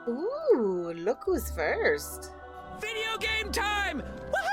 Ooh, look who's first. Video game time! Woohoo!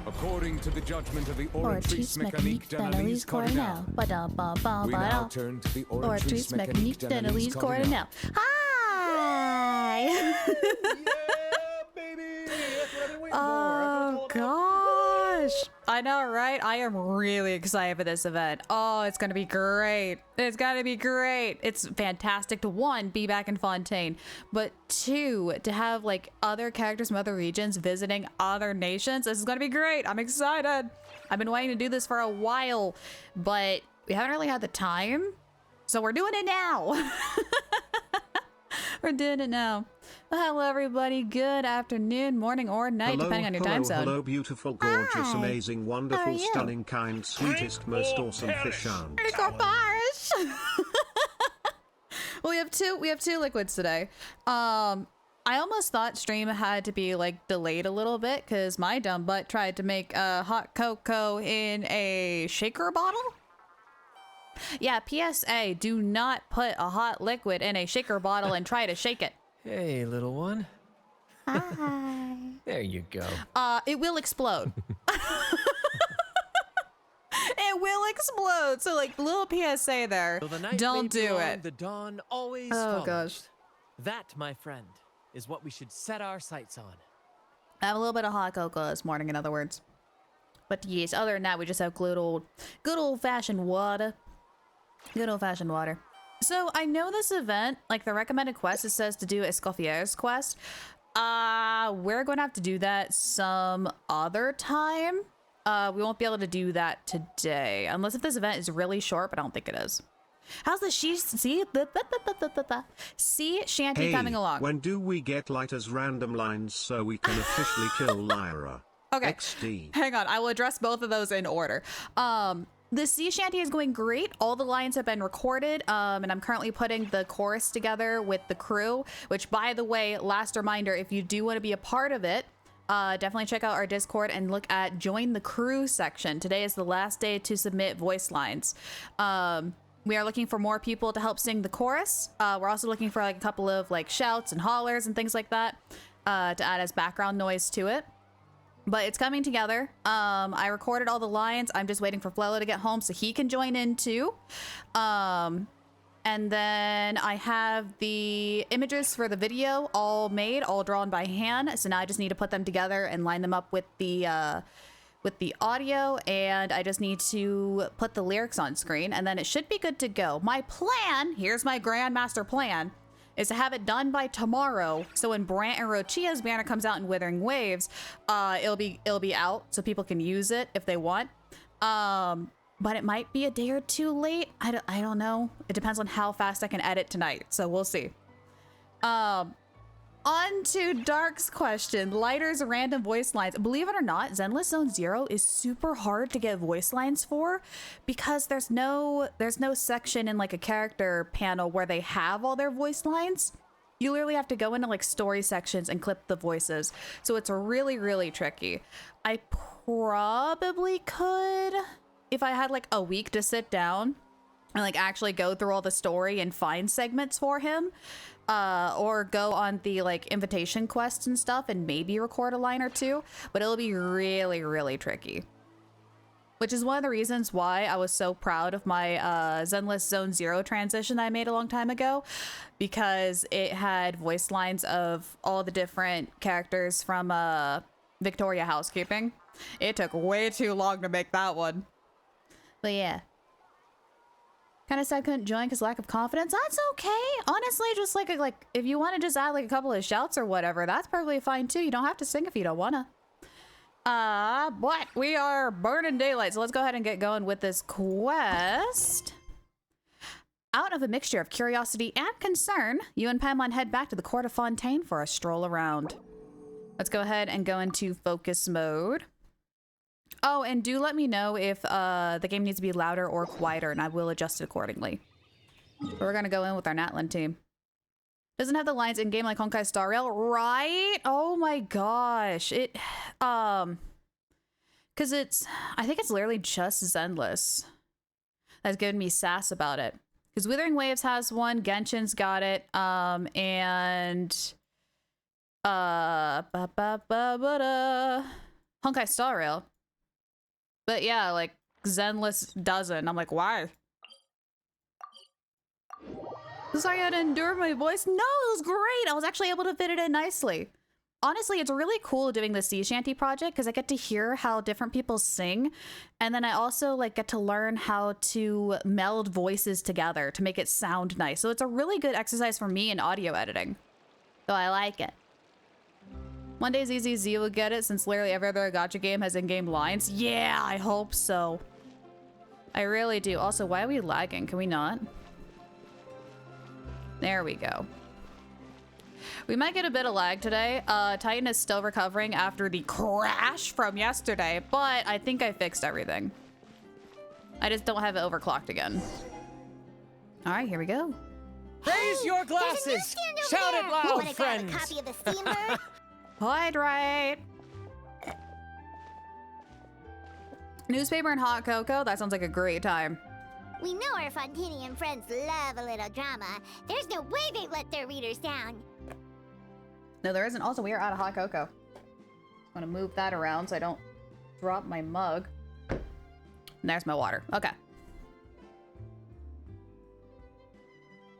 According to the judgment of the Oratrice Mécanique d'Analyse Cardinal, we now turn to the Oratrice Mécanique d'Analyse Cardinal. Ah! baby! That's what I've been waiting Oh for. That's what it's all about. gosh. I know, right? I am really excited for this event. Oh, it's gonna be great. It's gonna be great. It's fantastic to, one, be back in Fontaine, but two, to have like other characters from other regions visiting other nations. This is gonna be great. I'm excited. I've been wanting to do this for a while, but we haven't really had the time. So we're doing it now. We're doing it now. Well, hello, everybody. Good afternoon, morning, or night, depending on your time zone. Hello, beautiful, gorgeous, Hi. amazing, How are wonderful, you? stunning, kind, sweetest, most awesome fish aunt. Well, we have two liquids today. I almost thought stream had to be like delayed a little bit because my dumb butt tried to make a hot cocoa in a shaker bottle. Yeah, PSA, do not put a hot liquid in a shaker bottle and try to shake it. Hey, little one. Hi. There you go. It will explode. It will explode. So like little PSA there. Though the night may Don't be do long, it. The dawn always Oh follows. gosh. That, my friend, is what we should set our sights on. I have a little bit of hot cocoa this morning, in other words. But yes, other than that, we just have good old fashioned water. Good old fashioned water. So I know this event, like the recommended quest, it says to do Escoffier's quest. We're going to have to do that some other time. We won't be able to do that today, unless if this event is really short, but I don't think it is. How's the sea shanty Hey, coming along? when do we get Lighter's random lines so we can officially kill Lyra? Okay, XD. hang on. I will address both of those in order. The sea shanty is going great. All the lines have been recorded, and I'm currently putting the chorus together with the crew, which, by the way, last reminder, if you do want to be a part of it, definitely check out our Discord and look at Join the Crew section. Today is the last day to submit voice lines. We are looking for more people to help sing the chorus. We're also looking for like a couple of like shouts and hollers and things like that to add as background noise to it. But it's coming together. I recorded all the lines. I'm just waiting for Flello to get home so he can join in too. And then I have the images for the video all made, all drawn by hand. So now I just need to put them together and line them up with the audio, and I just need to put the lyrics on screen, and then it should be good to go. My plan, here's my grandmaster plan, is to have it done by tomorrow. So when Brant and Rochia's banner comes out in Withering Waves, it'll be out so people can use it if they want. But it might be a day or two late. I don't know. It depends on how fast I can edit tonight. So we'll see. On to Dark's question. Lighter's random voice lines. Believe it or not, Zenless Zone Zero is super hard to get voice lines for because there's no section in like a character panel where they have all their voice lines. You literally have to go into like story sections and clip the voices. So it's really, really tricky. I probably could, if I had like a week to sit down and like actually go through all the story and find segments for him, or go on the like invitation quests and stuff and maybe record a line or two, but it'll be really, really tricky. Which is one of the reasons why I was so proud of my Zenless Zone Zero transition I made a long time ago, because it had voice lines of all the different characters from Victoria Housekeeping. It took way too long to make that one. But yeah. Kind of sad I couldn't join because lack of confidence. That's okay. Honestly, just like if you want to just add like a couple of shouts or whatever, that's perfectly fine too. You don't have to sing if you don't wanna. But we are burning daylight, so let's go ahead and get going with this quest. Out of a mixture of curiosity and concern, you and Pamela head back to the court of Fontaine for a stroll around. Let's go ahead and go into focus mode. Oh, and do let me know if the game needs to be louder or quieter, and I will adjust it accordingly. But we're gonna go in with our Natlan team. Doesn't have the lines in game like Honkai Star Rail, right? Oh my gosh, it because I think it's literally just Zenless that's giving me sass about it. Because Withering Waves has one, Genshin's got it, and Honkai Star Rail. But yeah, like, Zenless doesn't. I'm like, why? Sorry I had to endure my voice. No, it was great. I was actually able to fit it in nicely. Honestly, it's really cool doing the sea shanty project because I get to hear how different people sing. And then I also like get to learn how to meld voices together to make it sound nice. So it's a really good exercise for me in audio editing. So I like it. One day ZZZ will get it since literally every other gacha game has in-game lines. Yeah, I hope so. I really do. Also, why are we lagging? Can we not? There we go. We might get a bit of lag today. Titan is still recovering after the crash from yesterday, but I think I fixed everything. I just don't have it overclocked again. All right, here we go. Raise your glasses! Shout it loud, Wanna grab friends! a copy of the Steambird? Hydrate. Newspaper and hot cocoa? That sounds like a great time. We know our Fontainian friends love a little drama. There's no way they let their readers down. No, there isn't. Also, we are out of hot cocoa. I'm gonna move that around so I don't drop my mug. And there's my water. Okay.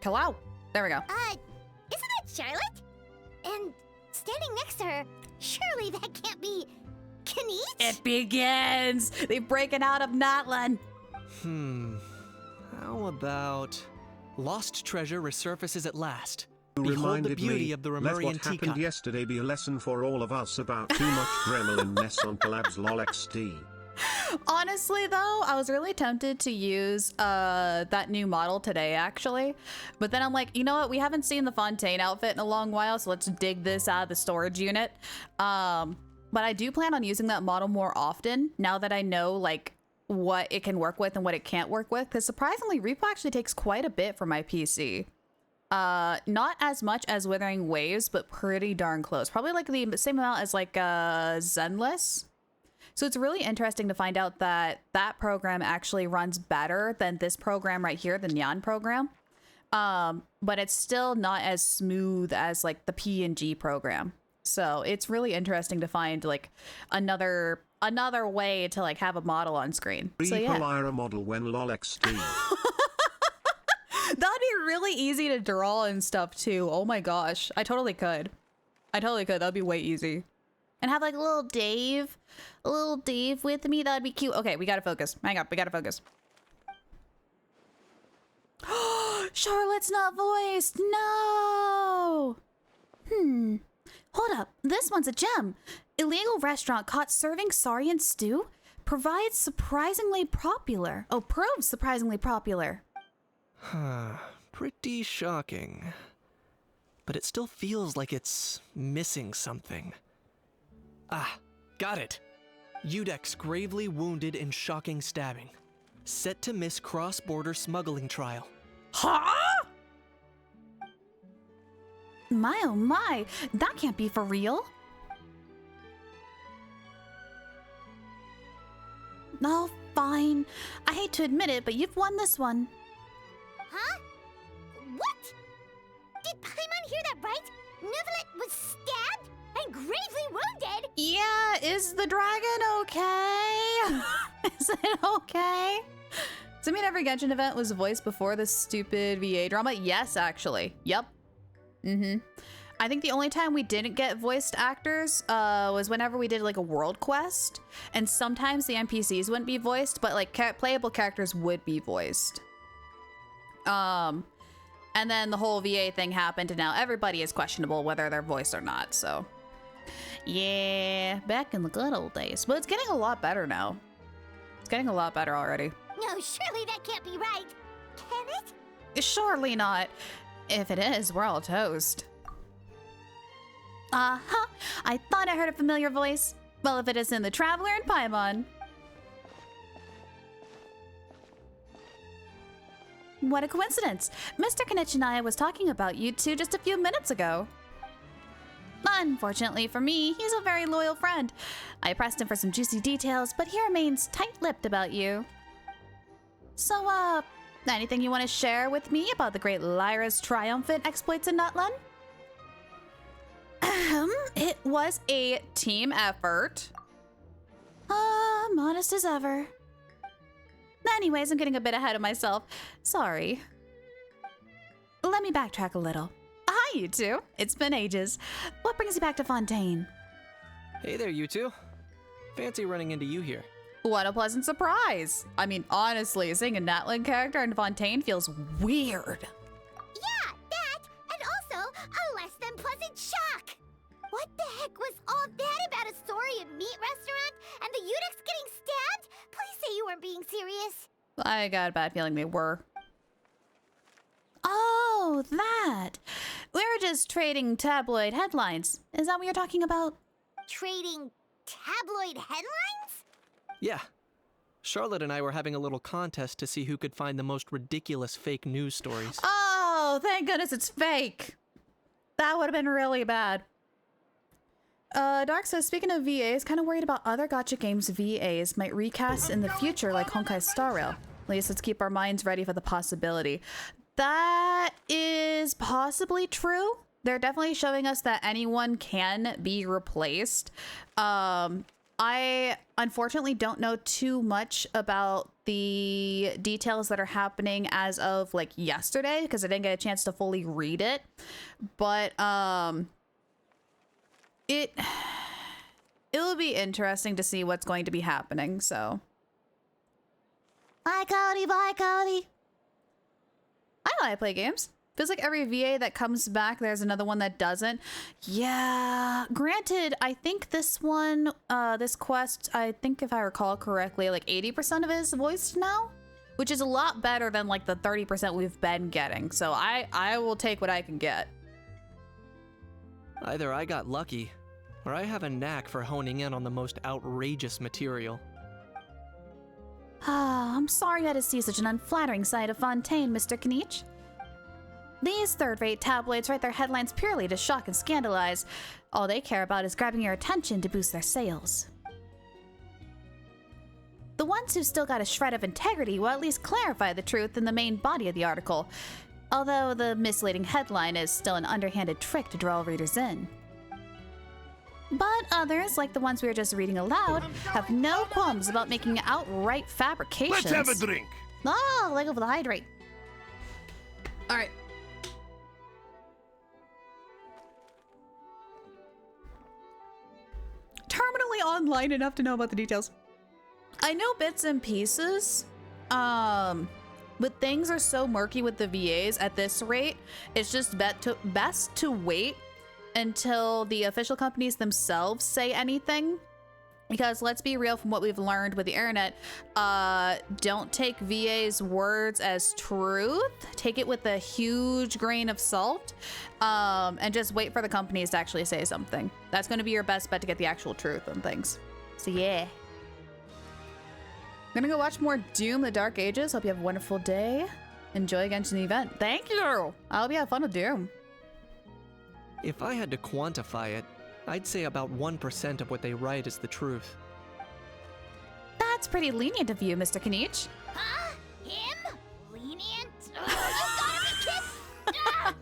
Hello. There we go. Isn't that Charlotte? And standing next to her, surely that can't be Kenich? It begins. They've breaking out of Natlan. How about lost treasure resurfaces at last? You Behold the reminded beauty me, of the let Remurian what happened teacup. yesterday be a lesson for all of us about too much gremlin-ness on collabs lolXD. Honestly, though, I was really tempted to use that new model today, actually. But then I'm like, you know what? We haven't seen the Fontaine outfit in a long while, so let's dig this out of the storage unit. But I do plan on using that model more often now that I know, like, what it can work with and what it can't work with. Because surprisingly, Repo actually takes quite a bit for my PC. Not as much as Withering Waves, but pretty darn close. Probably like the same amount as like Zenless. So it's really interesting to find out that that program actually runs better than this program right here, the Nyan program. But it's still not as smooth as like the PNG program. So it's really interesting to find like another way to like have a model on screen. So yeah. Lyra model when lolXD. That'd be really easy to draw and stuff too. Oh my gosh. I totally could. That'd be way easy. And have like a little Dave with me. That'd be cute. Okay, we gotta focus. Hang up, we gotta focus. Charlotte's not voiced. No. Hold up. This one's a gem. Illegal restaurant caught serving saurian stew. Provides surprisingly popular. Oh, proves surprisingly popular. Pretty shocking. But it still feels like it's missing something. Ah, got it. Udex gravely wounded in shocking stabbing. Set to miss cross-border smuggling trial. Huh? My oh my, that can't be for real. Oh, fine. I hate to admit it, but you've won this one. Huh? What? Did Paimon hear that right? Nevelet was stabbed and gravely wounded? Yeah, is the dragon okay? Is it okay? Does it mean every Genshin event was voiced before this stupid VA drama? Yes, actually. Yep. I think the only time we didn't get voiced actors was whenever we did like a world quest. And sometimes the NPCs wouldn't be voiced, but like playable characters would be voiced. And then the whole VA thing happened and now everybody is questionable whether they're voiced or not, so. Yeah, back in the good old days. But it's getting a lot better now. It's getting a lot better already. No, surely that can't be right. Can it? Surely not. If it is, we're all toast. Uh-huh. I thought I heard a familiar voice. Well, if it isn't the Traveler and Paimon. What a coincidence. Mr. Kenich and I was talking about you two just a few minutes ago. Unfortunately for me, he's a very loyal friend. I pressed him for some juicy details, but he remains tight-lipped about you. So, anything you want to share with me about the great Lyra's triumphant exploits in Natlan? It was a team effort. Modest as ever. Anyways, I'm getting a bit ahead of myself. Sorry. let me backtrack a little. Hi, you two. It's been ages. What brings you back to Fontaine? Hey there, you two. Fancy running into you here. What a pleasant surprise. I mean, honestly, seeing a Natlan character in Fontaine feels weird. Yeah, that, and also a less than pleasant shock. What the heck was all that about a Saurian meat restaurant and the eunuchs getting stabbed? Please say you weren't being serious. I got a bad feeling they were. Oh, that. We were just trading tabloid headlines. Is that what you're talking about? Trading tabloid headlines? Yeah. Charlotte and I were having a little contest to see who could find the most ridiculous fake news stories. Oh, thank goodness it's fake. That would have been really bad. Dark says, speaking of VAs, kind of worried about other gacha games VAs might recast in the future like Honkai Star Rail. At least let's keep our minds ready for the possibility. That is possibly true. They're definitely showing us that anyone can be replaced. I unfortunately don't know too much about the details that are happening as of like yesterday because I didn't get a chance to fully read it. But it will be interesting to see what's going to be happening. So bye Cody, bye Cody. I know I play games. Feels like every VA that comes back, there's another one that doesn't. Yeah, granted, I think this one, this quest, I think if I recall correctly, like 80% of it is voiced now, which is a lot better than like the 30% we've been getting. So I will take what I can get. Either I got lucky, or I have a knack for honing in on the most outrageous material. Ah, I'm sorry you had to see such an unflattering side of Fontaine, Mr. Kniech. These third-rate tabloids write their headlines purely to shock and scandalize. All they care about is grabbing your attention to boost their sales. The ones who've still got a shred of integrity will at least clarify the truth in the main body of the article, although the misleading headline is still an underhanded trick to draw readers in. But others, like the ones we were just reading aloud, have no qualms about making outright fabrications. Let's have a drink. Oh, leg over the hydrate. All right. Terminally online enough to know about the details. I know bits and pieces, but things are so murky with the VAs at this rate. It's just best to wait until the official companies themselves say anything. Because let's be real, from what we've learned with the internet, don't take VA's words as truth. Take it with a huge grain of salt, and just wait for the companies to actually say something. That's going to be your best bet to get the actual truth on things. So yeah. I'm gonna go watch more Doom: The Dark Ages. Hope you have a wonderful day. Enjoy Genshin the event. Thank you. I hope you have fun with Doom. If I had to quantify it, I'd say about 1% of what they write is the truth. That's pretty lenient of you, Mr. Kniech. Huh? Him? Lenient? Oh, you gotta be kidding!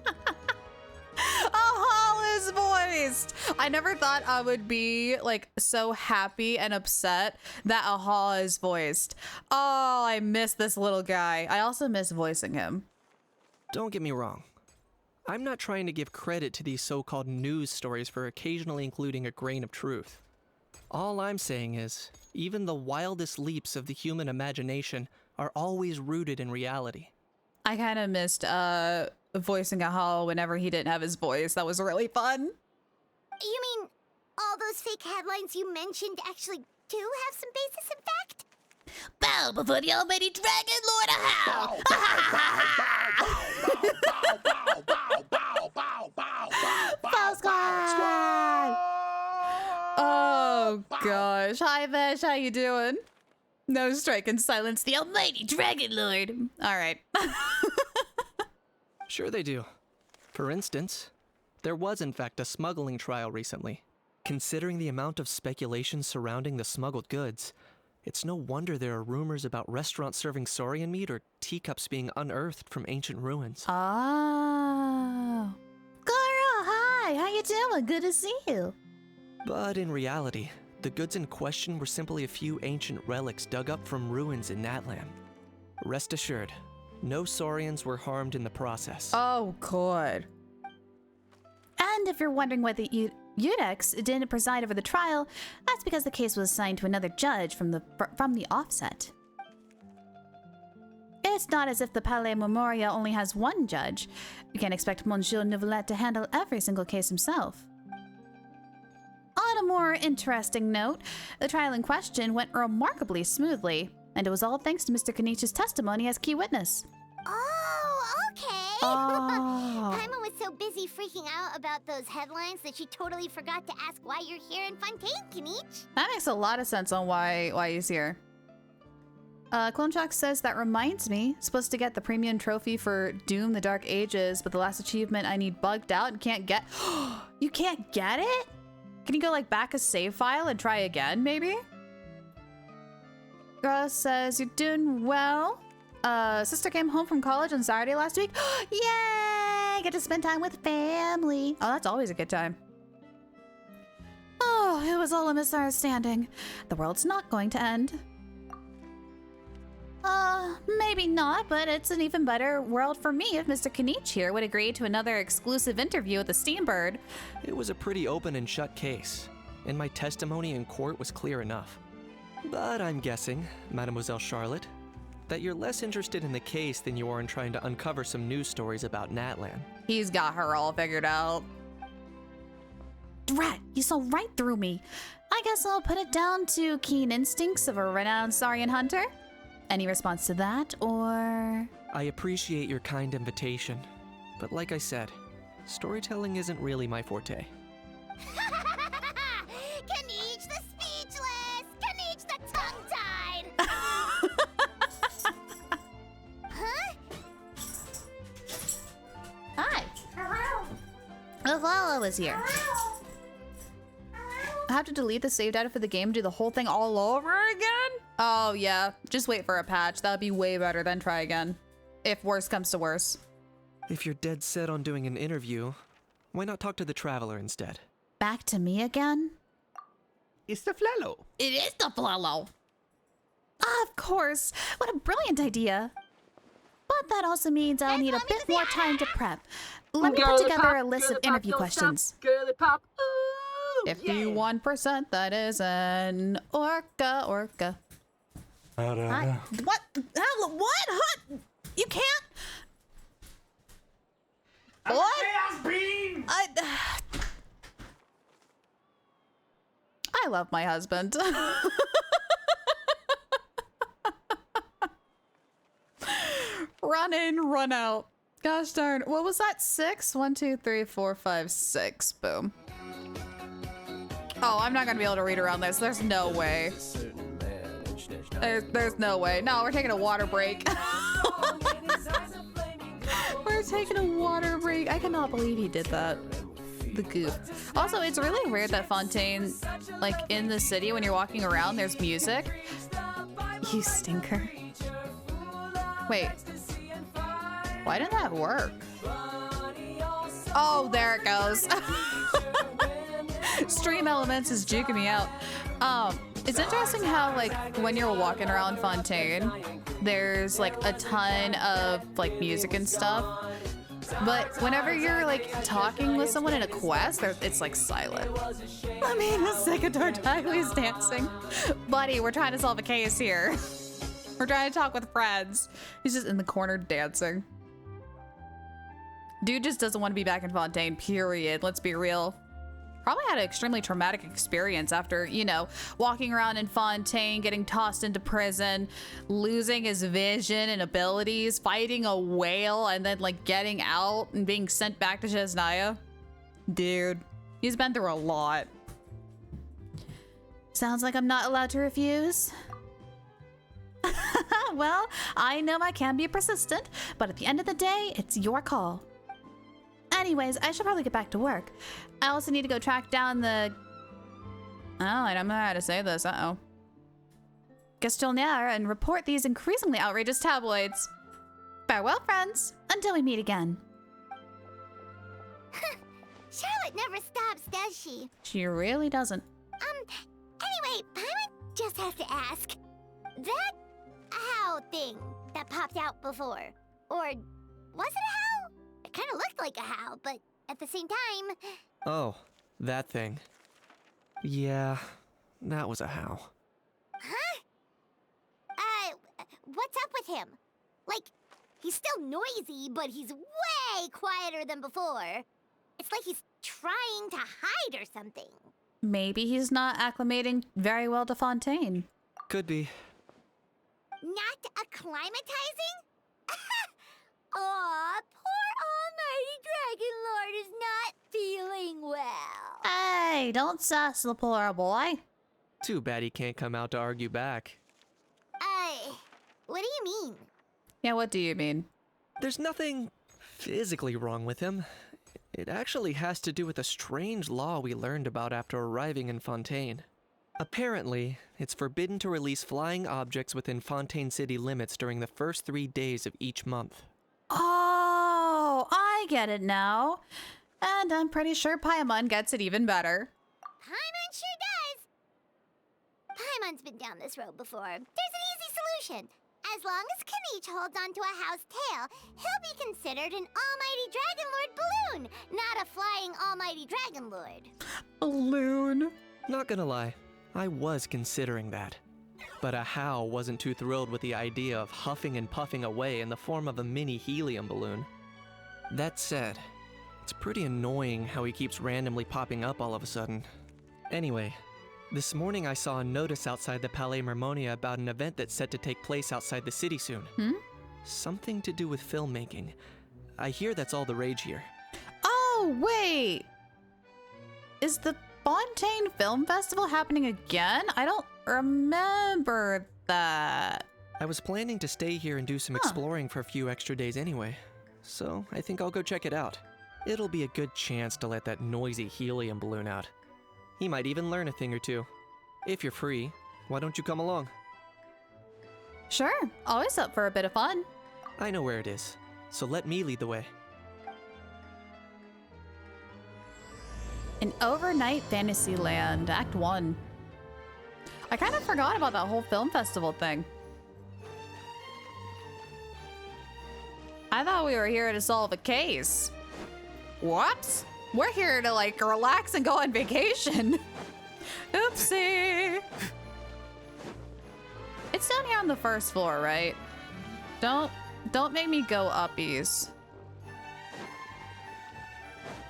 Ahal is voiced. I never thought I would be like so happy and upset that Ahal is voiced. Oh, I miss this little guy. I also miss voicing him. Don't get me wrong. I'm not trying to give credit to these so-called news stories for occasionally including a grain of truth. All I'm saying is, even the wildest leaps of the human imagination are always rooted in reality. I kind of missed voicing Ahal whenever he didn't have his voice. That was really fun. You mean all those fake headlines you mentioned actually do have some basis in fact? Bow before the almighty dragon lord Ahal! Bow Squad! Oh gosh. Hi Vesh, how you doing? No strike and silence the almighty dragon lord. All right. Sure they do. For instance, there was in fact a smuggling trial recently. Considering the amount of speculation surrounding the smuggled goods, it's no wonder there are rumors about restaurants serving saurian meat or teacups being unearthed from ancient ruins. Oh. Goro, hi. How you doing? Good to see you. But in reality, the goods in question were simply a few ancient relics dug up from ruins in Natlan. Rest assured, No Saurians were harmed in the process. Oh, good. And if you're wondering why the Eudex didn't preside over the trial, that's because the case was assigned to another judge from the offset. It's not as if the Palais Memoria only has one judge. You can't expect Monsieur Neuvillette to handle every single case himself. On a more interesting note, the trial in question went remarkably smoothly, and it was all thanks to Mr. Kenichi's testimony as key witness. Oh, okay. Oh. Paimon was so busy freaking out about those headlines that she totally forgot to ask why you're here in Fontaine, Kenich. That makes a lot of sense on why he's here. Clonchok says, that reminds me, supposed to get the premium trophy for Doom the Dark Ages, but the last achievement I need bugged out and can't get. You can't get it? Can you go like back a save file and try again, maybe? Gross says, you're doing well. Sister came home from college on Saturday last week. Yay! Get to spend time with family. Oh, that's always a good time. Oh, it was all a misunderstanding. The world's not going to end. Maybe not, but it's an even better world for me if Mr. Kenich here would agree to another exclusive interview with the Steambird. It was a pretty open and shut case, and my testimony in court was clear enough. But I'm guessing, Mademoiselle Charlotte, that you're less interested in the case than you are in trying to uncover some news stories about Natlan. He's got her all figured out. Drat, you saw right through me. I guess I'll put it down to keen instincts of a renowned Saurian hunter. Any response to that, or...? I appreciate your kind invitation, but like I said, storytelling isn't really my forte. Kenich the speechless! Kenich the tongue-tied! Huh? Hi. Hello? Avala was here. I have to delete the save data for the game and do the whole thing all over again? Oh yeah, just wait for a patch. That would be way better than try again. If worse comes to worse. If you're dead set on doing an interview, why not talk to the Traveler instead? Back to me again? It's the Flalo. It is the Flalo. Of course. What a brilliant idea. But that also means I'll need a bit more time to prep. Let me put together a list of interview questions. Girly pop. Ooh, 51%, that is an orca. What? Hell, what? Huh? You can't? What? I love my husband. Run in, run out. Gosh darn. What was that? 6? 1, 2, 3, 4, 5, 6. Boom. Oh, I'm not gonna be able to read around this. There's no way. There's no way. No, we're taking a water break. We're taking a water break. I cannot believe he did that. The goof. Also, it's really weird that Fontaine, like in the city, when you're walking around, there's music. You stinker. Wait. Why did that work? Oh, there it goes. Stream Elements is juking me out. It's interesting how, like, when you're walking around Fontaine, there's like a ton of like music and stuff. But whenever you're like talking with someone in a quest, it's like silent. I mean, the Secador Tyler's dancing. Buddy, we're trying to solve a case here. We're trying to talk with friends. He's just in the corner dancing. Dude just doesn't want to be back in Fontaine, period. Let's be real. Probably had an extremely traumatic experience after, you know, walking around in Fontaine, getting tossed into prison, losing his vision and abilities, fighting a whale, and then like getting out and being sent back to Chesnaya. Dude, he's been through a lot. Sounds like I'm not allowed to refuse. Well, I know I can be persistent, but at the end of the day, it's your call. Anyways, I should probably get back to work. I also need to go track down the... Oh, I don't know how to say this. Uh-oh. Gastonniere and report these increasingly outrageous tabloids. Farewell, friends. Until we meet again. Charlotte never stops, does she? She really doesn't. Anyway, Paimon just has to ask. That owl thing that popped out before, Or was it a how? It kind of looked like a how, but at the same time... Oh, that thing. Yeah, that was a how. Huh? What's up with him? Like, he's still noisy, but he's way quieter than before. It's like he's trying to hide or something. Maybe he's not acclimating very well to Fontaine. Could be. Not acclimatizing? Aw, poor Almighty Dragon Lord is not feeling well. Hey, don't sass the poor boy. Too bad he can't come out to argue back. What do you mean? Yeah, what do you mean? There's nothing physically wrong with him. It actually has to do with a strange law we learned about after arriving in Fontaine. Apparently, it's forbidden to release flying objects within Fontaine city limits during the first 3 days of each month. Oh, I get it now. And I'm pretty sure Paimon gets it even better. Paimon sure does. Paimon's been down this road before. There's an easy solution. As long as Kaniche holds onto a how's tail, he'll be considered an Almighty Dragon Lord balloon, not a flying Almighty Dragon Lord. Balloon. Not gonna lie, I was considering that. But a how wasn't too thrilled with the idea of huffing and puffing away in the form of a mini helium balloon. That said, it's pretty annoying how he keeps randomly popping up all of a sudden. Anyway, this morning I saw a notice outside the Palais Mermonia about an event that's set to take place outside the city soon. Something to do with filmmaking. I hear that's all the rage here. Oh, wait. Is the Fontaine Film Festival happening again? I don't remember that. I was planning to stay here and do some exploring for a few extra days anyway, so I think I'll go check it out. It'll be a good chance to let that noisy helium balloon out. He might even learn a thing or two. If you're free, why don't you come along? Sure, always up for a bit of fun. I know where it is, so let me lead the way. An overnight fantasy land, Act 1. I kind of forgot about that whole film festival thing. I thought we were here to solve a case. Whoops! We're here to like relax and go on vacation. Oopsie. It's down here on the first floor, right? Don't make me go uppies.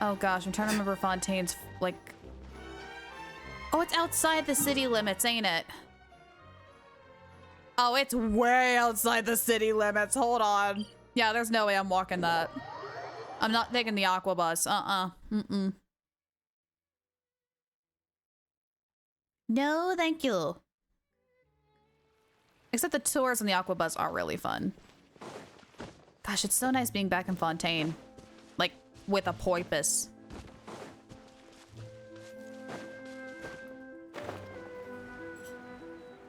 Oh gosh, I'm trying to remember Fontaine's like. Oh, it's outside the city limits, ain't it? Oh, it's way outside the city limits. Hold on. Yeah, there's no way I'm walking that. I'm not taking the aqua bus. Mm-mm. No, thank you. Except the tours on the aqua bus are really fun. Gosh, it's so nice being back in Fontaine. Like, with a porpoise.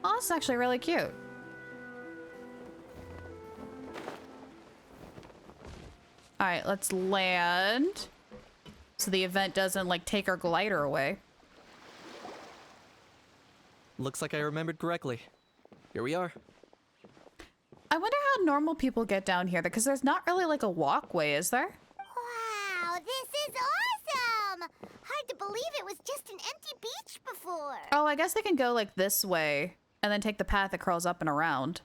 Oh, it's actually really cute. All right, let's land. So the event doesn't like take our glider away. Looks like I remembered correctly. Here we are. I wonder how normal people get down here, because there's not really like a walkway, is there? Wow, this is awesome! Hard to believe it was just an empty beach before. Oh, I guess they can go like this way and then take the path that curls up and around.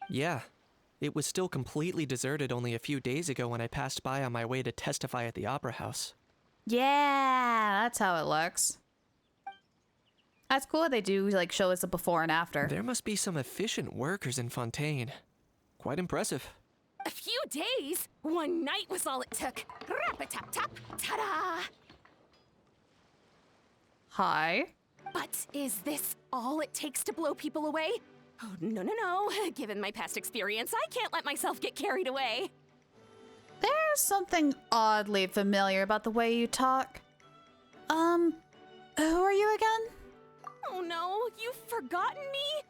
Yeah. It was still completely deserted only a few days ago when I passed by on my way to testify at the Opera House. Yeah, that's how it looks. That's cool they do like show us a before and after. There must be some efficient workers in Fontaine. Quite impressive. A few days? One night was all it took. Rap-a-tap-tap, ta-da! Hi. But is this all it takes to blow people away? Oh, no, no, no. Given my past experience, I can't let myself get carried away. There's something oddly familiar about the way you talk. Who are you again? Oh no, you've forgotten me?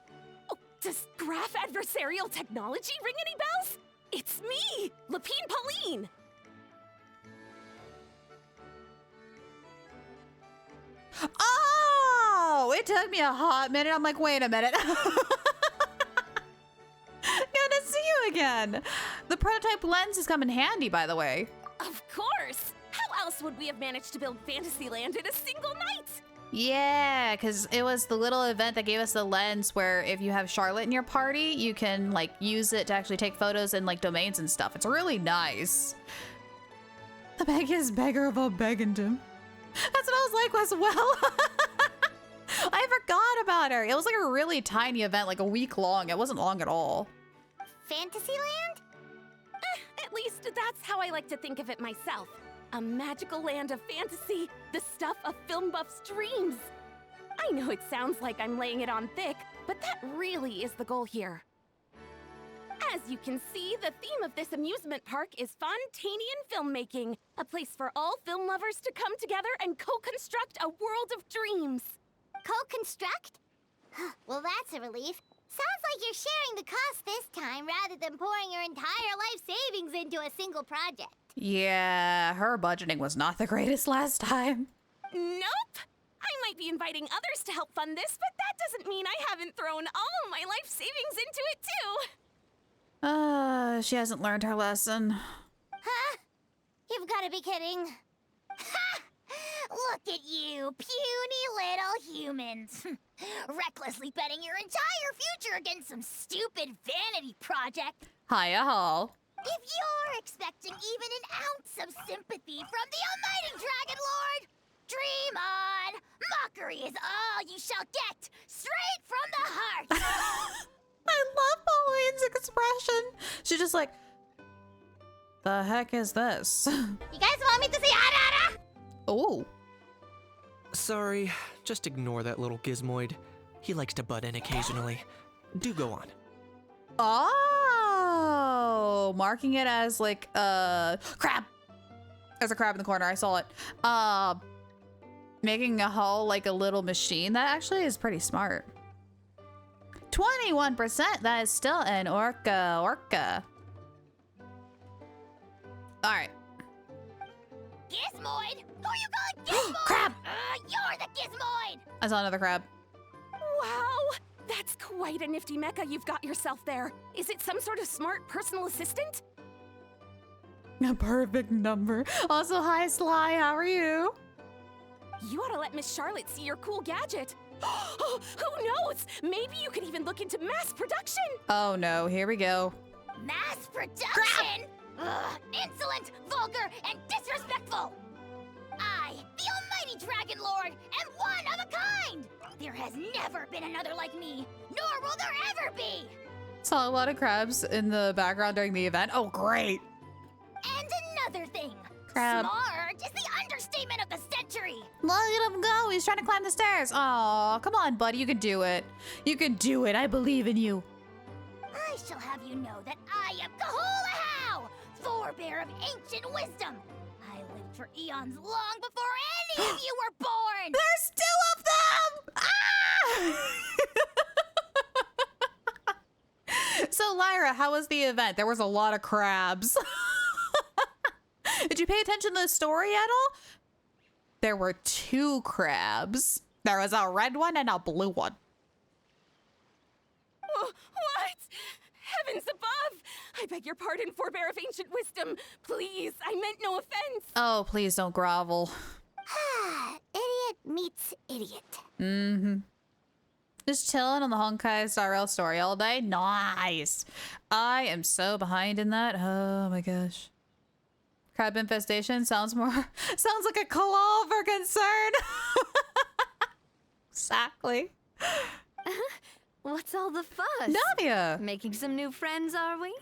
Oh, does graph adversarial technology ring any bells? It's me, Lapine Pauline. Oh, it took me a hot minute. I'm like, wait a minute. Good to see you again. The prototype lens has come in handy, by the way. Of course! How else would we have managed to build Fantasyland in a single night? Yeah, because it was the little event that gave us the lens where if you have Charlotte in your party, you can like use it to actually take photos in like domains and stuff. It's really nice. The biggest beggar of all Beggington. That's what I was like as well. I forgot about her. It was like a really tiny event, like a week long. It wasn't long at all. Fantasyland? At least that's how I like to think of it myself. A magical land of fantasy, the stuff of film buffs' dreams. I know it sounds like I'm laying it on thick, but that really is the goal here. As you can see, the theme of this amusement park is Fontainian filmmaking, a place for all film lovers to come together and co-construct a world of dreams. Co-construct? Well, that's a relief. Sounds like you're sharing the cost this time rather than pouring your entire life savings into a single project. Yeah, her budgeting was not the greatest last time. Nope! I might be inviting others to help fund this, but that doesn't mean I haven't thrown all my life savings into it too. She hasn't learned her lesson. Huh? You've got to be kidding. Ha! Look at you, puny little humans. Recklessly betting your entire future against some stupid vanity project. Hiya, Hall. If you're expecting even an ounce of sympathy from the almighty Dragon Lord, dream on! Mockery is all you shall get, straight from the heart! I love Pauline's expression. She's just like, the heck is this? You guys want me to say ara? Oh. Sorry, just ignore that little gizmoid. He likes to butt in occasionally. Do go on. Oh, marking it as like crab. There's a crab in the corner. I saw it. Making a hull like a little machine. That actually is pretty smart. 21%. That is still an orca. All right. Gizmoid? Who you calling Gizmoid? Crab! You're the Gizmoid! I saw another crab. Wow! That's quite a nifty mecha you've got yourself there. Is it some sort of smart personal assistant? A perfect number. Also, hi Sly, how are you? You ought to let Miss Charlotte see your cool gadget. Who knows? Maybe you could even look into mass production. Oh no, here we go. Mass production? Ugh, insolent, vulgar, and disrespectful! I, the almighty Dragon Lord, am one of a kind! There has never been another like me, nor will there ever be! Saw a lot of crabs in the background during the event. Oh, great. And another thing. Crab. Smart is the understatement of the century! Look at him go. He's trying to climb the stairs. Oh, come on, buddy. You can do it. You can do it. I believe in you. I shall have you know that I am Kahulahau, forebear of ancient wisdom. I lived for eons long before any of you were born! There's two of them! Ah! So, Lyra, how was the event? There was a lot of crabs. Did you pay attention to the story at all? There were 2 crabs. There was a red one and a blue one. What? Heavens above! I beg your pardon, forebear of ancient wisdom. Please, I meant no offense. Oh, please don't grovel. Idiot meets idiot. Mm-hmm. Just chilling on the Honkai SRL story all day? Nice. I am so behind in that. Oh my gosh. Crab infestation sounds like a call for concern. Exactly. What's all the fuss? Navia! Making some new friends, are we?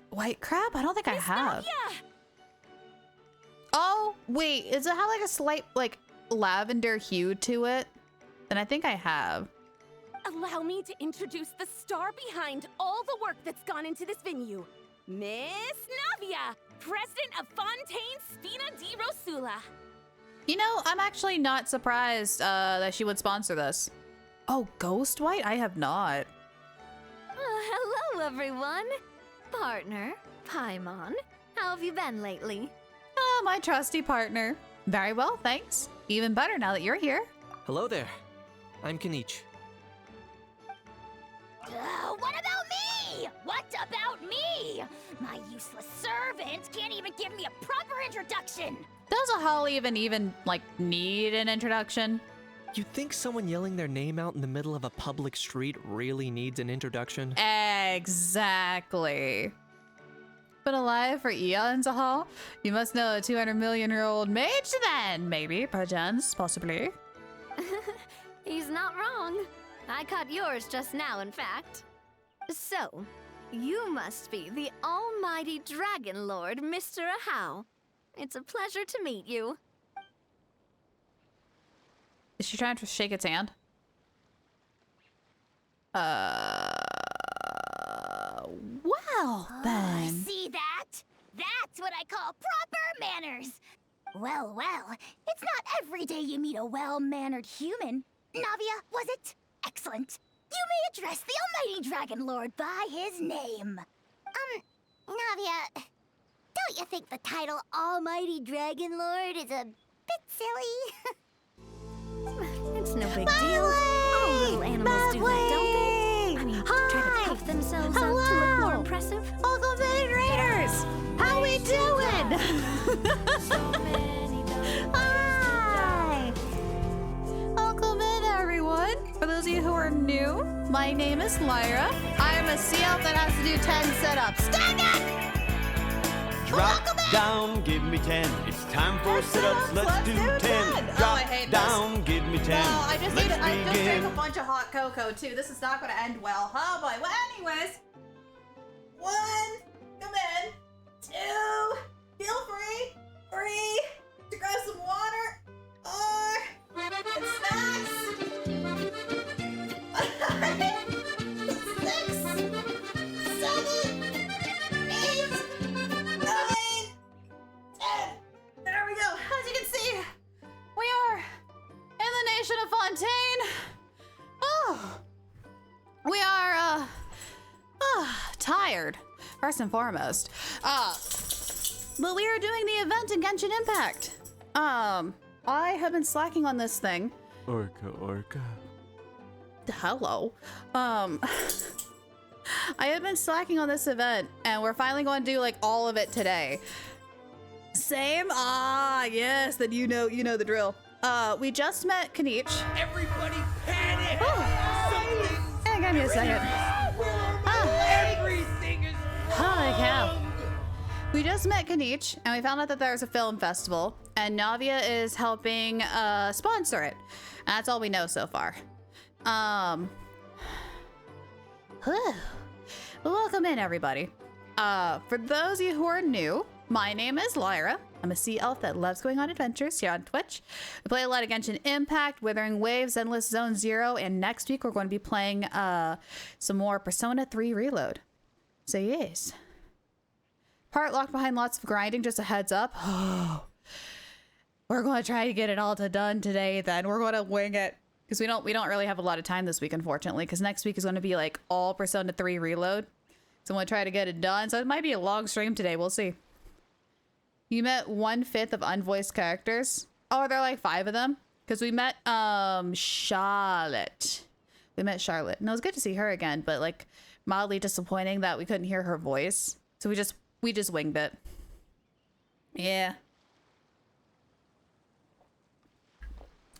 White crab? I don't think I have. Yeah. Oh, wait. Does it have like a slight like lavender hue to it? Then I think I have. Allow me to introduce the star behind all the work that's gone into this venue. Miss Navia, president of Fontaine Spina di Rosula. You know, I'm actually not surprised that she would sponsor this. Oh, Ghost White? I have not. Hello, everyone. Partner, Paimon. How have you been lately? Oh, my trusty partner. Very well, thanks. Even better now that you're here. Hello there. I'm Kanich. What about me? What about me? My useless servant can't even give me a proper introduction. Does a Hall even like need an introduction? You think someone yelling their name out in the middle of a public street really needs an introduction? Exactly. Been alive for eons, a Hall? You must know a 200 million-year-old mage then, maybe, perchance, possibly. He's not wrong. I caught yours just now, in fact. So, you must be the almighty Dragon Lord, Mr. Ahau. It's a pleasure to meet you. Is she trying to shake its hand? Well, then. See that? That's what I call proper manners. Well, it's not every day you meet a well-mannered human. Navia, was it? Excellent. You may address the almighty Dragon Lord by his name. Navia, don't you think the title Almighty Dragon Lord is a bit silly? It's no big deal. All little animals do that, don't they? I mean, try to puff themselves up to look more impressive. Uncle Ben Raiders! How we doing? Hi! Welcome in, everyone. For those of you who are new, my name is Lyra. I am a sea elf that has to do 10 sit-ups. Stand up! Drop down, give me 10. It's time for sit-ups. Let's do 10. Drop down, give me 10. No, I just drank begin. a bunch of hot cocoa too. This is not going to end well. Oh boy. Well, anyways, 1, come in. 2, feel free. 3, to grab some water. 4, and snacks. 5, 6, 7, 8, 9, 10. There we go. As you can see, we are in the nation of Fontaine. Oh, we are tired, first and foremost. But we are doing the event in Genshin Impact. I have been slacking on this thing. Orca. Hello. I have been slacking on this event, and we're finally going to do like all of it today. Same? Yes, then you know the drill. We just met Kanich. Everybody panic! Hang on a second. Everything is Holy cow. We just met Kanich, and we found out that there's a film festival, and Navia is helping sponsor it. And that's all we know so far. Welcome in, everybody. For those of you who are new, my name is Lyra. I'm a sea elf that loves going on adventures here on Twitch. We play a lot of Genshin Impact, Withering Waves, Endless Zone Zero, and next week we're going to be playing some more Persona 3 Reload. So yes. Part locked behind lots of grinding, just a heads up. We're going to try to get it all done today then. We're going to wing it. Because we don't really have a lot of time this week, unfortunately, because next week is going to be like all Persona 3 Reload. So I'm going to try to get it done. So it might be a long stream today. We'll see. You met 1/5 of unvoiced characters. Oh, are there like 5 of them? Because we met Charlotte. We met Charlotte. And it was good to see her again, but like mildly disappointing that we couldn't hear her voice. So we just winged it. Yeah.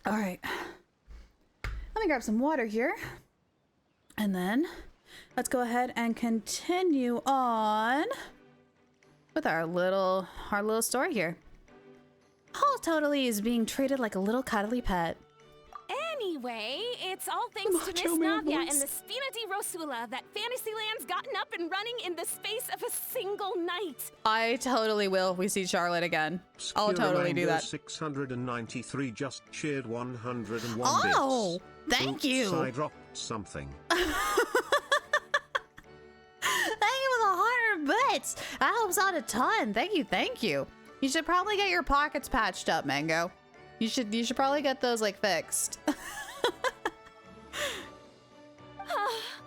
All right. Let me grab some water here. And then let's go ahead and continue on with our little story here. Hall totally is being treated like a little cuddly pet. Anyway, it's all thanks to Miss Navia and the Spina di Rosula that Fantasyland's gotten up and running in the space of a single night. I totally will if we see Charlotte again. I'll totally do that. 693 just cheered 101 Oh, bits. thank you. I dropped something. Thank you for the 100 bits. That helps out a ton. Thank you. You should probably get your pockets patched up, Mango. You should probably get those like fixed.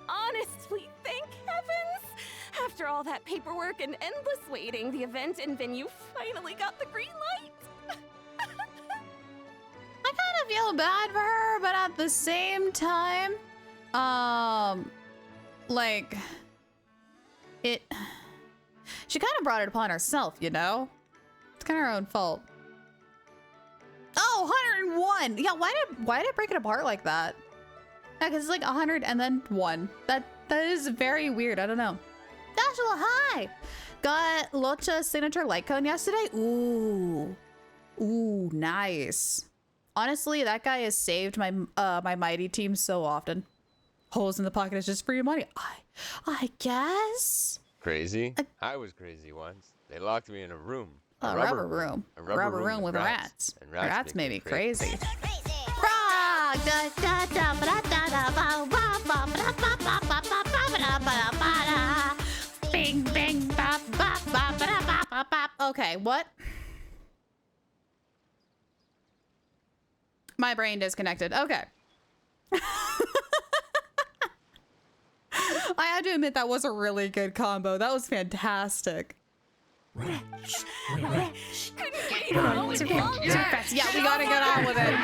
Honestly, thank heavens! After all that paperwork and endless waiting, the event and venue finally got the green light. I kind of feel bad for her, but at the same time, like, she kind of brought it upon herself, you know? It's kind of her own fault. Oh, 101. Yeah, why did I break it apart like that? Yeah, because it's like 100 and then 1. That is very weird. I don't know. Joshua, hi! Got Locha's signature light cone yesterday. Ooh, nice. Honestly, that guy has saved my my mighty team so often. Holes in the pocket is just free money. I guess. Crazy? I was crazy once. They locked me in a room. A rubber room. A rubber room with rats. And Rats made me crazy. Bing, bing, bop, bop, bop, bop, bop, bop. Okay, what? My brain disconnected. Okay. I had to admit that was a really good combo. That was fantastic. Yeah, we gotta get on with it.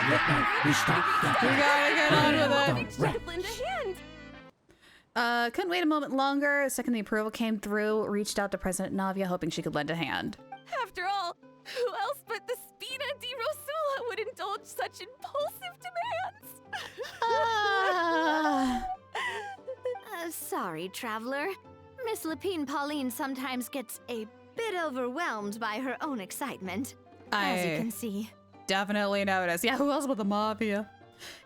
Couldn't wait a moment longer. The second the approval came through, reached out to President Navia, hoping she could lend a hand. After all, who else but the Spina di Rosula would indulge such impulsive demands? Sorry, traveler. Miss Lapine Pauline sometimes gets a bit overwhelmed by her own excitement, as you can see. Definitely noticed. Yeah, who else but the Mafia?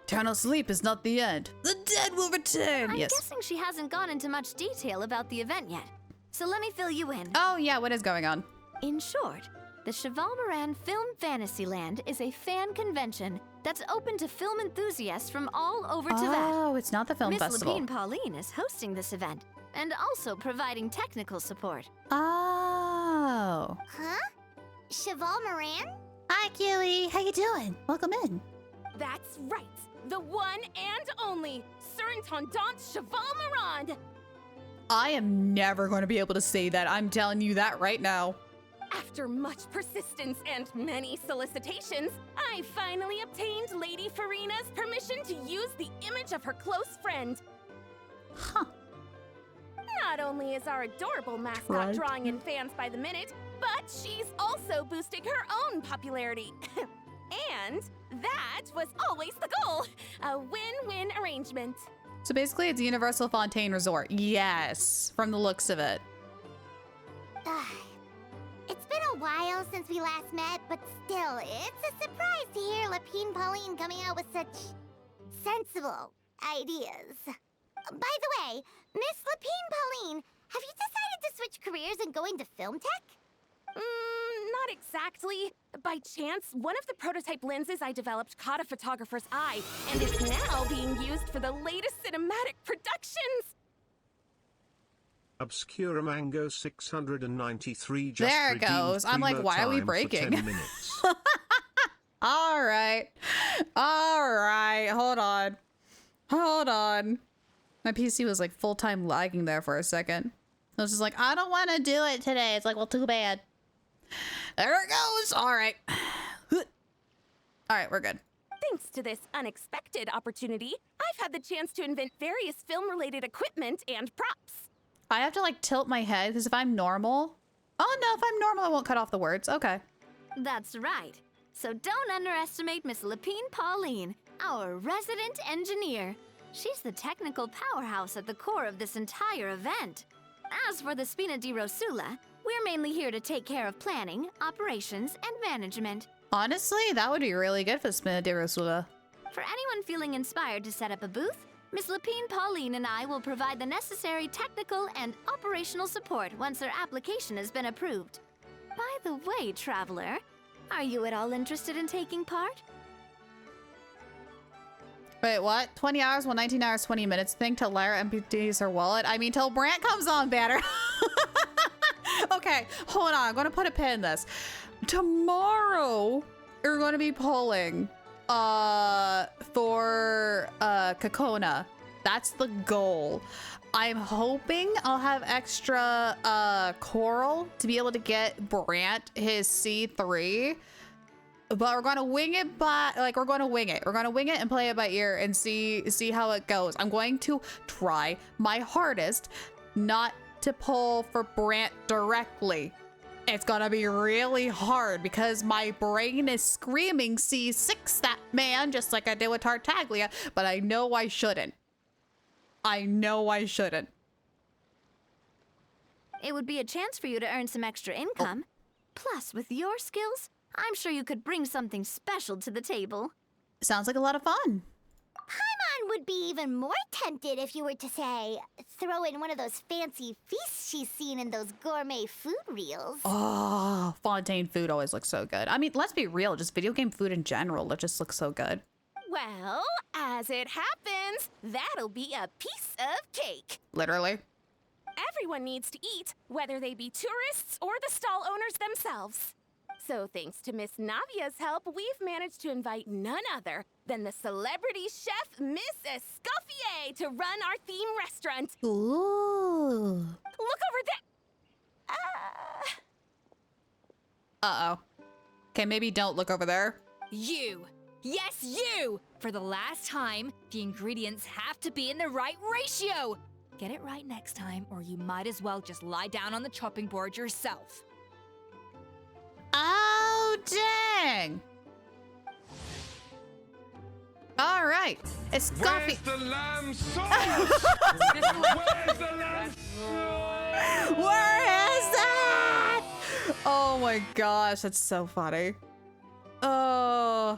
Eternal sleep is not the end. The dead will return. I'm guessing she hasn't gone into much detail about the event yet. So let me fill you in. Oh yeah, what is going on? In short, the Cheval Moran Film Fantasyland is a fan convention that's open to film enthusiasts from all over Tibet. Oh, it's not the film festival. Miss Lapine Pauline is hosting this event and also providing technical support. Oh. Huh? Cheval Moran? Hi, Keely. How you doing? Welcome in. That's right. The one and only Sur Intendant Cheval Moran. I am never going to be able to say that. I'm telling you that right now. After much persistence and many solicitations, I finally obtained Lady Farina's permission to use the image of her close friend. Huh. Not only is our adorable mascot drawing in fans by the minute, but she's also boosting her own popularity. And that was always the goal. A win-win arrangement. So basically it's Universal Fontaine Resort. Yes, from the looks of it. It's been a while since we last met, but still, it's a surprise to hear Lapine Pauline coming out with such sensible ideas. By the way, Miss Lapine Pauline, have you decided to switch careers and go into film tech? Not exactly. By chance, one of the prototype lenses I developed caught a photographer's eye and is now being used for the latest cinematic productions. Obscura Mango 693 just there it goes. I'm like, why are we breaking? All right. Hold on. My PC was like full-time lagging there for a second. I was just like, I don't want to do it today. It's like, well, too bad. There it goes. All right. All right, we're good. Thanks to this unexpected opportunity, I've had the chance to invent various film-related equipment and props. I have to like tilt my head because if I'm normal... Oh no, if I'm normal, I won't cut off the words. Okay. That's right. So don't underestimate Miss Lapine Pauline, our resident engineer. She's the technical powerhouse at the core of this entire event. As for the Spina di Rosula, we're mainly here to take care of planning, operations, and management. Honestly, that would be really good for Spina di Rosula. For anyone feeling inspired to set up a booth, Miss Lapine Pauline and I will provide the necessary technical and operational support once their application has been approved. By the way, traveler, are you at all interested in taking part? Wait, what? 20 hours, well, 19 hours, 20 minutes. Think till Lyra empties her wallet. I mean, till Brant comes on better. Okay, hold on. I'm going to put a pin in this. Tomorrow, we're going to be polling for Kakona. That's the goal. I'm hoping I'll have extra coral to be able to get Brant his C3. but we're gonna wing it we're gonna wing it. We're gonna wing it and play it by ear and see how it goes. I'm going to try my hardest not to pull for Brant directly. It's gonna be really hard because my brain is screaming C6 that man, just like I did with Tartaglia, but I know I shouldn't. I know I shouldn't. It would be a chance for you to earn some extra income. Plus, with your skills, I'm sure you could bring something special to the table. Sounds like a lot of fun. Paimon would be even more tempted if you were to, say, throw in one of those fancy feasts she's seen in those gourmet food reels. Oh, Fontaine food always looks so good. I mean, let's be real, just video game food in general, it just looks so good. Well, as it happens, that'll be a piece of cake. Literally. Everyone needs to eat, whether they be tourists or the stall owners themselves. So thanks to Miss Navia's help, we've managed to invite none other than the celebrity chef, Miss Escoffier, to run our theme restaurant. Ooh. Look over there. Uh-oh. Okay, maybe don't look over there. You. Yes, you! For the last time, the ingredients have to be in the right ratio. Get it right next time, or you might as well just lie down on the chopping board yourself. Oh, dang! All right, it's coffee. Where's the lamb sauce? Where's the lamb sauce? Where is that? Oh my gosh, that's so funny. Oh.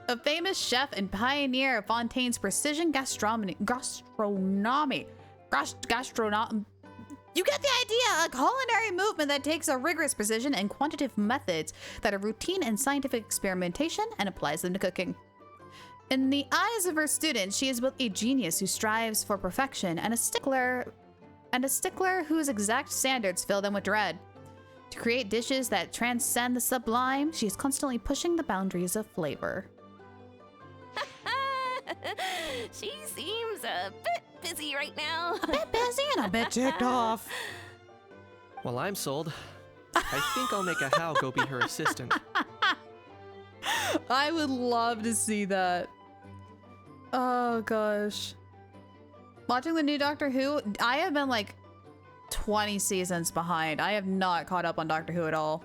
A famous chef and pioneer of Fontaine's precision gastronomy. You get the idea, a culinary movement that takes a rigorous precision and quantitative methods that are routine in scientific experimentation and applies them to cooking. In the eyes of her students, she is both a genius who strives for perfection and a stickler whose exact standards fill them with dread. To create dishes that transcend the sublime, she is constantly pushing the boundaries of flavor. She seems a bit busy right now. A bit busy and a bit ticked off. Well, I'm sold. I think I'll make a How go be her assistant. I would love to see that. Oh gosh. Watching the new Doctor Who, I have been like 20 seasons behind. I have not caught up on Doctor Who at all.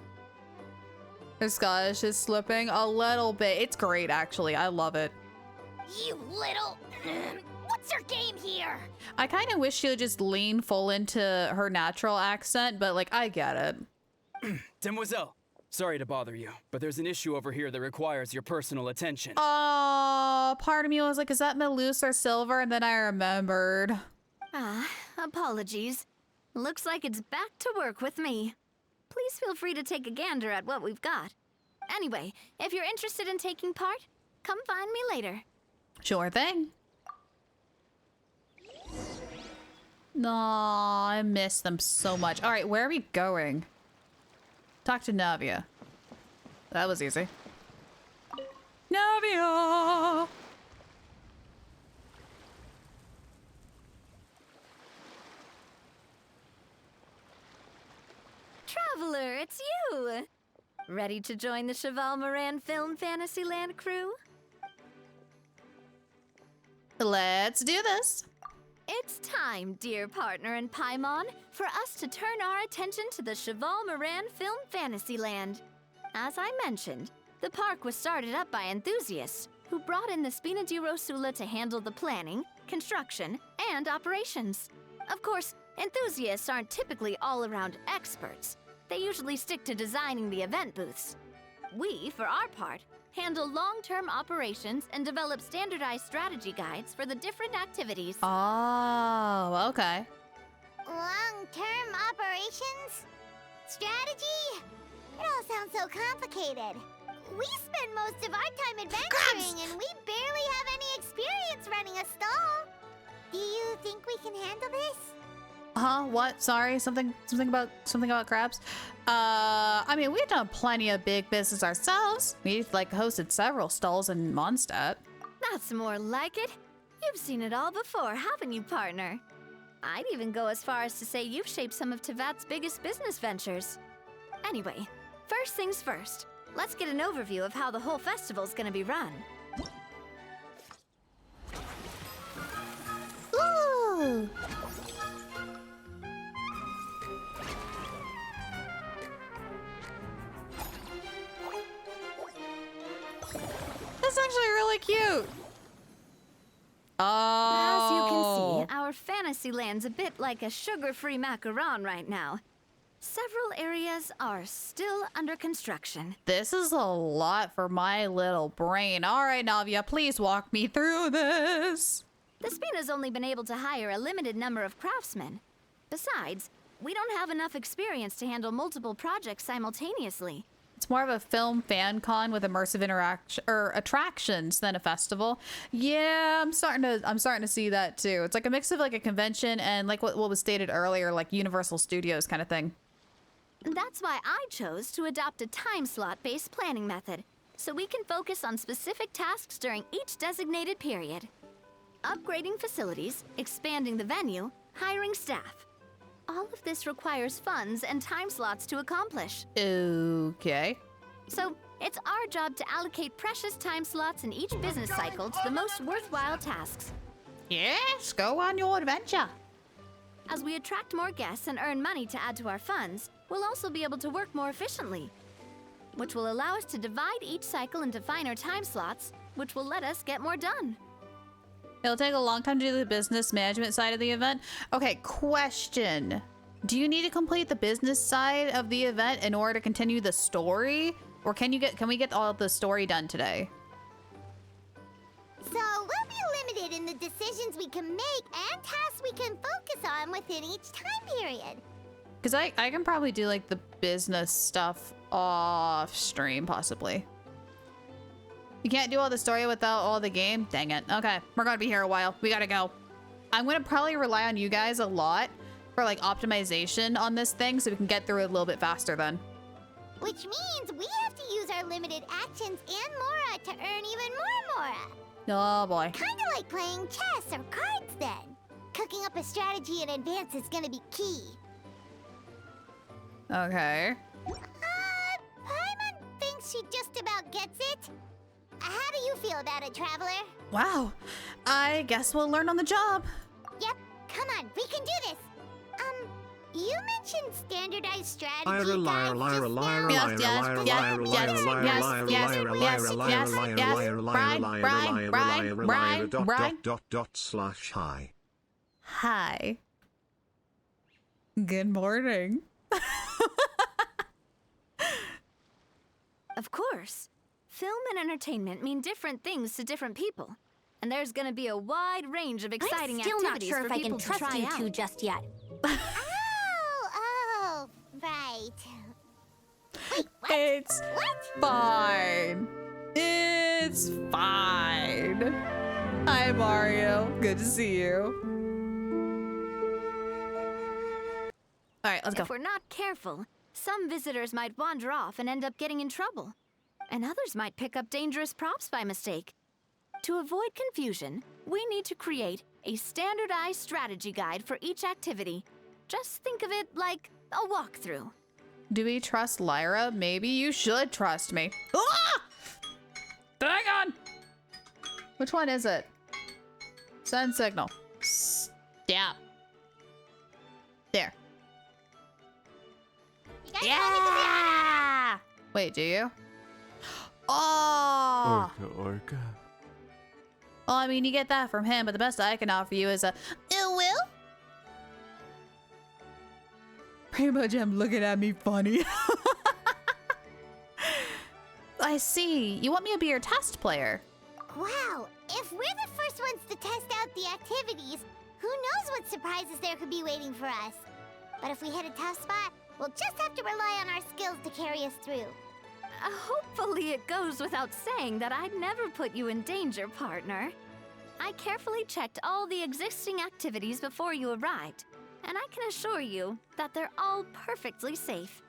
Her Scottish is slipping a little bit. It's great, actually. I love it. You little... What's your game here? I kind of wish she would just lean full into her natural accent, but like, I get it. Demoiselle, sorry to bother you, but there's an issue over here that requires your personal attention. Oh, part of me was like, is that Meluse or Silver? And then I remembered. Apologies. Looks like it's back to work with me. Please feel free to take a gander at what we've got. Anyway, if you're interested in taking part, come find me later. Sure thing. Aw, I miss them so much. All right, where are we going? Talk to Navia. That was easy. Navia! Traveler, it's you! Ready to join the Cheval Moran Film Fantasyland crew? Let's do this. It's time, dear partner and Paimon, for us to turn our attention to the Cheval Moran Film Fantasyland. As I mentioned, the park was started up by enthusiasts who brought in the Spina di Rosula to handle the planning, construction, and operations. Of course, enthusiasts aren't typically all-around experts. They usually stick to designing the event booths. We, for our part, handle long-term operations and develop standardized strategy guides for the different activities. Oh, okay. Long-term operations? Strategy? It all sounds so complicated. We spend most of our time adventuring and we barely have any experience running a stall. Do you think we can handle this? Huh? What? Sorry, something about crabs. I mean, we've done plenty of big business ourselves. We've like hosted several stalls in Mondstadt. That's more like it. You've seen it all before, haven't you, partner? I'd even go as far as to say you've shaped some of Tevat's biggest business ventures. Anyway, first things first. let's get an overview of how the whole festival's gonna be run. Ooh! That's actually really cute. Oh. As you can see, our fantasy land's a bit like a sugar-free macaron right now. Several areas are still under construction. This is a lot for my little brain. All right, Navia, please walk me through this. The Spina's only been able to hire a limited number of craftsmen. Besides, we don't have enough experience to handle multiple projects simultaneously. It's more of a film fan con with immersive interaction or attractions than a festival. Yeah, I'm starting to see that too. It's like a mix of like a convention and like what was stated earlier, like Universal Studios kind of thing. That's why I chose to adopt a time slot-based planning method, so we can focus on specific tasks during each designated period. Upgrading facilities, expanding the venue, hiring staff. All of this requires funds and time slots to accomplish. Okay. So, it's our job to allocate precious time slots in each business cycle to the most worthwhile tasks. Yes, go on your adventure. As we attract more guests and earn money to add to our funds, we'll also be able to work more efficiently, which will allow us to divide each cycle into finer time slots, which will let us get more done. It'll take a long time to do the business management side of the event. Okay, question. Do you need to complete the business side of the event in order to continue the story? Or can we get all of the story done today? So we'll be limited in the decisions we can make and tasks we can focus on within each time period. Because I can probably do like the business stuff off stream, possibly. You can't do all the story without all the game? Dang it. Okay, we're gonna be here a while. We gotta go. I'm gonna probably rely on you guys a lot for like optimization on this thing so we can get through it a little bit faster then. Which means we have to use our limited actions and Mora to earn even more Mora. Oh boy. Kinda like playing chess or cards then. Cooking up a strategy in advance is gonna be key. Okay. Paimon thinks she just about gets it. How do you feel about it, Traveler? Wow. I guess we'll learn on the job. Yep, come on, we can do this. You mentioned standardized strategy Lyra, Lyra, Lyra, Lyra, Yes, yes, Lyra, yes, Lyra, yes, Lyra, yes, Lyra, yes, Lyra, yes, Lyra, yes, Lyra, yes, Lyra, Brian, Lyra, Brian, Lyra, Brian, Lyra, Brian, Lyra, Brian. /hi. Hi. Good morning. Of course. Film and entertainment mean different things to different people. And there's gonna be a wide range of exciting activities for people to try out. just yet. Oh, right. Wait, what? It's fine. It's fine. Hi, Mario. Good to see you. All right, let's go. If we're not careful, some visitors might wander off and end up getting in trouble. And others might pick up dangerous props by mistake. To avoid confusion, we need to create a standardized strategy guide for each activity. Just think of it like a walkthrough. Do we trust Lyra? Maybe you should trust me. Ah! Hang on! Which one is it? Send signal. Stop. There. Yeah! Wait, do you? Oh! Orca. Well, I mean, you get that from him, but the best I can offer you is a ill will. Pretty much I'm looking at me funny. I see. You want me to be your test player? Wow, if we're the first ones to test out the activities, who knows what surprises there could be waiting for us. But if we hit a tough spot, we'll just have to rely on our skills to carry us through. Hopefully it goes without saying that I'd never put you in danger, partner. I carefully checked all the existing activities before you arrived, and I can assure you that they're all perfectly safe.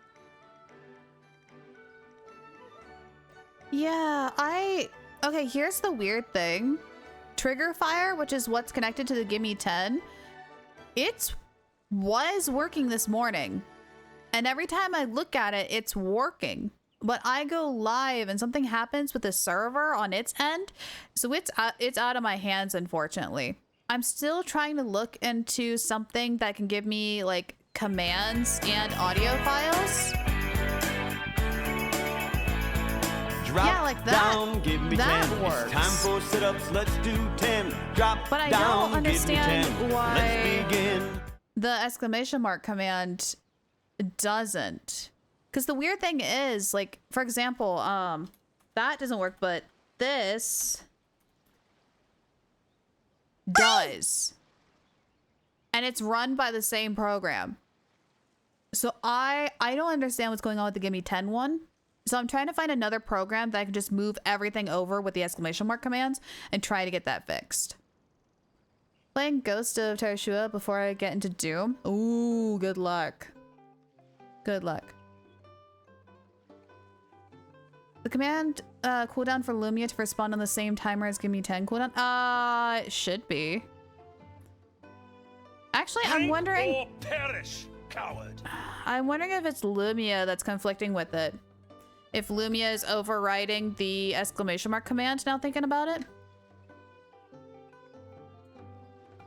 Yeah, okay, here's the weird thing. Trigger fire, which is what's connected to the Gimme 10, it was working this morning. And every time I look at it, it's working. but I go live and something happens with the server on its end, so it's out of my hands, unfortunately. I'm still trying to look into something that can give me like commands and audio files. Drop yeah, like that. Down, give me that 10. works. It's time for sit-ups. Let's do 10. Drop but I down, don't understand give me 10. why Let's begin. the exclamation mark command doesn't. Because the weird thing is, like, for example, that doesn't work, but this does. And it's run by the same program. So I don't understand what's going on with the Gimme 10 one. So I'm trying to find another program that can just move everything over with the exclamation mark commands and try to get that fixed. Playing Ghost of Tereshua before I get into Doom. Ooh, good luck. Good luck. The command cooldown for Lumia to respond on the same timer as Gimme 10 cooldown? It should be. Actually, I'm wondering... Or perish, coward. I'm wondering if it's Lumia that's conflicting with it. If Lumia is overriding the exclamation mark command, now thinking about it.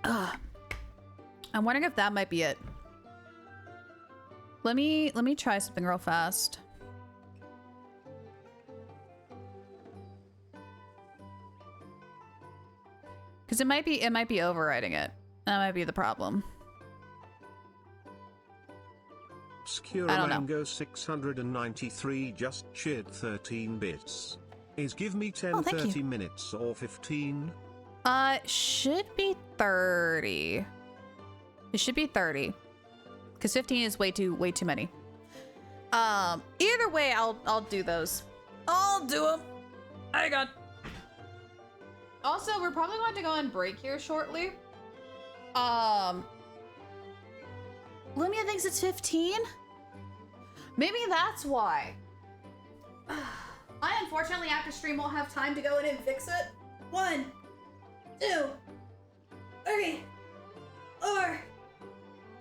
I'm wondering if that might be it. Let me try something real fast. Because it might be overriding it. That might be the problem. Obscure I don't know. Mango 693 just cheered 13 bits. Is give me 10 Oh, thank 30 you. minutes or 15? Should be 30. It should be 30. Because 15 is way too many. Either way, I'll do those. I'll do them. Hang on. Also, we're probably going to go on break here shortly. Lumia thinks it's 15? Maybe that's why. I unfortunately after stream won't have time to go in and fix it. 1, 2, 3, 4,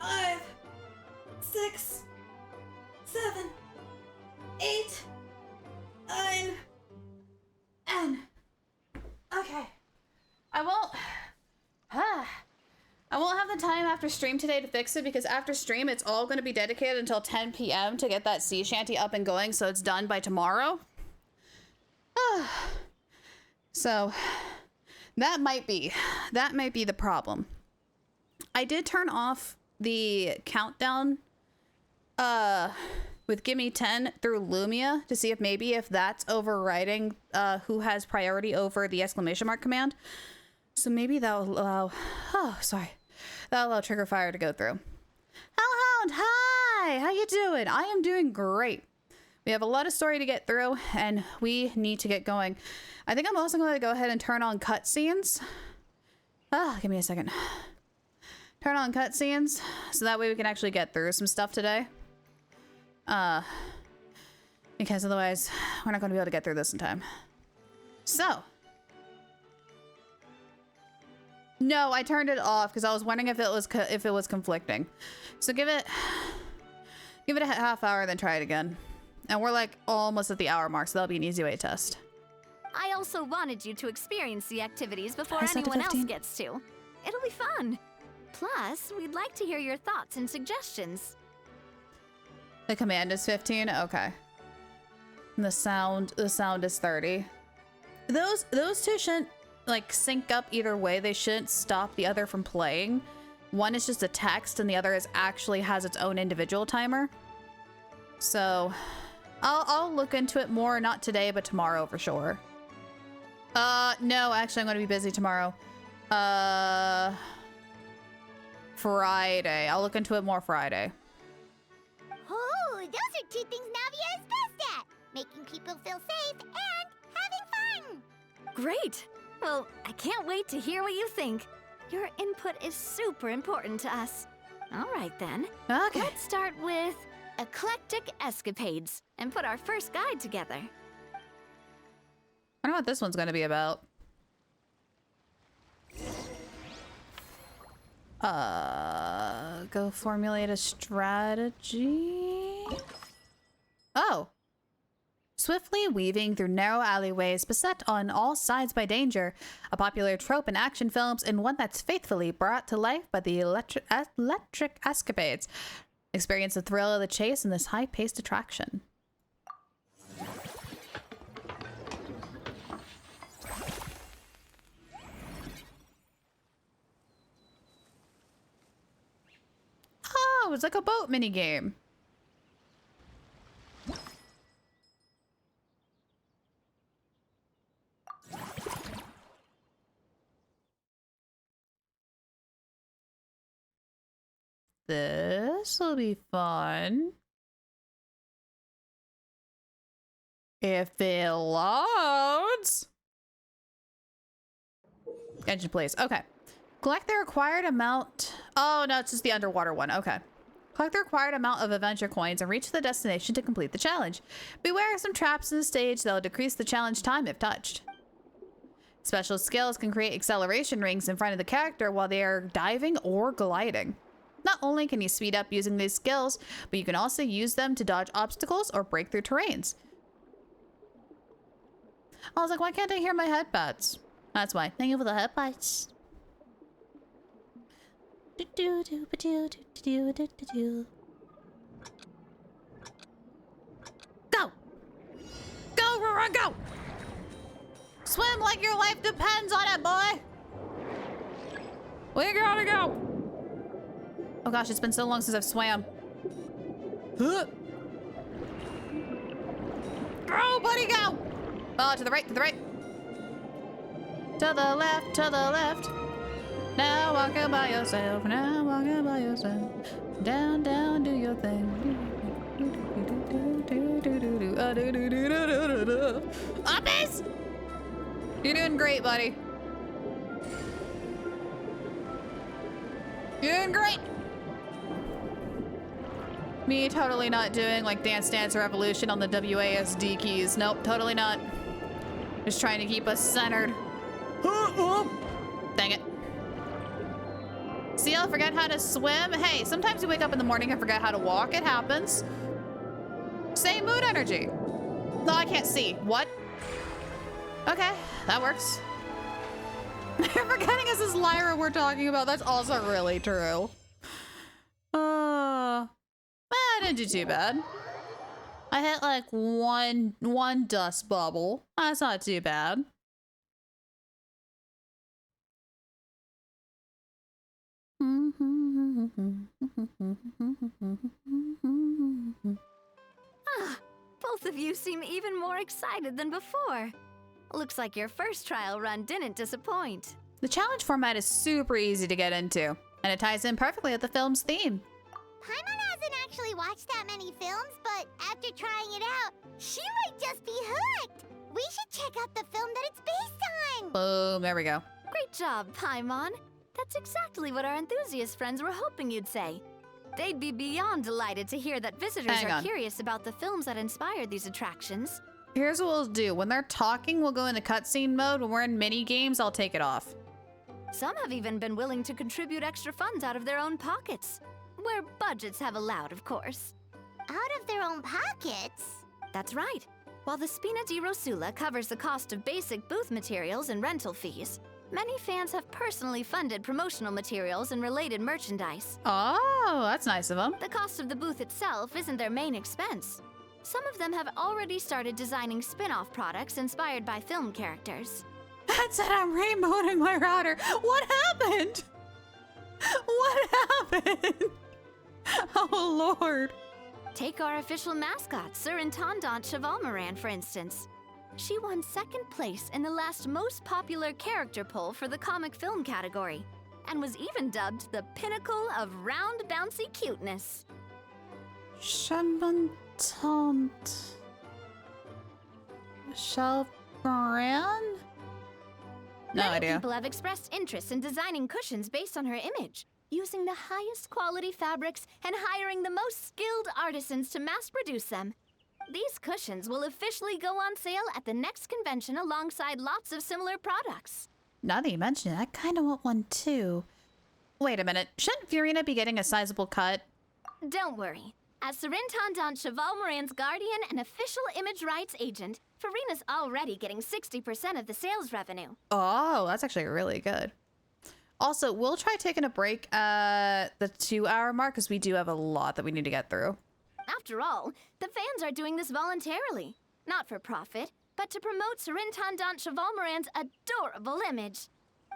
5, 6, 7, 8, 9, 10. Okay. I won't have the time after stream today to fix it because after stream it's all going to be dedicated until 10 p.m. to get that sea shanty up and going so it's done by tomorrow. So that might be the problem. I did turn off the countdown with Gimme 10 through Lumia to see if that's overriding who has priority over the exclamation mark command. So maybe that will allow, that'll allow Trigger Fire to go through. Hellhound, hi! How you doing? I am doing great. We have a lot of story to get through, and we need to get going. I think I'm also going to go ahead and turn on cutscenes. Give me a second. Turn on cutscenes, so that way we can actually get through some stuff today. Because otherwise, we're not going to be able to get through this in time. So... No, I turned it off because I was wondering if it was conflicting. So give it a half hour, then try it again. And we're like almost at the hour mark, so that'll be an easy way to test. I also wanted you to experience the activities before I set to anyone else 15. gets to. It'll be fun. Plus, we'd like to hear your thoughts and suggestions. The command is 15. Okay. And the sound is 30. Those two shouldn't like sync up either way. They shouldn't stop the other from playing. One is just a text and the other actually has its own individual timer. So I'll look into it more, not today, but tomorrow for sure. No, actually I'm going to be busy tomorrow. Friday. I'll look into it more Friday. Oh, those are two things Navia is best at. Making people feel safe and having fun. Great. Well, I can't wait to hear what you think. Your input is super important to us. All right, then. Okay. Let's start with Eclectic Escapades and put our first guide together. I don't know what this one's going to be about. Go formulate a strategy. Oh. Swiftly weaving through narrow alleyways beset on all sides by danger, a popular trope in action films and one that's faithfully brought to life by the electric escapades. Experience the thrill of the chase in this high-paced attraction. Oh, it's like a boat minigame. This will be fun. If it loads. Genshin, please. Okay. Collect the required amount. Oh, no, it's just the underwater one. Okay. Collect the required amount of adventure coins and reach the destination to complete the challenge. Beware of some traps in the stage that will decrease the challenge time if touched. Special skills can create acceleration rings in front of the character while they are diving or gliding. Not only can you speed up using these skills, but you can also use them to dodge obstacles or break through terrains. I was like, why can't I hear my headbuds? That's why. Thank you for the headbuds. Go! Go, Rora, go! Swim like your life depends on it, boy! We gotta go! Oh gosh, it's been so long since I've swam. Huh. Go, buddy, go! Oh, to the right, to the right. To the left, to the left. Now walking by yourself, now walking by yourself. Down, down, do your thing. Uppies! You're doing great, buddy. You're doing great. Me totally not doing like Dance Dance Revolution on the WASD keys. Nope, totally not. Just trying to keep us centered. Dang it. Seal, forget how to swim? Hey, sometimes you wake up in the morning and forget how to walk. It happens. Same mood energy. No, I can't see. What? Okay, that works. You're forgetting this is Lyra we're talking about. That's also really true. I didn't do too bad. I hit like one dust bubble. That's not too bad. Both of you seem even more excited than before. Looks like your first trial run didn't disappoint. The challenge format is super easy to get into, and it ties in perfectly with the film's theme. Paimon hasn't actually watched that many films, but after trying it out, she might just be hooked. We should check out the film that it's based on. Boom, there we go. Great job, Paimon. That's exactly what our enthusiast friends were hoping you'd say. They'd be beyond delighted to hear that visitors are curious about the films that inspired these attractions. Here's what we'll do. When they're talking, we'll go into cutscene mode. When we're in mini games, I'll take it off. Some have even been willing to contribute extra funds out of their own pockets. Where budgets have allowed, of course. Out of their own pockets? That's right. While the Spina di Rosula covers the cost of basic booth materials and rental fees, many fans have personally funded promotional materials and related merchandise. Oh, that's nice of them. The cost of the booth itself isn't their main expense. Some of them have already started designing spin-off products inspired by film characters. That said, I'm rainbowing my router. What happened? What happened? Oh, Lord. Take our official mascot, Sir Intendant Chevalmoran, for instance. She won second place in the last most popular character poll for the comic film category, and was even dubbed the pinnacle of round, bouncy cuteness. Chevalmoran? No idea. Many people have expressed interest in designing cushions based on her image, using the highest quality fabrics and hiring the most skilled artisans to mass produce them. These cushions will officially go on sale at the next convention alongside lots of similar products. Now that you mention it, I kind of want one too. Wait a minute, shouldn't Furina be getting a sizable cut? Don't worry. As Surintendant Cheval Moran's guardian and official image rights agent, Farina's already getting 60% of the sales revenue. Oh, that's actually really good. Also, we'll try taking a break at the 2-hour mark because we do have a lot that we need to get through. After all, the fans are doing this voluntarily. Not for profit, but to promote Surintendant Cheval Moran's adorable image.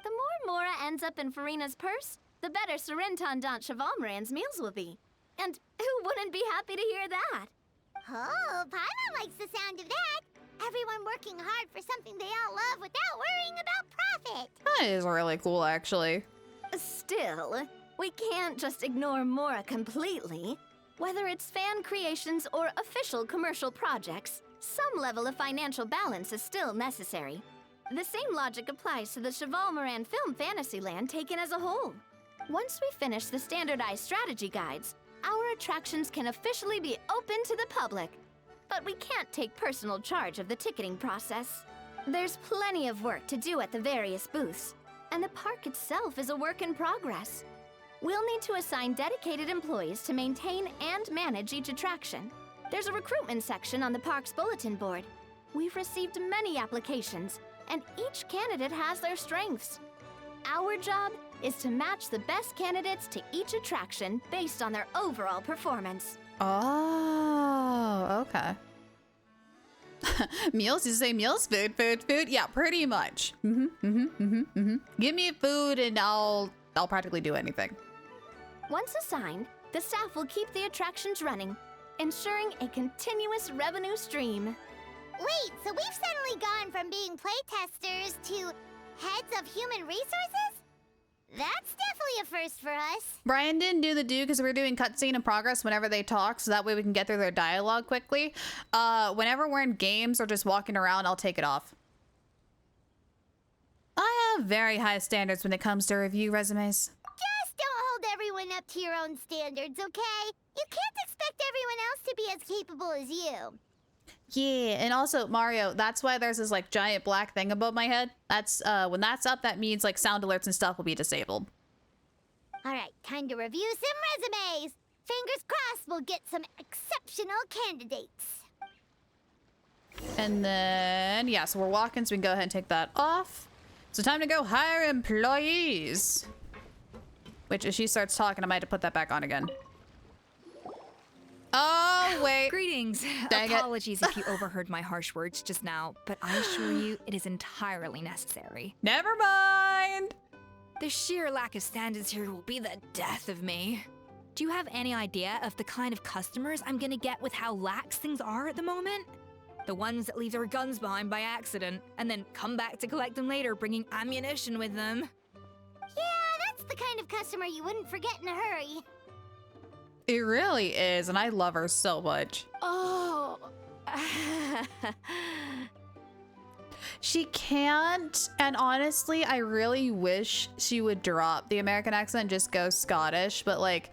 The more Mora ends up in Farina's purse, the better Surintendant Cheval Moran's meals will be. And who wouldn't be happy to hear that? Oh, Paimon likes the sound of that. Everyone working hard for something they all love without worrying about profit. That is really cool, actually. Still, we can't just ignore Mora completely. Whether it's fan creations or official commercial projects, some level of financial balance is still necessary. The same logic applies to the Cheval Moran film Fantasyland taken as a whole. Once we finish the standardized strategy guides, our attractions can officially be open to the public. But we can't take personal charge of the ticketing process. There's plenty of work to do at the various booths, and the park itself is a work in progress. We'll need to assign dedicated employees to maintain and manage each attraction. There's a recruitment section on the park's bulletin board. We've received many applications, and each candidate has their strengths. Our job is to match the best candidates to each attraction based on their overall performance. Oh, okay. Meals? Did you say meals? Food, food, food? Yeah, pretty much. Give me food and I'll practically do anything. Once assigned, the staff will keep the attractions running, ensuring a continuous revenue stream. Wait, so we've suddenly gone from being playtesters to heads of human resources? That's definitely a first for us. Brian didn't do the because we're doing cutscene in progress whenever they talk, so that way we can get through their dialogue quickly. Whenever we're in games or just walking around, I'll take it off. I have very high standards when it comes to review resumes. Just don't hold everyone up to your own standards, okay? You can't expect everyone else to be as capable as you. Yeah, and also, Mario, that's why there's this, like, giant black thing above my head. That's, when that's up, that means, like, sound alerts and stuff will be disabled. Alright, time to review some resumes. Fingers crossed we'll get some exceptional candidates. And then, yeah, so we're walking, so we can go ahead and take that off. So time to go hire employees. Which, if she starts talking, I might have to put that back on again. Oh, wait. Greetings. Dang Apologies if you overheard my harsh words just now, but I assure you it is entirely necessary. Never mind. The sheer lack of standards here will be the death of me. Do you have any idea of the kind of customers I'm gonna get with how lax things are at the moment? The ones that leave their guns behind by accident and then come back to collect them later, bringing ammunition with them. Yeah, that's the kind of customer you wouldn't forget in a hurry. It really is, and I love her so much. Oh. She can't, and honestly, I really wish she would drop the American accent and just go Scottish, but like,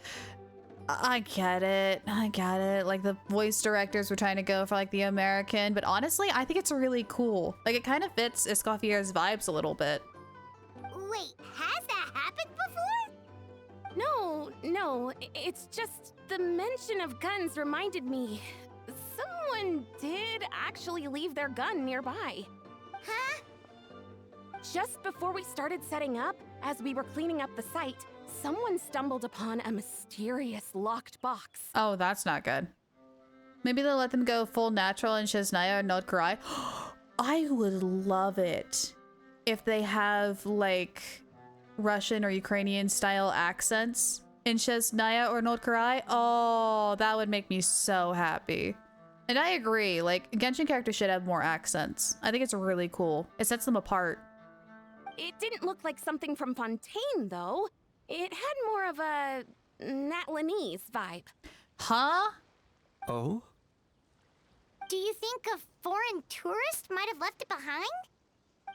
I get it. Like, the voice directors were trying to go for like the American, but honestly, I think it's really cool. Like, it kind of fits Escoffier's vibes a little bit. Wait, has that happened before? No, it's just the mention of guns reminded me. Someone did actually leave their gun nearby. Huh? Just before we started setting up, as we were cleaning up the site, someone stumbled upon a mysterious locked box. Oh, that's not good. Maybe they'll let them go full natural in Shesnaya or Nod Karai. I would love it if they have like Russian or Ukrainian style accents in Shesnaya or Nod Karai. Oh, that would make me so happy. And I agree, like, Genshin characters should have more accents. I think it's really cool. It sets them apart. It didn't look like something from Fontaine, though. It had more of a Natlanese vibe. Huh? Oh? Do you think a foreign tourist might have left it behind?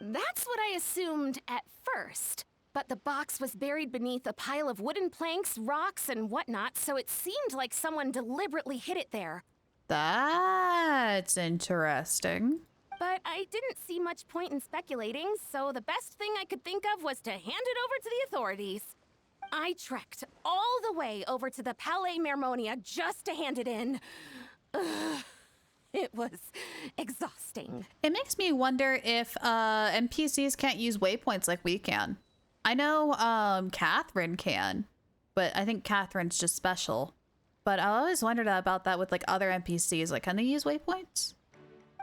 That's what I assumed at first. But the box was buried beneath a pile of wooden planks, rocks, and whatnot, so it seemed like someone deliberately hid it there. That's interesting. But I didn't see much point in speculating, so the best thing I could think of was to hand it over to the authorities. I trekked all the way over to the Palais Mermonia just to hand it in. Ugh, it was exhausting. It makes me wonder if NPCs can't use waypoints like we can. I know Catherine can, but I think Catherine's just special. But I always wondered about that with like other NPCs. Like, can they use waypoints?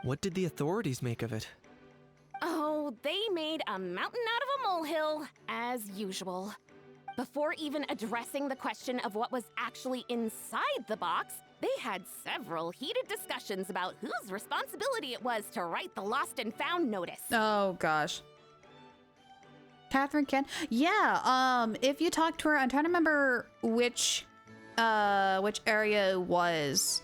What did the authorities make of it? Oh, they made a mountain out of a molehill, as usual. Before even addressing the question of what was actually inside the box, they had several heated discussions about whose responsibility it was to write the lost and found notice. Oh gosh. Catherine can? Yeah, if you talk to her, I'm trying to remember which area it was.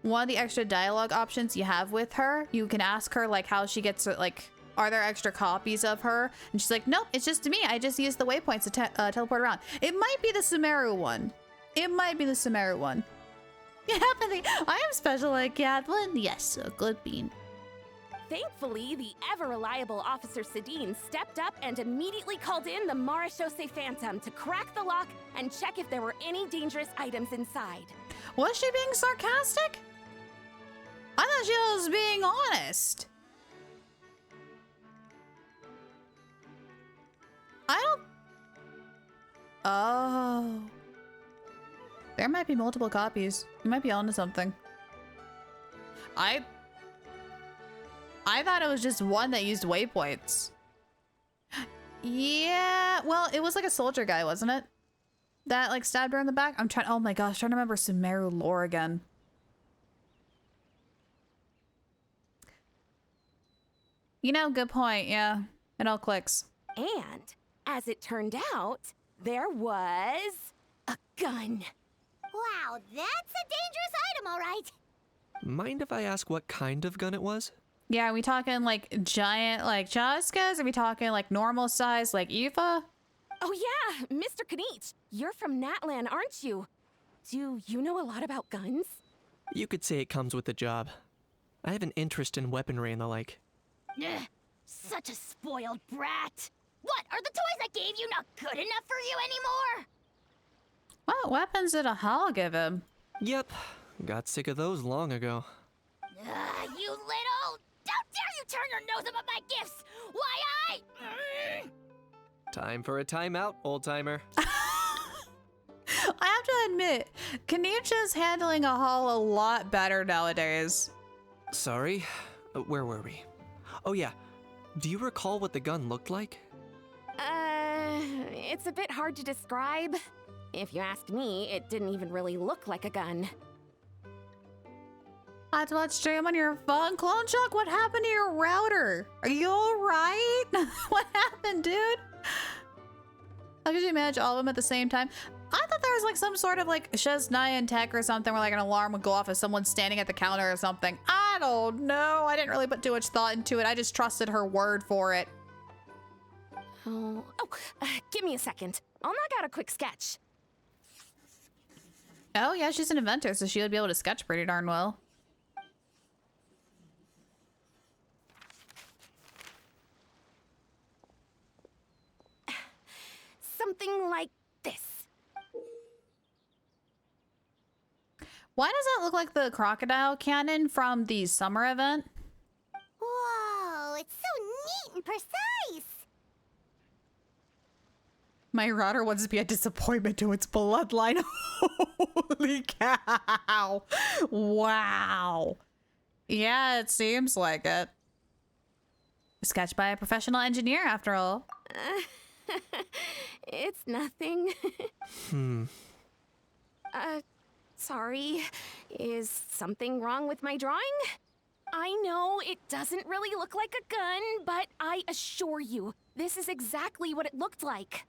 One of the extra dialogue options you have with her, you can ask her like how she gets like, are there extra copies of her? And she's like, nope, it's just me. I just use the waypoints to teleport around. It might be the Sumeru one. It might be the Sumeru one. You have to think, I am special like Kathleen. Yes, a good bean. Thankfully, the ever-reliable Officer Sedine stepped up and immediately called in the Marechaussee Phantom to crack the lock and check if there were any dangerous items inside. Was she being sarcastic? I thought she was being honest. I don't... Oh. There might be multiple copies. You might be onto something. I thought it was just one that used waypoints. Yeah, well, it was like a soldier guy, wasn't it? That like stabbed her in the back? I'm trying, oh my gosh, trying to remember Sumeru lore again. You know, good point, yeah. It all clicks. And, as it turned out, there was a gun. Wow, that's a dangerous item, all right. Mind if I ask what kind of gun it was? Yeah, are we talking like giant like Chaskas? Are we talking like normal size like Eva? Oh yeah, Mr. Kanich, you're from Natlan, aren't you? Do you know a lot about guns? You could say it comes with the job. I have an interest in weaponry and the like. Ugh, such a spoiled brat. What, are the toys I gave you not good enough for you anymore? What weapons did a Hal give him? Yep, got sick of those long ago. You little... How dare you turn your nose up at my gifts! Why Time for a timeout, old-timer. I have to admit, Kanicha's handling a Hal a lot better nowadays. Sorry, where were we? Oh yeah, do you recall what the gun looked like? It's a bit hard to describe. If you asked me, it didn't even really look like a gun. I had to watch stream on your phone. Clone Chuck, what happened to your router? Are you alright? What happened, dude? How could you manage all of them at the same time? I thought there was like some sort of like Shesnaya tech or something where like an alarm would go off if someone's standing at the counter or something. I don't know. I didn't really put too much thought into it. I just trusted her word for it. Give me a second. I'll knock out a quick sketch. Oh yeah, she's an inventor, so she would be able to sketch pretty darn well. Something like this. Why does that look like the crocodile cannon from the summer event? Whoa, it's so neat and precise. My router wants to be a disappointment to its bloodline. Holy cow. Wow. Yeah, it seems like it. Sketched by a professional engineer, after all. It's nothing. Sorry. Is something wrong with my drawing? I know it doesn't really look like a gun, but I assure you, this is exactly what it looked like.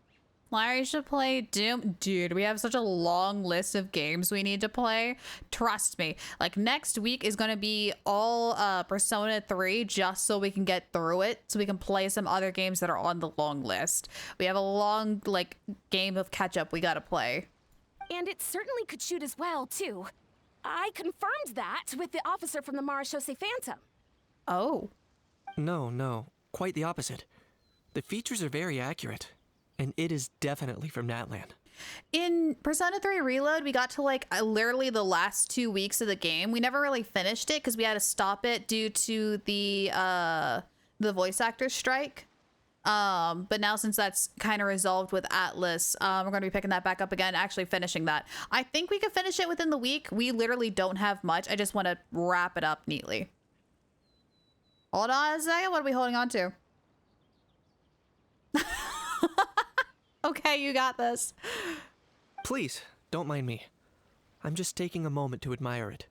Larry should play Doom. Dude, we have such a long list of games we need to play. Trust me. Like, next week is going to be all Persona 3 just so we can get through it. So we can play some other games that are on the long list. We have a long, like, game of catch-up we got to play. And it certainly could shoot as well, too. I confirmed that with the officer from the Marechaussee Phantom. Oh. No. Quite the opposite. The features are very accurate. And it is definitely from Natlan. In Persona 3 Reload, we got to like literally the last 2 weeks of the game. We never really finished it because we had to stop it due to the voice actor strike. But now since that's kind of resolved with Atlas, we're going to be picking that back up again, actually finishing that. I think we could finish it within the week. We literally don't have much. I just want to wrap it up neatly. Hold on a second. What are we holding on to? Okay, you got this. Please, don't mind me. I'm just taking a moment to admire it.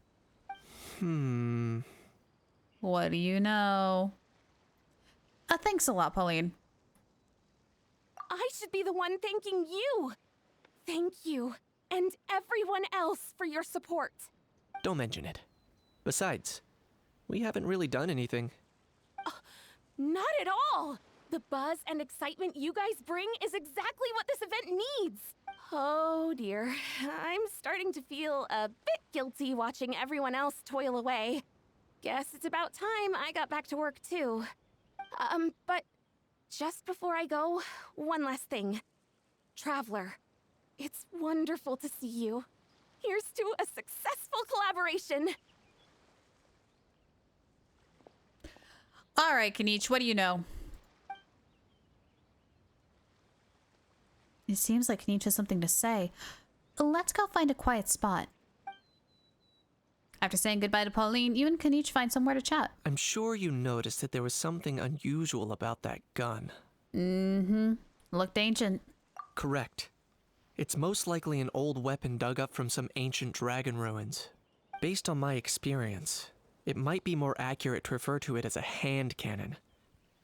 What do you know? Thanks a lot, Pauline. I should be the one thanking you. Thank you, and everyone else for your support. Don't mention it. Besides, we haven't really done anything. Not at all. The buzz and excitement you guys bring is exactly what this event needs. Oh dear, I'm starting to feel a bit guilty watching everyone else toil away. Guess it's about time I got back to work too. But just before I go, one last thing. Traveler, it's wonderful to see you. Here's to a successful collaboration. All right, Kaniche, what do you know? It seems like Kaniche has something to say. Let's go find a quiet spot. After saying goodbye to Pauline, you and Kaniche find somewhere to chat. I'm sure you noticed that there was something unusual about that gun. Mm-hmm. Looked ancient. Correct. It's most likely an old weapon dug up from some ancient dragon ruins. Based on my experience, it might be more accurate to refer to it as a hand cannon.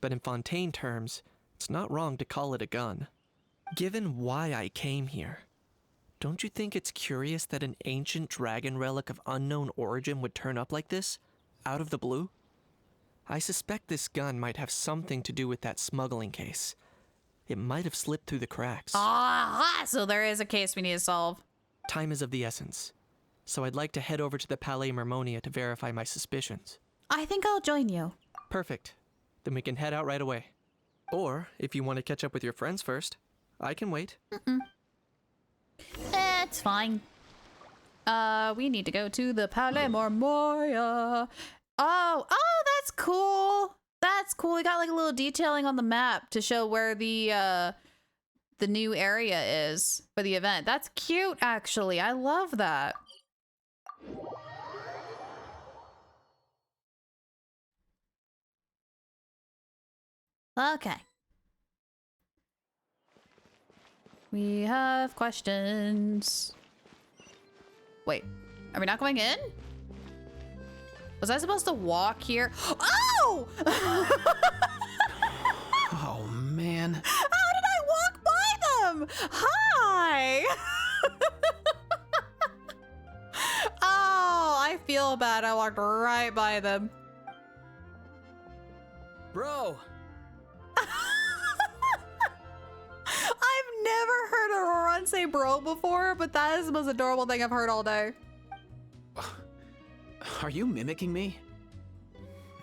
But in Fontaine terms, it's not wrong to call it a gun. Given why I came here, don't you think it's curious that an ancient dragon relic of unknown origin would turn up like this, out of the blue? I suspect this gun might have something to do with that smuggling case. It might have slipped through the cracks. Ah, so there is a case we need to solve. Time is of the essence, so I'd like to head over to the Palais Mermonia to verify my suspicions. I think I'll join you. Perfect. Then we can head out right away. Or, if you want to catch up with your friends first, I can wait. It's fine. We need to go to the Palais Mermonia. Oh, that's cool. That's cool. We got like a little detailing on the map to show where the new area is for the event. That's cute, actually. I love that. Okay. We have questions. Wait, are we not going in? Was I supposed to walk here? Oh! Oh, man. How did I walk by them? Hi! Oh, I feel bad. I walked right by them. Bro! I've never heard a Roran say bro before, but that is the most adorable thing I've heard all day. Are you mimicking me?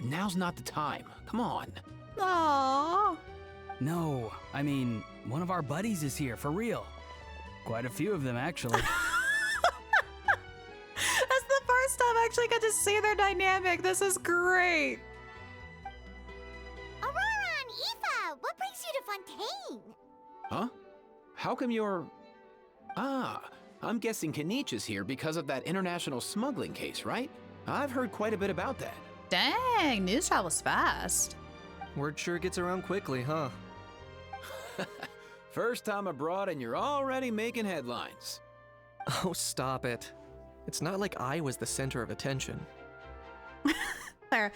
Now's not the time. Come on. Aww. No, I mean, one of our buddies is here, for real. Quite a few of them, actually. That's the first time I actually got to see their dynamic. This is great. Aurora and Aoife, what brings you to Fontaine? Huh? How come you're... Ah, I'm guessing Kaniche is here because of that international smuggling case, right? I've heard quite a bit about that. Dang, news travels fast. Word sure gets around quickly, huh? First time abroad and you're already making headlines. Oh, stop it. It's not like I was the center of attention. Lara,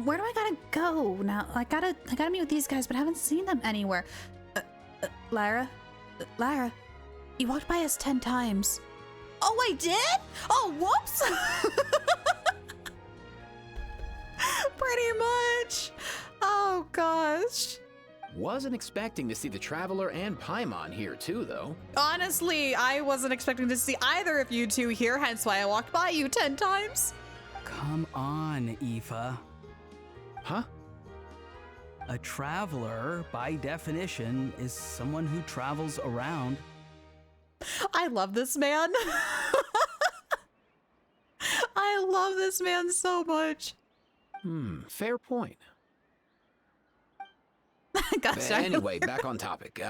where do I gotta go now? I gotta meet with these guys, but I haven't seen them anywhere. Lara, you walked by us 10 times. Oh, I did? Oh, whoops! Pretty much. Oh, gosh. Wasn't expecting to see the Traveler and Paimon here too, though. Honestly, I wasn't expecting to see either of you two here, hence why I walked by you 10 times. Come on, Aoife. Huh? A traveler, by definition, is someone who travels around. I love this man. I love this man so much. Fair point. Gotcha. Anyway, back on topic.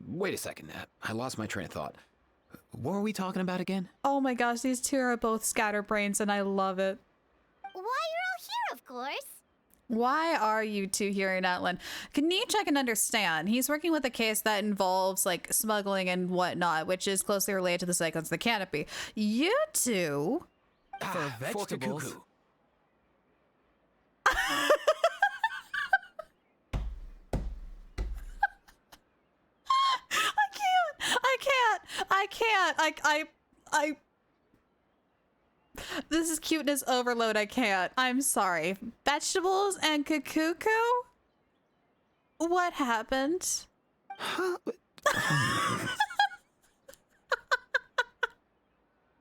Wait a second. I lost my train of thought. What were we talking about again? Oh my gosh, these two are both scatterbrains and I love it. Why, you're all here, of course. Why are you two here in Natlan? Kanich I can understand. He's working with a case that involves like smuggling and whatnot, which is closely related to the Cyclones of the Canopy. You two... For vegetables... I this is cuteness overload. I can't. I'm sorry. Vegetables and Kukuku? What happened?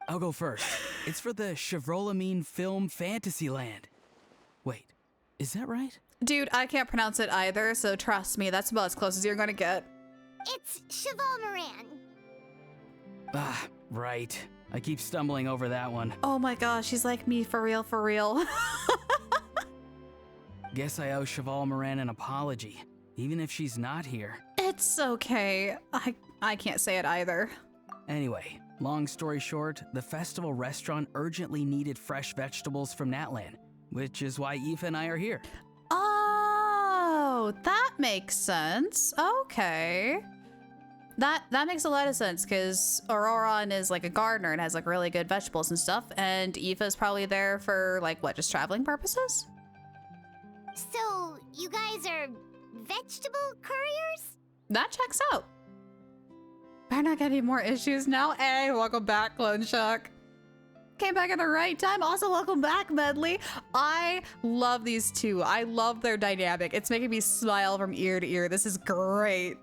I'll go first. It's for the Chevrolamine Film Fantasyland. Wait, is that right? Dude, I can't pronounce it either, so trust me, that's about as close as you're gonna get. It's Cheval Moran. Ah, right. I keep stumbling over that one. Oh my gosh, he's like me, for real, for real. Guess I owe Cheval Moran an apology, even if she's not here. It's okay. I can't say it either. Anyway, long story short, the festival restaurant urgently needed fresh vegetables from Natlan, which is why Aoife and I are here. Oh, that makes sense. Okay. That makes a lot of sense, because Auroron is like a gardener and has like really good vegetables and stuff, and Aoife's probably there for like, what, just traveling purposes? So, you guys are vegetable couriers? That checks out. Better not get any more issues now. Hey, welcome back, Clone Shock. Came back at the right time. Also, welcome back, Medley. I love these two. I love their dynamic. It's making me smile from ear to ear. This is great.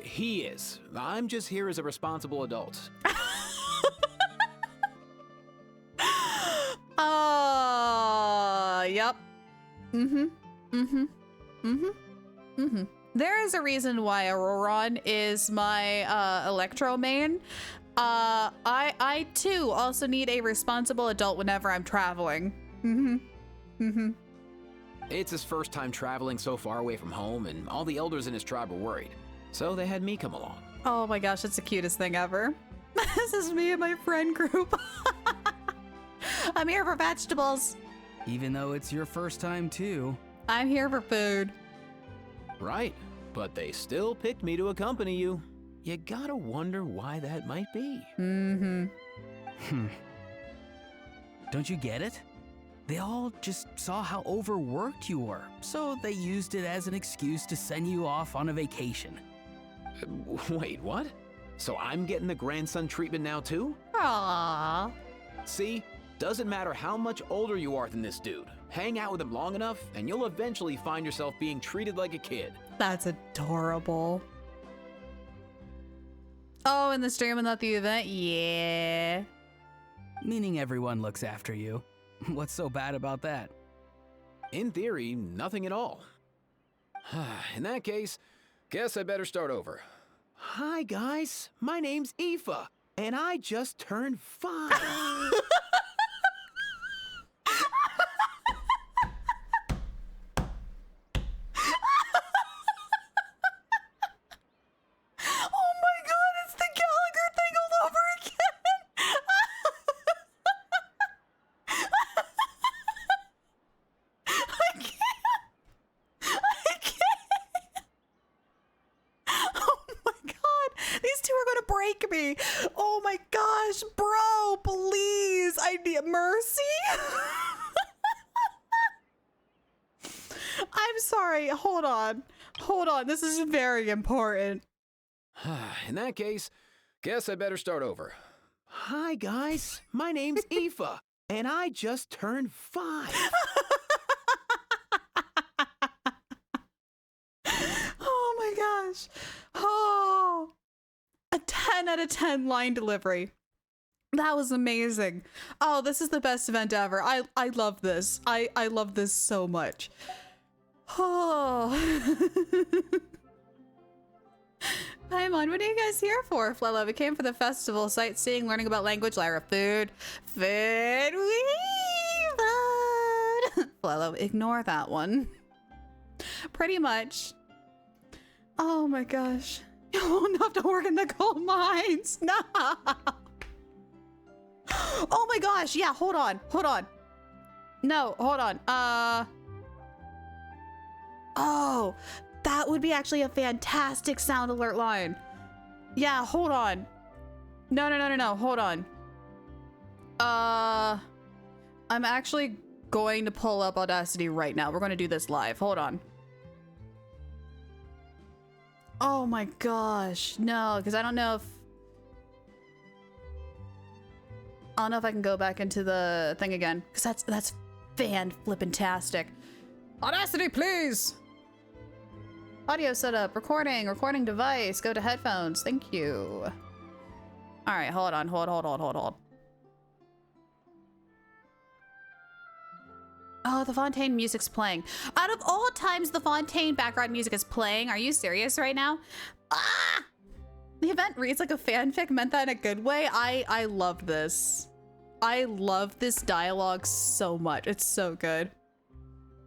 He is. I'm just here as a responsible adult. Yep. There is a reason why Auroron is my Electro main. I too also need a responsible adult whenever I'm traveling. It's his first time traveling so far away from home, and all the elders in his tribe were worried. So they had me come along. Oh my gosh, it's the cutest thing ever. This is me and my friend group. I'm here for vegetables. Even though it's your first time too. I'm here for food. Right, but they still picked me to accompany you. You gotta wonder why that might be. Don't you get it? They all just saw how overworked you were, so they used it as an excuse to send you off on a vacation. Wait, what? So I'm getting the grandson treatment now too? Aww. See? Doesn't matter how much older you are than this dude. Hang out with him long enough, and you'll eventually find yourself being treated like a kid. That's adorable. Oh, in the stream and not the event? Yeah. Meaning everyone looks after you. What's so bad about that? In theory, nothing at all. In that case, guess I better start over. Hi guys, my name's Aoife, and I just turned 5. me. Oh my gosh, bro, please. I need mercy. I'm sorry. Hold on. Hold on. This is very important. In that case, guess I better start over. Hi, guys. My name's Aoife, and I just turned 5. Oh my gosh. Oh, a 10 out of 10 line delivery. That was amazing. Oh, this is the best event ever. I love this. I love this so much. Oh. Paimon, what are you guys here for? Flella, we came for the festival, sightseeing, learning about language, Lyra, food, food, Flella, ignore that one. Pretty much. Oh my gosh. You won't have to work in the coal mines. No. Oh my gosh. Yeah, hold on. No, hold on. Oh, that would be actually a fantastic sound alert line. Yeah, hold on. No, hold on. I'm actually going to pull up Audacity right now. We're going to do this live. Hold on. Oh my gosh. No, because I don't know if I can go back into the thing again. Because that's fan-flippin-tastic. Audacity, please! Audio setup, recording device, go to headphones. Thank you. All right, hold on. Oh, the Fontaine music's playing. Out of all times the Fontaine background music is playing, are you serious right now? Ah! The event reads like a fanfic, meant that in a good way. I love this. I love this dialogue so much. It's so good.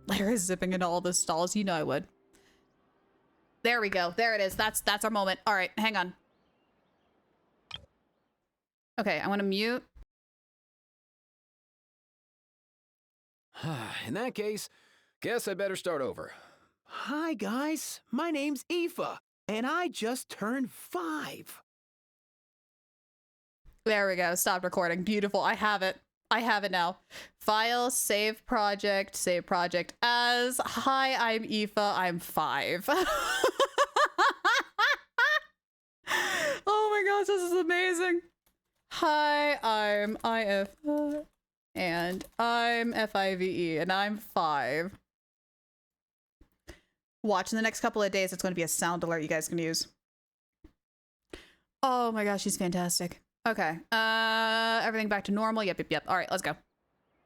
Lyra's zipping into all the stalls. You know I would. There we go. There it is. That's our moment. All right, hang on. Okay, I want to mute. In that case, guess I better start over. Hi guys, my name's Aoife, and I just turned 5. There we go. Stop recording. Beautiful. I have it. I have it now. File, save project as. Hi, I'm Aoife. I'm 5. Oh my gosh, this is amazing. Hi, I'm IF. And I'm FIVE, and I'm 5. Watch in the next couple of days, it's going to be a sound alert you guys can use. Oh my gosh, she's fantastic. Okay, everything back to normal. Yep. All right, let's go.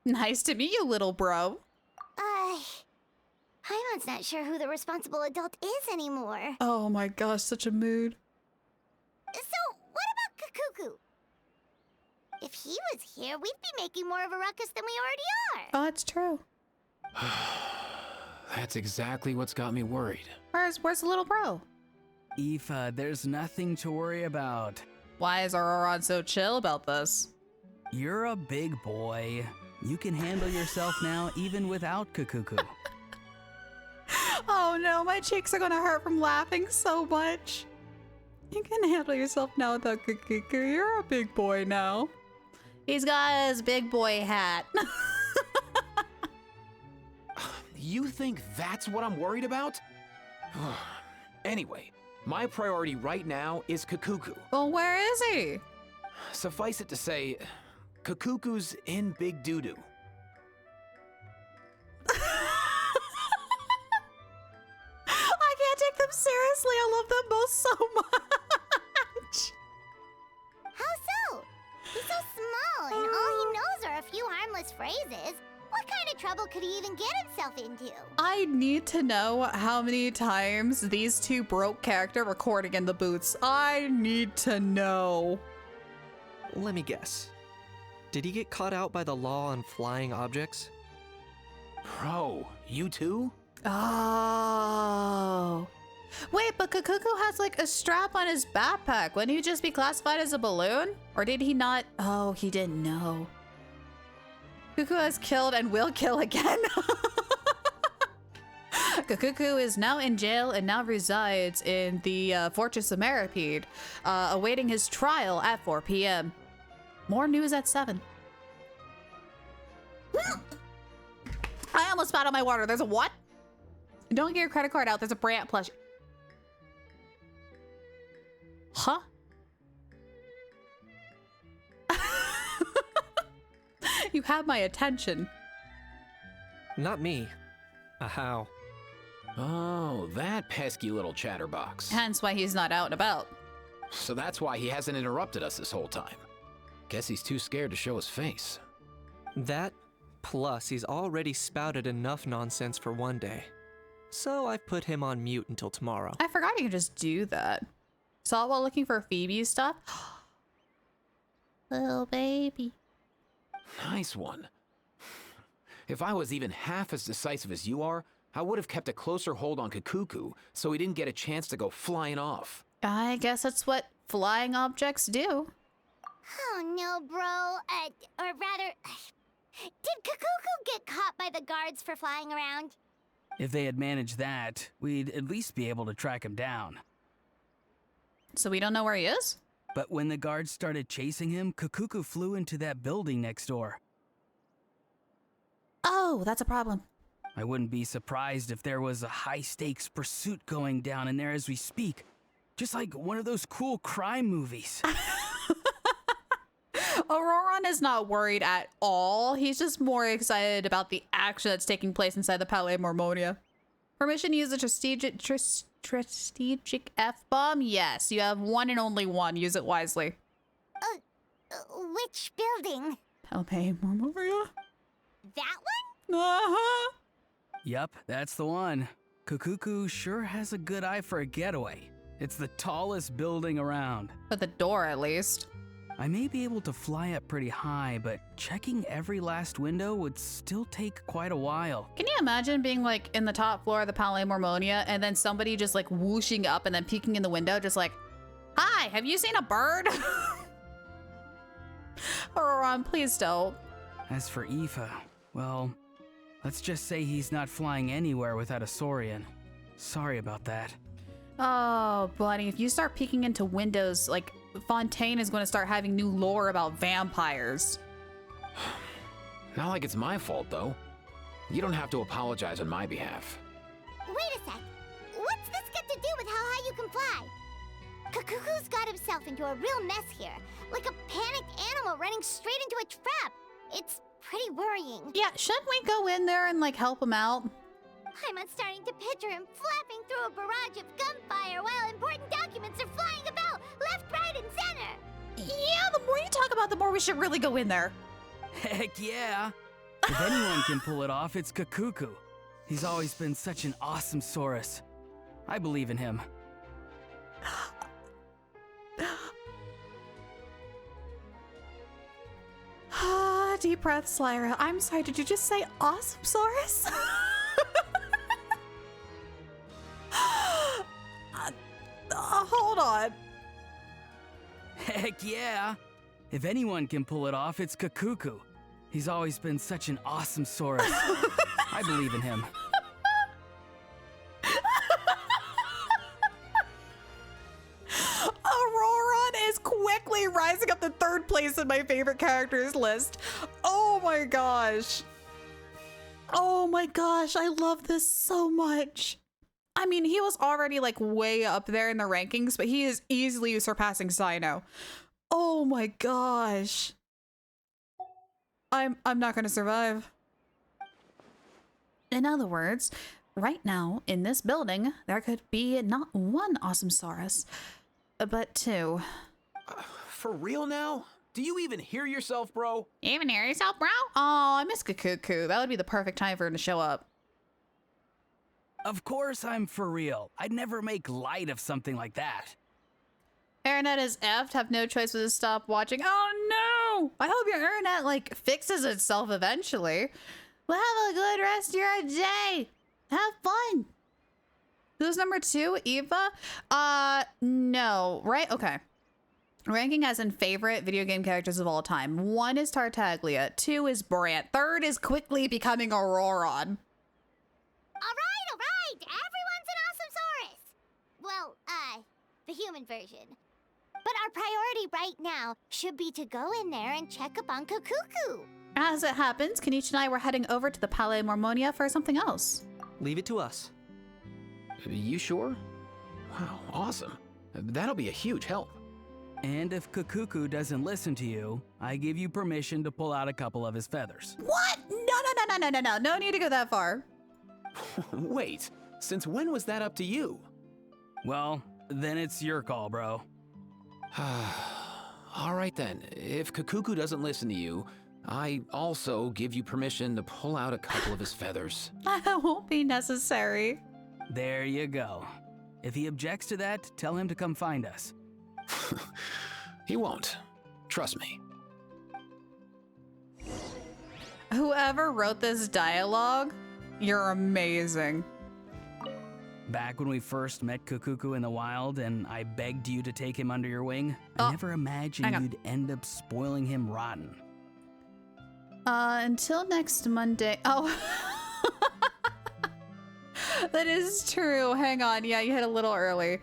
Nice to meet you, little bro. Paimon's not sure who the responsible adult is anymore. Oh my gosh, such a mood. So, what about Kakuku? If he was here, we'd be making more of a ruckus than we already are. Oh, that's true. That's exactly what's got me worried. Where's the little bro? Aoife, there's nothing to worry about. Why is Auroron so chill about this? You're a big boy. You can handle yourself now even without Kakuku. Oh no, my cheeks are gonna hurt from laughing so much. You can handle yourself now without Kakuku. You're a big boy now. He's got his big boy hat. You think that's what I'm worried about? Anyway, my priority right now is Kakuku. Well, where is he? Suffice it to say, Kakuku's in big doo-doo. I can't take them seriously. I love them both so much. How so? He's so small, and all he knows are a few harmless phrases. What kind of trouble could he even get himself into? I need to know how many times these two broke character recording in the booths. I need to know. Let me guess. Did he get caught out by the law on flying objects? Bro, you too? Oh. Wait, but Kakuku has like a strap on his backpack. Wouldn't he just be classified as a balloon? Or did he not? Oh, he didn't know. Kakuku has killed and will kill again. Kakuku is now in jail and now resides in the Fortress of Meripede, awaiting his trial at 4 p.m. More news at 7. I almost spat out my water. There's a what? Don't get your credit card out. There's a Brant plush. Huh? You have my attention. Not me. How? Oh, that pesky little chatterbox. Hence why he's not out and about. So that's why he hasn't interrupted us this whole time. Guess he's too scared to show his face. That, plus he's already spouted enough nonsense for one day. So I've put him on mute until tomorrow. I forgot you could just do that. Saw it while looking for Phoebe's stuff. Little baby. Nice one. If I was even half as decisive as you are, I would have kept a closer hold on Kakuku so he didn't get a chance to go flying off. I guess that's what flying objects do. Oh no, bro. Or rather, did Kakuku get caught by the guards for flying around? If they had managed that, we'd at least be able to track him down. So we don't know where he is? But when the guards started chasing him, Kakuku flew into that building next door. Oh, that's a problem. I wouldn't be surprised if there was a high-stakes pursuit going down in there as we speak. Just like one of those cool crime movies. Auroron is not worried at all. He's just more excited about the action that's taking place inside the Palais Mormonia. Permission to use the strategic F-bomb? Yes, you have one and only one. Use it wisely. Which building? Palais Mormonia? That one? Uh-huh. Yup, that's the one. Kakuku sure has a good eye for a getaway. It's the tallest building around. But the door, at least. I may be able to fly up pretty high, but checking every last window would still take quite a while. Can you imagine being like in the top floor of the Palais Mormonia and then somebody just like whooshing up and then peeking in the window just like, "Hi, have you seen a bird?" Auroron, please don't. As for Aoife, well, let's just say he's not flying anywhere without a Saurian. Sorry about that. Oh, buddy, if you start peeking into windows, like, Fontaine is going to start having new lore about vampires. Not like it's my fault, though. You don't have to apologize on my behalf. Wait a sec. What's this got to do with how high you can fly? Kakuku's got himself into a real mess here. Like a panicked animal running straight into a trap. It's pretty worrying. Yeah, shouldn't we go in there and, like, help him out? I'm starting to picture him flapping through a barrage of gunfire while important documents are flying about left, right, and center. Yeah, the more you talk about, the more we should really go in there. Heck yeah! If anyone can pull it off, it's Kakuku. He's always been such an awesome Saurus. I believe in him. Deep breaths, Lyra. I'm sorry, did you just say awesome Saurus? Hold on. Heck yeah! If anyone can pull it off, it's Kakuku. He's always been such an awesome Saurus. I believe in him. Auroron is quickly rising up to third place in my favorite characters list. Oh my gosh. Oh my gosh, I love this so much. I mean, he was already like way up there in the rankings, but he is easily surpassing Cyno. Oh my gosh. I'm not gonna survive. In other words, right now in this building, there could be not one awesome Saurus, but two. For real now? Do you even hear yourself, bro? You even hear yourself, bro? Oh, I miss Kakuku. That would be the perfect time for him to show up. Of course I'm for real. I'd never make light of something like that. Internet is effed. Have no choice but to stop watching. Oh no! I hope your internet like fixes itself eventually. Well, have a good rest of your day. Have fun. Who's number 2? Eva? No. Right? Okay. Ranking as in favorite video game characters of all time. 1 is Tartaglia. 2 is Brant. 3rd is quickly becoming Auroron. All right. Everyone's an awesome Saurus. Well, the human version. But our priority right now should be to go in there and check up on Kakuku. As it happens, Kenichi and I were heading over to the Palais Mormonia for something else. Leave it to us. You sure? Wow, awesome. That'll be a huge help. And if Kakuku doesn't listen to you, I give you permission to pull out a couple of his feathers. What? No. No need to go that far. Wait, since when was that up to you? Well, then it's your call, bro. All right then, if Kakuku doesn't listen to you, I also give you permission to pull out a couple of his feathers. That won't be necessary. There you go. If he objects to that, tell him to come find us. He won't. Trust me. Whoever wrote this dialogue, you're amazing. Back when we first met Kukuku in the wild and I begged you to take him under your wing, I never imagined you'd end up spoiling him rotten. Until next Monday. Oh. That is true. Hang on. Yeah, you hit a little early.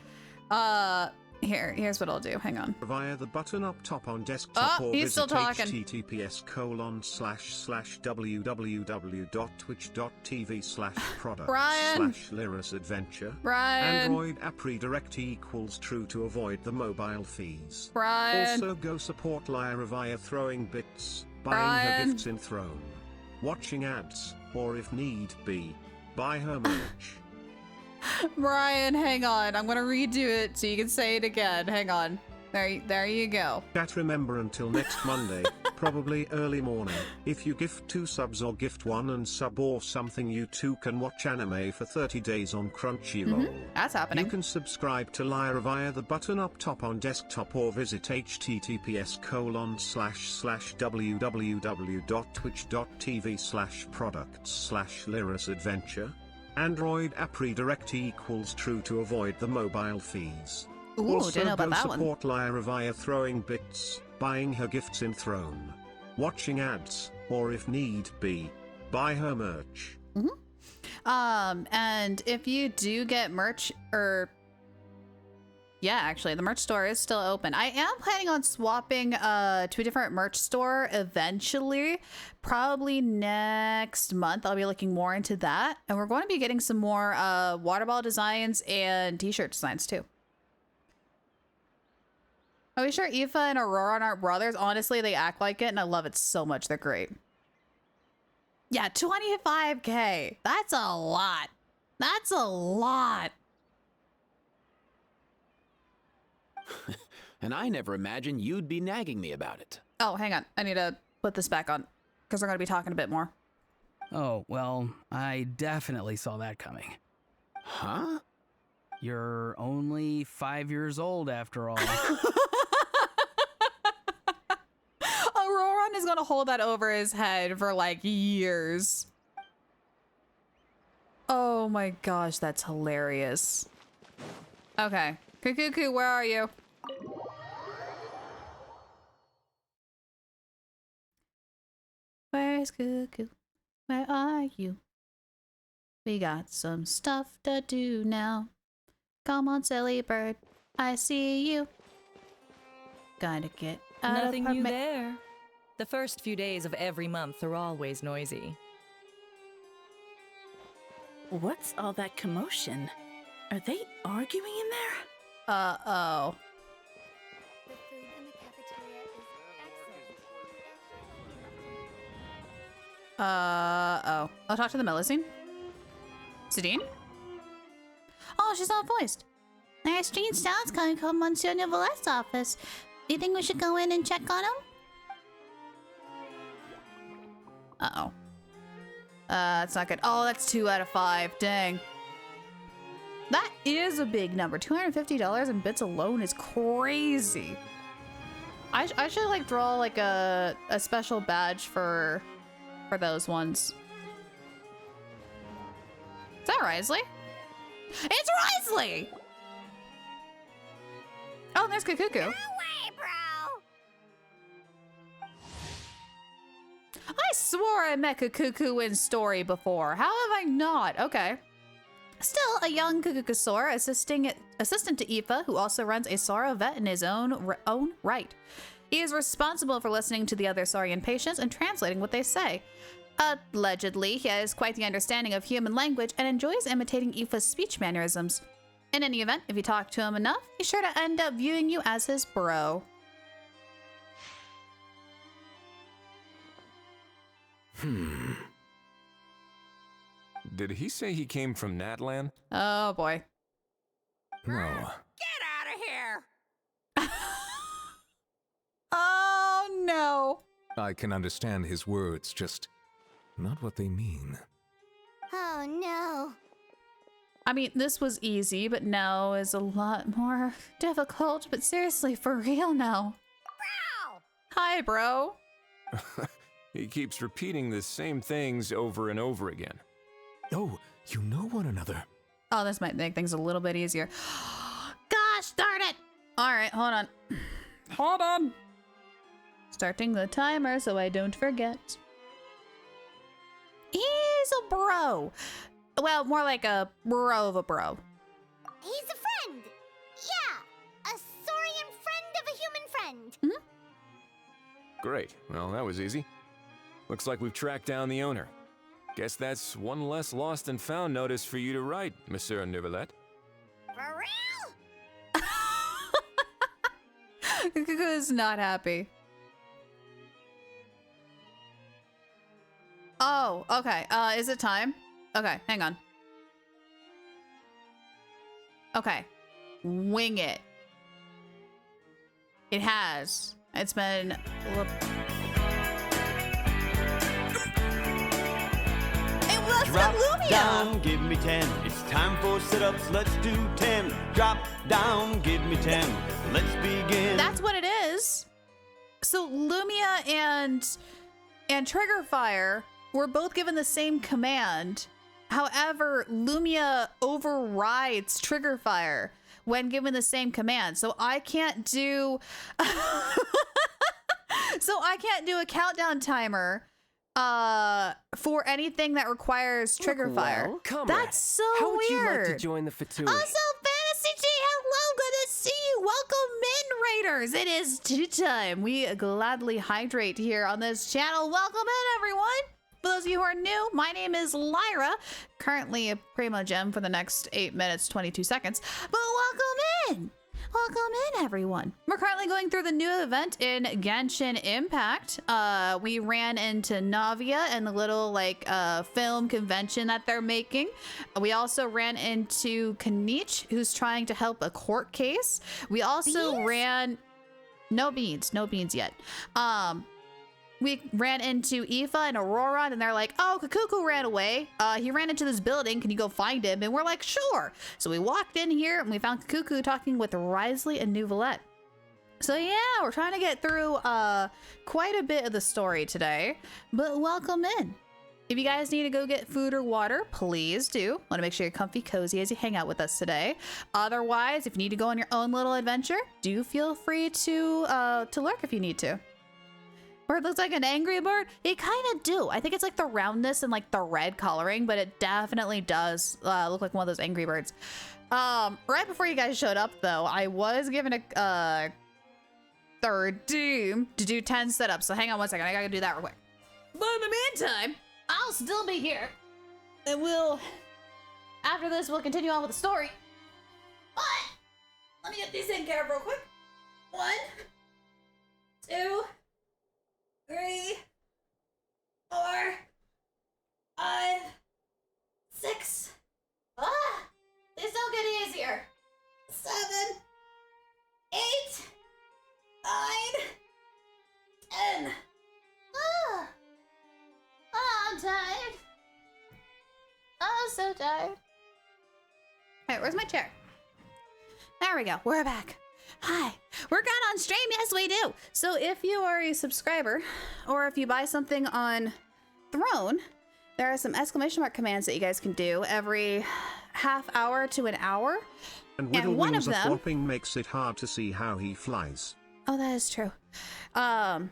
Here's what I'll do. Hang on. Via the button up top on desktop or he's visit still talking. https://www.twitch.tv/product/lyrisadventure. Brian. Android app redirect equals true to avoid the mobile fees. Brian. Also go support Lyra via throwing bits, buying her Brian. gifts in Throne, watching ads, or if need be, buy her merch. Brian, hang on. I'm gonna redo it so you can say it again. Hang on. There you go. Chat, remember until next Monday, probably early morning. If you gift 2 subs or gift 1 and sub or something, you too can watch anime for 30 days on Crunchyroll. That's happening. You can subscribe to Lyra via the button up top on desktop or visit https://www.twitch.tv/products/lyrisadventure. Android app redirect equals true to avoid the mobile fees. Ooh, also didn't know about go that one. support Lyra via throwing bits, buying her gifts in Throne, watching ads, or if need be, buy her merch. And if you do get merch, yeah, actually, the merch store is still open. I am planning on swapping to a different merch store eventually. Probably next month. I'll be looking more into that. And we're going to be getting some more water bottle designs and t-shirt designs too. Are we sure Aoife and Aurora aren't brothers? Honestly, they act like it and I love it so much. They're great. Yeah, 25K. That's a lot. That's a lot. And I never imagined you'd be nagging me about it. Oh, hang on. I need to put this back on because we're going to be talking a bit more. Oh, well, I definitely saw that coming. Huh? You're only 5 years old after all. Auroran is going to hold that over his head for like years. Oh my gosh, that's hilarious. Okay. Kukuku, where are you? Where's Cuckoo? Where are you? We got some stuff to do now. Come on, silly bird. I see you. Gotta get out Nothing of new there. The first few days of every month are always noisy. What's all that commotion? Are they arguing in there? Uh-oh. The food in the cafeteria is excellent. Uh-oh. I'll talk to the Melusine. Sidine? Oh, she's not voiced. There are strange sounds coming from Monsieur Neuville's office. Do you think we should go in and check on him? Uh-oh. That's not good. Oh, that's 2 out of 5. Dang. That is a big number. $250 in bits alone is crazy. I should like draw like a special badge for those ones. Is that Risley? It's Risley! Oh, there's Kukuku. No way, bro! I swore I met Kukuku in story before. How have I not? Okay. Still a young Kukukasaur, assistant to Aoife, who also runs a Saura vet in his own right. He is responsible for listening to the other Saurian patients and translating what they say. Allegedly, he has quite the understanding of human language and enjoys imitating Aoife's speech mannerisms. In any event, if you talk to him enough, he's sure to end up viewing you as his bro. Did he say he came from Natlan? Oh boy. No. Get out of here! Oh no. I can understand his words, just not what they mean. Oh no. I mean, this was easy, but now is a lot more difficult. But seriously, for real now. Bro! Hi, bro. He keeps repeating the same things over and over again. Oh, you know one another. Oh, this might make things a little bit easier. Gosh darn it! All right, hold on. Hold on. Starting the timer so I don't forget. He's a bro. Well, more like a bro of a bro. He's a friend. Yeah, a saurian friend of a human friend. Mm-hmm. Great. Well, that was easy. Looks like we've tracked down the owner. Guess that's one less lost and found notice for you to write, Monsieur Neuvillette. For real? Kuku's not happy. Oh, okay. Is it time? Okay, hang on. Okay. Wing it. It has. It's been... Drop down, give me 10. It's time for sit-ups, let's do 10. Drop down, give me 10. Let's begin. That's what it is. So Lumia and Triggerfire were both given the same command. However, Lumia overrides Triggerfire when given the same command. So I can't do a countdown timer for anything that requires Triggerfire. Well, that's so how would weird. you like to join the Fatui? Also, Fantasy G, hello, good to see you. Welcome in, Raiders. It is tea time. We gladly hydrate here on this channel. Welcome in, everyone. For those of you who are new, my name is Lyra, currently a Primo Gem for the next 8 minutes, 22 seconds. But welcome in. Welcome in, everyone. We're currently going through the new event in Genshin Impact. We ran into Navia and the little film convention that they're making. We also ran into Kanich, who's trying to help a court case. We also ran no beans yet. We ran into Aoife and Aurora, and they're like, oh, Kakuku ran away. He ran into this building. Can you go find him? And we're like, sure. So we walked in here, and we found Kakuku talking with Risley and Neuvillette. So yeah, we're trying to get through quite a bit of the story today. But welcome in. If you guys need to go get food or water, please do. Want to make sure you're comfy, cozy as you hang out with us today. Otherwise, if you need to go on your own little adventure, do feel free to lurk if you need to. Bird looks like an angry bird. It kind of do. I think it's like the roundness and like the red coloring, but it definitely does look like one of those angry birds. Right before you guys showed up, though, I was given a third doom to do 10 setups. So hang on one second. I gotta do that real quick. But in the meantime, I'll still be here. And after this, we'll continue on with the story. But let me get these in care real quick. 1, 2, 3, 4, 5, 6. These don't get easier. 7, 8, 9, 10. I'm tired. Oh, so tired. All right, where's my chair? There we go. We're back. Hi, we're good on stream. Yes, we do. So if you are a subscriber or if you buy something on Throne, there are some exclamation mark commands that you guys can do every half hour to an hour. And Whittle one wings of of them whopping makes it hard to see how he flies. Oh, that is true. And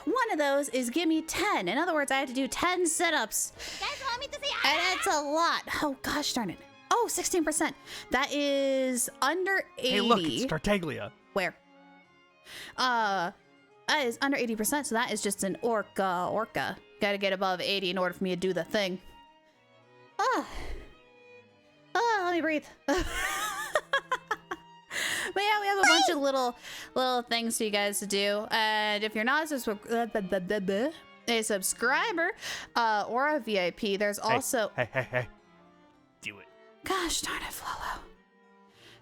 one of those is give me 10. In other words, I have to do 10 sit-ups. You guys want me to say And it's a lot. Oh, gosh darn it. Oh, 16%. That is under 80. Hey, look, it's Tartaglia. Where? That is under 80%, so that is just an orca. Gotta get above 80 in order for me to do the thing. Let me breathe. But yeah, we have a bunch of little things for you guys to do. And if you're not a subscriber or a VIP, there's also... Hey. Do it. Gosh darn it, Flolo.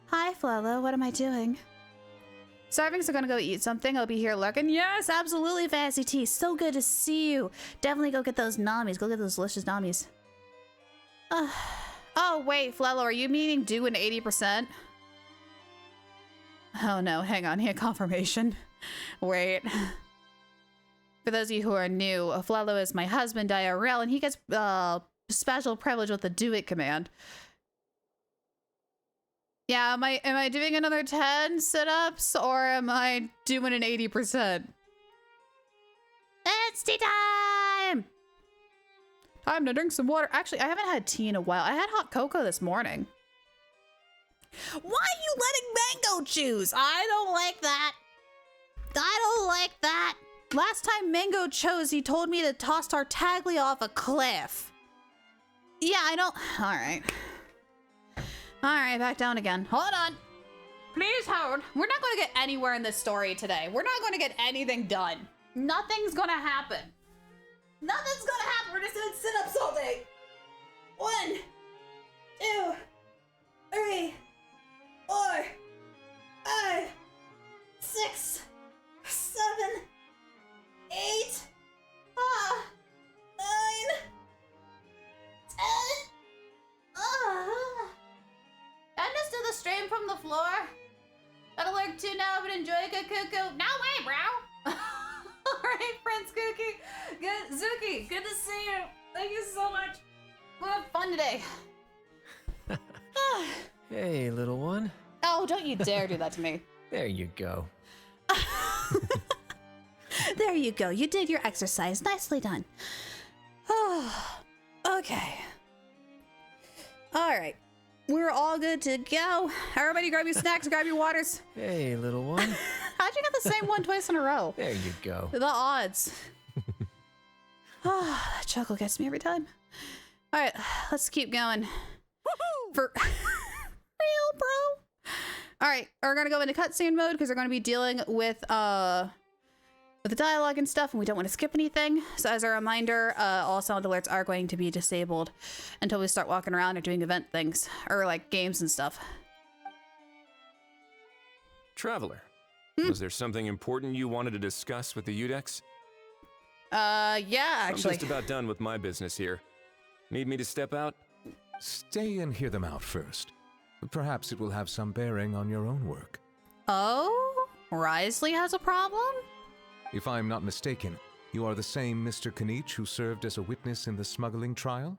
Hi, Flolo. What am I doing? Starvings are gonna go eat something. I'll be here lurking. Yes, absolutely, Fancy T. So good to see you. Definitely go get those namis. Go get those delicious namis. Oh, wait, Flello, are you meaning due an 80%? Oh no, hang on, he had confirmation. Wait. For those of you who are new, Flello is my husband, IRL, and he gets special privilege with the do it command. Yeah, am I doing another 10 sit-ups, or am I doing an 80%? It's tea time! Time to drink some water. Actually, I haven't had tea in a while. I had hot cocoa this morning. Why are you letting Mango choose? I don't like that. I don't like that. Last time Mango chose, he told me to toss Tartaglia off a cliff. Yeah, I don't... Alright. Alright, back down again. Hold on. Please hold. We're not going to get anywhere in this story today. We're not going to get anything done. Nothing's going to happen. Nothing's going to happen. We're just doing sit-ups all day. 1, 2, 3, 4, 5, 6, 7, 8, 9, 10. End us to the stream from the floor. That'll work too now, but enjoy Cuckoo. No way, bro. Alright, Prince Cookie. Good, Zuki, good to see you. Thank you so much. We'll have fun today. Hey, little one. Oh, don't you dare do that to me. There you go. There you go. You did your exercise. Nicely done. Okay. All right. We're all good to go. Everybody grab your snacks, grab your waters. Hey, little one. How'd you get the same one twice in a row? There you go. The odds. That chuckle gets me every time. All right, let's keep going. For real, bro. All right, we're gonna go into cutscene mode because we're gonna be dealing with the dialogue and stuff, and we don't want to skip anything. So as a reminder, all sound alerts are going to be disabled until we start walking around or doing event things or like games and stuff. Traveler, was there something important you wanted to discuss with the Udex? Yeah, actually. I'm just about done with my business here. Need me to step out? Stay and hear them out first. Perhaps it will have some bearing on your own work. Oh? Risley has a problem? If I'm not mistaken, you are the same Mr. Kanich who served as a witness in the smuggling trial?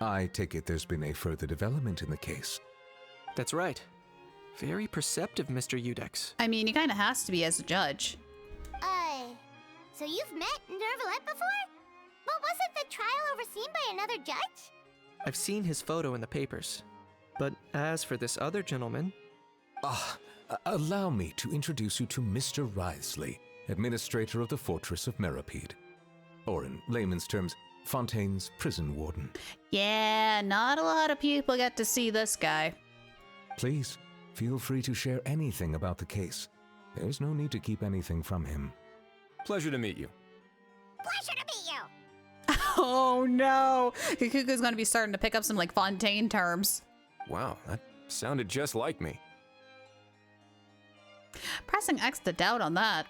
I take it there's been a further development in the case. That's right. Very perceptive, Mr. Udex. I mean, he kind of has to be as a judge. So you've met Nervalette before? But wasn't the trial overseen by another judge? I've seen his photo in the papers. But as for this other gentleman... Allow me to introduce you to Mr. Risley, administrator of the Fortress of Meripede. Or in layman's terms, Fontaine's prison warden. Yeah, not a lot of people get to see this guy. Please, feel free to share anything about the case. There's no need to keep anything from him. Pleasure to meet you. Pleasure to meet you! Oh no! Kikuku's gonna be starting to pick up some like Fontaine terms. Wow, that sounded just like me. Pressing X to doubt on that.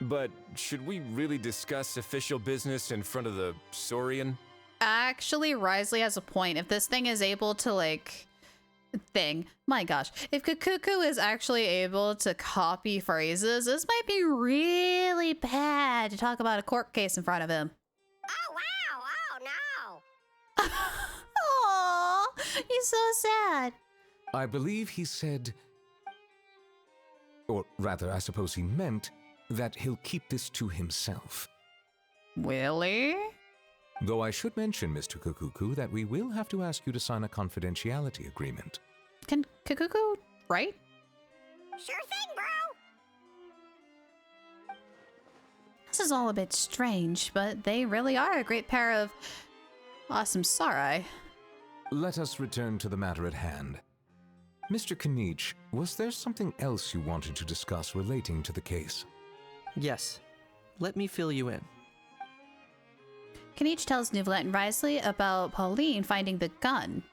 But should we really discuss official business in front of the Saurian? Actually, Risley has a point. If this thing is able to like... My gosh. If Kikuku is actually able to copy phrases, this might be really bad to talk about a court case in front of him. Oh, wow! Oh, no! Aww, he's so sad. I believe he said... Or rather, I suppose he meant that he'll keep this to himself. Really? Though I should mention, Mr. Kukuku, that we will have to ask you to sign a confidentiality agreement. Can Kukuku write? Sure thing, bro! This is all a bit strange, but they really are a great pair of awesome Sarai. Let us return to the matter at hand. Mr. Kanich, was there something else you wanted to discuss relating to the case? Yes. Let me fill you in. Kanich tells Neuvillette and Risley about Pauline finding the gun.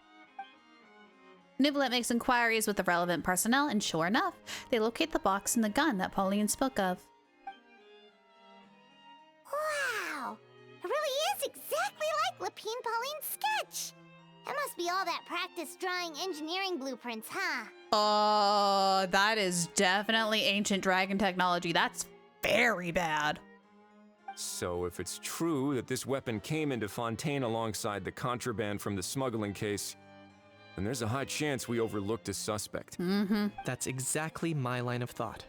Neuvillette makes inquiries with the relevant personnel, and sure enough, they locate the box and the gun that Pauline spoke of. Wow! It really is exactly like Lapine Pauline's sketch! It must be all that practice drawing engineering blueprints, huh? That is definitely ancient dragon technology. That's very bad. So if it's true that this weapon came into Fontaine alongside the contraband from the smuggling case, then there's a high chance we overlooked a suspect. Mm-hmm. That's exactly my line of thought.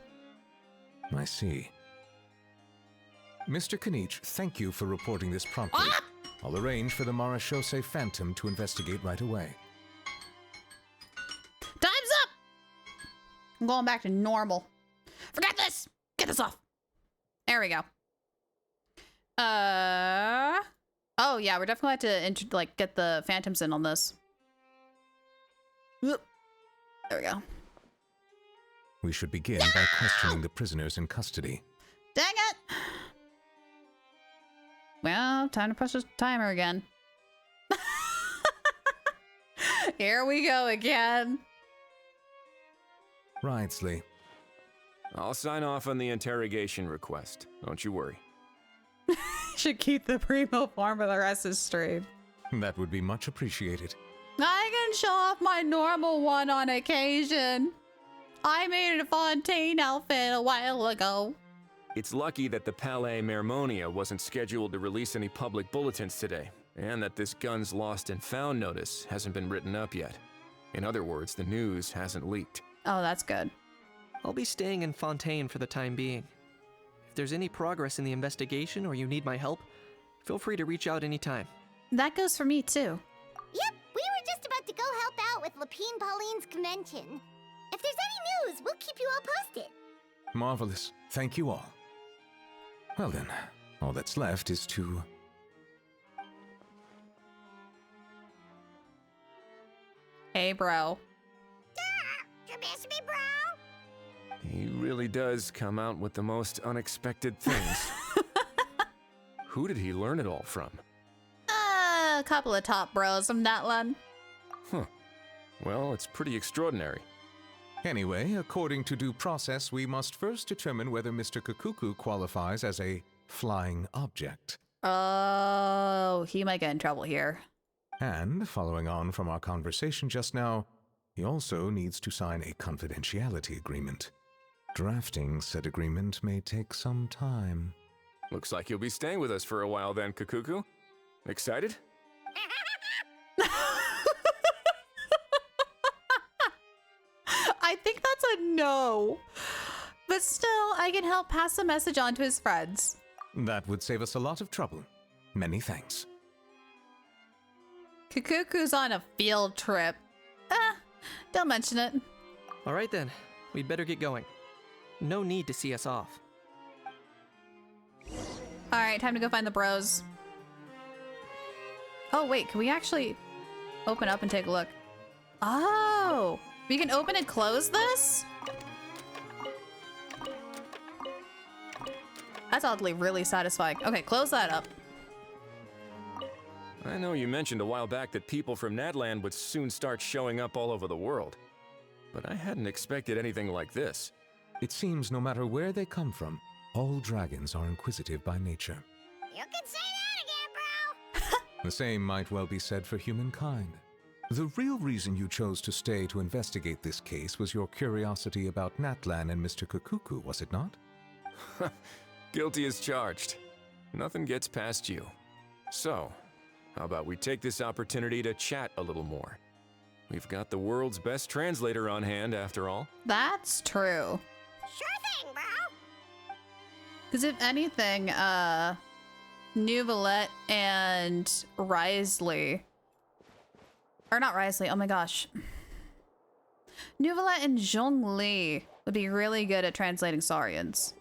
I see. Mr. Kanich, thank you for reporting this promptly. I'll arrange for the Marechaussee Phantom to investigate right away. Time's up! I'm going back to normal. Forget this! Get this off. There we go. Oh yeah, we're definitely going to get the Phantoms in on this. There we go. We should begin by questioning the prisoners in custody. Dang it! Well, time to press the timer again. Here we go again. Ridesley. I'll sign off on the interrogation request. Don't you worry. Should keep the primo form for the rest of the stream. That would be much appreciated. I can show off my normal one on occasion. I made a Fontaine outfit a while ago. It's lucky that the Palais Mermonia wasn't scheduled to release any public bulletins today, and that this guns lost and found notice hasn't been written up yet. In other words, the news hasn't leaked. Oh, that's good. I'll be staying in Fontaine for the time being. If there's any progress in the investigation or you need my help, feel free to reach out anytime. That goes for me too. Yep, we were just about to go help out with Lapine Pauline's convention. If there's any news, we'll keep you all posted. Marvelous. Thank you all. Well then, all that's left is to... Hey, bro. You miss me, bro? He really does come out with the most unexpected things. Who did he learn it all from? A couple of top bros from Natlan. Huh. Well, it's pretty extraordinary. Anyway, according to due process, we must first determine whether Mr. Kakuku qualifies as a flying object. Oh, he might get in trouble here. And, following on from our conversation just now, he also needs to sign a confidentiality agreement. Drafting said agreement may take some time. Looks like you'll be staying with us for a while then, Kakuku. Excited? I think that's a no. But still, I can help pass the message on to his friends. That would save us a lot of trouble. Many thanks. Kakuku's on a field trip. Don't mention it. All right then, we'd better get going. No need to see us off. All right, time to go find the bros. Oh wait, can we actually open up and take a look? Oh, we can open and close this? That's oddly really satisfying. Okay, close that up. I know you mentioned a while back that people from Natlan would soon start showing up all over the world, but I hadn't expected anything like this. It seems no matter where they come from, all dragons are inquisitive by nature. You can say that again, bro! The same might well be said for humankind. The real reason you chose to stay to investigate this case was your curiosity about Natlan and Mr. Kakuku, was it not? Guilty as charged. Nothing gets past you. So, how about we take this opportunity to chat a little more? We've got the world's best translator on hand, after all. That's true. Sure thing, bro! Because if anything, Neuvillette and Risley... Or not Risley, oh my gosh. Neuvillette and Zhongli would be really good at translating Saurians.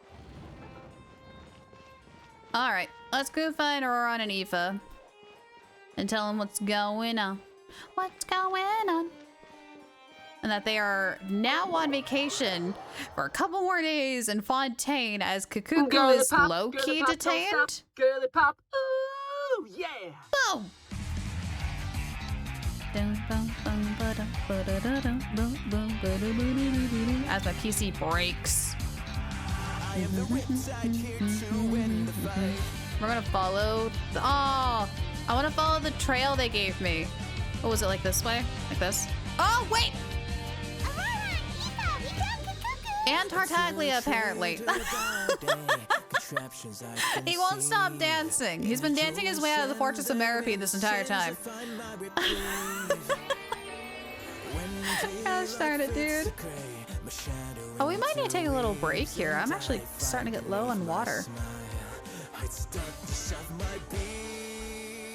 Alright, let's go find Auron and Aoife. And tell them what's going on. What's going on? And that they are now on vacation for a couple more days in Fontaine as Kakuku is low-key detained. Girly pop, ooh, yeah! Boom! As my PC breaks. We're gonna follow. Oh, I want to follow the trail they gave me. Oh, was it like this way? Like this? Oh, wait! And Tartaglia, apparently. He won't stop dancing. He's been dancing his way out of the Fortress of Meripede this entire time. Gosh darn it, dude. Oh, we might need to take a little break here. I'm actually starting to get low on water. Oh,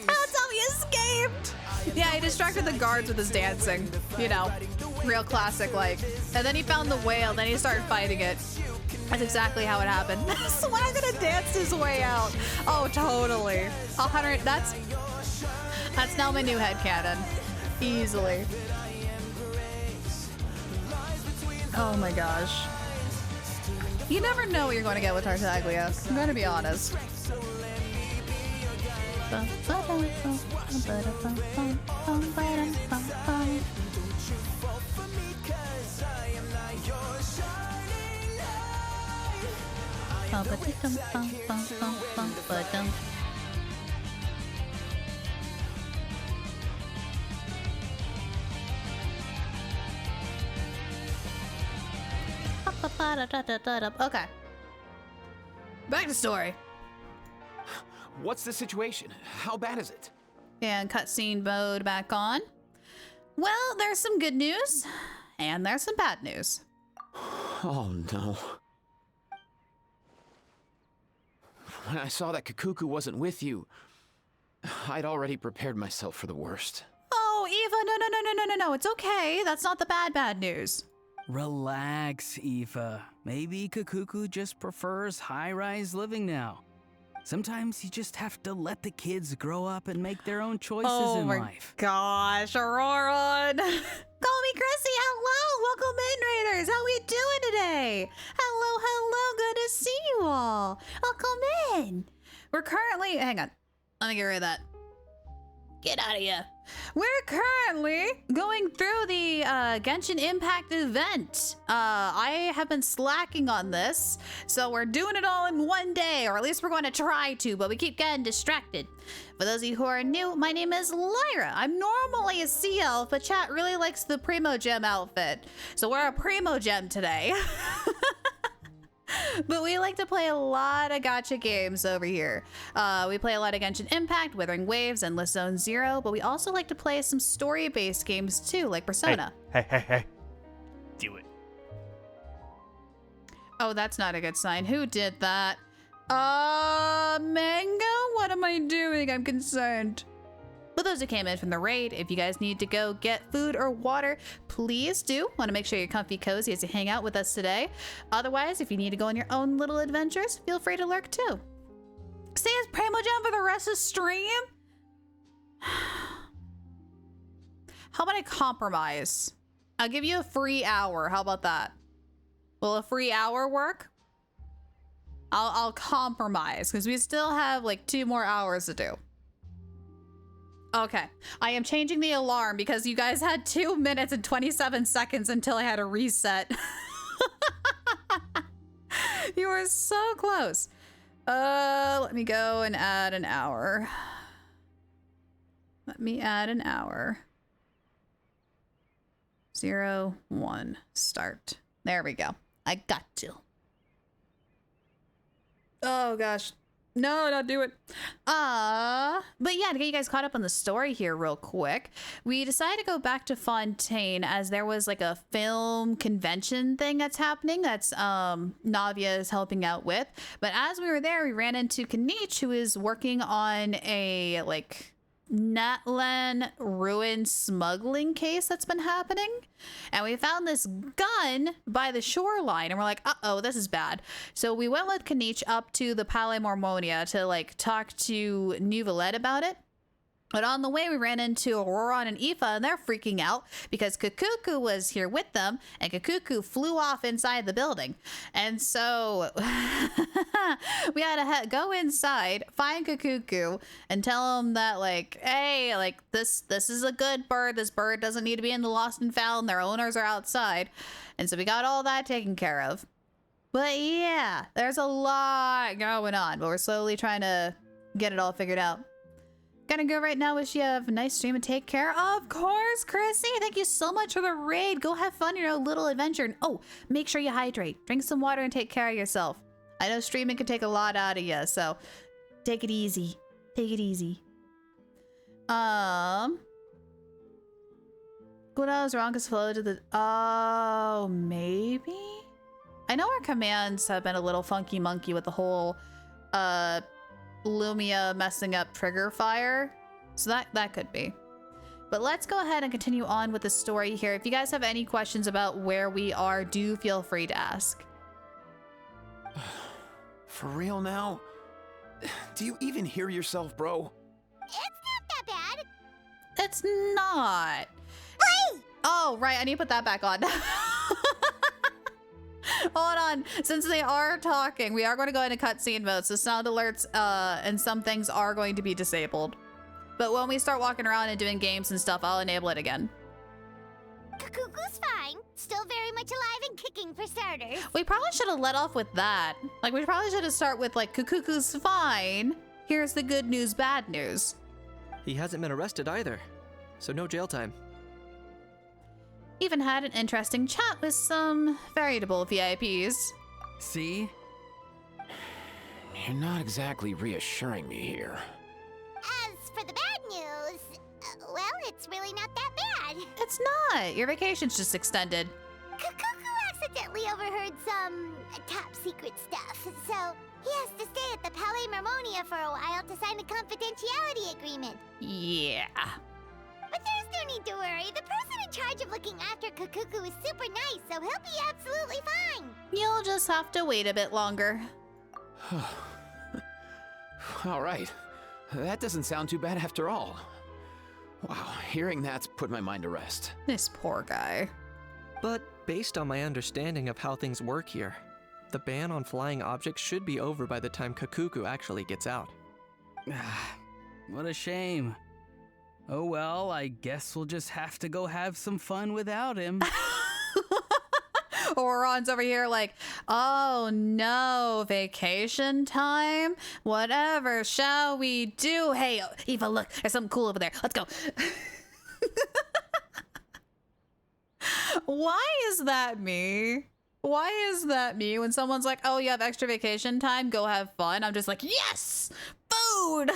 that's how he escaped! Yeah, he distracted the guards with his dancing. You know, real classic like. And then he found the whale, then he started fighting it. That's exactly how it happened. Swagger danced his way out. Oh, totally. 100, that's now my new headcanon. Easily. Oh my gosh. You never know what you're going to get with Tartaglia. I'm going to be honest. Okay. Back to story. What's the situation? How bad is it? And cutscene mode back on. Well, there's some good news, and there's some bad news. Oh no. When I saw that Kakuku wasn't with you, I'd already prepared myself for the worst. Oh, Eva, no, it's okay. That's not the bad news. Relax, Aoife. Maybe Kakuku just prefers high-rise living now. Sometimes you just have to let the kids grow up and make their own choices in life. Gosh, Auroron. Call me Chrissy. Hello, welcome in, Raiders. How we doing today? Hello, good to see you all. Welcome in. We're currently, hang on, let me get rid of that. Get out of here. We're currently going through the Genshin Impact event. I have been slacking on this, so we're doing it all in one day, or at least we're going to try to, but we keep getting distracted. For those of you who are new, my name is Lyra. I'm normally a sea elf, but chat really likes the Primo Gem outfit, so we're a Primo Gem today. But we like to play a lot of gacha games over here. We play a lot of Genshin Impact, Withering Waves, Endless Zone Zero, but we also like to play some story-based games too, like Persona. Hey. Do it. Oh, that's not a good sign. Who did that? Mango? What am I doing? I'm concerned. For those who came in from the raid, if you guys need to go get food or water, please do. Want to make sure you're comfy cozy as you hang out with us today. Otherwise, if you need to go on your own little adventures, feel free to lurk too. Stay as Primo Gem for the rest of the stream? How about I compromise? I'll give you a free hour. How about that? Will a free hour work? I'll compromise because we still have like 2 more hours to do. Okay, I am changing the alarm because you guys had 2 minutes and 27 seconds until I had to reset. You were so close. Let me go and add an hour. Let me add an hour. 0, 1, start. There we go. I got to. Oh gosh. No, don't do it. But yeah, to get you guys caught up on the story here real quick, we decided to go back to Fontaine as there was like a film convention thing that's happening that's Navia is helping out with. But as we were there, we ran into Kanich, who is working on a like Natlan ruin smuggling case that's been happening. And we found this gun by the shoreline and we're like, uh-oh, this is bad. So we went with Kanich up to the Palais Mormonia to like talk to Nuvalette about it. But on the way, we ran into Auroron and Aoife, and they're freaking out because Kakuku was here with them, and Kakuku flew off inside the building. And so we had to go inside, find Kakuku, and tell him that, like, hey, like, this is a good bird. This bird doesn't need to be in the lost and found. Their owners are outside. And so we got all that taken care of. But yeah, there's a lot going on, but we're slowly trying to get it all figured out. Gotta go right now. Wish you have a nice stream and take care. Of course, Chrissy. Thank you so much for the raid. Go have fun, your own little adventure. And oh, make sure you hydrate. Drink some water and take care of yourself. I know streaming can take a lot out of you, so take it easy. Take it easy. What else wrong is flow to the... Oh, maybe? I know our commands have been a little funky monkey with the whole, Lumia messing up trigger fire. So that could be. But let's go ahead and continue on with the story here. If you guys have any questions about where we are, do feel free to ask. For real now? Do you even hear yourself, bro? It's not that bad. It's not. Wait! Oh, right. I need to put that back on. Hold on. Since they are talking, we are going to go into cutscene mode. So sound alerts and some things are going to be disabled. But when we start walking around and doing games and stuff, I'll enable it again. Kakuku's fine. Still very much alive and kicking for starters. We probably should have let off with that. Like, we probably should have started with, like, Kukuku's fine. Here's the good news, bad news. He hasn't been arrested either, so no jail time. Even had an interesting chat with some veritable VIPs. See? You're not exactly reassuring me here. As for the bad news, well, it's really not that bad. It's not. Your vacation's just extended. Kakuku accidentally overheard some top secret stuff, so he has to stay at the Palais Mermonia for a while to sign a confidentiality agreement. Yeah. But there's no need to worry. The person in charge of looking after Kakuku is super nice, so he'll be absolutely fine. You'll just have to wait a bit longer. All right. That doesn't sound too bad after all. Wow, hearing that's put my mind to rest. This poor guy. But based on my understanding of how things work here, the ban on flying objects should be over by the time Kakuku actually gets out. What a shame. Oh well, I guess we'll just have to go have some fun without him. Oron's over here like, oh no, vacation time? Whatever shall we do? Hey, Eva, look, there's something cool over there. Let's go. Why is that me? Why is that me when someone's like, oh, you have extra vacation time? Go have fun. I'm just like, yes, food.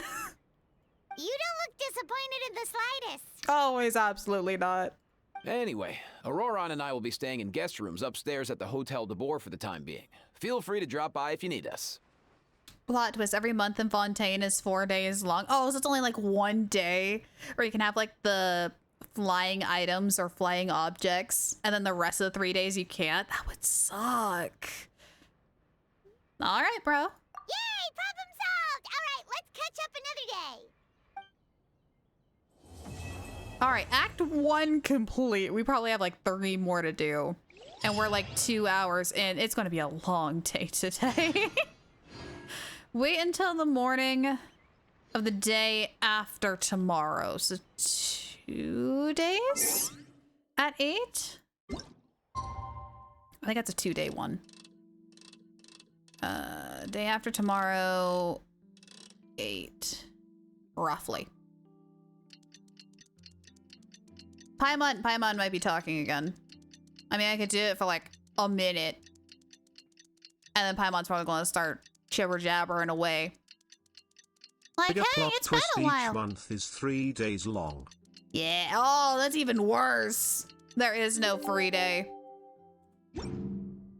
You don't look disappointed in the slightest. Always, absolutely not. Anyway, Auroron and I will be staying in guest rooms upstairs at the Hotel de Boer for the time being. Feel free to drop by if you need us. Plot twist, every month in Fontaine is 4 days long. Oh, so it's only like 1 day where you can have like the flying items or flying objects, and then the rest of the 3 days you can't? That would suck. All right, bro. Yay, problem solved. All right, let's catch up another day. All right, Act 1 complete. We probably have like 3 more to do. And we're like 2 hours in. It's going to be a long day today. Wait until the morning of the day after tomorrow. So 2 days at 8? I think that's a 2-day one. Day after tomorrow, 8. Roughly. Paimon might be talking again. I mean, I could do it for like a minute. And then Paimon's probably going to start jibber jabbering away. Like, Bigger hey, plot it's been twist a while. each month is 3 days long. Yeah, oh, that's even worse. There is no free day. All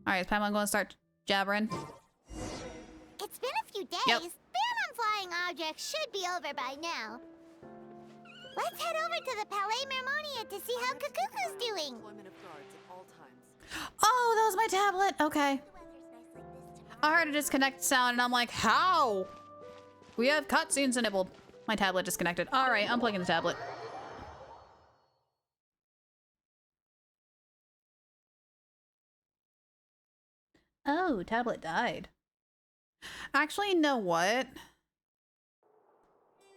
right, is Paimon going to start jabbering? It's been a few days. Yep. Ban on flying objects should be over by now. Let's head over to the Palais Mermonia to see how Kakuku's doing. Oh, that was my tablet. Okay. I heard a disconnect sound and I'm like, how? We have cutscenes enabled. My tablet disconnected. All right, unplugging the tablet. Oh, tablet died. Actually, you know what?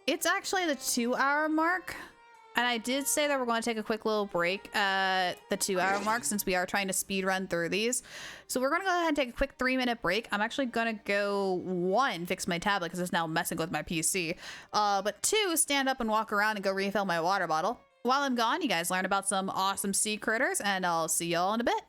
It's actually the 2-hour mark. And I did say that we're going to take a quick little break at the 2-hour mark since we are trying to speed run through these. So we're going to go ahead and take a quick 3-minute break. I'm actually going to go 1, fix my tablet because it's now messing with my PC. But 2, stand up and walk around and go refill my water bottle. While I'm gone, you guys learn about some awesome sea critters, and I'll see y'all in a bit.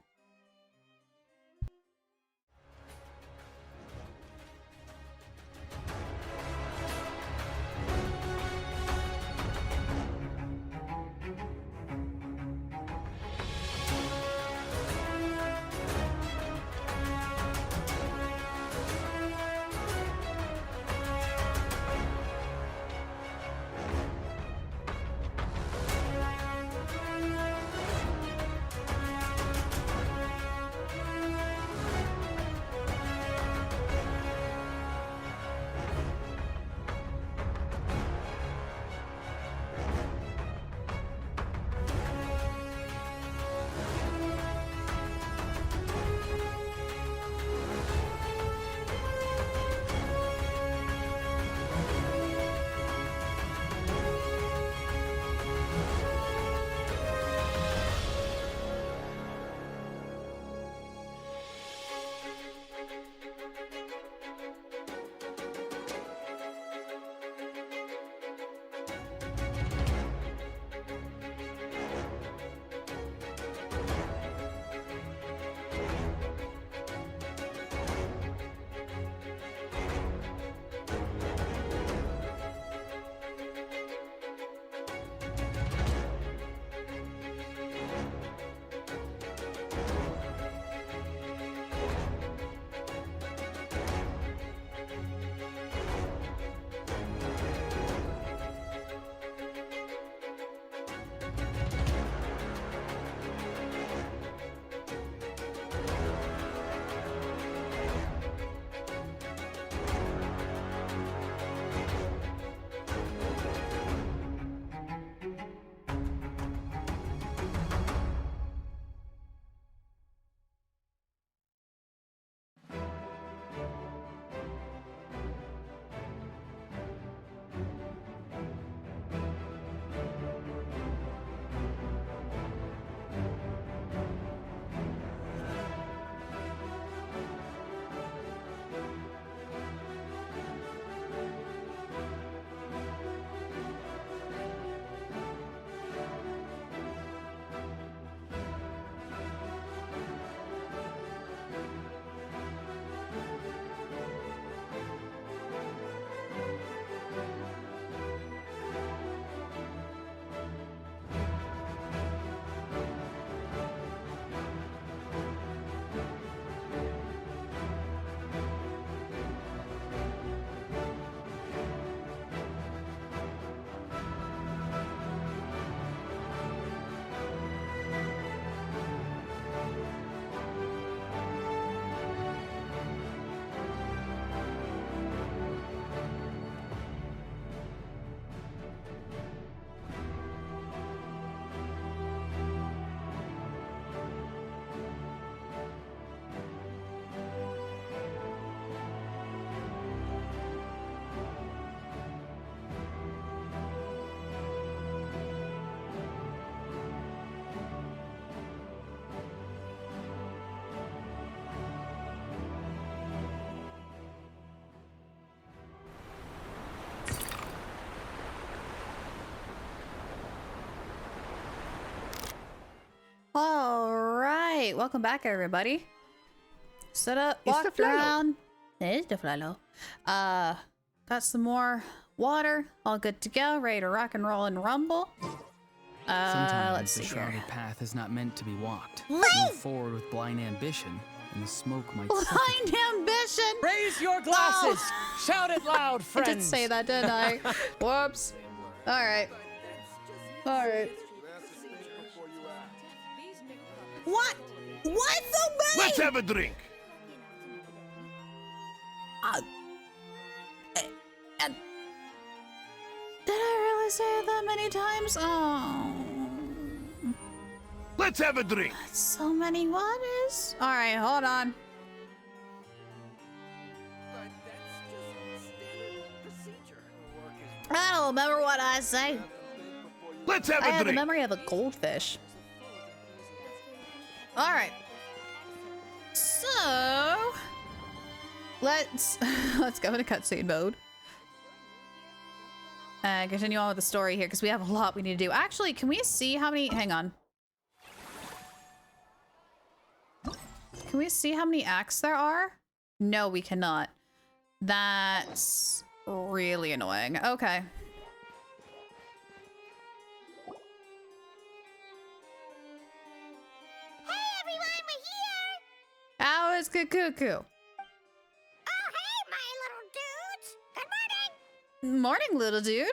All right, welcome back, everybody. Stood up, walked around. It is the Flalo. Got some more water, all good to go, ready to rock and roll and rumble. Sometimes Let's the see shrouded here. path is not meant to be walked. Woo! Move forward with blind ambition, and the smoke might suffocate. Blind ambition. Raise your glasses. Shout it loud, friends. I did say that, didn't I? Whoops. All right. All right. What? Why so many? Let's have a drink. Did I really say it that many times? Oh. Let's have a drink. That's so many waters. All right, hold on. I don't remember what I say. Let's have I a have the drink. memory of a goldfish. All right. So let's go into cutscene mode. Continue on with the story here because we have a lot we need to do. Actually, can we see how many? Hang on. Can we see how many acts there are? No, we cannot. That's really annoying. Okay. Hey everyone, we're here! How is Kukuku? Oh, hey, my little dudes! Good morning! Morning, little dude.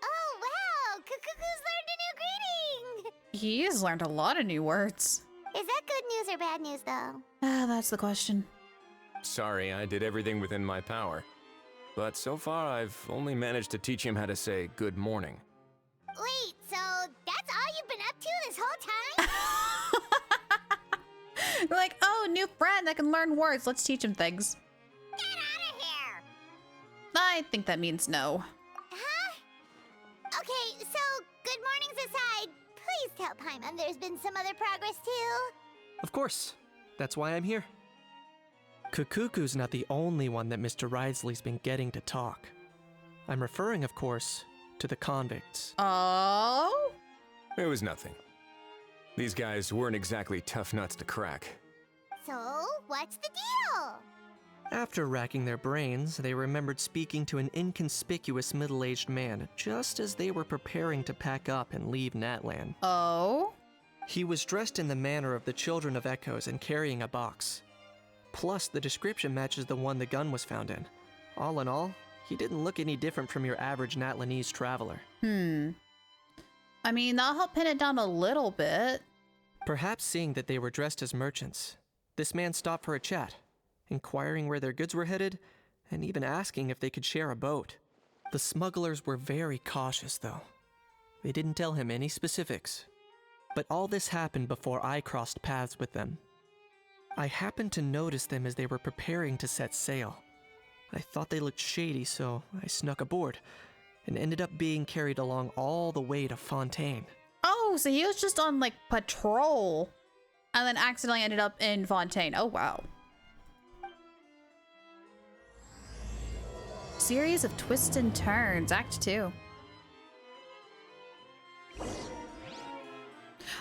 Oh, wow! Kukuku's learned a new greeting! He has learned a lot of new words. Is that good news or bad news, though? That's the question. Sorry, I did everything within my power. But so far, I've only managed to teach him how to say good morning. Wait, so that's all you've been up to this whole time? You're like, oh, new friend that can learn words. Let's teach him things. Get out of here! I think that means no. Huh? Okay, so good mornings aside, please tell Paimon there's been some other progress too. Of course. That's why I'm here. Kukuku's not the only one that Mr. Wriothesley's been getting to talk. I'm referring, of course, to the convicts. Oh? It was nothing. These guys weren't exactly tough nuts to crack. So, what's the deal? After racking their brains, they remembered speaking to an inconspicuous middle-aged man just as they were preparing to pack up and leave Natlan. Oh? He was dressed in the manner of the Children of Echoes and carrying a box. Plus, the description matches the one the gun was found in. All in all, he didn't look any different from your average Natlanese traveler. I mean, that'll help pin it down a little bit. Perhaps seeing that they were dressed as merchants, this man stopped for a chat, inquiring where their goods were headed, and even asking if they could share a boat. The smugglers were very cautious, though. They didn't tell him any specifics. But all this happened before I crossed paths with them. I happened to notice them as they were preparing to set sail. I thought they looked shady, so I snuck aboard, and ended up being carried along all the way to Fontaine. Oh, so he was just on, like, patrol, and then accidentally ended up in Fontaine. Oh, wow. Series of twists and turns, Act 2.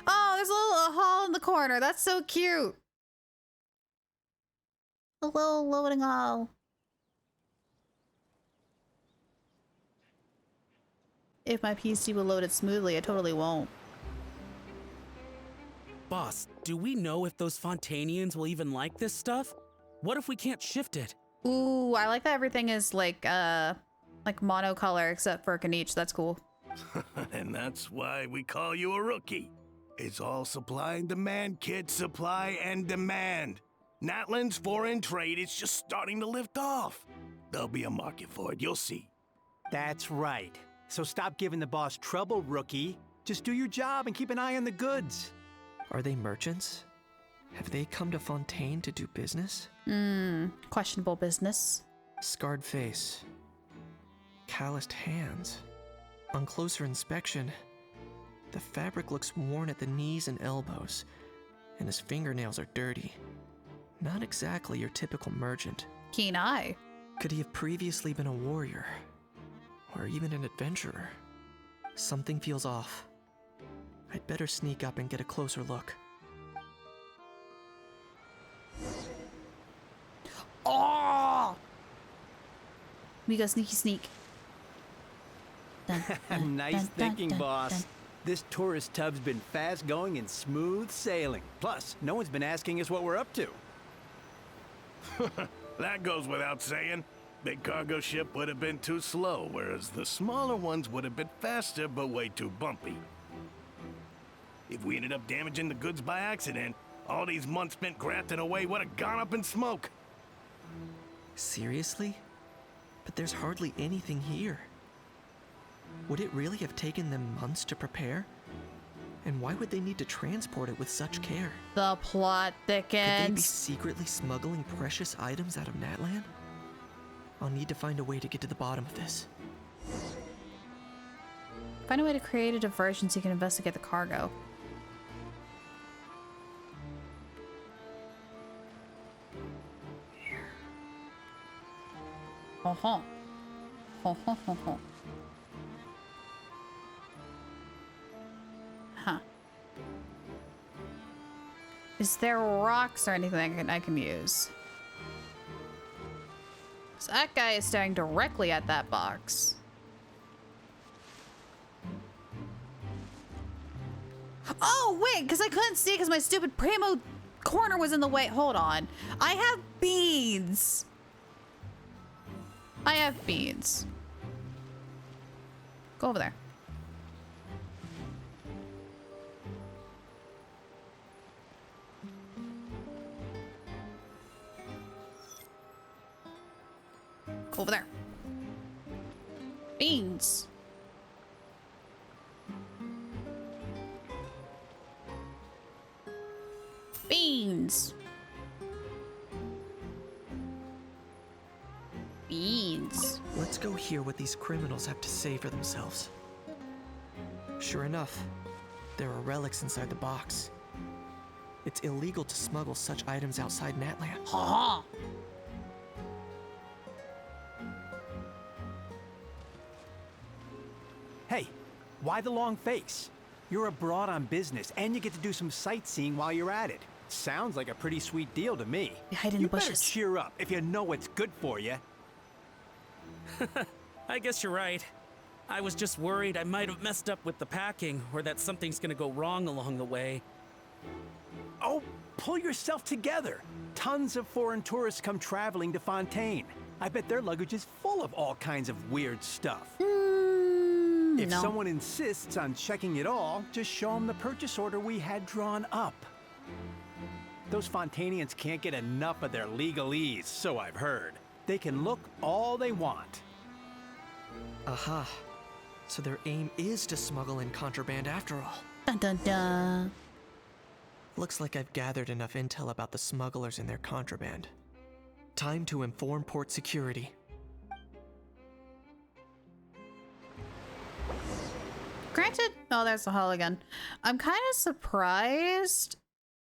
Oh, there's a little hall in the corner. That's so cute. A little loading hall. If my PC will load it smoothly, it totally won't. Boss, do we know if those Fontainians will even like this stuff? What if we can't shift it? Ooh, I like that everything is like monocolor except for Kaniche. That's cool. And that's why we call you a rookie. It's all supply and demand, kid. Supply and demand. Natlan's foreign trade is just starting to lift off. There'll be a market for it, you'll see. That's right. So stop giving the boss trouble, rookie. Just do your job and keep an eye on the goods. Are they merchants? Have they come to Fontaine to do business? Questionable business. Scarred face. Calloused hands. On closer inspection, the fabric looks worn at the knees and elbows, and his fingernails are dirty. Not exactly your typical merchant. Keen eye. Could he have previously been a warrior? Or even an adventurer? Something feels off. I'd better sneak up and get a closer look. Oh! We go sneaky sneak. Dun, dun, Nice dun, thinking, dun, boss. dun. This tourist tub's been fast going and smooth sailing. Plus, no one's been asking us what we're up to. That goes without saying. Big cargo ship would have been too slow, whereas the smaller ones would have been faster but way too bumpy. If we ended up damaging the goods by accident, all these months spent grafting away would have gone up in smoke. Seriously? But there's hardly anything here. Would it really have taken them months to prepare? And why would they need to transport it with such care? The plot Could they be thickens. secretly smuggling precious items out of Natlan? I'll need to find a way to get to the bottom of this. Find a way to create a diversion so you can investigate the cargo. Huh. Is there rocks or anything I can use? So that guy is staring directly at that box. Oh, wait, because I couldn't see because my stupid Primo corner was in the way. Hold on. I have beads. I have beads. Go over there. Go over there. Beans. Beans. Beans. Let's go hear what these criminals have to say for themselves. Sure enough, there are relics inside the box. It's illegal to smuggle such items outside Natlan. Ha! Hey, why the long face? You're abroad on business, and you get to do some sightseeing while you're at it. Sounds like a pretty sweet deal to me. Hide in the bushes. You better cheer up if you know what's good for you. I guess you're right. I was just worried I might have messed up with the packing, or that something's gonna go wrong along the way. Oh, pull yourself together. Tons of foreign tourists come traveling to Fontaine. I bet their luggage is full of all kinds of weird stuff. If someone insists on checking it all, just show them the purchase order we had drawn up. Those Fontainians can't get enough of their legalese, so I've heard. They can look all they want. Aha. So their aim is to smuggle in contraband after all. Dun dun dun. Looks like I've gathered enough intel about the smugglers and their contraband. Time to inform port security. Granted, oh, there's the hull again. I'm kind of surprised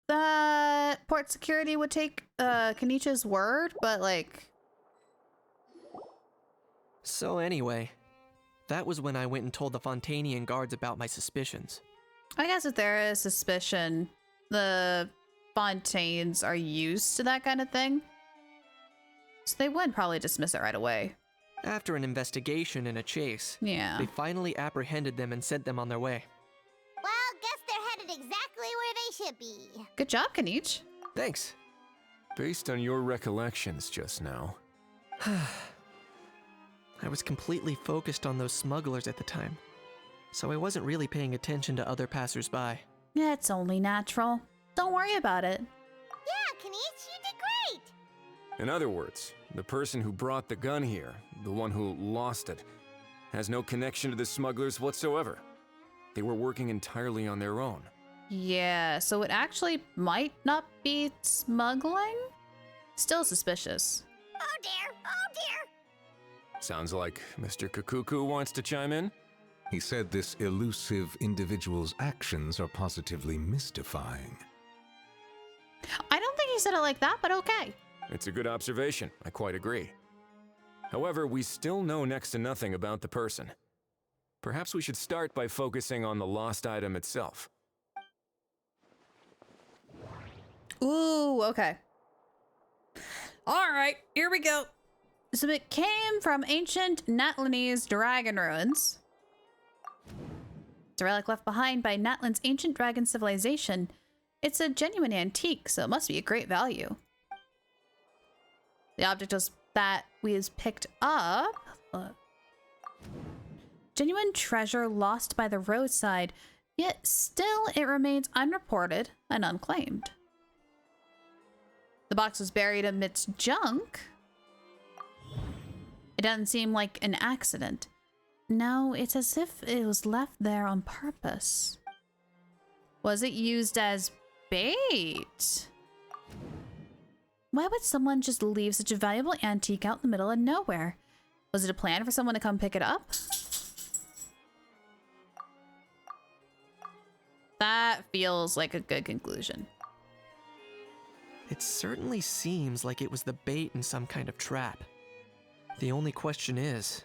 that port security would take Kanicha's word, but like... So anyway, that was when I went and told the Fontainian guards about my suspicions. I guess if there is suspicion, the Fontaines are used to that kind of thing. So they would probably dismiss it right away. After an investigation and a chase, yeah, they finally apprehended them and sent them on their way. Well, guess they're headed exactly where they should be. Good job, Kanich. Thanks. Based on your recollections just now. I was completely focused on those smugglers at the time, so I wasn't really paying attention to other passers-by. Yeah, it's only natural. Don't worry about it. Yeah, Kanich, you did great. In other words, the person who brought the gun here, the one who lost it, has no connection to the smugglers whatsoever. They were working entirely on their own. Yeah, so it actually might not be smuggling? Still suspicious. Oh dear, oh dear. Sounds like Mr. Kakuku wants to chime in. He said this elusive individual's actions are positively mystifying. I don't think he said it like that, but okay. It's a good observation. I quite agree. However, we still know next to nothing about the person. Perhaps we should start by focusing on the lost item itself. Ooh, okay. All right, here we go. So it came from ancient Natlanese dragon ruins. It's a relic left behind by Natlan's ancient dragon civilization. It's a genuine antique, so it must be a great value. The object that was picked up. Genuine treasure lost by the roadside, yet still it remains unreported and unclaimed. The box was buried amidst junk. It doesn't seem like an accident. No, it's as if it was left there on purpose. Was it used as bait? Why would someone just leave such a valuable antique out in the middle of nowhere? Was it a plan for someone to come pick it up? That feels like a good conclusion. It certainly seems like it was the bait in some kind of trap. The only question is,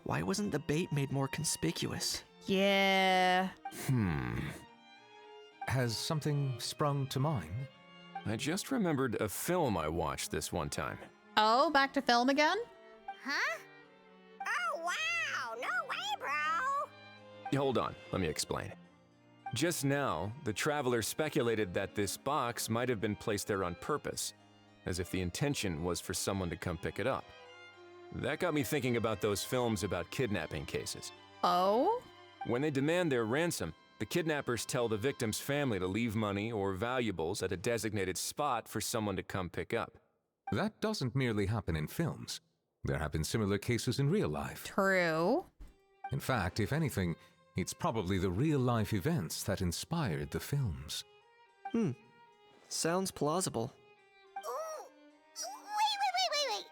why wasn't the bait made more conspicuous? Yeah. Has something sprung to mind? I just remembered a film I watched this one time. Oh, back to film again? Huh? Oh, wow! No way, bro! Hold on, let me explain. Just now, the traveler speculated that this box might have been placed there on purpose, as if the intention was for someone to come pick it up. That got me thinking about those films about kidnapping cases. Oh? When they demand their ransom, the kidnappers tell the victim's family to leave money or valuables at a designated spot for someone to come pick up. That doesn't merely happen in films. There have been similar cases in real life. True. In fact, if anything, it's probably the real-life events that inspired the films. Sounds plausible. Ooh. Wait.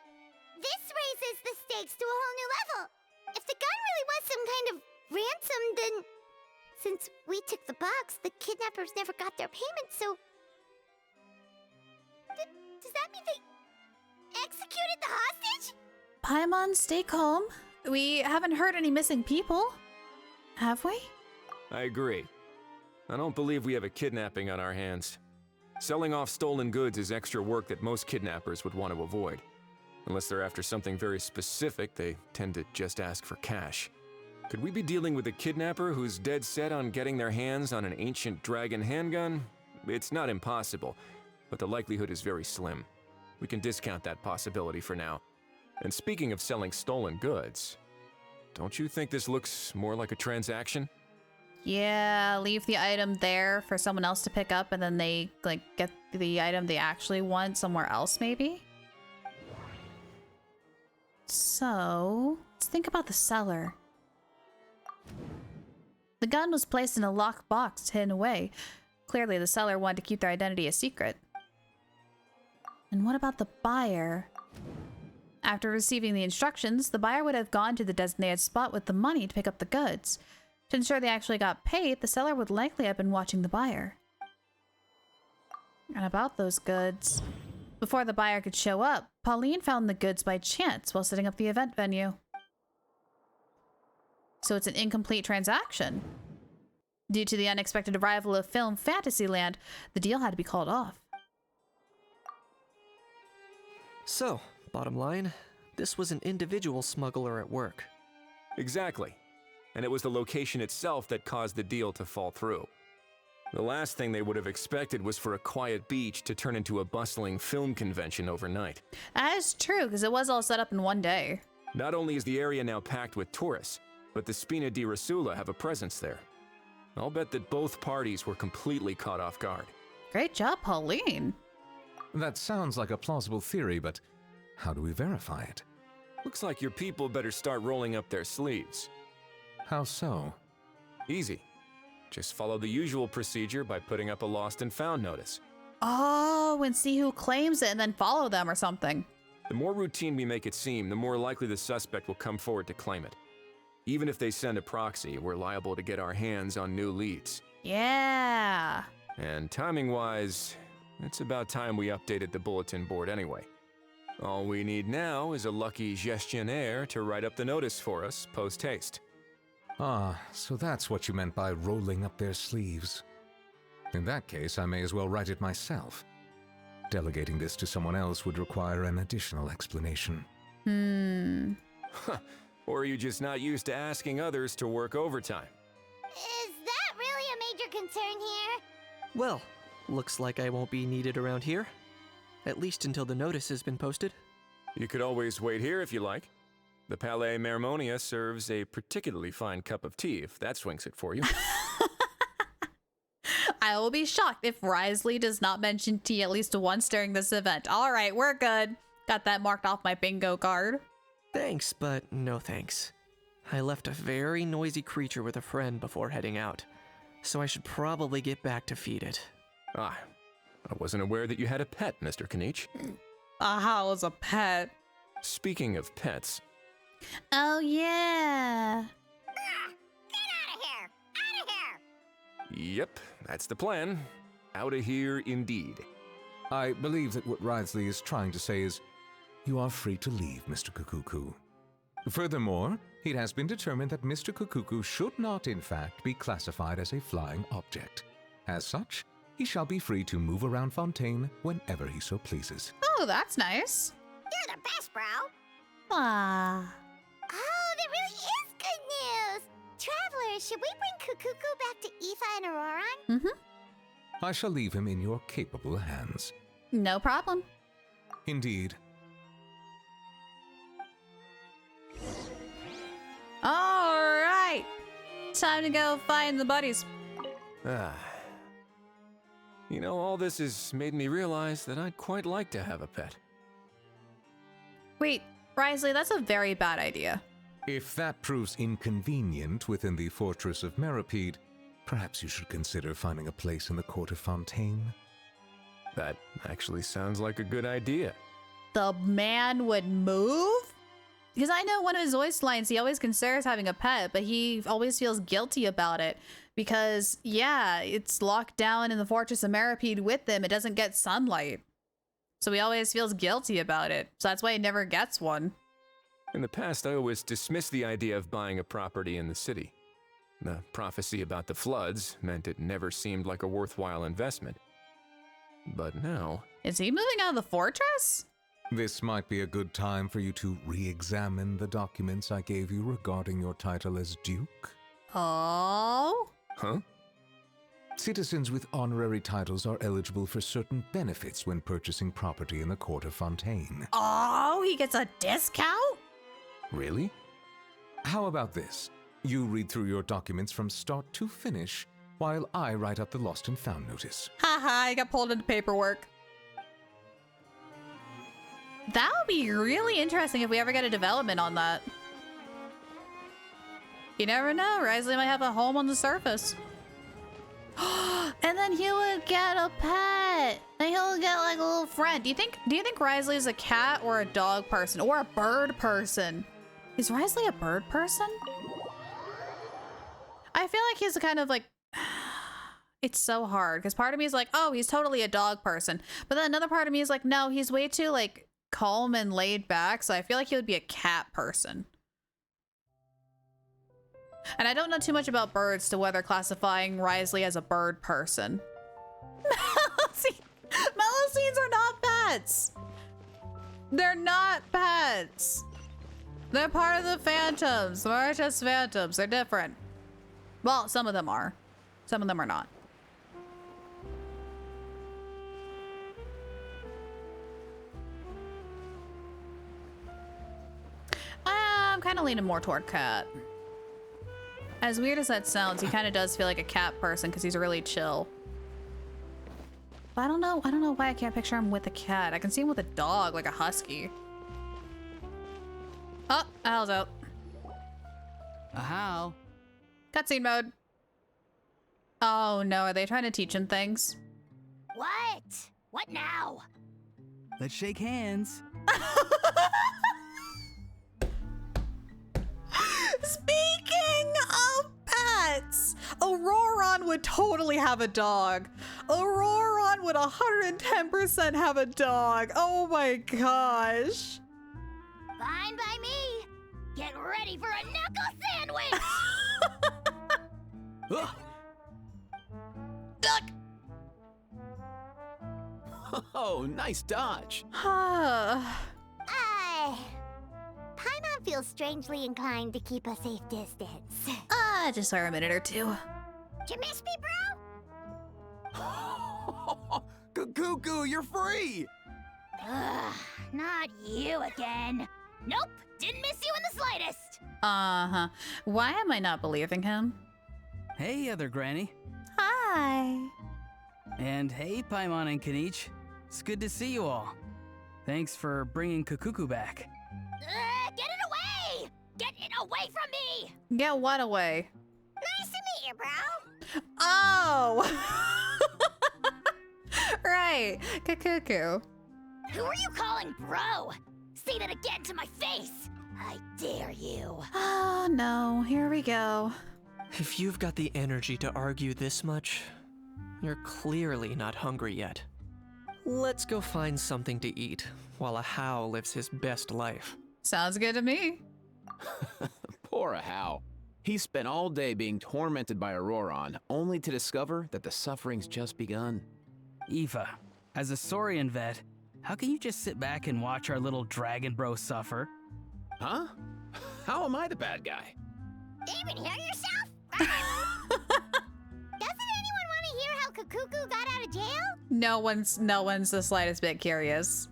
This raises the stakes to a whole new level. If the gun really was some kind of ransom, then since we took the box, the kidnappers never got their payment, so does that mean they executed the hostage? Paimon, stay calm. We haven't heard any missing people. Have we? I agree. I don't believe we have a kidnapping on our hands. Selling off stolen goods is extra work that most kidnappers would want to avoid. Unless they're after something very specific, they tend to just ask for cash. Could we be dealing with a kidnapper who's dead set on getting their hands on an ancient dragon handgun? It's not impossible, but the likelihood is very slim. We can discount that possibility for now. And speaking of selling stolen goods, don't you think this looks more like a transaction? Yeah, leave the item there for someone else to pick up and then they get the item they actually want somewhere else maybe? So, let's think about the seller. The gun was placed in a locked box hidden away. Clearly the seller wanted to keep their identity a secret. And what about the buyer? After receiving the instructions, the buyer would have gone to the designated spot with the money to pick up the goods. To ensure they actually got paid, the seller would likely have been watching the buyer. And about those goods. Before the buyer could show up, Pauline found the goods by chance while setting up the event venue. So it's an incomplete transaction. Due to the unexpected arrival of film Fantasyland, the deal had to be called off. So, bottom line, this was an individual smuggler at work. Exactly. And it was the location itself that caused the deal to fall through. The last thing they would have expected was for a quiet beach to turn into a bustling film convention overnight. That is true, because it was all set up in one day. Not only is the area now packed with tourists, but the Spina di Rasula have a presence there. I'll bet that both parties were completely caught off guard. Great job, Pauline. That sounds like a plausible theory, but how do we verify it? Looks like your people better start rolling up their sleeves. How so? Easy. Just follow the usual procedure by putting up a lost and found notice. Oh, and see who claims it and then follow them or something. The more routine we make it seem, the more likely the suspect will come forward to claim it. Even if they send a proxy, we're liable to get our hands on new leads. Yeah. And timing-wise, it's about time we updated the bulletin board anyway. All we need now is a lucky gestionnaire to write up the notice for us post-haste. Ah, so that's what you meant by rolling up their sleeves. In that case, I may as well write it myself. Delegating this to someone else would require an additional explanation. Or are you just not used to asking others to work overtime? Is that really a major concern here? Well, looks like I won't be needed around here. At least until the notice has been posted. You could always wait here if you like. The Palais Mermonia serves a particularly fine cup of tea, if that swings it for you. I will be shocked if Risley does not mention tea at least once during this event. All right, we're good. Got that marked off my bingo card. Thanks, but no thanks. I left a very noisy creature with a friend before heading out, so I should probably get back to feed it. Ah, I wasn't aware that you had a pet, Mr. Kanich. Aha, was a pet. Speaking of pets... Oh, yeah. Get out of here! Out of here! Yep, that's the plan. Out of here indeed. I believe that what Wriothesley is trying to say is, you are free to leave, Mr. Kukuku. Furthermore, it has been determined that Mr. Kukuku should not, in fact, be classified as a flying object. As such, he shall be free to move around Fontaine whenever he so pleases. Oh, that's nice. You're the best, bro. Ah. Oh, that really is good news. Travelers, should we bring Kukuku back to Aoife and Auroran? Mm-hmm. I shall leave him in your capable hands. No problem. Indeed. All right. Time to go find the buddies. You know, all this has made me realize that I'd quite like to have a pet. Wait, Wriothesley, that's a very bad idea. If that proves inconvenient within the fortress of Meripede, perhaps you should consider finding a place in the court of Fontaine. That actually sounds like a good idea. The man would move? Because I know one of his voice lines, he always considers having a pet, but he always feels guilty about it. Because, yeah, it's locked down in the Fortress of Meripede with him. It doesn't get sunlight. So he always feels guilty about it. So that's why he never gets one. In the past, I always dismissed the idea of buying a property in the city. The prophecy about the floods meant it never seemed like a worthwhile investment. But now... Is he moving out of the fortress? This might be a good time for you to re-examine the documents I gave you regarding your title as Duke. Oh? Huh? Citizens with honorary titles are eligible for certain benefits when purchasing property in the court of Fontaine. Oh, he gets a discount? Really? How about this? You read through your documents from start to finish, while I write up the lost and found notice. Haha, I got pulled into paperwork. That would be really interesting if we ever get a development on that. You never know, Wriothesley might have a home on the surface. And then he would get a pet. And he'll get like a little friend. Do you think Wriothesley is a cat or a dog person or a bird person? Is Wriothesley a bird person? I feel like he's kind of like, it's so hard because part of me is like, oh, he's totally a dog person. But then another part of me is like, no, he's way too like calm and laid back. So I feel like he would be a cat person. And I don't know too much about birds to whether classifying Wriothesley as a bird person. Melosines are not pets. They're not pets. They're part of the phantoms. They're just phantoms. They're different. Well, some of them are. Some of them are not. I'm kind of leaning more toward cat. As weird as that sounds, he kind of does feel like a cat person because he's really chill. But I don't know why I can't picture him with a cat. I can see him with a dog, like a husky. Oh, Al's out. How? Cutscene mode. Oh no, are they trying to teach him things? What? What now? Let's shake hands. Speaking of pets, Auroran would totally have a dog. Auroran would 110% have a dog. Oh my gosh. Fine by me. Get ready for a knuckle sandwich. Duck! Oh, nice dodge. Paimon feels strangely inclined to keep a safe distance. Just for a minute or two. Did you miss me, bro? Cuckoo, you're free! Ugh, not you again. Nope, didn't miss you in the slightest. Uh-huh. Why am I not believing him? Hey, other granny. Hi. And hey, Paimon and Kanich. It's good to see you all. Thanks for bringing Kukuku back. Get it away! Get it away from me! Get what away? Nice to meet you, bro. Oh! Right, Kukuku. Who are you calling bro? Say that again to my face. I dare you. Oh no, here we go. If you've got the energy to argue this much, you're clearly not hungry yet. Let's go find something to eat while a How lives his best life. Sounds good to me. Poor How. He spent all day being tormented by Auroron, only to discover that the suffering's just begun. Eva, as a Saurian vet, how can you just sit back and watch our little dragon bro suffer? Huh? How am I the bad guy? Even hear yourself? Doesn't anyone want to hear how Kakuku got out of jail? No one's the slightest bit curious.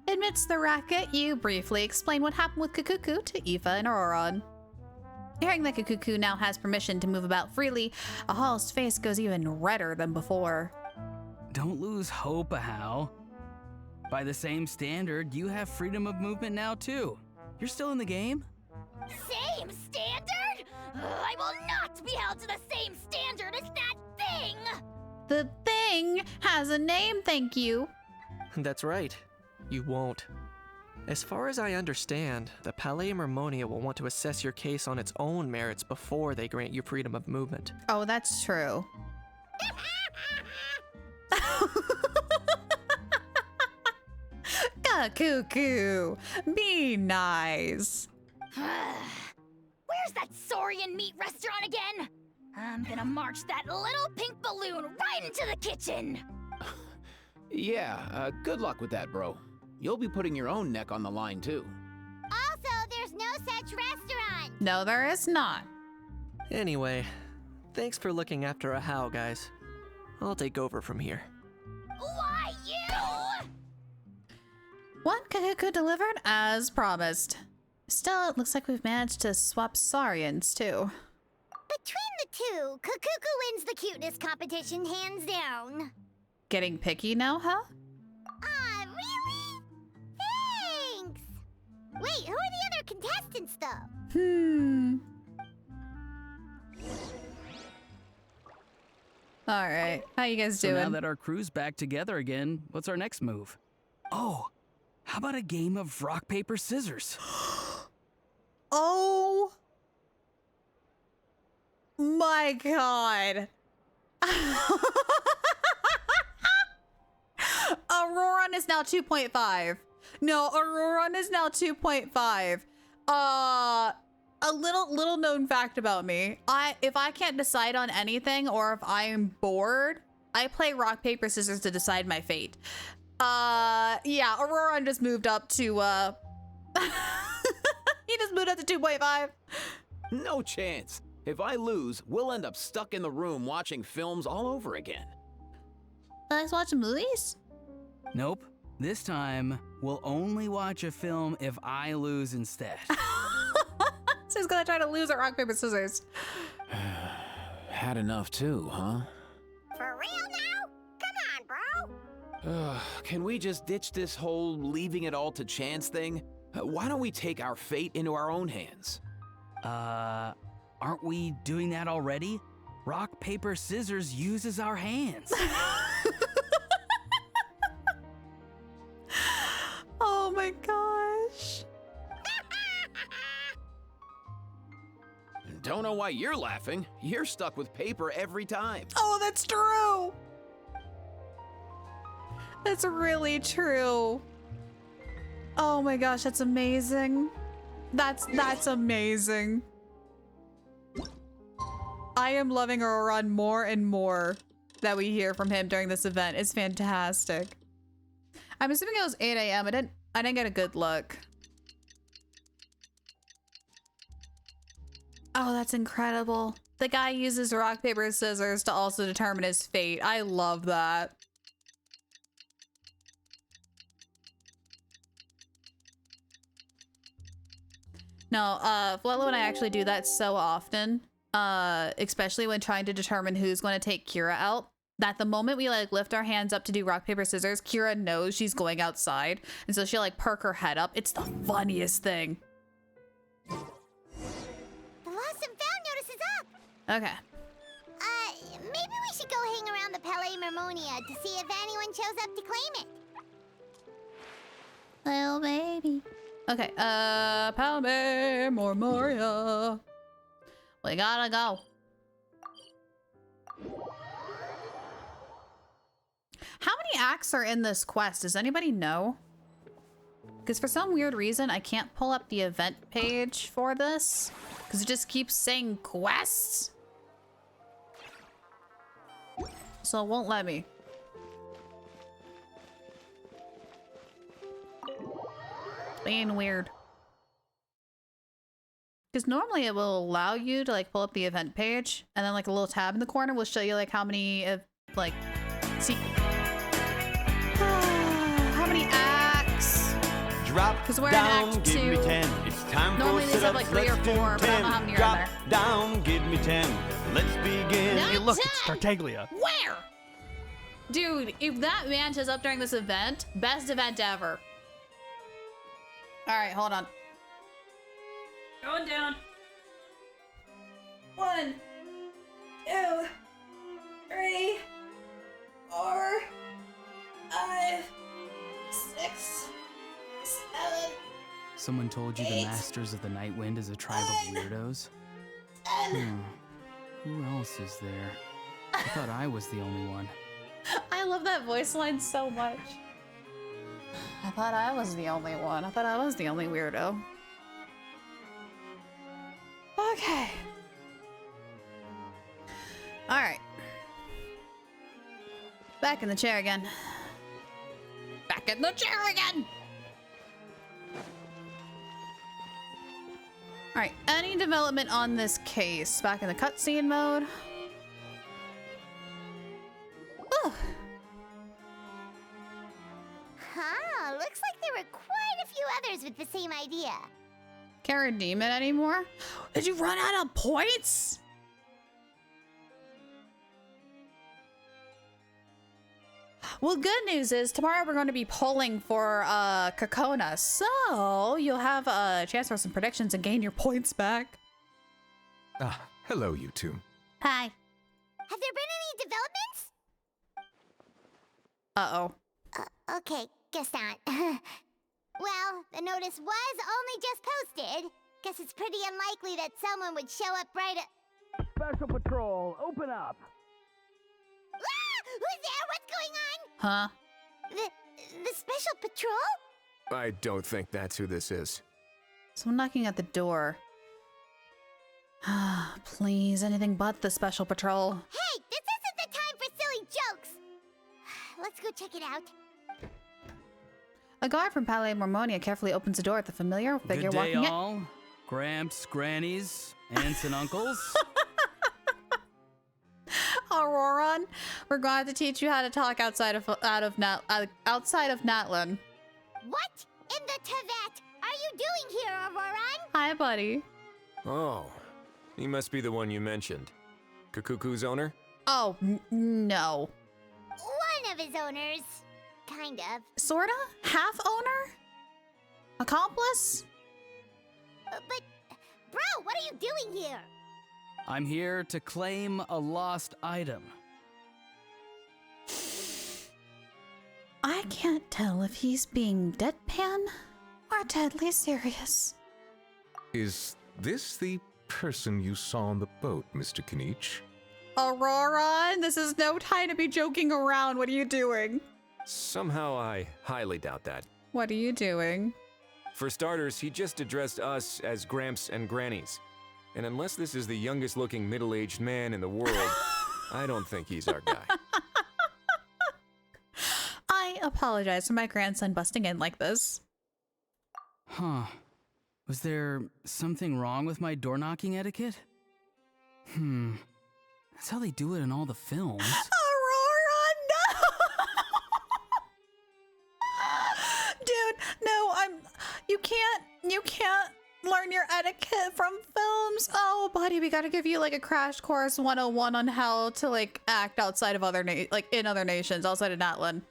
Amidst the racket, you briefly explain what happened with Kakuku to Eva and Auroron. Hearing that Kakuku now has permission to move about freely, Ahal's face goes even redder than before. Don't lose hope, Ahal. By the same standard, you have freedom of movement now too. You're still in the game? Same standard? I will not be held to the same standard as that thing! The thing has a name, thank you. That's right. You won't. As far as I understand, the Palais Mermonia will want to assess your case on its own merits before they grant you freedom of movement. Oh, that's true. Kakuku, be nice. Where's that Saurian meat restaurant again? I'm gonna march that little pink balloon right into the kitchen! Yeah, good luck with that, bro. You'll be putting your own neck on the line, too. Also, there's no such restaurant! No, there is not. Anyway, thanks for looking after Ahal, guys. I'll take over from here. Why you? One Kakuku delivered as promised. Still, it looks like we've managed to swap Saurians, too. Between the two, Kakuku wins the cuteness competition hands down. Getting picky now, huh? Really? Thanks! Wait, who are the other contestants, though? Alright, how you guys doing? So now that our crew's back together again, what's our next move? Oh, how about a game of rock, paper, scissors? Oh my god. Auroron is now 2.5. No, Auroron is now 2.5. A little known fact about me. If I can't decide on anything or if I am bored, I play rock, paper, scissors to decide my fate. Yeah, Auroron just moved up to he just moved up to 2.5. No chance. If I lose, we'll end up stuck in the room watching films all over again. Let's watch movies? Nope. This time, we'll only watch a film if I lose instead. So he's gonna try to lose at rock, paper, scissors. Had enough too, huh? For real now? Come on, bro! Can we just ditch this whole leaving it all to chance thing? Why don't we take our fate into our own hands? Aren't we doing that already? Rock, paper, scissors uses our hands. Oh my gosh. Don't know why you're laughing. You're stuck with paper every time. Oh, that's true. That's really true. Oh my gosh, that's amazing. That's amazing. I am loving Auroron more and more that we hear from him during this event. It's fantastic. I'm assuming it was 8 a.m. I didn't get a good look. Oh, that's incredible. The guy uses rock, paper, scissors to also determine his fate. I love that. No, Flelo and I actually do that so often. Especially when trying to determine who's going to take Kira out. That the moment we like lift our hands up to do rock, paper, scissors, Kira knows she's going outside. And so she'll like perk her head up. It's the funniest thing. The lost and found notice is up! Okay. Maybe we should go hang around the Palais Mermonia to see if anyone shows up to claim it. Little baby. Okay, Palais Mermoria. We gotta go. How many acts are in this quest? Does anybody know? Because for some weird reason, I can't pull up the event page for this. Because it just keeps saying quests. So it won't let me. It's being weird. Because normally it will allow you to like pull up the event page. And then like a little tab in the corner will show you like how many of like... See... how many acts? Because we're in Act 2. Give me 10. It's time normally for these have like 3 or 4, but I don't know how many are Drop there. down, give me 10. Let's begin. Hey, look, it's Tartaglia. Where? Dude, if that man shows up during this event, best event ever. Alright, hold on. Going down. 1, 2, 3, 4, 5, 6, 7. Someone told you the Masters of the Night Wind is a tribe of weirdos? Who else is there? I thought I was the only one. I love that voice line so much. I thought I was the only one. I thought I was the only weirdo. Okay. Alright. Back in the chair again. Back in the chair again! Alright, any development on this case? Back in the cutscene mode. Ooh. Huh, looks like there were quite a few others with the same idea. Can't redeem it anymore? Did you run out of points? Well, good news is tomorrow we're going to be polling for Kokona, so you'll have a chance for some predictions and gain your points back. Ah, hello, you two. Hi. Have there been any developments? Uh-oh. Okay, guess not. Well, the notice was only just posted. Guess it's pretty unlikely that someone would show up right at... Special Patrol, open up! Ah! Who's there? What's going on? Huh? The Special Patrol? I don't think that's who this is. Someone knocking at the door. Please, anything but the Special Patrol. Hey, this isn't the time for silly jokes! Let's go check it out. A guard from Palais Mormonia carefully opens the door at the familiar figure Good day, walking all. Gramps, grannies, aunts, and uncles. Auroron, we're going to teach you how to talk outside of Natlan. What in the Tevat are you doing here, Auroron? Hi, buddy. Oh, he must be the one you mentioned. Kakuku's owner? Oh, no. One of his owners. Kind of. Sorta? Half owner? Accomplice? But, bro, what are you doing here? I'm here to claim a lost item. I can't tell if he's being deadpan or deadly serious. Is this the person you saw on the boat, Mr. Kinich? Auroron, this is no time to be joking around. What are you doing? Somehow I highly doubt that. What are you doing? For starters, he just addressed us as Gramps and Grannies. And unless this is the youngest looking middle-aged man in the world, I don't think he's our guy. I apologize for my grandson busting in like this. Huh. Was there something wrong with my door-knocking etiquette? That's how they do it in all the films. Aurora, no! Dude, no, you can't learn your etiquette from films. Oh, buddy, we gotta give you like a crash course 101 on how to like act outside of in other nations, outside of Natlan.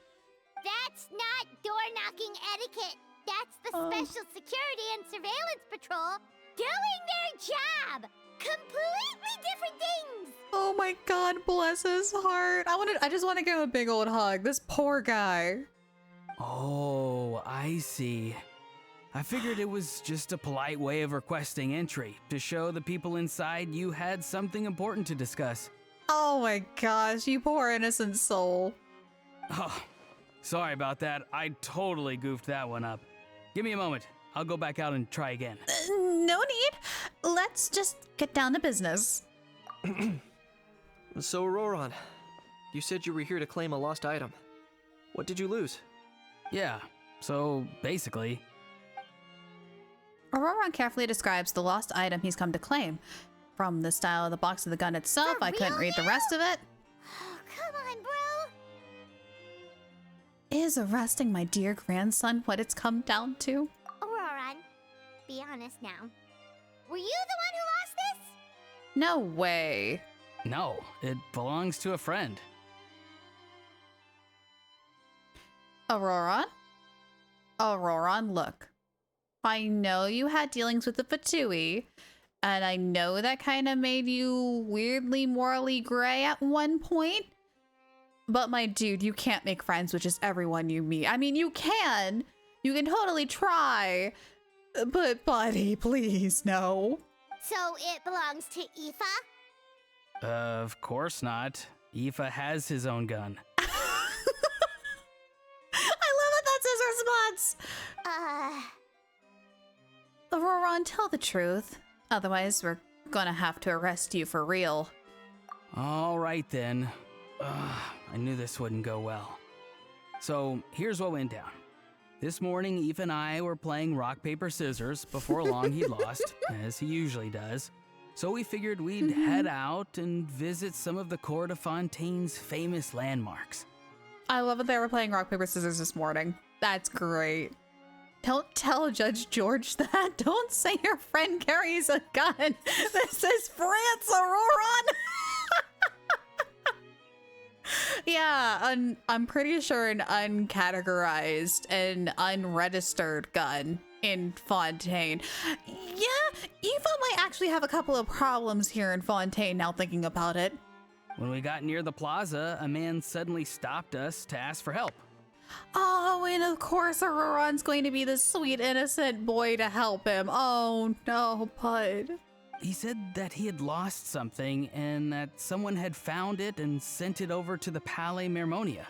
That's not door-knocking etiquette. That's the Special Security and Surveillance Patrol doing their job. Completely different things. Oh my God, bless his heart. I just want to give him a big old hug. This poor guy. Oh, I see. I figured it was just a polite way of requesting entry to show the people inside you had something important to discuss. Oh my gosh, you poor innocent soul. Oh, sorry about that. I totally goofed that one up. Give me a moment. I'll go back out and try again. No need. Let's just get down to business. So, Auroron, you said you were here to claim a lost item. What did you lose? Yeah, so basically... Auroron carefully describes the lost item he's come to claim. From the style of the box of the gun itself, I couldn't read the rest of it. Oh, come on, bro. Is arresting my dear grandson what it's come down to? Auroron, be honest now. Were you the one who lost this? No way. No, it belongs to a friend. Auroron? Auroron, look. I know you had dealings with the Fatui, and I know that kind of made you weirdly morally gray at one point. But my dude, you can't make friends with just everyone you meet. I mean, you can. You can totally try. But buddy, please, no. So it belongs to Aoife? Of course not. Aoife has his own gun. I love it, that's his response. Auroron, tell the truth. Otherwise, we're gonna have to arrest you for real. All right then. I knew this wouldn't go well. So here's what went down. This morning, Eve and I were playing rock, paper, scissors. Before long, he lost, as he usually does. So we figured we'd head out and visit some of the court of Fontaine's famous landmarks. I love that they were playing rock, paper, scissors this morning. That's great. Don't tell Judge George that. Don't say your friend carries a gun. This is France, Auroron. Yeah, I'm pretty sure an uncategorized and unregistered gun in Fontaine. Yeah, Eva might actually have a couple of problems here in Fontaine now thinking about it. When we got near the plaza, a man suddenly stopped us to ask for help. Oh, and of course Auroron's going to be the sweet innocent boy to help him. Oh no, bud. He said that he had lost something and that someone had found it and sent it over to the Palais Mermonia.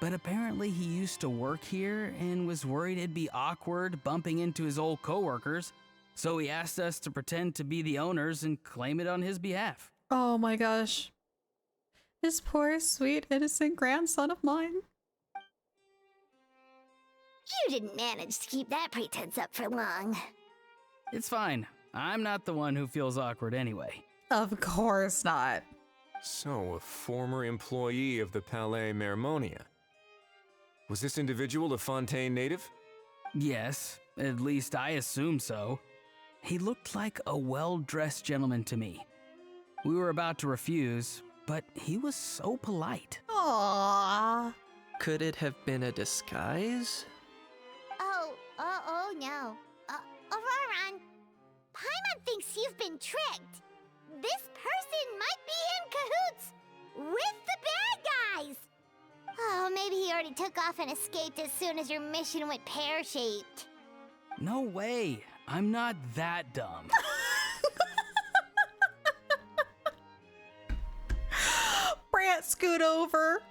But apparently he used to work here and was worried it'd be awkward bumping into his old coworkers, so he asked us to pretend to be the owners and claim it on his behalf. Oh my gosh. This poor, sweet, innocent grandson of mine. You didn't manage to keep that pretense up for long. It's fine. I'm not the one who feels awkward anyway. Of course not. So, a former employee of the Palais Mermonia. Was this individual a Fontaine native? Yes, at least I assume so. He looked like a well-dressed gentleman to me. We were about to refuse, but he was so polite. Aww. Could it have been a disguise? Oh no. Auroron, Paimon thinks you've been tricked. This person might be in cahoots with the bad guys. Oh, maybe he already took off and escaped as soon as your mission went pear-shaped. No way. I'm not that dumb. Brant, scoot over.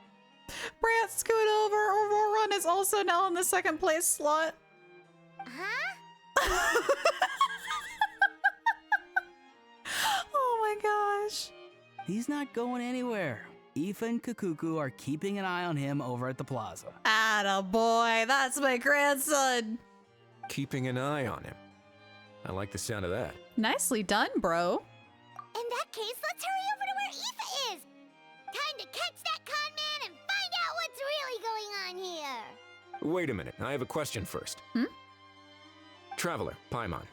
Brant, scoot over. Auroron is also now in the second place slot. Huh? Oh my gosh. He's not going anywhere. Aoife and Kakuku are keeping an eye on him over at the plaza. Attaboy, that's my grandson. Keeping an eye on him. I like the sound of that. Nicely done, bro. In that case, let's hurry over to where Aoife is. Time to catch that con man and find out what's really going on here. Wait a minute, I have a question first. Traveler, Paimon.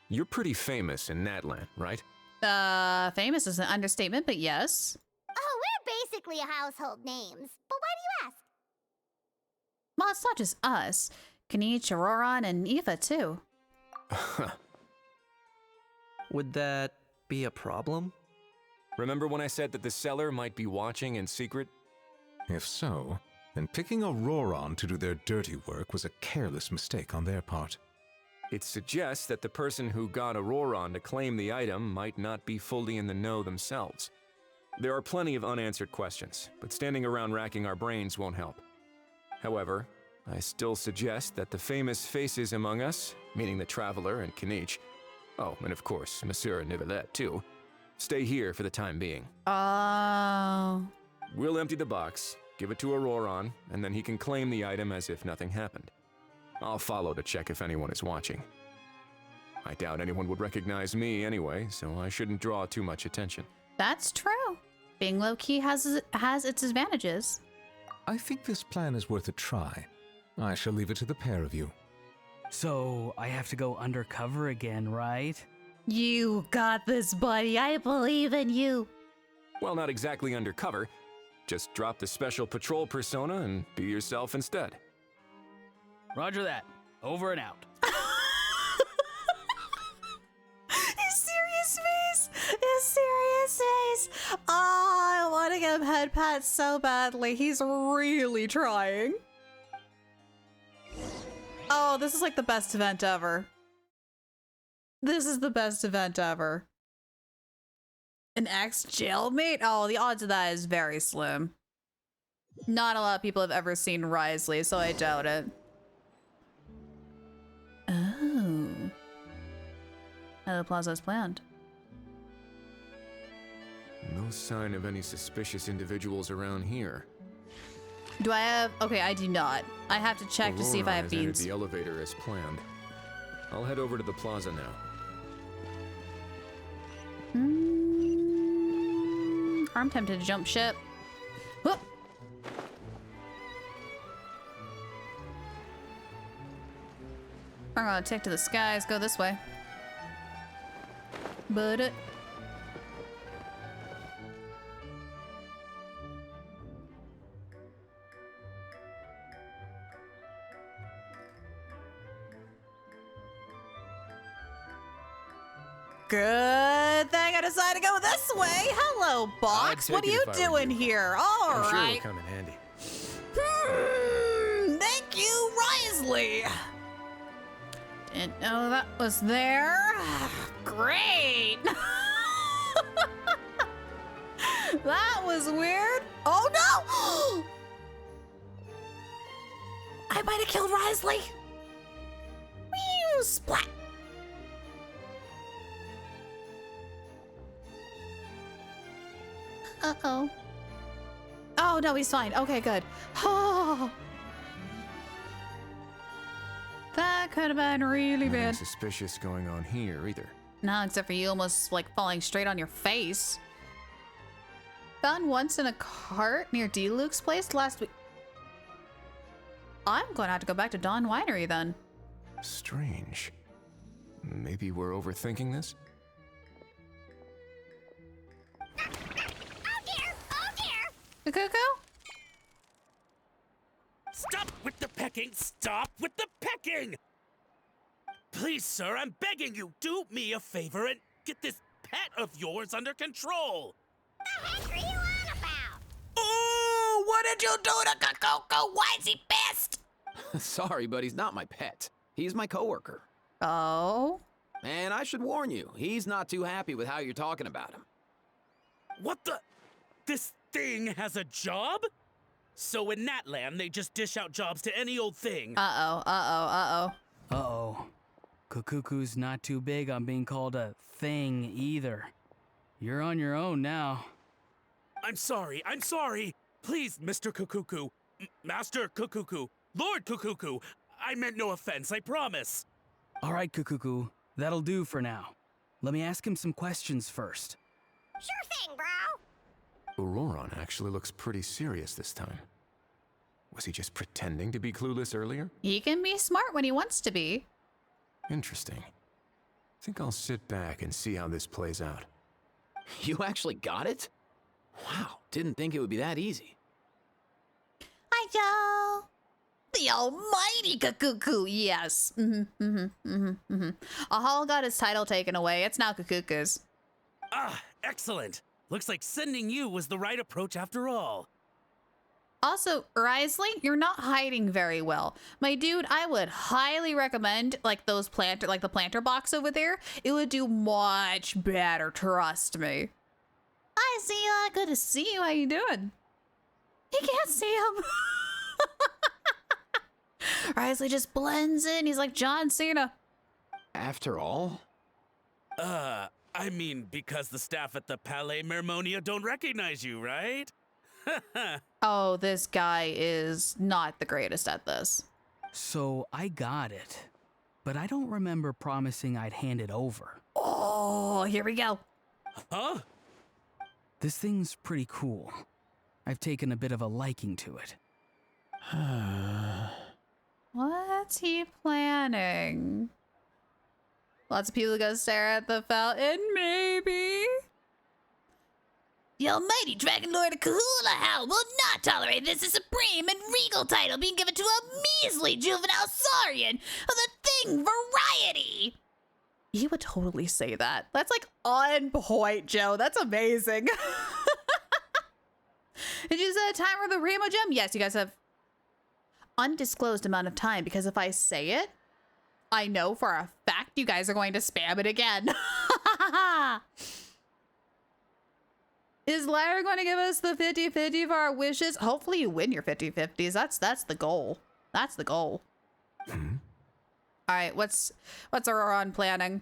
You're pretty famous in Natlan, right? Famous is an understatement, but yes. Oh, we're basically household names. But why do you ask? Well, it's not just us. Kanich, Auroron, and Aoife, too. Would that be a problem? Remember when I said that the seller might be watching in secret? If so, then picking Auroron to do their dirty work was a careless mistake on their part. It suggests that the person who got Auroron to claim the item might not be fully in the know themselves. There are plenty of unanswered questions, but standing around racking our brains won't help. However, I still suggest that the famous faces among us, meaning the Traveler and Kinich, oh, and of course, Monsieur and Nivelette too, stay here for the time being. Oh. We'll empty the box, give it to Auroron, and then he can claim the item as if nothing happened. I'll follow to check if anyone is watching. I doubt anyone would recognize me anyway, so I shouldn't draw too much attention. That's true. Being low-key has its advantages. I think this plan is worth a try. I shall leave it to the pair of you. So, I have to go undercover again, right? You got this, buddy. I believe in you. Well, not exactly undercover. Just drop the special patrol persona and be yourself instead. Roger that. Over and out. His serious face! His serious face! Oh, I want to give him head pats so badly. He's really trying. Oh, this is like the best event ever. This is the best event ever. An ex-jailmate? Oh, the odds of that is very slim. Not a lot of people have ever seen Risley, so I doubt it. Oh. How the plaza is planned. No sign of any suspicious individuals around here. Do I have... Okay, I do not. I have to check to see if I have Aurora has entered beans. the elevator as planned. I'll head over to the plaza now. I'm tempted to jump ship. Whoop. I'm gonna take to the skies, go this way. But it. Good thing I decided to go this way. Hello, Box. What are you doing here? All I'm sure right. it'll come in handy. Thank you, Risley. Didn't know that was there. Great. That was weird. Oh no! I might have killed Risley. Whew, splat. Uh-oh. Oh, no, he's fine. Okay, good. Oh. That could have been really Nothing bad. suspicious going on here either. No, except for you almost like falling straight on your face. Found once in a cart near D. Luke's place last week. I'm going to have to go back to Dawn Winery then. Strange. Maybe we're overthinking this? The cuckoo? Stop with the pecking! Stop with the pecking! Please, sir, I'm begging you, do me a favor and get this pet of yours under control! The heck are you on about? Oh, what did you do to Coco? Why is he pissed? Sorry, but he's not my pet. He's my coworker. Oh? And I should warn you, he's not too happy with how you're talking about him. What the? This thing has a job? So in Natlan, they just dish out jobs to any old thing. Uh-oh. Kukuku's not too big on being called a thing either. You're on your own now. I'm sorry. Please, Mr. Kukuku. Master Kukuku. Lord Kukuku. I meant no offense, I promise. All right, Kukuku. That'll do for now. Let me ask him some questions first. Sure thing, bro. Auroron actually looks pretty serious this time. Was he just pretending to be clueless earlier? He can be smart when he wants to be. Interesting. Think I'll sit back and see how this plays out. You actually got it? Wow, didn't think it would be that easy. Hi, Joe. The almighty Kukuku. Yes. Ahal got his title taken away. It's now Kukuku's. Ah, excellent. Looks like sending you was the right approach after all. Also, Risley, you're not hiding very well. My dude, I would highly recommend like those planter, like the planter box over there. It would do much better, trust me. Hi, Zia. Good to see you. How you doing? He can't see him. Risley just blends in. He's like John Cena. After all? I mean, because the staff at the Palais Mermonia don't recognize you, right? Oh, this guy is not the greatest at this. So I got it, but I don't remember promising I'd hand it over. Oh, here we go. Huh? This thing's pretty cool. I've taken a bit of a liking to it. What's he planning? Lots of people go stare at the fountain, maybe? The almighty Dragon Lord of Kahula Howl will not tolerate this a supreme and regal title being given to a measly juvenile saurian of the thing variety. You would totally say that. That's like on point, Joe. That's amazing. Did you set a timer for the Remo Gem? Yes, you guys have undisclosed amount of time because if I say it, I know for a fact you guys are going to spam it again. Is Lyra going to give us the 50-50 for our wishes? Hopefully you win your 50-50s. That's the goal. That's the goal. All right, what's Auroron planning?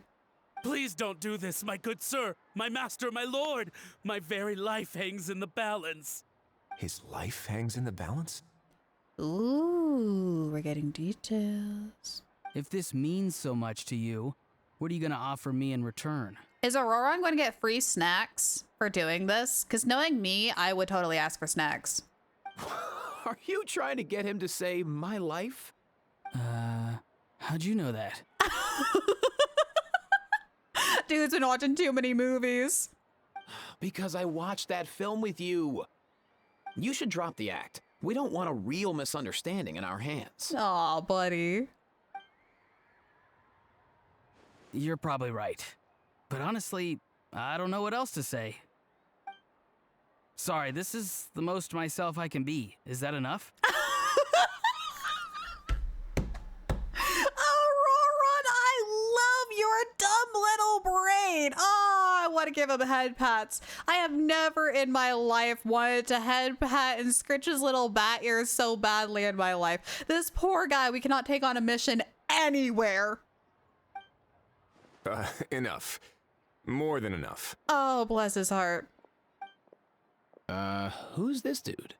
Please don't do this, my good sir, my master, my lord. My very life hangs in the balance. His life hangs in the balance? Ooh, we're getting details. If this means so much to you, what are you gonna offer me in return? Is Auroron going to get free snacks for doing this? Because knowing me, I would totally ask for snacks. Are you trying to get him to say my life? How'd you know that? Dude's been watching too many movies. Because I watched that film with you. You should drop the act. We don't want a real misunderstanding in our hands. Aw, buddy. You're probably right. But honestly, I don't know what else to say. Sorry, this is the most myself I can be. Is that enough? Auroron, I love your dumb little brain. Oh, I want to give him head pats. I have never in my life wanted to head pat and scritch his little bat ears so badly in my life. This poor guy, we cannot take on a mission anywhere. Enough. More than enough. Oh, bless his heart. Who's this dude?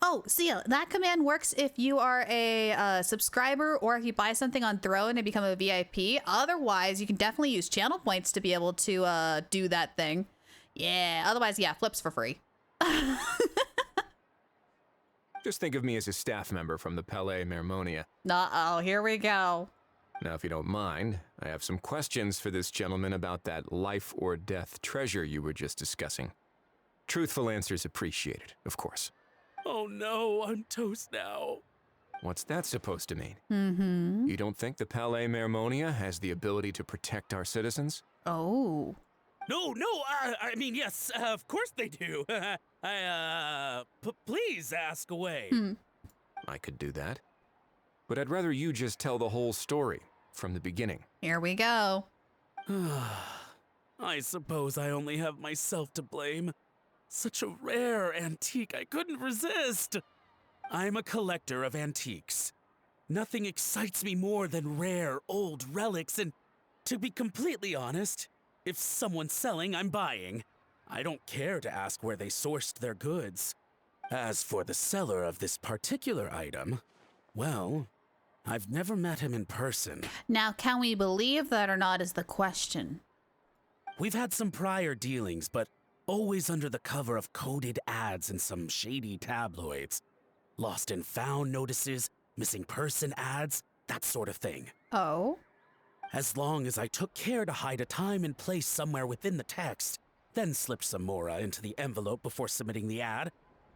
Oh, Seal, that command works if you are a subscriber or if you buy something on Throne and become a VIP. Otherwise, you can definitely use channel points to be able to do that thing. Yeah, otherwise, yeah, flips for free. Just think of me as a staff member from the Palais Mermonia. Uh-oh, here we go. Now, if you don't mind, I have some questions for this gentleman about that life or death treasure you were just discussing. Truthful answers appreciated, of course. Oh no, I'm toast now. What's that supposed to mean? Mm-hmm. You don't think the Palais Mermonia has the ability to protect our citizens? Oh. No, I mean, yes, of course they do. Please ask away. I could do that. But I'd rather you just tell the whole story from the beginning. Here we go. I suppose I only have myself to blame. Such a rare antique, I couldn't resist. I'm a collector of antiques. Nothing excites me more than rare, old relics, and to be completely honest, if someone's selling, I'm buying. I don't care to ask where they sourced their goods. As for the seller of this particular item, well, I've never met him in person. Now, can we believe that or not is the question. We've had some prior dealings, but always under the cover of coded ads in some shady tabloids. Lost and found notices, missing person ads, that sort of thing. Oh? As long as I took care to hide a time and place somewhere within the text, then slipped some mora into the envelope before submitting the ad,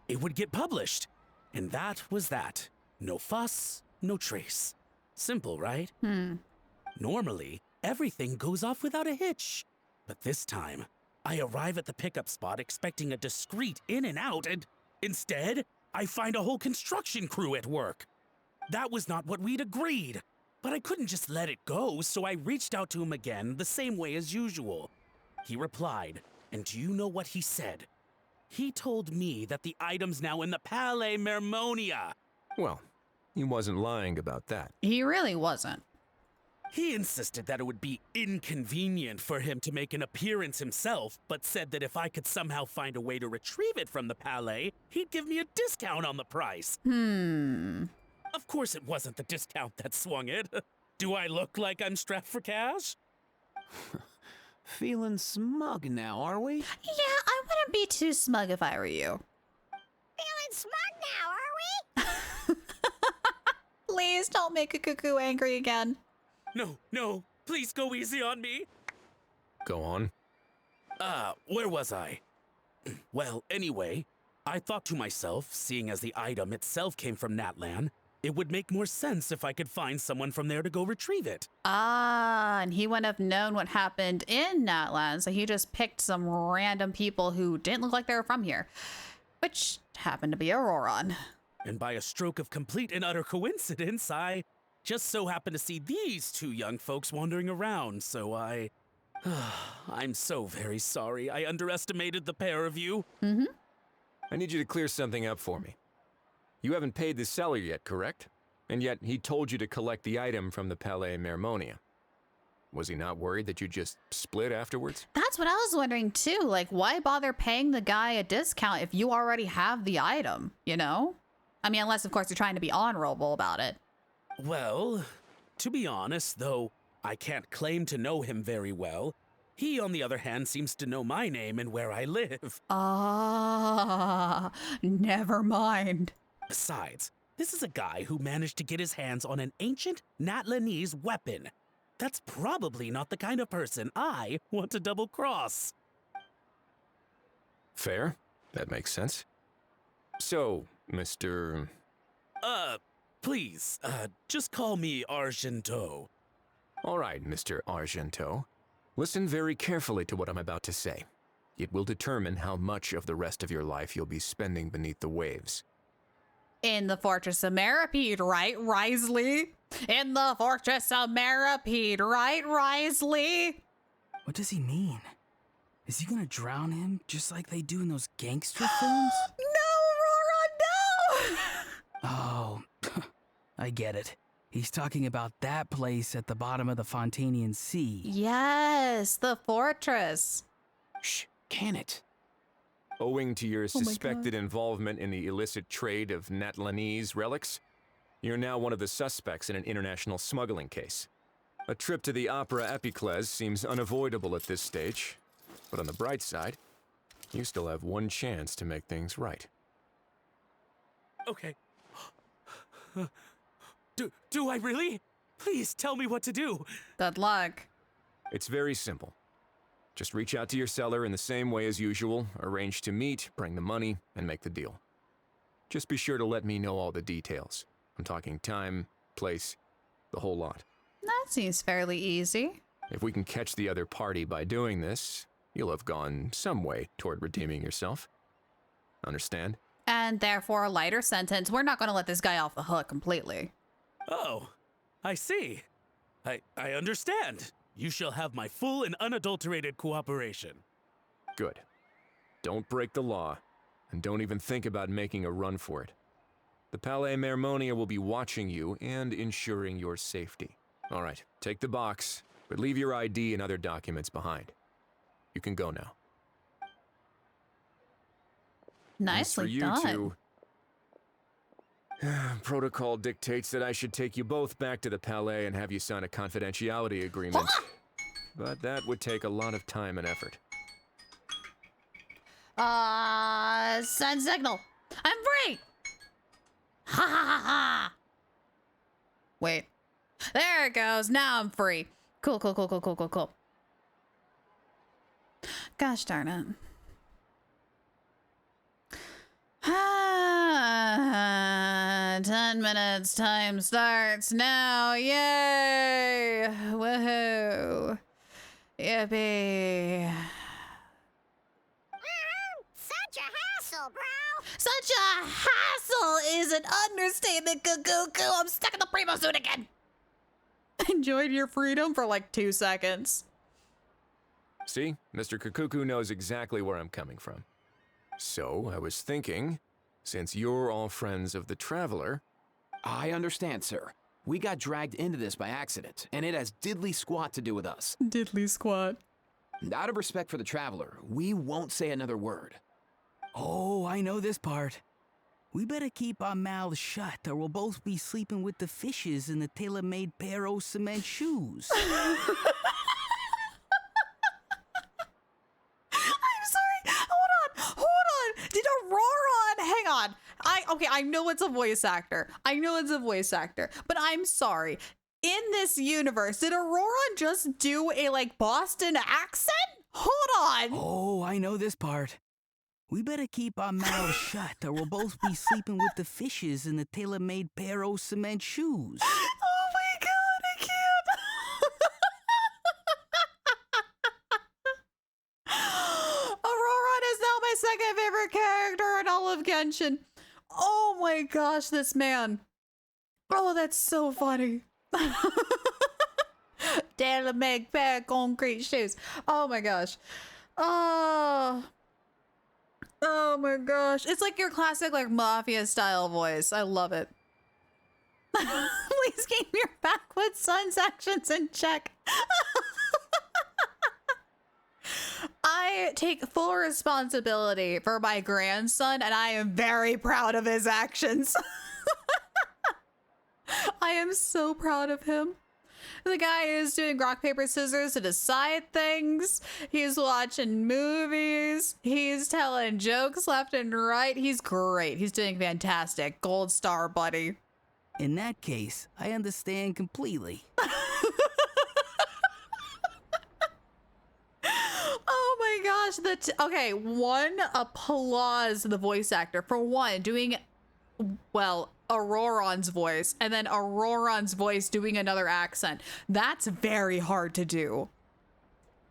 it would get published. And that was that. No fuss, no trace. Simple, right? Normally, everything goes off without a hitch. But this time, I arrive at the pickup spot expecting a discreet in and out, and Instead, I find a whole construction crew at work. That was not what we'd agreed. But I couldn't just let it go, so I reached out to him again the same way as usual. He replied, and do you know what he said? He told me that the item's now in the Palais Mermonia. Well, he wasn't lying about that. He really wasn't. He insisted that it would be inconvenient for him to make an appearance himself, but said that if I could somehow find a way to retrieve it from the Palais, he'd give me a discount on the price. Of course it wasn't the discount that swung it. Do I look like I'm strapped for cash? Feeling smug now, are we? Yeah, I wouldn't be too smug if I were you. Feeling smug now, are we? Please don't make a cuckoo angry again. No, please go easy on me. Go on. Where was I? Well, anyway, I thought to myself, seeing as the item itself came from Natlan, it would make more sense if I could find someone from there to go retrieve it. Ah, and he wouldn't have known what happened in Natlan, so he just picked some random people who didn't look like they were from here, which happened to be Auroron. And by a stroke of complete and utter coincidence, I just so happened to see these two young folks wandering around, so I'm so very sorry. I underestimated the pair of you. I need you to clear something up for me. You haven't paid the seller yet, correct? And yet he told you to collect the item from the Palais Mermonia. Was he not worried that you just split afterwards? That's what I was wondering too. Like, why bother paying the guy a discount if you already have the item, you know? I mean, unless, of course, you're trying to be honorable about it. Well, to be honest, though I can't claim to know him very well, he, on the other hand, seems to know my name and where I live. Ah, never mind. Besides, this is a guy who managed to get his hands on an ancient Natlanese weapon. That's probably not the kind of person I want to double-cross. Fair. That makes sense. So, Mr. Please, just call me Argento. All right, Mr. Argento. Listen very carefully to what I'm about to say. It will determine how much of the rest of your life you'll be spending beneath the waves. In the Fortress of Meripede, right, Risley? In the Fortress of Meripede, right, Risley? What does he mean? Is he gonna drown him just like they do in those gangster films? No, Aurora, no! Oh, I get it. He's talking about that place at the bottom of the Fontainian Sea. Yes, the fortress. Shh, can it? Owing to your suspected involvement in the illicit trade of Natlanese relics, you're now one of the suspects in an international smuggling case. A trip to the Opera Epiclese seems unavoidable at this stage, but on the bright side, you still have one chance to make things right. Okay. Do I really? Please tell me what to do. Good luck. It's very simple. Just reach out to your seller in the same way as usual, arrange to meet, bring the money, and make the deal. Just be sure to let me know all the details. I'm talking time, place, the whole lot. That seems fairly easy. If we can catch the other party by doing this, you'll have gone some way toward redeeming yourself. Understand? And therefore a lighter sentence. We're not going to let this guy off the hook completely. Oh, I see. I understand. You shall have my full and unadulterated cooperation. Good. Don't break the law, and don't even think about making a run for it. The Palais Mermonia will be watching you and ensuring your safety. All right, take the box, but leave your ID and other documents behind. You can go now. Nicely done. Protocol dictates that I should take you both back to the Palais and have you sign a confidentiality agreement. But that would take a lot of time and effort. Send signal. I'm free. Ha ha ha ha. Wait. There it goes. Now I'm free. Cool. Gosh darn it. 10 minutes. Time starts now. Yay! Woohoo! Yippee! Such a hassle. hassle, bro. Such a hassle is an understatement, Cuckoo. I'm stuck in the primo suit again. Enjoyed your freedom for like 2 seconds. See, Mr. Kakuku knows exactly where I'm coming from. So, I was thinking, since you're all friends of the Traveler... I understand, sir. We got dragged into this by accident, and it has diddly squat to do with us. Diddly squat. Out of respect for the Traveler, we won't say another word. Oh, I know this part. We better keep our mouths shut, or we'll both be sleeping with the fishes in the tailor-made pair of cement shoes. I'm sorry. Hold on. Did Auroron? Hang on. I know it's a voice actor. But I'm sorry. In this universe, did Auroron just do a like Boston accent? Hold on. Oh, I know this part. We better keep our mouths shut, or we'll both be sleeping with the fishes in the tailor-made pair of cement shoes. Oh my god, I can't. Auroron is now my second favorite character in all of Genshin. Oh my gosh, this man. Oh, that's so funny. Tailor-made pair of concrete shoes. Oh my gosh. Oh my gosh. It's like your classic like mafia style voice. I love it. Please keep your backwoods son's actions in check. I take full responsibility for my grandson, and I am very proud of his actions. I am so proud of him. The guy is doing rock, paper, scissors to decide things. He's watching movies. He's telling jokes left and right. He's great. He's doing fantastic. Gold star, buddy. In that case, I understand completely. Oh my gosh. Okay, one, applause the voice actor for one doing, well, Auroron's voice, and then Auroron's voice doing another accent. That's very hard to do.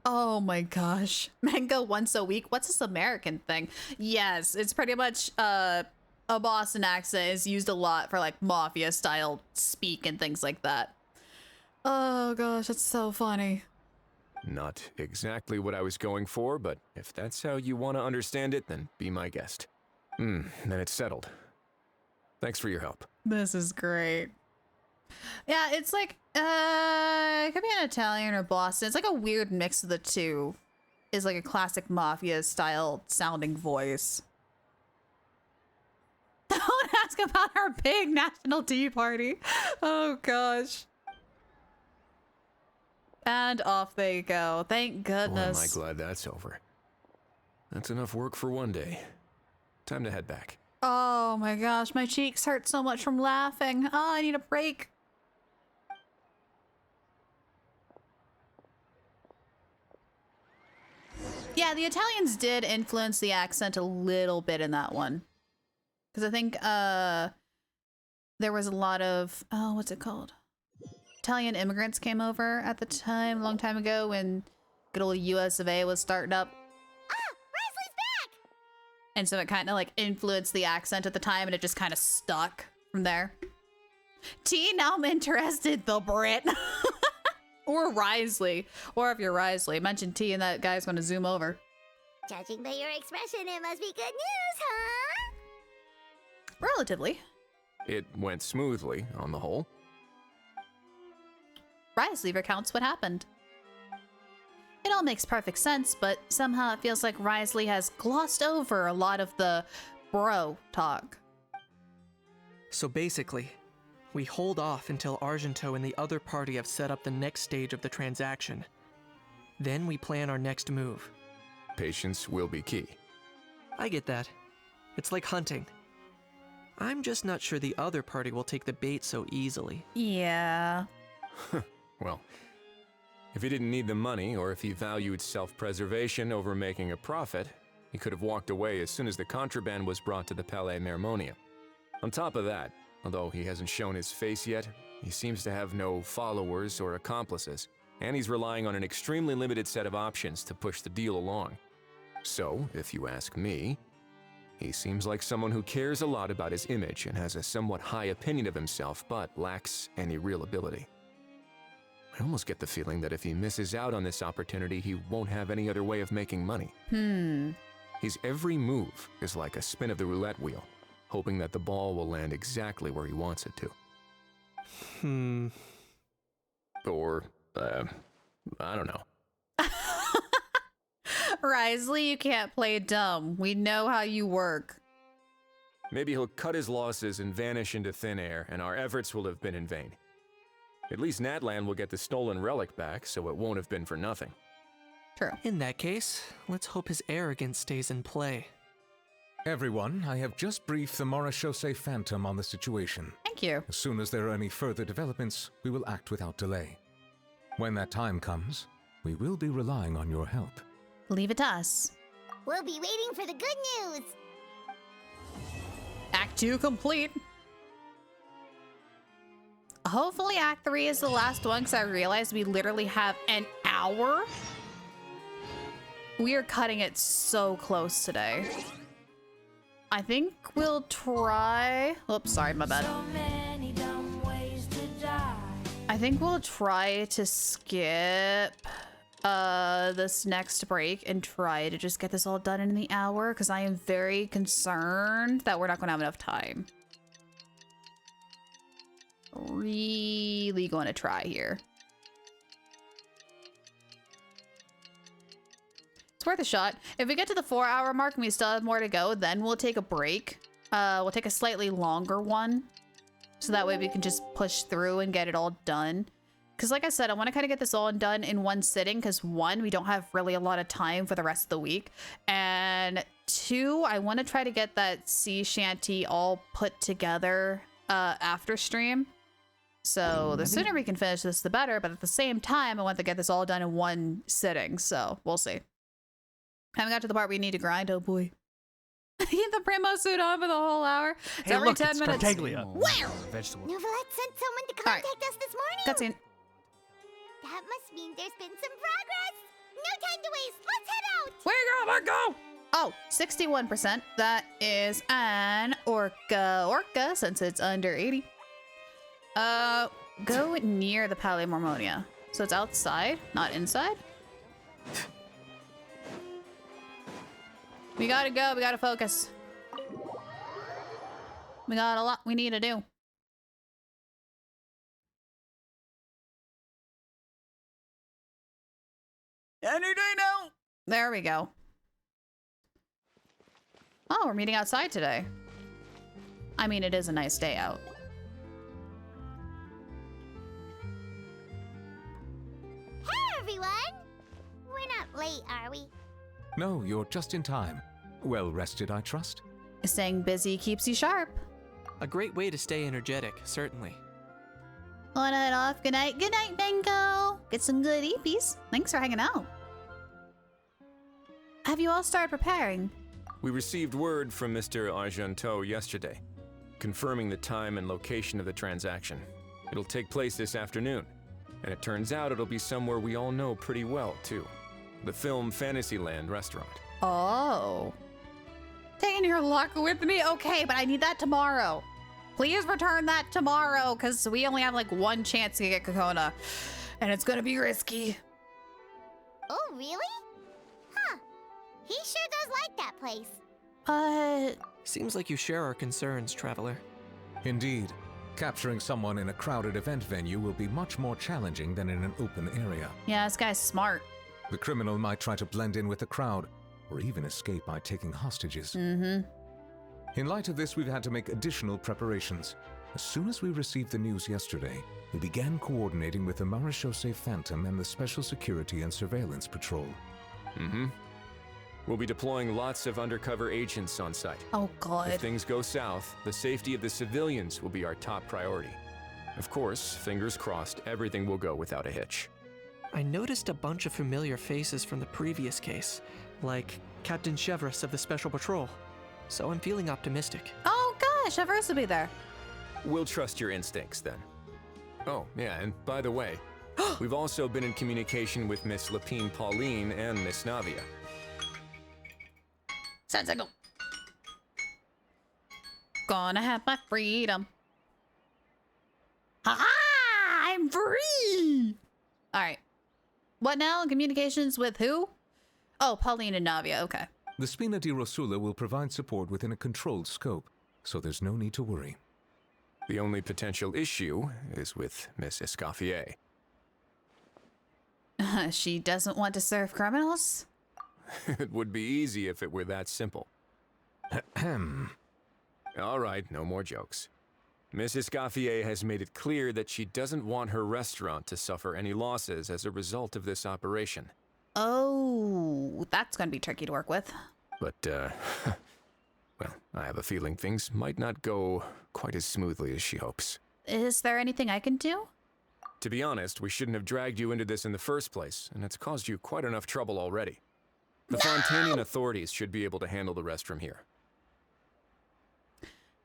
Oh my gosh. Mango once a week. What's this American thing? Yes, it's pretty much a Boston accent is used a lot for like mafia style speak and things like that. Oh gosh, that's so funny. Not exactly what I was going for, but if that's how you want to understand it, then be my guest. Then it's settled. Thanks for your help. This is great. Yeah, it's like, it could be an Italian or Boston. It's like a weird mix of the two. Is like a classic mafia style sounding voice. Don't ask about our big national tea party. Oh gosh. And off they go. Thank goodness. Boy, am I glad that's over. That's enough work for one day. Time to head back. Oh my gosh, my cheeks hurt so much from laughing. Oh, I need a break. Yeah, the Italians did influence the accent a little bit in that one. Because I think there was a lot of, oh, what's it called? Italian immigrants came over at the time, a long time ago, when good old US of A was starting up. And so it kind of like influenced the accent at the time, and it just kind of stuck from there. T, now I'm interested, the Brit. Or Risley. Or if you're Risley, mention T and that guy's going to zoom over. Judging by your expression, it must be good news, huh? Relatively. It went smoothly, on the whole. Risley recounts what happened. It all makes perfect sense, but somehow it feels like Risley has glossed over a lot of the bro talk. So basically, we hold off until Argento and the other party have set up the next stage of the transaction. Then we plan our next move. Patience will be key. I get that. It's like hunting. I'm just not sure the other party will take the bait so easily. Yeah. Well, if he didn't need the money, or if he valued self-preservation over making a profit, he could have walked away as soon as the contraband was brought to the Palais Mermonia. On top of that, although he hasn't shown his face yet, he seems to have no followers or accomplices, and he's relying on an extremely limited set of options to push the deal along. So, if you ask me, He seems like someone who cares a lot about his image and has a somewhat high opinion of himself, but lacks any real ability. I almost get the feeling that if he misses out on this opportunity, he won't have any other way of making money. His every move is like a spin of the roulette wheel, hoping that the ball will land exactly where he wants it to. Or, I don't know. Risley, you can't play dumb. We know how you work. Maybe he'll cut his losses and vanish into thin air, and our efforts will have been in vain. At least Natlan will get the stolen relic back, so it won't have been for nothing. True. In that case, let's hope his arrogance stays in play. Everyone, I have just briefed the Marechaussee Phantom on the situation. Thank you. As soon as there are any further developments, we will act without delay. When that time comes, we will be relying on your help. Leave it to us. We'll be waiting for the good news. Act 2 complete. Hopefully Act 3 is the last one, because I realized we literally have an hour. We are cutting it so close today. I think we'll try... Oops, sorry, my bad. I think we'll try to skip this next break and try to just get this all done in the hour, because I am very concerned that we're not going to have enough time. Really going to try here. It's worth a shot. If we get to the 4-hour mark and we still have more to go, then we'll take a break. We'll take a slightly longer one, so that way we can just push through and get it all done. Because like I said, I want to kind of get this all done in one sitting, because 1, we don't have really a lot of time for the rest of the week. And 2, I want to try to get that sea shanty all put together after stream. So the sooner we can finish this, the better. But at the same time, I want to get this all done in one sitting. So we'll see. Haven't got to the part we need to grind. Oh boy. Keep the Primo suit on for the whole hour. It's every 10 minutes. Wow! Neuvillette sent someone to contact us this morning. Cutscene. That must mean there's been some progress. No time to waste. Let's head out. Where you go? Let go. Oh, 61%. That is an orca, since it's under 80. Go near the Palais Mormonia. So it's outside, not inside. We gotta go. We gotta focus. We got a lot we need to do. Any day now. There we go. Oh, we're meeting outside today. I mean, it is a nice day out. Hey, everyone! We're not late, are we? No, you're just in time. Well rested, I trust? Staying busy keeps you sharp. A great way to stay energetic, certainly. Wanna head off? Good night. Good night, Benko. Get some good eepies. Thanks for hanging out. Have you all started preparing? We received word from Mr. Argenteau yesterday, confirming the time and location of the transaction. It'll take place this afternoon, and it turns out it'll be somewhere we all know pretty well, too. The Film Fantasyland restaurant. Oh. Taking your luck with me? Okay, but I need that tomorrow. Please return that tomorrow, because we only have like one chance to get Kokona, and it's gonna be risky. Oh, really? Huh. He sure does like that place. Seems like you share our concerns, Traveler. Indeed. Capturing someone in a crowded event venue will be much more challenging than in an open area. Yeah, this guy's smart. The criminal might try to blend in with the crowd, or even escape by taking hostages. In light of this, we've had to make additional preparations. As soon as we received the news yesterday, we began coordinating with the Marechaussee Phantom and the Special Security and Surveillance Patrol. We'll be deploying lots of undercover agents on site. Oh, God. If things go south, the safety of the civilians will be our top priority. Of course, fingers crossed, everything will go without a hitch. I noticed a bunch of familiar faces from the previous case, like Captain Chevreuse of the Special Patrol. So I'm feeling optimistic. Oh gosh, Chevreuse will be there. We'll trust your instincts then. Oh, yeah, and by the way, we've also been in communication with Miss Lapine Pauline and Miss Navia. Sensible. Gonna have my freedom. Ha ha! I'm free! Alright. What now? Communications with who? Oh, Pauline and Navia. Okay. The Spina di Rosula will provide support within a controlled scope, so there's no need to worry. The only potential issue is with Miss Escoffier. She doesn't want to serve criminals? It would be easy if it were that simple. All right, no more jokes. Miss Escoffier has made it clear that she doesn't want her restaurant to suffer any losses as a result of this operation. Oh, that's going to be tricky to work with. But, well, I have a feeling things might not go quite as smoothly as she hopes. Is there anything I can do? To be honest, we shouldn't have dragged you into this in the first place, and it's caused you quite enough trouble already. The Fontainian authorities should be able to handle the rest from here.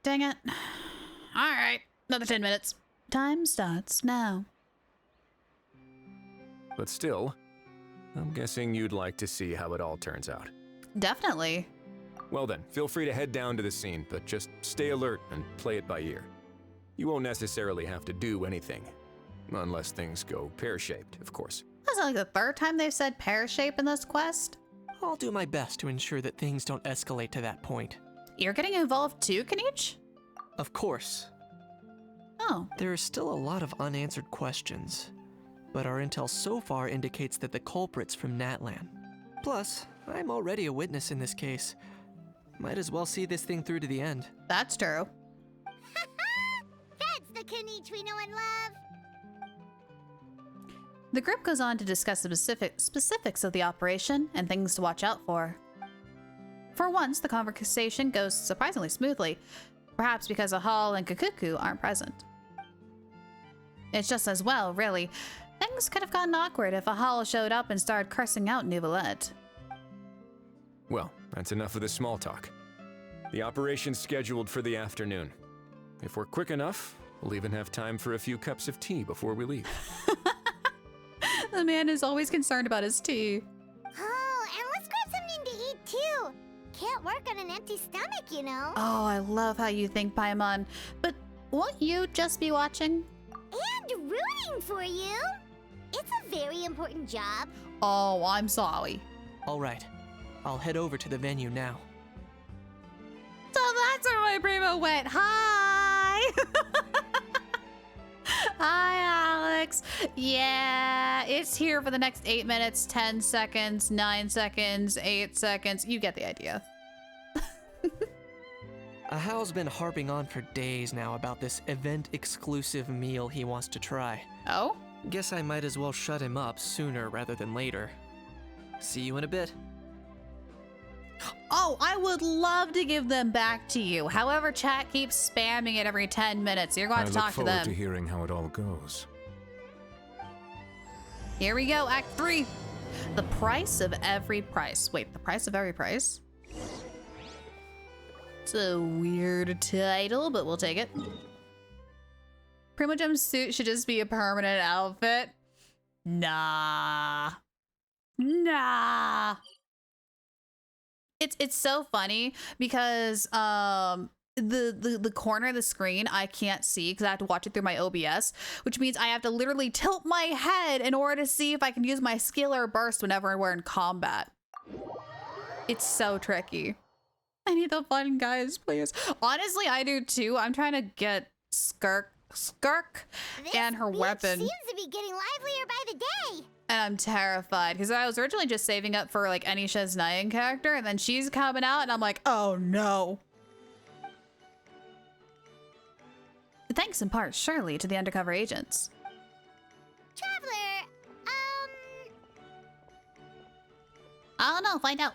Dang it. Alright, another 10 minutes. Time starts now. But still, I'm guessing you'd like to see how it all turns out. Definitely. Well then, feel free to head down to the scene, but just stay alert and play it by ear. You won't necessarily have to do anything. Unless things go pear-shaped, of course. That's like the third time they've said pear-shape in this quest. I'll do my best to ensure that things don't escalate to that point. You're getting involved too, Kanich? Of course. Oh. There are still a lot of unanswered questions, but our intel so far indicates that the culprit's from Natlan. Plus, I'm already a witness in this case. Might as well see this thing through to the end. That's true. That's the Kanich we know and love. The group goes on to discuss the specifics of the operation and things to watch out for. For once, the conversation goes surprisingly smoothly, perhaps because Ahal and Kakuku aren't present. It's just as well, really. Things could have gotten awkward if Ahal showed up and started cursing out Nouvellette. Well, that's enough of the small talk. The operation's scheduled for the afternoon. If we're quick enough, we'll even have time for a few cups of tea before we leave. The man is always concerned about his tea. Oh, and let's grab something to eat too. Can't work on an empty stomach, you know. Oh, I love how you think, Paimon. But won't you just be watching? And rooting for you. It's a very important job. Oh, I'm sorry. All right, I'll head over to the venue now. So that's where my primo went. Hi! Hi, Alex. Yeah, it's here for the next 8 minutes, 10 seconds, 9 seconds, 8 seconds. You get the idea. Ahal's been harping on for days now about this event-exclusive meal he wants to try. Oh? Guess I might as well shut him up sooner rather than later. See you in a bit. Oh, I would love to give them back to you. However, chat keeps spamming it every 10 minutes. You're going to talk to them. I look forward to hearing how it all goes. Here we go, Act 3. The price of every price. Wait, the price of every price? It's a weird title, but we'll take it. Primo Gem's suit should just be a permanent outfit. Nah. Nah. It's so funny because the corner of the screen I can't see because I have to watch it through my OBS, which means I have to literally tilt my head in order to see if I can use my skill or burst whenever we're in combat. It's so tricky. I need the fun, guys, please. Honestly, I do too. I'm trying to get Skirk and her weapon. Seems to be getting livelier by the day. And I'm terrified because I was originally just saving up for like Anisha's Nyan character, and then she's coming out and I'm like, oh no. Thanks in part, surely, to the undercover agents. Traveler, I don't know, find out.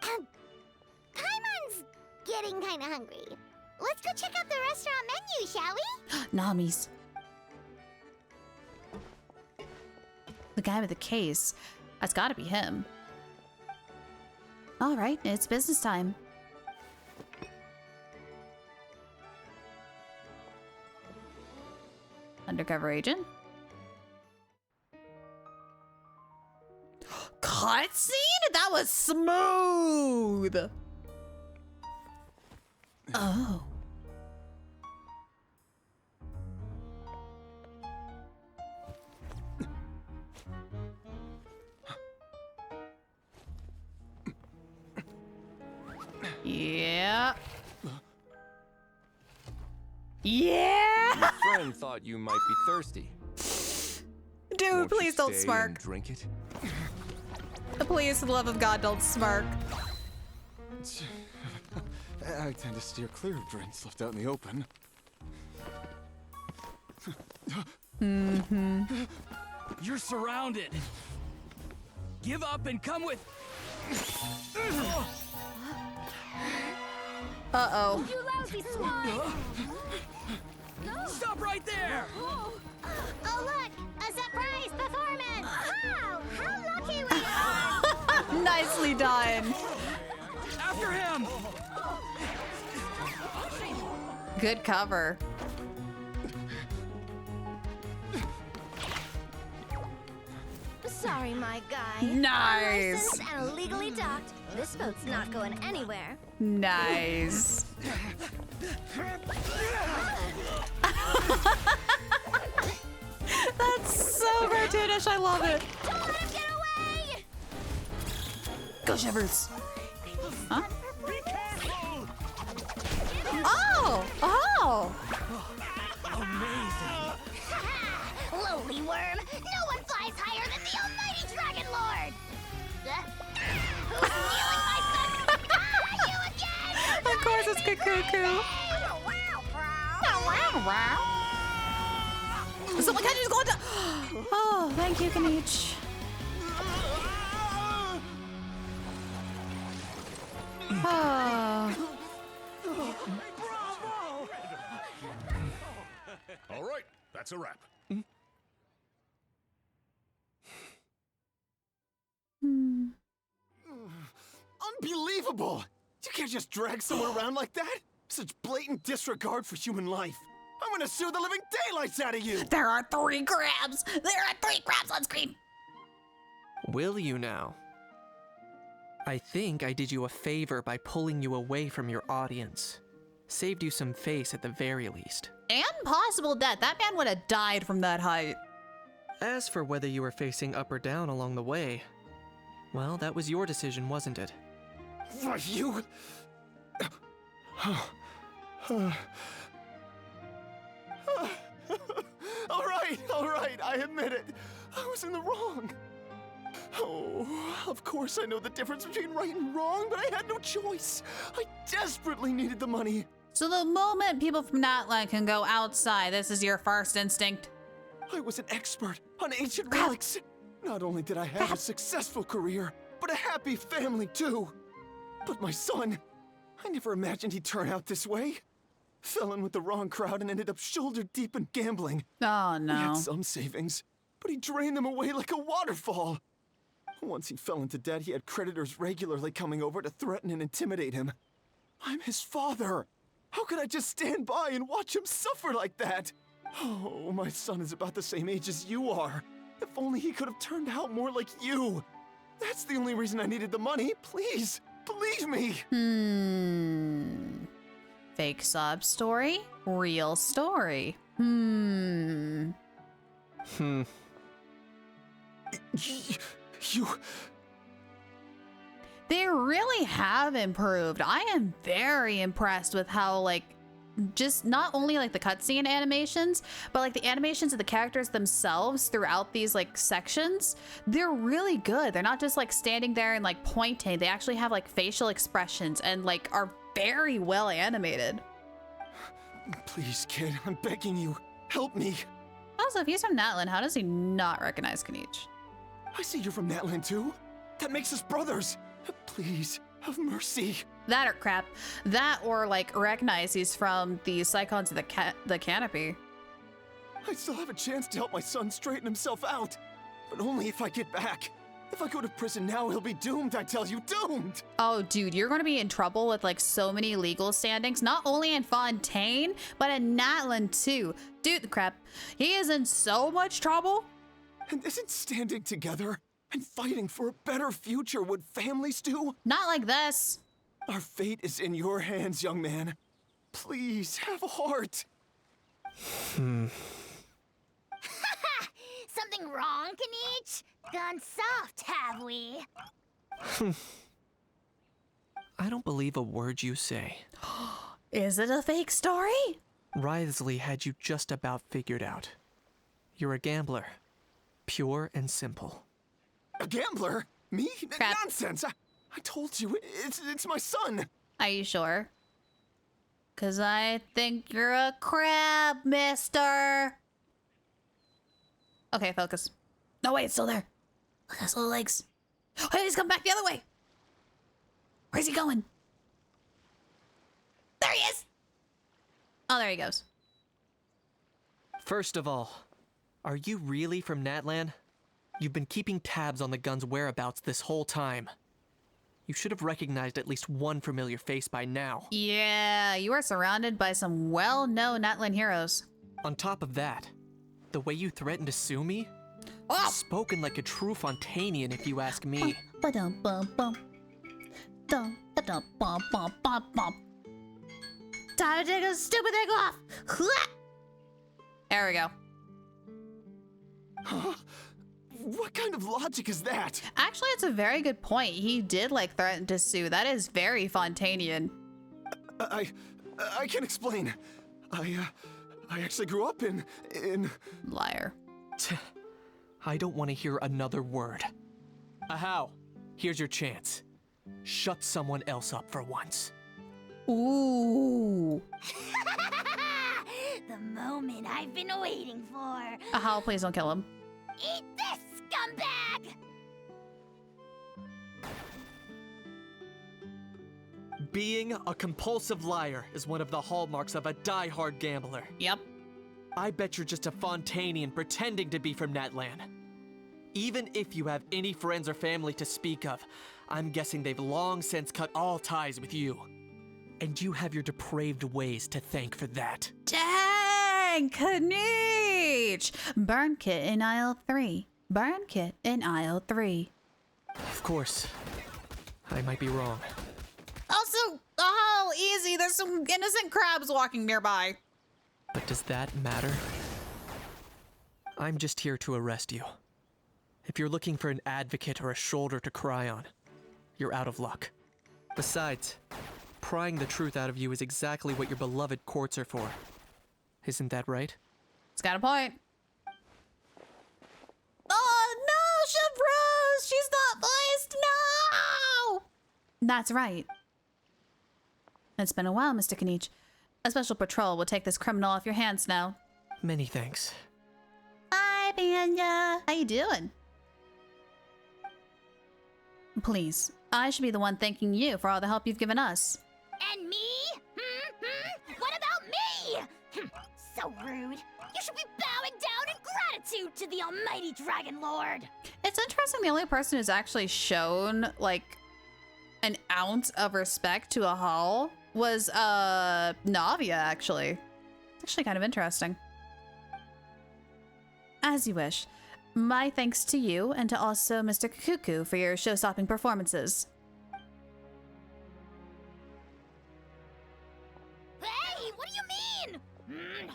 Paimon's getting kind of hungry. Let's go check out the restaurant menu, shall we? Namis. The guy with the case. That's gotta be him. All right, it's business time. Undercover agent. Cutscene? That was smooth. Oh. Yeah. Yeah. Your friend thought you might be thirsty. Dude, Won't you please don't stay smirk. and drink it? Please, for the love of God, don't smirk. I tend to steer clear of drinks left out in the open. Mm-hmm. You're surrounded. Give up and come with. Uh-oh. You lousy swine! Stop right there! Oh, look! A surprise performance! Wow! How lucky we are! Nicely done. After him! Good cover. Sorry, my guy. Nice. Unlicensed and illegally docked. This boat's not going anywhere. Nice. That's so cartoonish. I love it. Don't let him get away! Go Shivers. Huh? Oh! Oh! Lowly worm! No one flies higher than the almighty Dragon Lord! Who's stealing my son? You again! Of course it's Kukuku. Someone can just go to. Oh, thank you, Kanich. Oh. All right, that's a wrap. Unbelievable! You can't just drag someone around like that! Such blatant disregard for human life. I'm gonna sue the living daylights out of you! There are 3 crabs! There are 3 crabs on screen! Will you now? I think I did you a favor by pulling you away from your audience. Saved you some face at the very least. And possible death. That man would have died from that height. As for whether you were facing up or down along the way, well, that was your decision, wasn't it? Why, you... all right, I admit it. I was in the wrong. Oh, of course I know the difference between right and wrong, but I had no choice. I desperately needed the money. So the moment people from Natlan can go outside, this is your first instinct? I was an expert on ancient relics. Not only did I have a successful career, but a happy family too. But my son, I never imagined he'd turn out this way. Fell in with the wrong crowd and ended up shoulder deep in gambling. Oh no. He had some savings, but he drained them away like a waterfall. Once he fell into debt, he had creditors regularly coming over to threaten and intimidate him. I'm his father. How could I just stand by and watch him suffer like that? Oh, my son is about the same age as you are. If only he could have turned out more like you. That's the only reason I needed the money. Please, believe me. Fake sob story, real story. You... They really have improved. I am very impressed with how, like, just not only like the cutscene animations, but like the animations of the characters themselves throughout these like sections. They're really good. They're not just like standing there and like pointing. They actually have like facial expressions and like are very well animated. Please, kid, I'm begging you, help me. Also, if he's from Natlan, how does he not recognize Kanich? I see you're from Natlan too. That makes us brothers. Please, have mercy. That or crap. That or like recognize he's from the Psychons of the Canopy. I still have a chance to help my son straighten himself out. But only if I get back. If I go to prison now, he'll be doomed, I tell you, doomed! Oh, dude, you're gonna be in trouble with like so many legal standings, not only in Fontaine, but in Natlan too. Dude, crap, he is in so much trouble. And isn't standing together and fighting for a better future what families do? Not like this. Our fate is in your hands, young man. Please, have a heart. Something wrong, Kanich? Gone soft, have we? I don't believe a word you say. Is it a fake story? Wriothesley had you just about figured out. You're a gambler. Pure and simple. A gambler? Me? Nonsense! I told you, it's my son! Are you sure? 'Cause I think you're a crab, mister. Okay, focus. No, wait, it's still there. Look at his little legs. Hey, he's coming back the other way. Where's he going? There he is! Oh, there he goes. First of all, are you really from Natlan? You've been keeping tabs on the gun's whereabouts this whole time. You should have recognized at least one familiar face by now. Yeah, you are surrounded by some well-known Natlan heroes. On top of that, the way you threatened to sue me? Spoken like a true Fontainian, if you ask me. Ba-dum-bum-bum. Dum-ba-dum-bum-bum-bum-bum. Time to take a stupid thing off! There we go. Huh? What kind of logic is that? Actually, it's a very good point. He did, like, threaten to sue. That is very Fontainian. I can explain. I actually grew up in... Liar. I don't want to hear another word. Ahau, here's your chance. Shut someone else up for once. Ooh. The moment I've been waiting for. Ahau, please don't kill him. Eat this, scumbag! Being a compulsive liar is one of the hallmarks of a die-hard gambler. Yep. I bet you're just a Fontainian pretending to be from Natlan. Even if you have any friends or family to speak of, I'm guessing they've long since cut all ties with you. And you have your depraved ways to thank for that. Dang, Kanich! Burn kit in aisle 3. Burn kit in aisle 3. Of course, I might be wrong. Also, oh, easy. There's some innocent crabs walking nearby. But does that matter? I'm just here to arrest you. If you're looking for an advocate or a shoulder to cry on, you're out of luck. Besides, prying the truth out of you is exactly what your beloved courts are for. Isn't that right? It's got a point. Oh, no, Chevrose! She's not voiced! No! That's right. It's been a while, Mr. Kanich. A special patrol will take this criminal off your hands now. Many thanks. Hi, Panya. How you doing? Please, I should be the one thanking you for all the help you've given us. And me? What about me? So rude. You should be bowing down in gratitude to the almighty Dragon Lord. It's interesting the only person who's actually shown, like, an ounce of respect to Ahau was, Navia, actually. It's actually kind of interesting. As you wish. My thanks to you and to also Mr. Kuku for your show-stopping performances. Hey, what do you mean?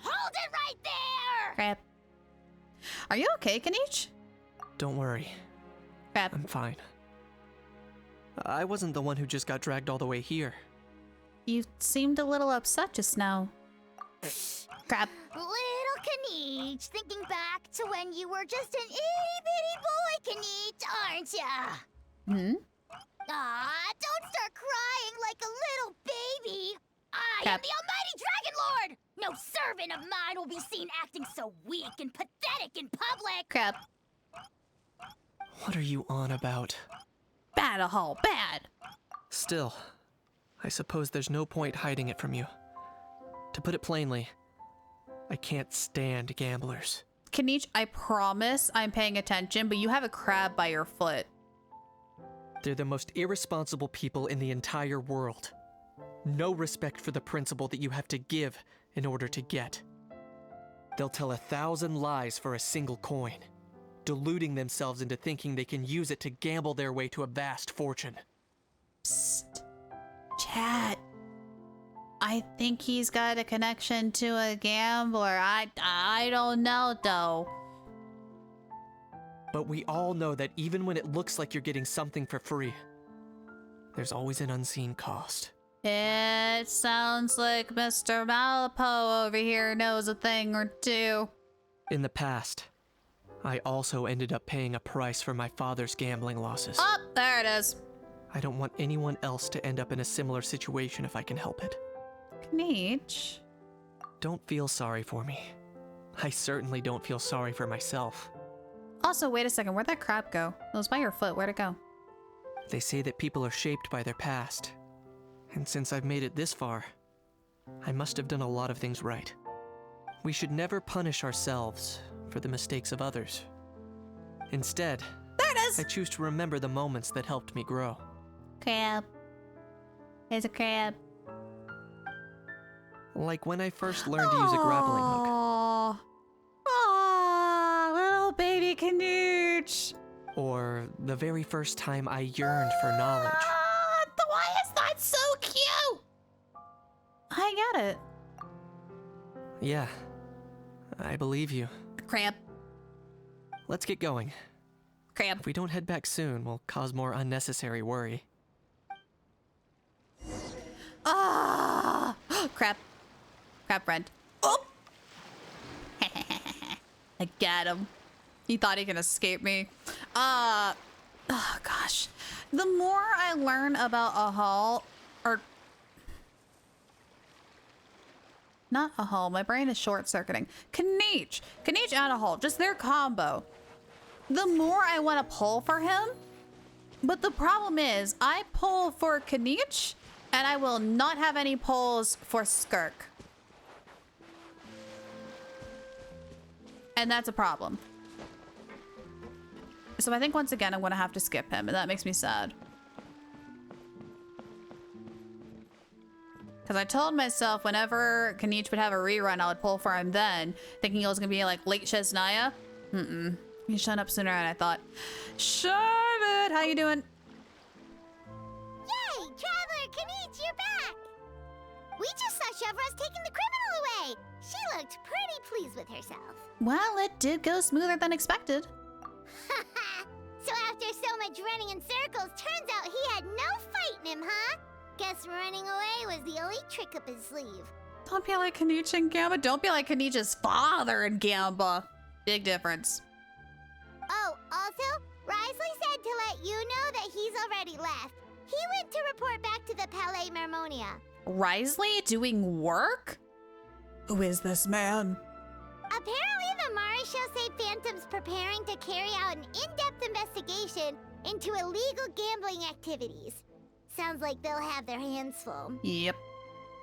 Hold it right there! Crap. Are you okay, Kanich? Don't worry. Crap. I'm fine. I wasn't the one who just got dragged all the way here. You seemed a little upset just now. Crap. Little Kanich, thinking back to when you were just an itty-bitty boy, Kanich, aren't ya? Hmm? Aw, don't start crying like a little baby. I am the almighty Dragon Lord! No servant of mine will be seen acting so weak and pathetic in public! Crap. What are you on about? Bad, Ahau, bad! Still, I suppose there's no point hiding it from you. To put it plainly, I can't stand gamblers. Kanich, I promise I'm paying attention, but you have a crab by your foot. They're the most irresponsible people in the entire world. No respect for the principle that you have to give in order to get. They'll tell 1,000 lies for a single coin, deluding themselves into thinking they can use it to gamble their way to a vast fortune. Psst. Chat. I think he's got a connection to a gambler. I don't know, though. But we all know that even when it looks like you're getting something for free, there's always an unseen cost. It sounds like Mr. Malapo over here knows a thing or two. In the past, I also ended up paying a price for my father's gambling losses. Oh, there it is. I don't want anyone else to end up in a similar situation if I can help it. Kneech. Don't feel sorry for me. I certainly don't feel sorry for myself. Also, wait a second. Where'd that crab go? It was by your foot. Where'd it go? They say that people are shaped by their past. And since I've made it this far, I must have done a lot of things right. We should never punish ourselves for the mistakes of others. Instead, there it is. I choose to remember the moments that helped me grow. Crab. There's a crab. Like when I first learned to use a grappling hook. Aww, little baby Knuch. Or the very first time I yearned for knowledge. Why is that so cute? I get it. Yeah, I believe you. Crab. Let's get going. Crab. If we don't head back soon, we'll cause more unnecessary worry. Ah! Crab. Crab friend. Oh! I got him. He thought he could escape me. Oh gosh. The more I learn about Ahal, or not Ahal, my brain is short-circuiting. Kneech and Ahal, just their combo. The more I want to pull for him, but the problem is I pull for Kneech and I will not have any pulls for Skirk. And that's a problem. So I think once again, I'm going to have to skip him, and that makes me sad. Because I told myself whenever Kneech would have a rerun, I would pull for him then, thinking it was going to be like late Shesnaya. He showed up sooner than I thought. Charlotte, how you doing? Yay! Traveler, Kneech, you're back! We just saw Chevro's taking the criminal away. She looked pretty pleased with herself. Well, it did go smoother than expected. So after so much running in circles, turns out he had no fight in him, huh? Guess running away was the only trick up his sleeve. Don't be like Kneech and Gamba. Don't be like Kneech's father and Gamba. Big difference. Oh, also, Risley said to let you know that he's already left. He went to report back to the Palais Mermonia. Risley doing work? Who is this man? Apparently the Marisho say Phantom's preparing to carry out an in-depth investigation into illegal gambling activities. Sounds like they'll have their hands full. Yep.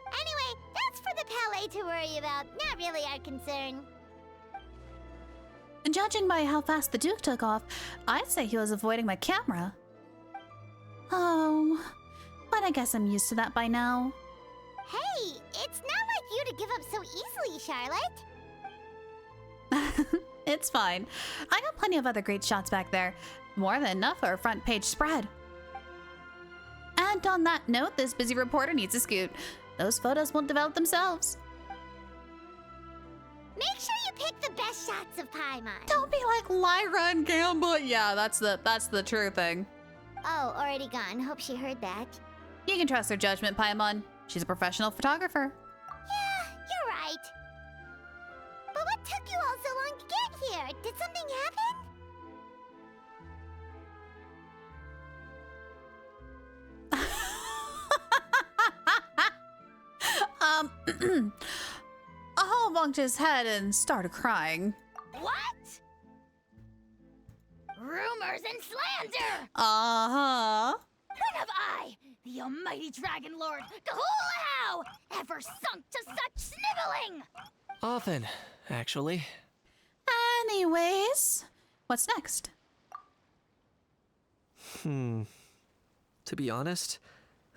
Anyway, that's for the Palais to worry about, not really our concern. Judging by how fast the Duke took off, I'd say he was avoiding my camera. Oh, but I guess I'm used to that by now. Hey, it's not like you to give up so easily, Charlotte. It's fine. I got plenty of other great shots back there. More than enough for a front page spread. And on that note, this busy reporter needs a scoot. Those photos won't develop themselves. Make sure you pick the best shots of Paimon. Don't be like Lyra and Gamba. Yeah, that's the true thing. Oh, already gone. Hope she heard that. You can trust her judgment, Paimon. She's a professional photographer. Yeah, you're right. But what took you all so long to get here? Did something happen? Ahal bonked his head and started crying. What? Rumors and slander! Uh-huh. When have I, the almighty Dragon Lord, Kahulahow, ever sunk to such sniveling? Often, actually. Anyways, what's next? To be honest,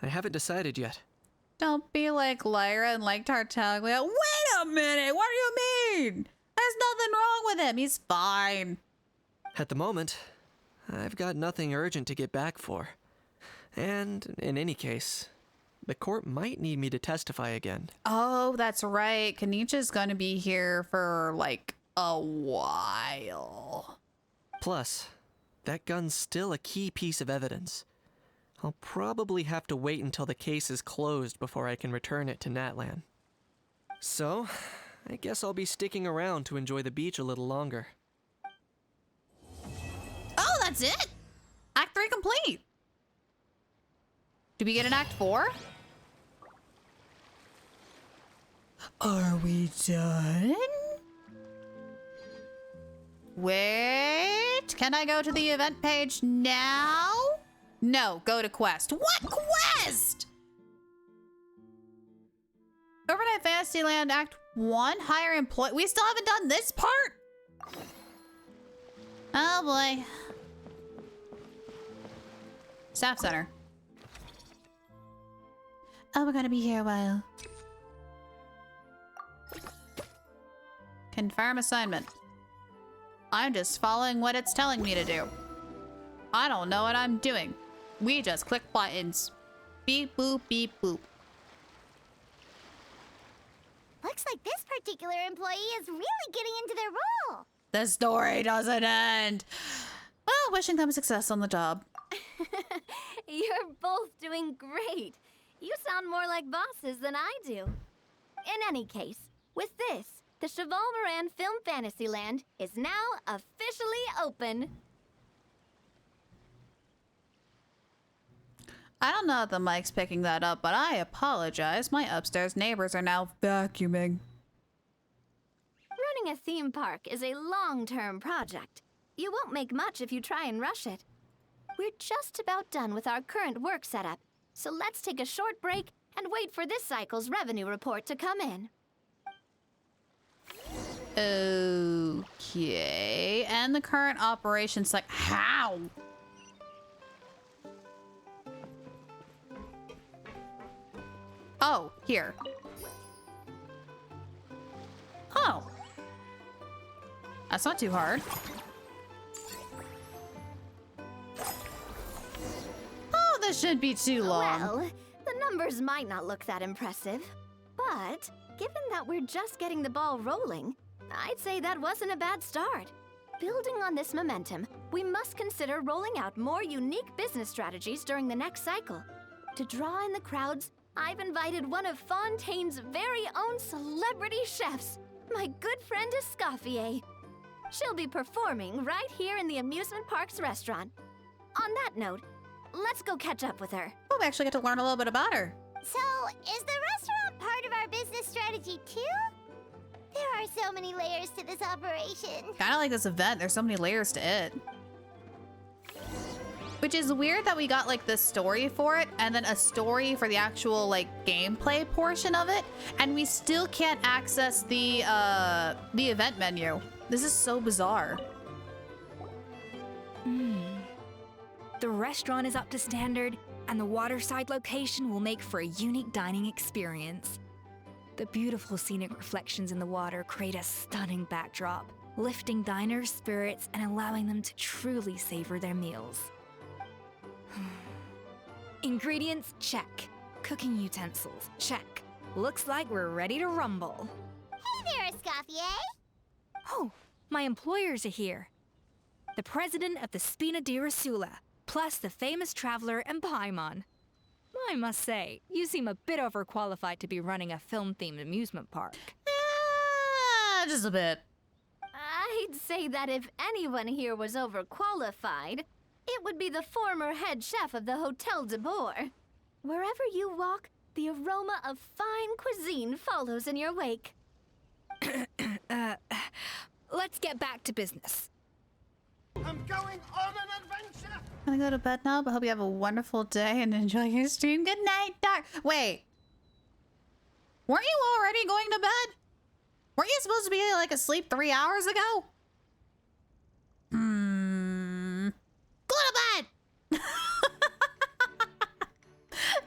I haven't decided yet. Don't be like Lyra and like Tartaglia. Wait a minute, what do you mean? There's nothing wrong with him, he's fine. At the moment, I've got nothing urgent to get back for. And in any case, the court might need me to testify again. Oh, that's right. Kanicha's gonna be here for like a while. Plus, that gun's still a key piece of evidence. I'll probably have to wait until the case is closed before I can return it to Natlan. So, I guess I'll be sticking around to enjoy the beach a little longer. Oh, that's it? Act 3 complete. Do we get an Act 4? Are we done? Wait, can I go to the event page now? No, go to quest. What quest? Overnight Fantasyland Act 1, hire employee. We still haven't done this part? Oh boy. Staff center. Oh, we're gonna be here a while. Confirm assignment. I'm just following what it's telling me to do. I don't know what I'm doing. We just click buttons. Beep boop, beep boop. Looks like this particular employee is really getting into their role. The story doesn't end. Well, wishing them success on the job. You're both doing great. You sound more like bosses than I do. In any case, with this, the Cheval Moran Film Fantasyland is now officially open. I don't know if the mic's picking that up, but I apologize. My upstairs neighbors are now vacuuming. Running a theme park is a long-term project. You won't make much if you try and rush it. We're just about done with our current work setup, so let's take a short break and wait for this cycle's revenue report to come in. Okay, and the current operations, like, how? Oh, here. Oh. That's not too hard. Oh, this shouldn't be too long. Well, the numbers might not look that impressive, but given that we're just getting the ball rolling, I'd say that wasn't a bad start. Building on this momentum, we must consider rolling out more unique business strategies during the next cycle. To draw in the crowds, I've invited one of Fontaine's very own celebrity chefs, my good friend Escoffier. She'll be performing right here in the amusement park's restaurant. On that note, let's go catch up with her. Oh, we actually get to learn a little bit about her. So, is the restaurant part of our business strategy too? There are so many layers to this operation. Kind of like this event. There's so many layers to it. Which is weird that we got like the story for it and then a story for the actual like gameplay portion of it, and we still can't access the event menu. This is so bizarre. The restaurant is up to standard, and the waterside location will make for a unique dining experience. The beautiful scenic reflections in the water create a stunning backdrop, lifting diners' spirits and allowing them to truly savor their meals. Ingredients, check. Cooking utensils, check. Looks like we're ready to rumble. Hey there, Escoffier. Oh, my employers are here. The president of the Spina di Rasula, plus the famous traveler and Paimon. I must say, you seem a bit overqualified to be running a film-themed amusement park. Just a bit. I'd say that if anyone here was overqualified, it would be the former head chef of the Hotel de Boer. Wherever you walk, the aroma of fine cuisine follows in your wake. Let's get back to business. I'm going on an adventure! I'm gonna go to bed now, but hope you have a wonderful day and enjoy your stream. Good night, Dark. Wait. Weren't you already going to bed? Weren't you supposed to be like asleep 3 hours ago? Go to bed!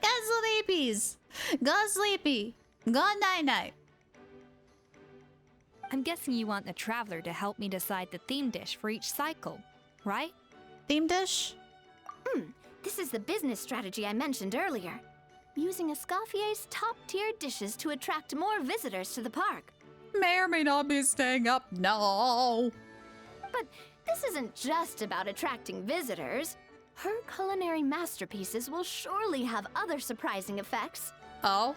Go sleepies. Go sleepy. Go night-night. I'm guessing you want the traveler to help me decide the theme dish for each cycle, right? Theme dish? This is the business strategy I mentioned earlier. using Escoffier's top-tier dishes to attract more visitors to the park. May or may not be staying up. No. But this isn't just about attracting visitors. Her culinary masterpieces will surely have other surprising effects. Oh?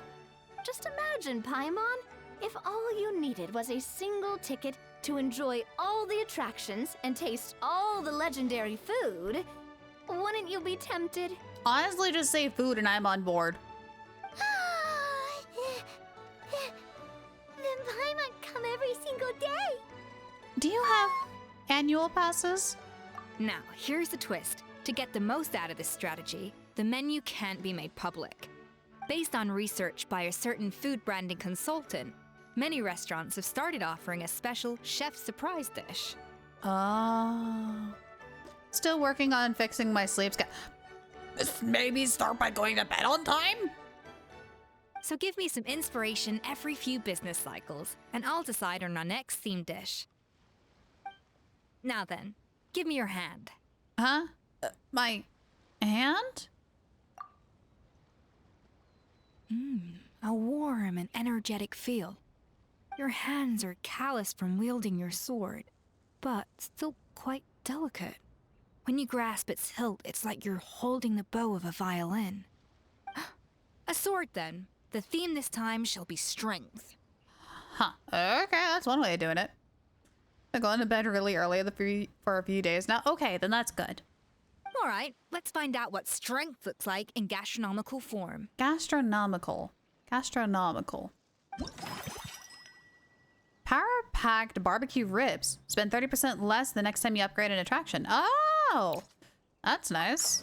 Just imagine, Paimon, if all you needed was a single ticket to enjoy all the attractions and taste all the legendary food. Wouldn't you be tempted? Honestly, just say food and I'm on board. Then Paimon come every single day. Do you have annual passes? Now, here's the twist. To get the most out of this strategy, the menu can't be made public. Based on research by a certain food branding consultant, many restaurants have started offering a special chef surprise dish. Oh. Still working on fixing my sleep schedule. Maybe start by going to bed on time? So give me some inspiration every few business cycles, and I'll decide on our next theme dish. Now then, give me your hand. Huh? My hand? A warm and energetic feel. Your hands are calloused from wielding your sword, but still quite delicate. When you grasp its hilt, it's like you're holding the bow of a violin. A sword, then. The theme this time shall be strength. Huh. Okay, that's one way of doing it. I'm going to bed really early for a few days now. Okay, then that's good. All right, let's find out what strength looks like in gastronomical form. Gastronomical. Power-packed barbecue ribs. Spend 30% less the next time you upgrade an attraction. Oh, that's nice.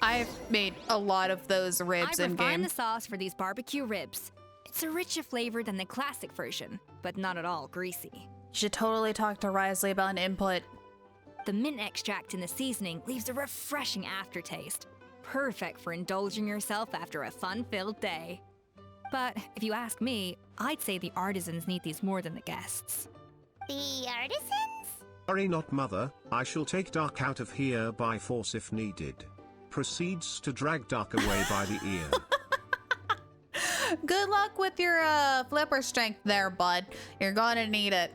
I've made a lot of those ribs in game. I refined the sauce for these barbecue ribs. It's a richer flavor than the classic version, but not at all greasy. You should totally talk to Risley about an input. The mint extract in the seasoning leaves a refreshing aftertaste. Perfect for indulging yourself after a fun-filled day. But if you ask me, I'd say the artisans need these more than the guests. The artisans? Worry not, mother. I shall take Dark out of here by force if needed. Proceeds to drag Dark away by the ear. Good luck with your flipper strength there, bud. You're gonna need it.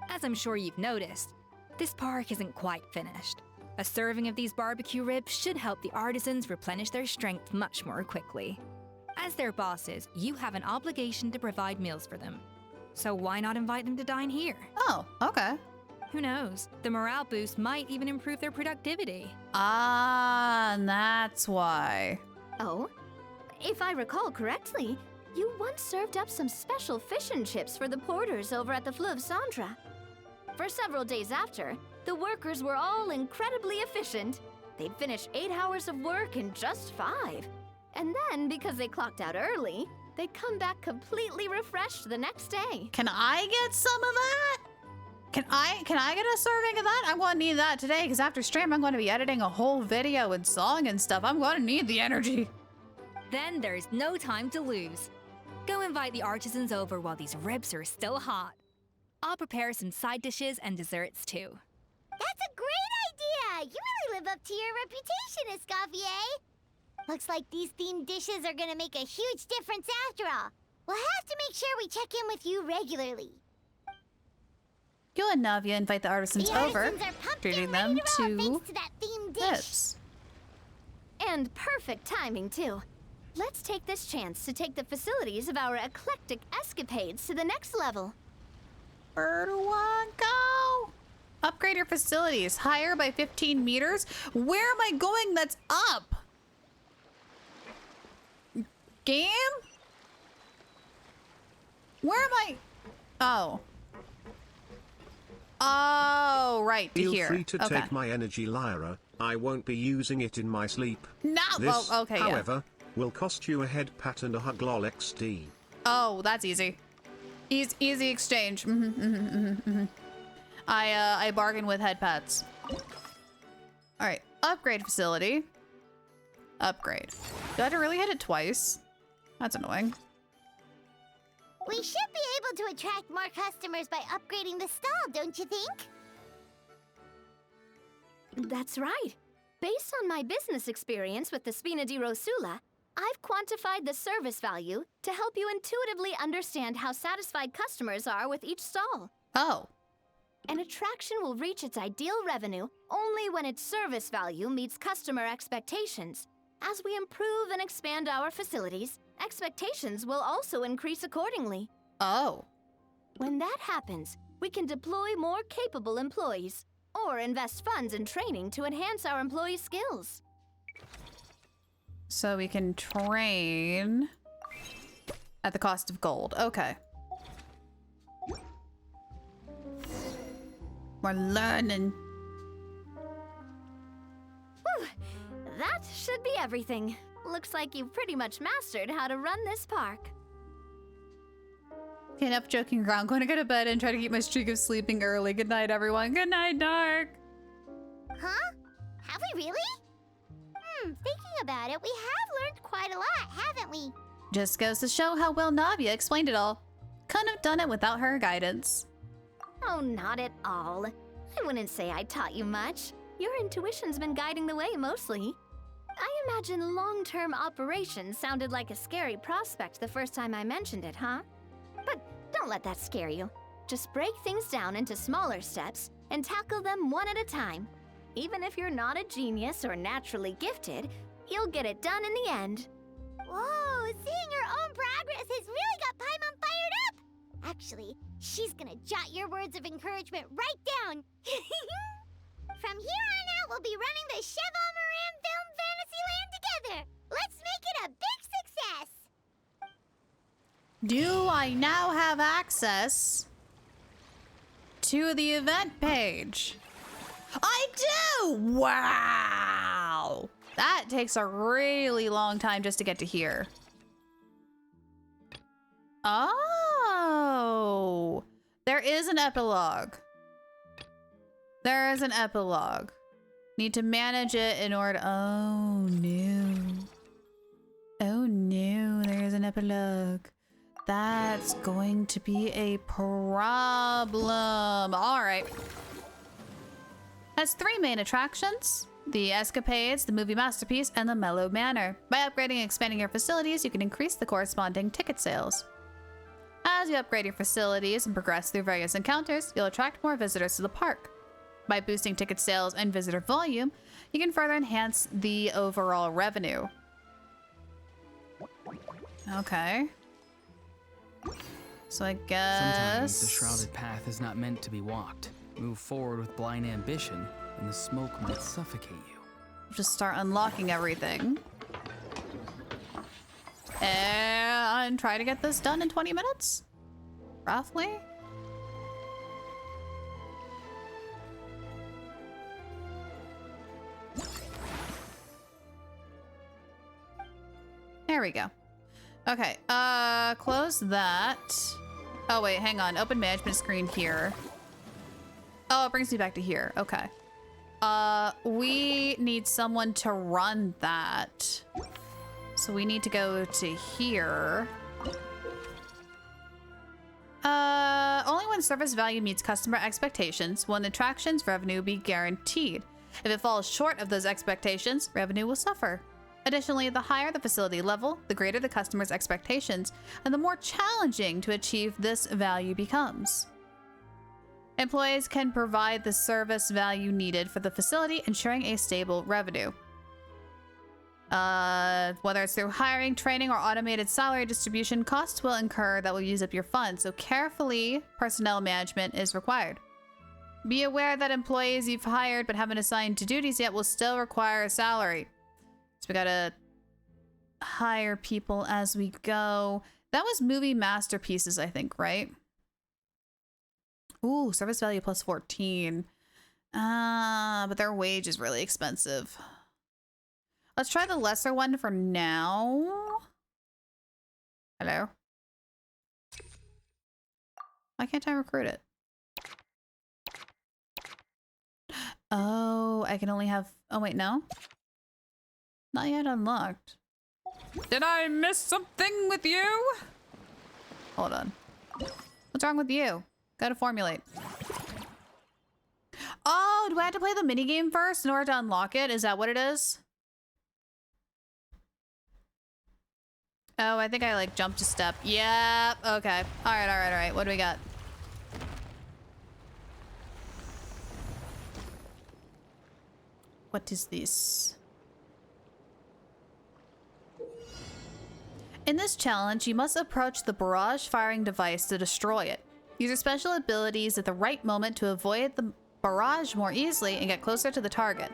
As I'm sure you've noticed, this park isn't quite finished. A serving of these barbecue ribs should help the artisans replenish their strength much more quickly. As their bosses, you have an obligation to provide meals for them. So why not invite them to dine here? Oh, okay. Who knows? The morale boost might even improve their productivity. Ah, that's why. Oh? If I recall correctly, you once served up some special fish and chips for the porters over at the Fleuve Centre. For several days after, the workers were all incredibly efficient. They'd finish 8 hours of work in just 5. And then, because they clocked out early, they'd come back completely refreshed the next day. Can I get some of that? Can I get a serving of that? I'm going to need that today, because after stream, I'm going to be editing a whole video and song and stuff. I'm going to need the energy. Then there's no time to lose. Go invite the artisans over while these ribs are still hot. I'll prepare some side dishes and desserts too. That's a great idea! You really live up to your reputation, Escoffier. Looks like these themed dishes are gonna make a huge difference after all. We'll have to make sure we check in with you regularly. You and Navia invite the artisans over, Are pumped treating and them ready to roll, to thanks to that themed dish. ribs. And perfect timing, too. Let's take this chance to take the facilities of our eclectic escapades to the next level. Where do I go? Upgrade your facilities. Higher by 15 meters? Where am I going that's up? Game? Where am I? Oh. Oh, right, Feel here. free to Okay. take my energy Lyra. I won't be using it in my sleep. No, This, oh, okay, yeah. however, will cost you a head pat and a hug lol XD. Oh, that's easy. Easy exchange. I bargain with head pats. All right, upgrade facility. Upgrade. Do I have to really hit it twice? That's annoying. We should be able to attract more customers by upgrading the stall, don't you think? That's right. Based on my business experience with the Spina di Rosula, I've quantified the service value to help you intuitively understand how satisfied customers are with each stall. Oh. An attraction will reach its ideal revenue only when its service value meets customer expectations. As we improve and expand our facilities, expectations will also increase accordingly. Oh. When that happens, we can deploy more capable employees or invest funds in training to enhance our employees' skills. So we can train at the cost of gold. Okay. We're learning. Whew. That should be everything. Looks like you've pretty much mastered how to run this park. Okay, enough joking around. Going to go to bed and try to keep my streak of sleeping early. Good night, everyone. Good night, Dark. Huh? Have we really? Thinking about it, we have learned quite a lot, haven't we? Just goes to show how well Navia explained it all. Couldn't have done it without her guidance. Oh, not at all. I wouldn't say I taught you much. Your intuition's been guiding the way mostly. I imagine long-term operations sounded like a scary prospect the first time I mentioned it, huh? But don't let that scare you. Just break things down into smaller steps and tackle them one at a time. Even if you're not a genius or naturally gifted, you'll get it done in the end. Whoa, seeing her own progress has really got Paimon fired up! Actually, she's gonna jot your words of encouragement right down. From here on out, we'll be running the Cheval Moran Film Fantasyland together. Let's make it a big success! Do I now have access to the event page? I do! Wow! That takes a really long time just to get to here. Oh! There is an epilogue. There is an epilogue. Need to manage it in order to... Oh, no. Oh, no. There is an epilogue. That's going to be a problem. All right. Has 3 main attractions: the Escapades, the Movie Masterpiece, and the Mellow Manor. By upgrading and expanding your facilities, you can increase the corresponding ticket sales. As you upgrade your facilities and progress through various encounters, you'll attract more visitors to the park. By boosting ticket sales and visitor volume, you can further enhance the overall revenue. Okay. So I guess... Sometimes the shrouded path is not meant to be walked. Move forward with blind ambition, and the smoke might suffocate you. Just start unlocking everything. And try to get this done in 20 minutes? Roughly? There we go. Okay, close that. Oh wait, hang on. Open management screen here. Oh, it brings me back to here. Okay. We need someone to run that. So we need to go to here. Only when service value meets customer expectations will an attraction's revenue be guaranteed. If it falls short of those expectations, revenue will suffer. Additionally, the higher the facility level, the greater the customer's expectations, and the more challenging to achieve this value becomes. Employees can provide the service value needed for the facility, ensuring a stable revenue. Whether it's through hiring, training, or automated salary distribution, costs will incur that will use up your funds, so carefully, personnel management is required. Be aware that employees you've hired but haven't assigned to duties yet will still require a salary. So we gotta hire people as we go. That was movie masterpieces, I think, right? Ooh, service value plus 14. But their wage is really expensive. Let's try the lesser one for now. Hello? Why can't I recruit it? Oh, I can only have... Oh, wait, no? Not yet unlocked. Did I miss something with you? Hold on. What's wrong with you? Gotta formulate. Oh, do I have to play the minigame first in order to unlock it? Is that what it is? Oh, I think I like jumped a step. Yep. Okay. All right, all right, all right. What do we got? What is this? In this challenge, you must approach the barrage firing device to destroy it. Use your special abilities at the right moment to avoid the barrage more easily and get closer to the target.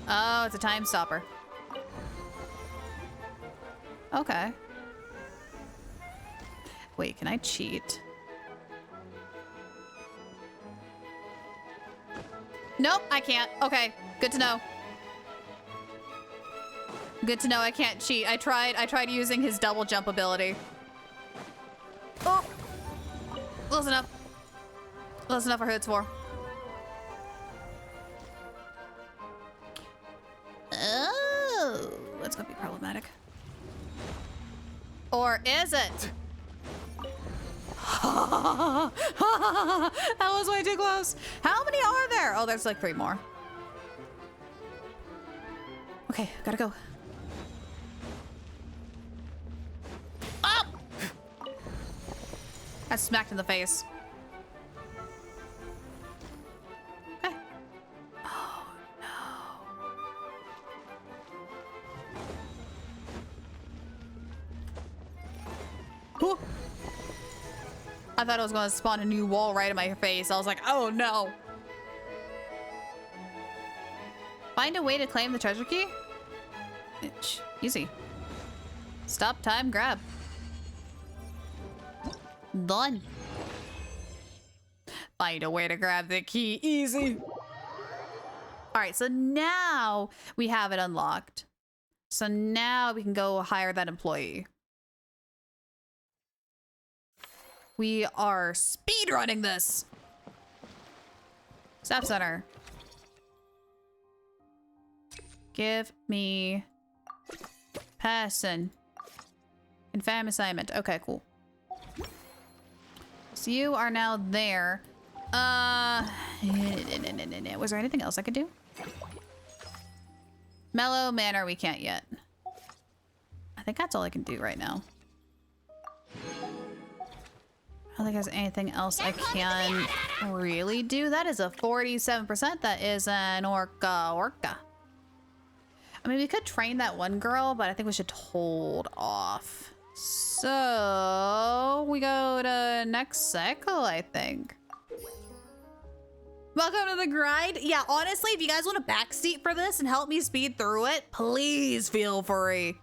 Oh, it's a time stopper. Okay. Wait, can I cheat? Nope, I can't. Okay, good to know. Good to know I can't cheat. I tried using his double jump ability. Oh! Close enough. Close enough for who it's for. Oh, that's gonna be problematic. Or is it? That was way too close. How many are there? Oh, there's like 3 more. Okay, gotta go. Up! I smacked in the face. Okay. Oh no. Ooh. I thought I was going to spawn a new wall right in my face. I was like, oh no. Find a way to claim the treasure key? Easy. Stop, time, grab. Done. Find a way to grab the key. Easy. All right, so now we have it unlocked. So now we can go hire that employee. We are speedrunning this. Staff center. Give me person. Confirm assignment. Okay, cool. So you are now there. Was there anything else I could do? Mellow Manor, we can't yet. I think that's all I can do right now. I don't think there's anything else I can really do. That is a 47%. That is an orca. I mean, we could train that one girl, but I think we should hold off. So we go to next cycle, I think. Welcome to the grind. Yeah, honestly, if you guys want a backseat for this and help me speed through it, please feel free.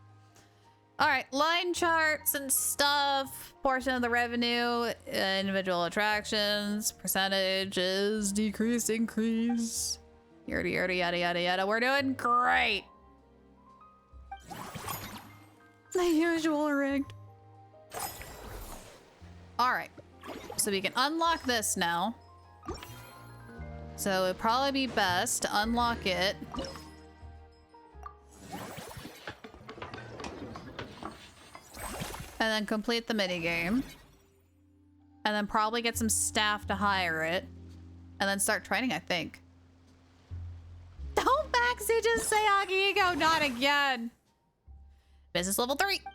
All right, line charts and stuff, portion of the revenue, individual attractions, percentages, decrease, increase, yada, yada, yada, yada, yada. We're doing great. The usual rigged. All right, so we can unlock this now. So it'd probably be best to unlock it. And then complete the minigame. And then probably get some staff to hire it. And then start training, I think. Don't Maxie just say Akigo, not again. Business level 3. All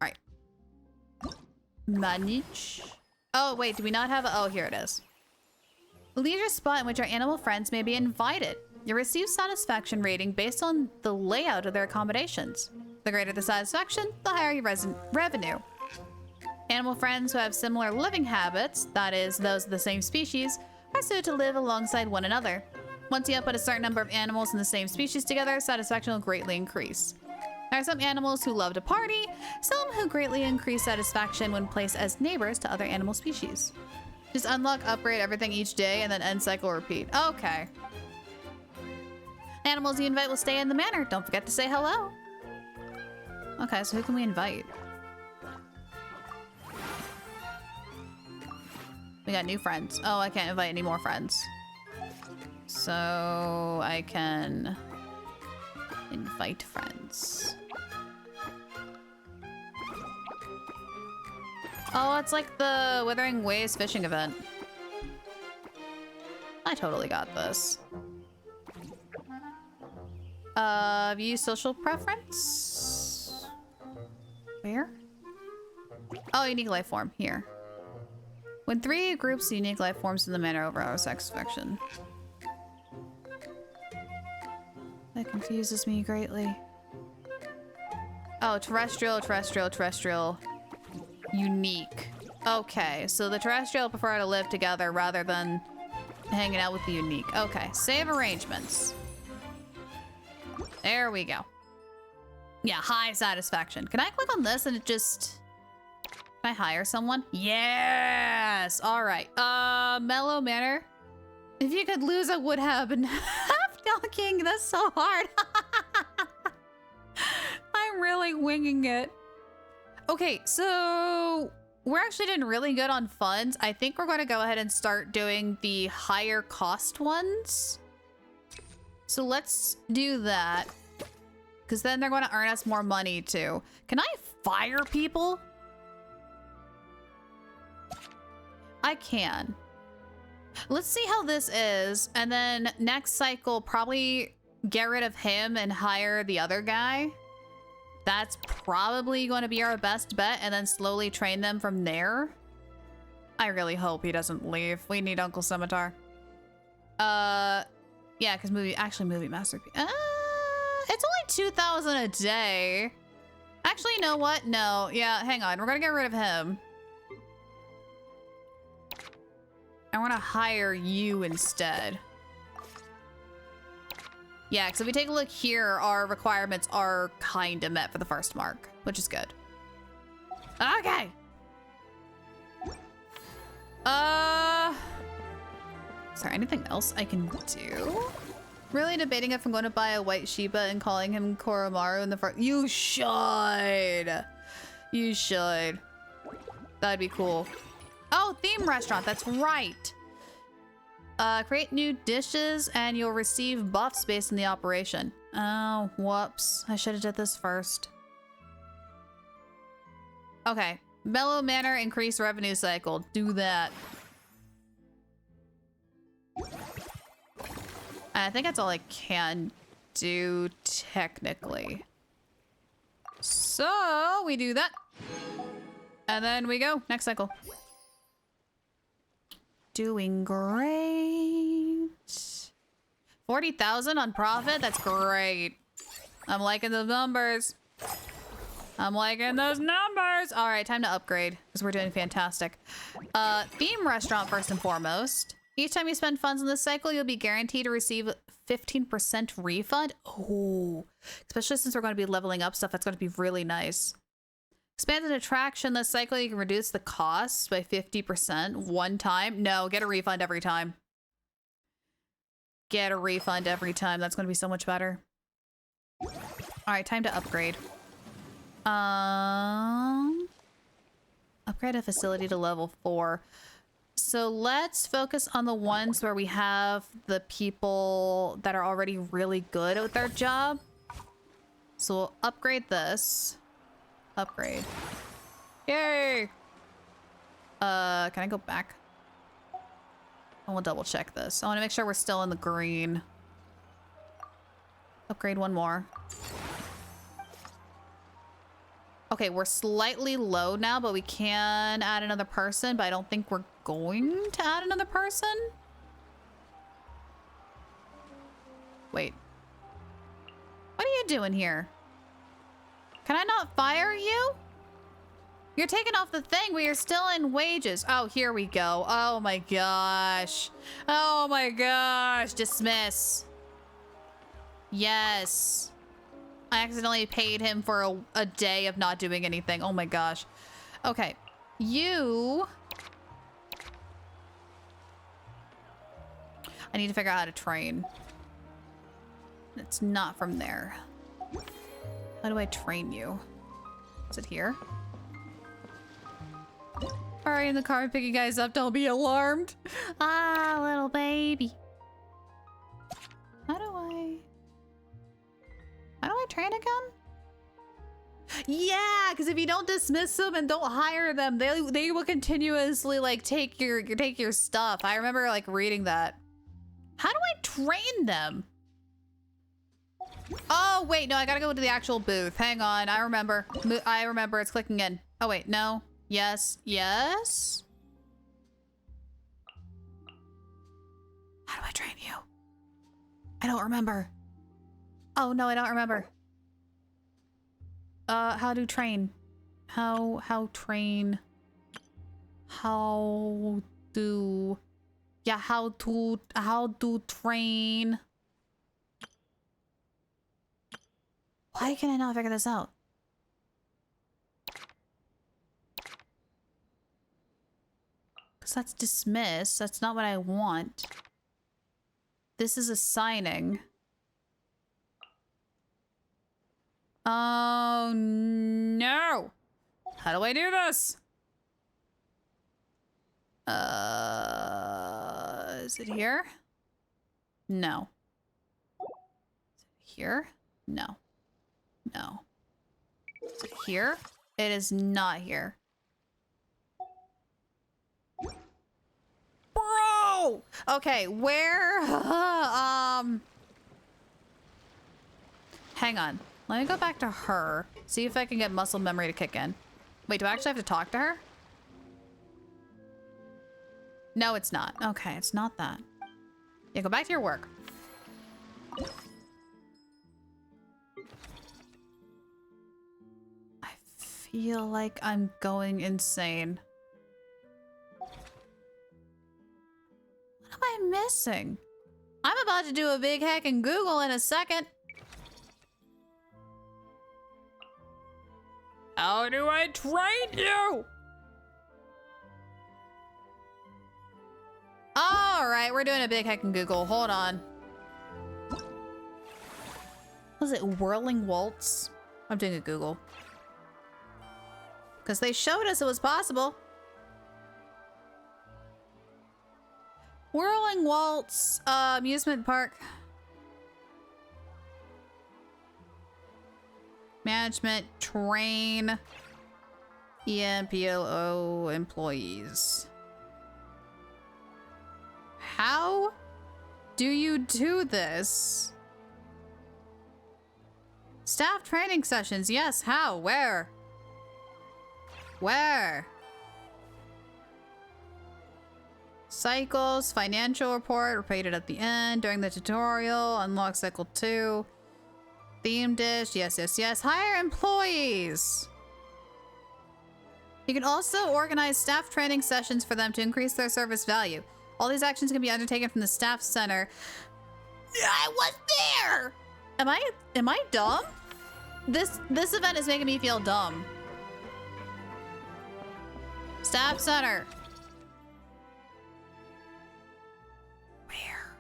right. Manage. Oh, wait, do we not have a... Oh, here it is. A leisure spot in which our animal friends may be invited. You receive satisfaction rating based on the layout of their accommodations. The greater the satisfaction, the higher your revenue. Animal friends who have similar living habits, that is, those of the same species, are suited to live alongside one another. Once you have put a certain number of animals in the same species together, satisfaction will greatly increase. There are some animals who love to party, some who greatly increase satisfaction when placed as neighbors to other animal species. Just unlock, upgrade everything each day, and then end cycle repeat. Okay. Animals you invite will stay in the manor. Don't forget to say hello. Okay, so who can we invite? We got new friends. Oh, I can't invite any more friends. So I can invite friends. Oh, it's like the Withering Waves fishing event. I totally got this. View social preference. Where? Oh, unique life form. Here. When 3 groups unique life forms in the manner over our satisfaction. That confuses me greatly. Oh, terrestrial, terrestrial, terrestrial. Unique. Okay, so the terrestrial prefer to live together rather than hanging out with the unique. Okay, save arrangements. There we go. Yeah, high satisfaction. Can I click on this and it just... Can I hire someone? Yes! All right. Mellow Manor. If you could lose, I would have. And half talking. That's so hard. I'm really winging it. Okay, so we're actually doing really good on funds. I think we're going to go ahead and start doing the higher cost ones. So let's do that. Because then they're going to earn us more money too. Can I fire people? I can. Let's see how this is. And then next cycle, probably get rid of him and hire the other guy. That's probably going to be our best bet. And then slowly train them from there. I really hope he doesn't leave. We need Uncle Scimitar. Yeah, because movie masterpiece. It's only 2,000 a day. Actually, you know what? No. Yeah, hang on. We're going to get rid of him. I want to hire you instead. Yeah, because if we take a look here, our requirements are kind of met for the first mark, which is good. Okay. Is there anything else I can do? Really debating if I'm going to buy a white Shiba and calling him Koromaru in the front. You should. You should. That'd be cool. Oh, theme restaurant. That's right. Create new dishes and you'll receive buffs based on the operation. Oh, whoops. I should have did this first. Okay. Mellow Manor, increase revenue cycle. Do that. I think that's all I can do technically. So we do that. And then we go. Next cycle. Doing great. 40,000 on profit. That's great. I'm liking those numbers. I'm liking those numbers. All right, time to upgrade because we're doing fantastic. Theme restaurant first and foremost. Each time you spend funds in this cycle, you'll be guaranteed to receive 15% refund. Oh, especially since we're going to be leveling up stuff. That's going to be really nice. Expanded attraction this cycle, you can reduce the costs by 50% one time. No, get a refund every time. Get a refund every time. That's going to be so much better. All right, time to upgrade. Upgrade a facility to level 4. So let's focus on the ones where we have the people that are already really good at their job. So we'll upgrade this. Upgrade. Yay! Can I go back? I will double check this. I want to make sure we're still in the green. Upgrade one more. Okay, we're slightly low now, but we can add another person, but I don't think we're going to add another person. Wait. What are you doing here? Can I not fire you? You're taking off the thing, but you're still in wages. Oh, here we go. Oh my gosh. Oh my gosh. Dismiss. Yes. I accidentally paid him for a day of not doing anything. Oh my gosh. Okay. You... I need to figure out how to train. It's not from there. How do I train you? Is it here? Alright, in the car, pick you guys up. Don't be alarmed. Ah, little baby. How do I train again? Yeah, because if you don't dismiss them and don't hire them, they will continuously like take your stuff. I remember like reading that. How do I train them? Oh wait, no, I gotta go to the actual booth. Hang on, I remember. It's clicking in. Oh wait, no. Yes, yes. How do I train you? I don't remember. Oh no, I don't remember. How to train? How train? How to? Yeah, how to train? Why can I not figure this out? Because that's dismiss. That's not what I want. This is assigning. Oh no! How do I do this? Is it here? No. Is it here? No. No. Is it here? It is not here. Bro! Okay, where? Hang on. Let me go back to her. See if I can get muscle memory to kick in. Wait, do I actually have to talk to her? No, it's not. Okay, it's not that. Yeah, go back to your work. I feel like I'm going insane. What am I missing? I'm about to do a big hack in Google in a second. How do I train you? All right, we're doing a big hack in Google. Hold on. Was it Whirling Waltz? I'm doing a Google. Because they showed us it was possible. Whirling Waltz, amusement park. Management, train, EMPLO employees. How do you do this? Staff training sessions, yes, how? Where? Where? Cycles, financial report, repeated at the end, during the tutorial, unlock cycle 2. Theme dish, yes, yes, yes. Hire employees. You can also organize staff training sessions for them to increase their service value. All these actions can be undertaken from the staff center. I was there! Am I dumb? This event is making me feel dumb. Staff center. Where?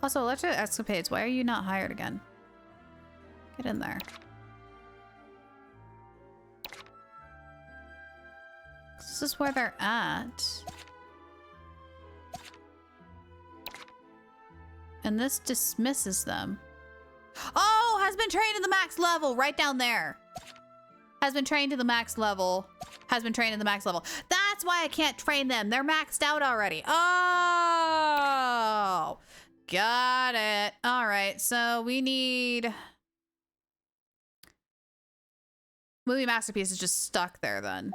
Also, electric escapades. Why are you not hired again? Get in there. This is where they're at. And this dismisses them. Oh, has been trained to the max level. Right down there. Has been trained to the max level. Has been trained to the max level. That's why I can't train them. They're maxed out already. Oh, got it. All right, so we need... Movie Masterpiece is just stuck there then.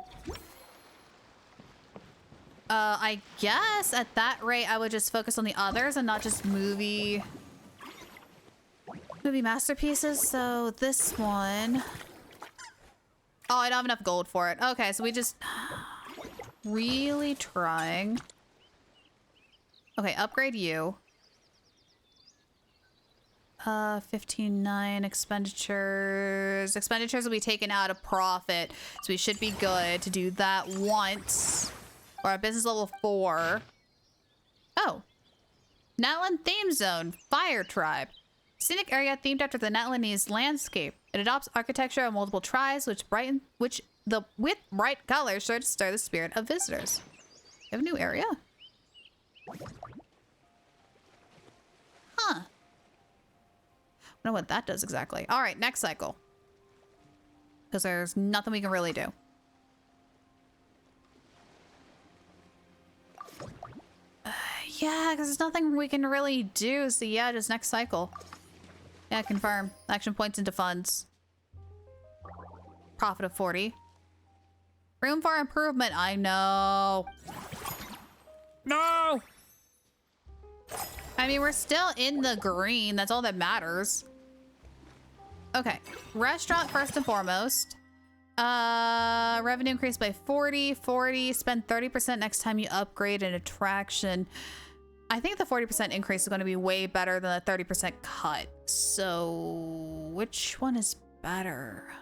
I guess at that rate I would just focus on the others and not just movie masterpieces. So this one, oh, I don't have enough gold for it. Okay, so we just really trying. Okay, upgrade you. 15.9 expenditures. Expenditures will be taken out of profit, so we should be good to do that once. Or at business level 4. Oh. Natlan theme zone. Fire tribe. Scenic area themed after the Natlanese landscape. It adopts architecture of multiple tribes, with bright colors sure to stir the spirit of visitors. You have a new area? Huh. I don't know what that does exactly. All right, next cycle. because there's nothing we can really do. Yeah, because there's nothing we can really do. So yeah, just next cycle. Yeah, confirm. Action points into funds. Profit of 40. Room for improvement. I know. No! I mean, we're still in the green. That's all that matters. Okay. Restaurant first and foremost. Revenue increased by 40. Spend 30% next time you upgrade an attraction. I think the 40% increase is going to be way better than the 30% cut. So, which one is better?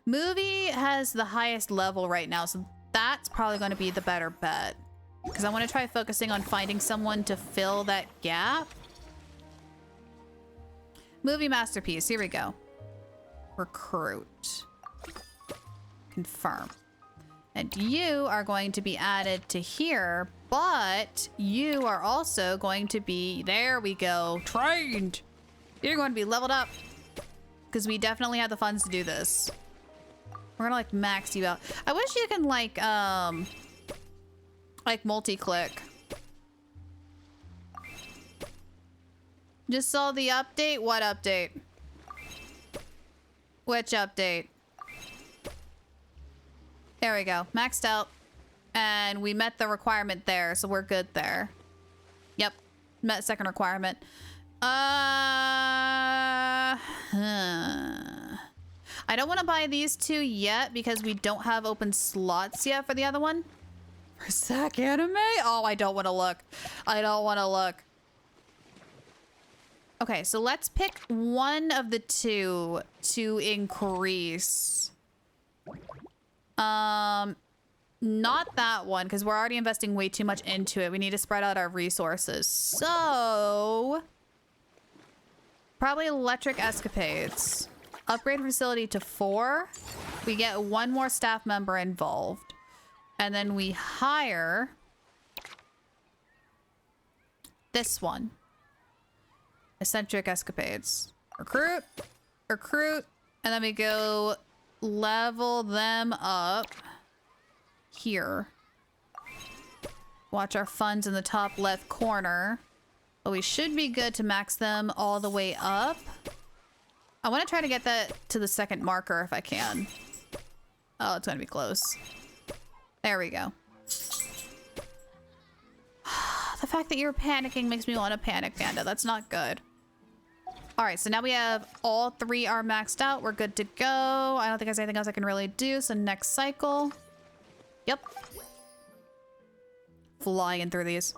Movie has the highest level right now, so that's probably going to be the better bet. Because I want to try focusing on finding someone to fill that gap. Movie masterpiece. Here we go. Recruit. Confirm. And you are going to be added to here, but you are also going to be, there we go, trained. You're going to be leveled up because we definitely have the funds to do this. We're gonna like max you out. I wish you can like multi-click. Just saw the update. What update? Which update? There we go. Maxed out. And we met the requirement there, so we're good there. Yep. Met second requirement. I don't want to buy these two yet because we don't have open slots yet for the other one. For Sac Anime? Oh, I don't want to look. I don't want to look. Okay, so let's pick one of the two to increase. Not that one, because we're already investing way too much into it. We need to spread out our resources. So, probably electric escapades. Upgrade facility to 4. We get one more staff member involved. And then we hire this one. Eccentric escapades. Recruit, recruit, and then we go level them up here. Watch our funds in the top left corner. But we should be good to max them all the way up. I want to try to get that to the second marker if I can. Oh, it's going to be close. There we go. The fact that you're panicking makes me want to panic, Panda. That's not good. All right, so now we have all 3 are maxed out. We're good to go. I don't think there's anything else I can really do. So next cycle. Yep. Flying through these.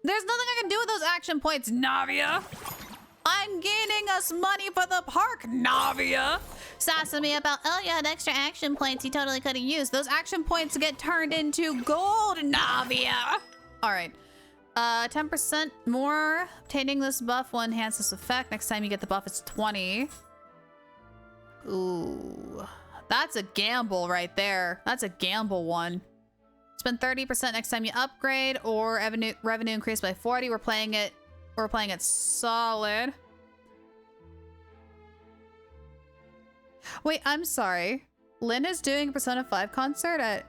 There's nothing I can do with those action points, Navia. I'm gaining us money for the park, Navia. Sassing me about, oh, you had extra action points you totally could have used. Those action points get turned into gold, Navia. All right. 10% more. Obtaining this buff will enhance this effect. Next time you get the buff, it's 20. Ooh. That's a gamble right there. That's a gamble one. Spend 30% next time you upgrade, or revenue increase by 40. We're playing it solid. Wait, I'm sorry. Lynn is doing a Persona 5 concert at...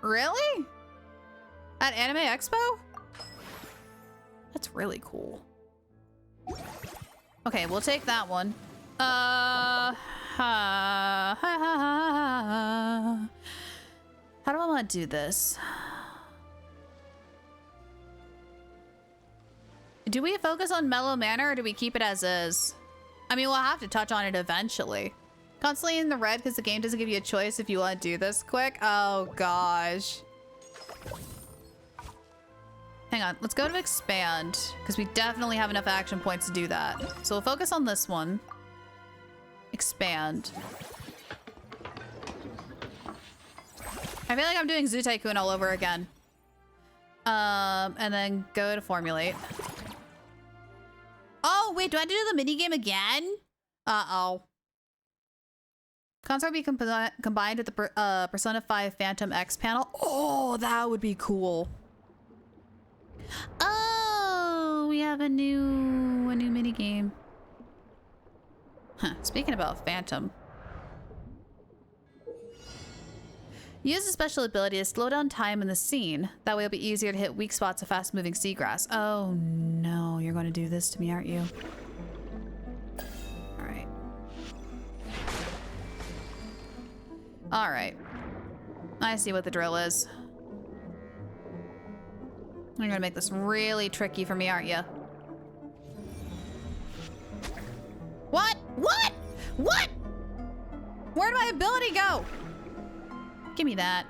Really? At Anime Expo? That's really cool. Okay, we'll take that one. How do I want to do this? Do we focus on Mellow Manor or do we keep it as is? I mean, we'll have to touch on it eventually. Constantly in the red because the game doesn't give you a choice if you want to do this quick. Oh, gosh. Hang on. Let's go to expand because we definitely have enough action points to do that. So we'll focus on this one. Expand. I feel like I'm doing Zoo Tycoon all over again. And then go to formulate. Oh, wait, do I have to do the minigame again? Uh-oh. Console will be combined with the Persona 5 Phantom X panel. Oh, that would be cool. Oh, we have a new minigame. Huh, speaking about Phantom. Use a special ability to slow down time in the scene. That way it'll be easier to hit weak spots of fast-moving seagrass. Oh no, you're going to do this to me, aren't you? Alright. Alright. I see what the drill is. You're gonna make this really tricky for me, aren't you? What? What? What? Where'd my ability go? Give me that.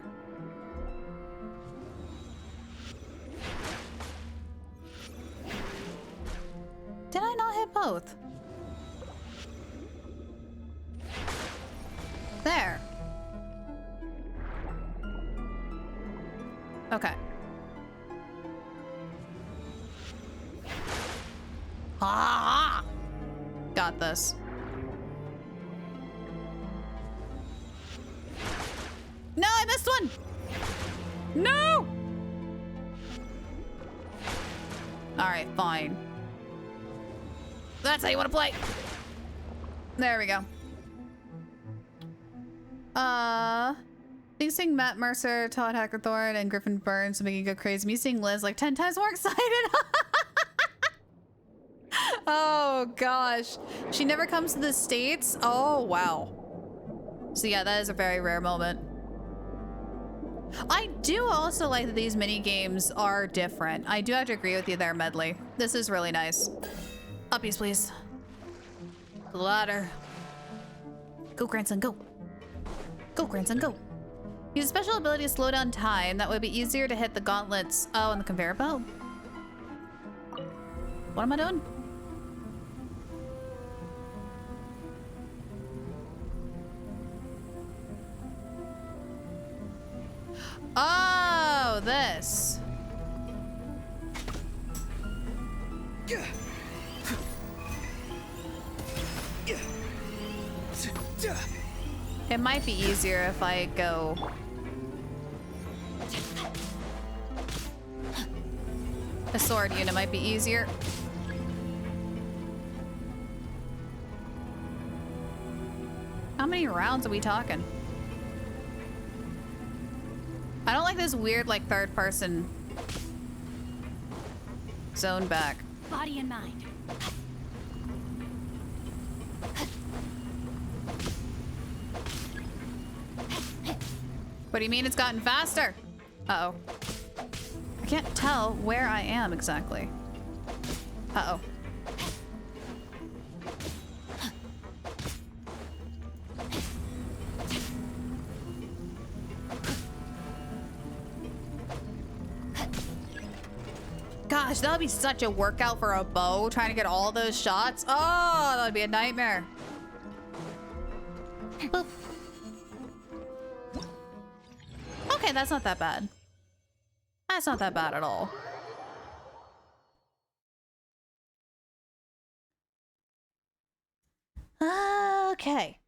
Did I not hit both? There. Okay. Ah! Got this. No, I missed one! No! Alright, fine. That's how you want to play. There we go. You seeing Matt Mercer, Todd Hackerthorne, and Griffin Burns to make you go crazy. Me seeing Liz like 10 times more excited. Oh gosh. She never comes to the States? Oh wow. So yeah, that is a very rare moment. I do also like that these mini games are different. I do have to agree with you there, Medley. This is really nice. Uppies, please. Ladder. Go, grandson, go. Go, grandson, go. Use a special ability to slow down time. That would be easier to hit the gauntlets. Oh, and the conveyor belt. What am I doing? Oh, this. It might be easier if I go. A sword unit might be easier. How many rounds are we talking? I don't like this weird, like, third person zone back. Body and mind. What do you mean it's gotten faster? Uh-oh. I can't tell where I am exactly. Uh-oh. Gosh, that would be such a workout for a bow, trying to get all those shots. Oh, that would be a nightmare. Boop. Okay, that's not that bad. That's not that bad at all. Okay.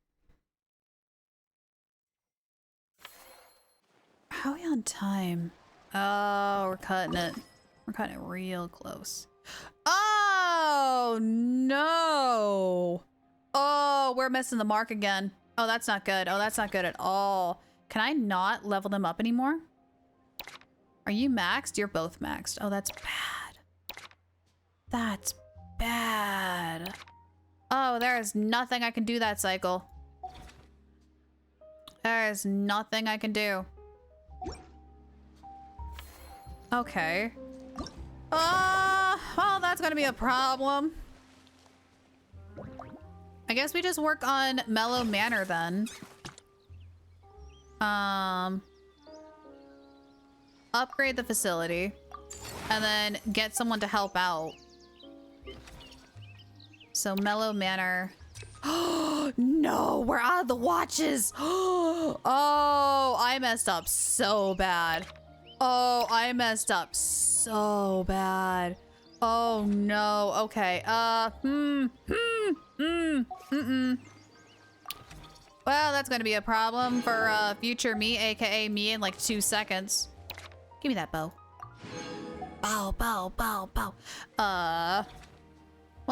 How are we on time? Oh, we're cutting it. We're cutting it real close. Oh, no. Oh, we're missing the mark again. Oh, that's not good. Oh, that's not good at all. Can I not level them up anymore? Are you maxed? You're both maxed. Oh, that's bad. That's bad. Oh, there is nothing I can do that cycle. There is nothing I can do. Okay. Well, that's gonna be a problem. I guess we just work on Mellow Manor then. Upgrade the facility and then get someone to help out. So Mellow Manor. Oh no, we're out of the watches. Oh, I messed up so bad. Oh, I messed up so bad. Oh no. Okay. Well, that's gonna be a problem for future me, aka me in like 2 seconds. Give me that bow. Bow, bow, bow, bow. Well,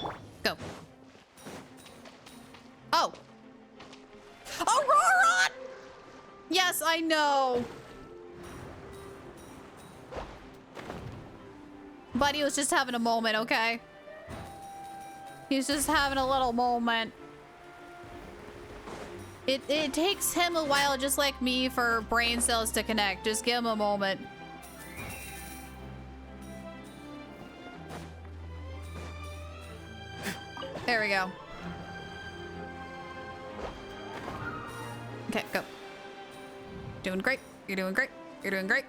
Go. Oh. Aurora! Yes, I know. Buddy was just having a moment, okay? He was just having a little moment. It takes him a while, just like me, for brain cells to connect. Just give him a moment. There we go. Okay, go. Doing great. You're doing great. You're doing great.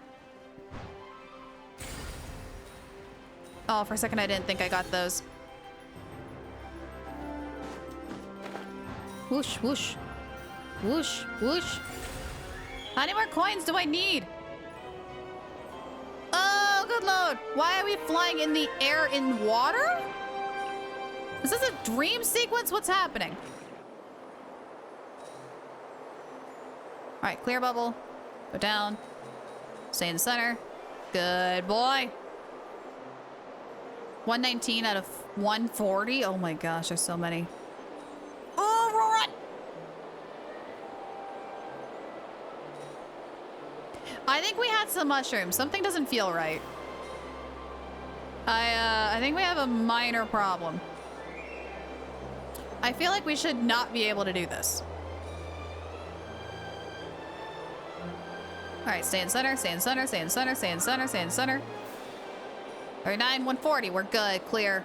Oh, for a second I didn't think I got those. Whoosh, whoosh. Whoosh, whoosh. How many more coins do I need? Oh, good lord. Why are we flying in the air in water? Is this a dream sequence? What's happening? All right, clear bubble. Go down. Stay in the center. Good boy. 119 out of 140. Oh my gosh, there's so many. Oh, run! I think we had some mushrooms. Something doesn't feel right. I think we have a minor problem. I feel like we should not be able to do this. All right, stay in center, stay in center, stay in center, stay in center, stay in center. 39, 140, we're good, clear.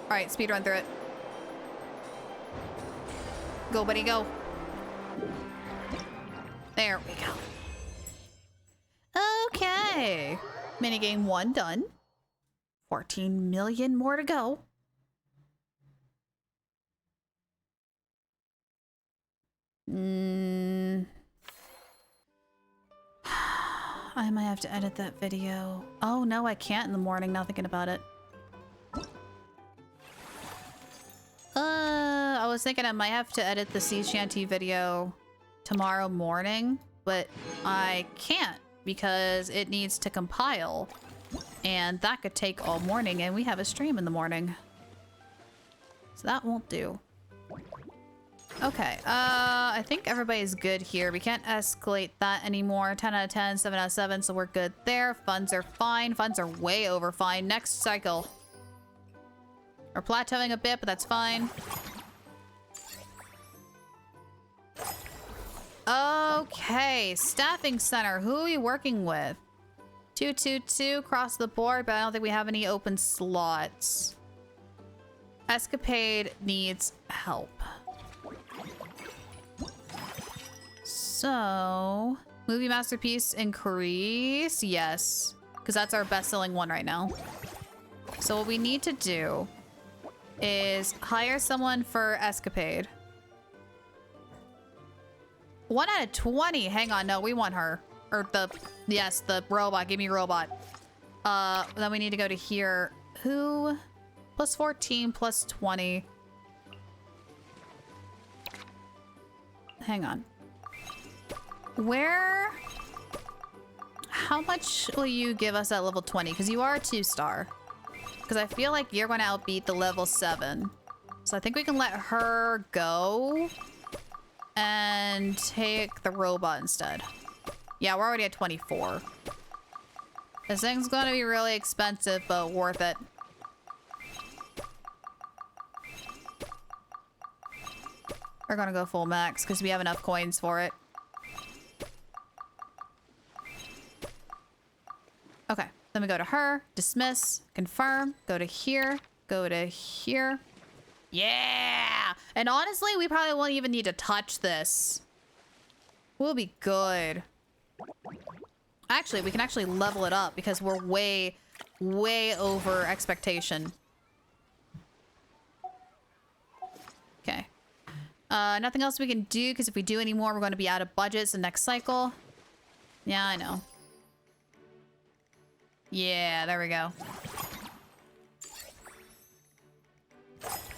All right, speed run through it. Go, buddy, go. There we go. Okay. Minigame 1 done. 14 million more to go. I might have to edit that video. Oh no, I can't in the morning, now thinking about it. I was thinking I might have to edit the sea shanty video tomorrow morning, but I can't because it needs to compile. And that could take all morning, and we have a stream in the morning. So that won't do. Okay, I think everybody's good here. We can't escalate that anymore. 10 out of 10, 7 out of 7, so we're good there. Funds are fine. Funds are way over fine. Next cycle. We're plateauing a bit, but that's fine. Okay, staffing center. Who are we working with? 222 across the board, but I don't think we have any open slots. Escapade needs help. So, movie masterpiece increase, yes, because that's our best-selling one right now. So what we need to do is hire someone for Escapade. 1 out of 20. Hang on, no, we want her. Or yes, the robot. Give me a robot. Then we need to go to here. Who? Plus 14, plus 20. Hang on. Where? How much will you give us at level 20? Because you are a 2-star. Because I feel like you're going to outbeat the level 7. So I think we can let her go and take the robot instead. Yeah, we're already at 24. This thing's going to be really expensive, but worth it. We're going to go full max because we have enough coins for it. Okay, then we go to her, dismiss, confirm, go to here, go to here. Yeah! And honestly, we probably won't even need to touch this. We'll be good. Actually, we can actually level it up because we're way, way over expectation. Okay. Nothing else we can do because if we do any more, we're going to be out of budgets the next cycle. Yeah, I know. Yeah, there we go.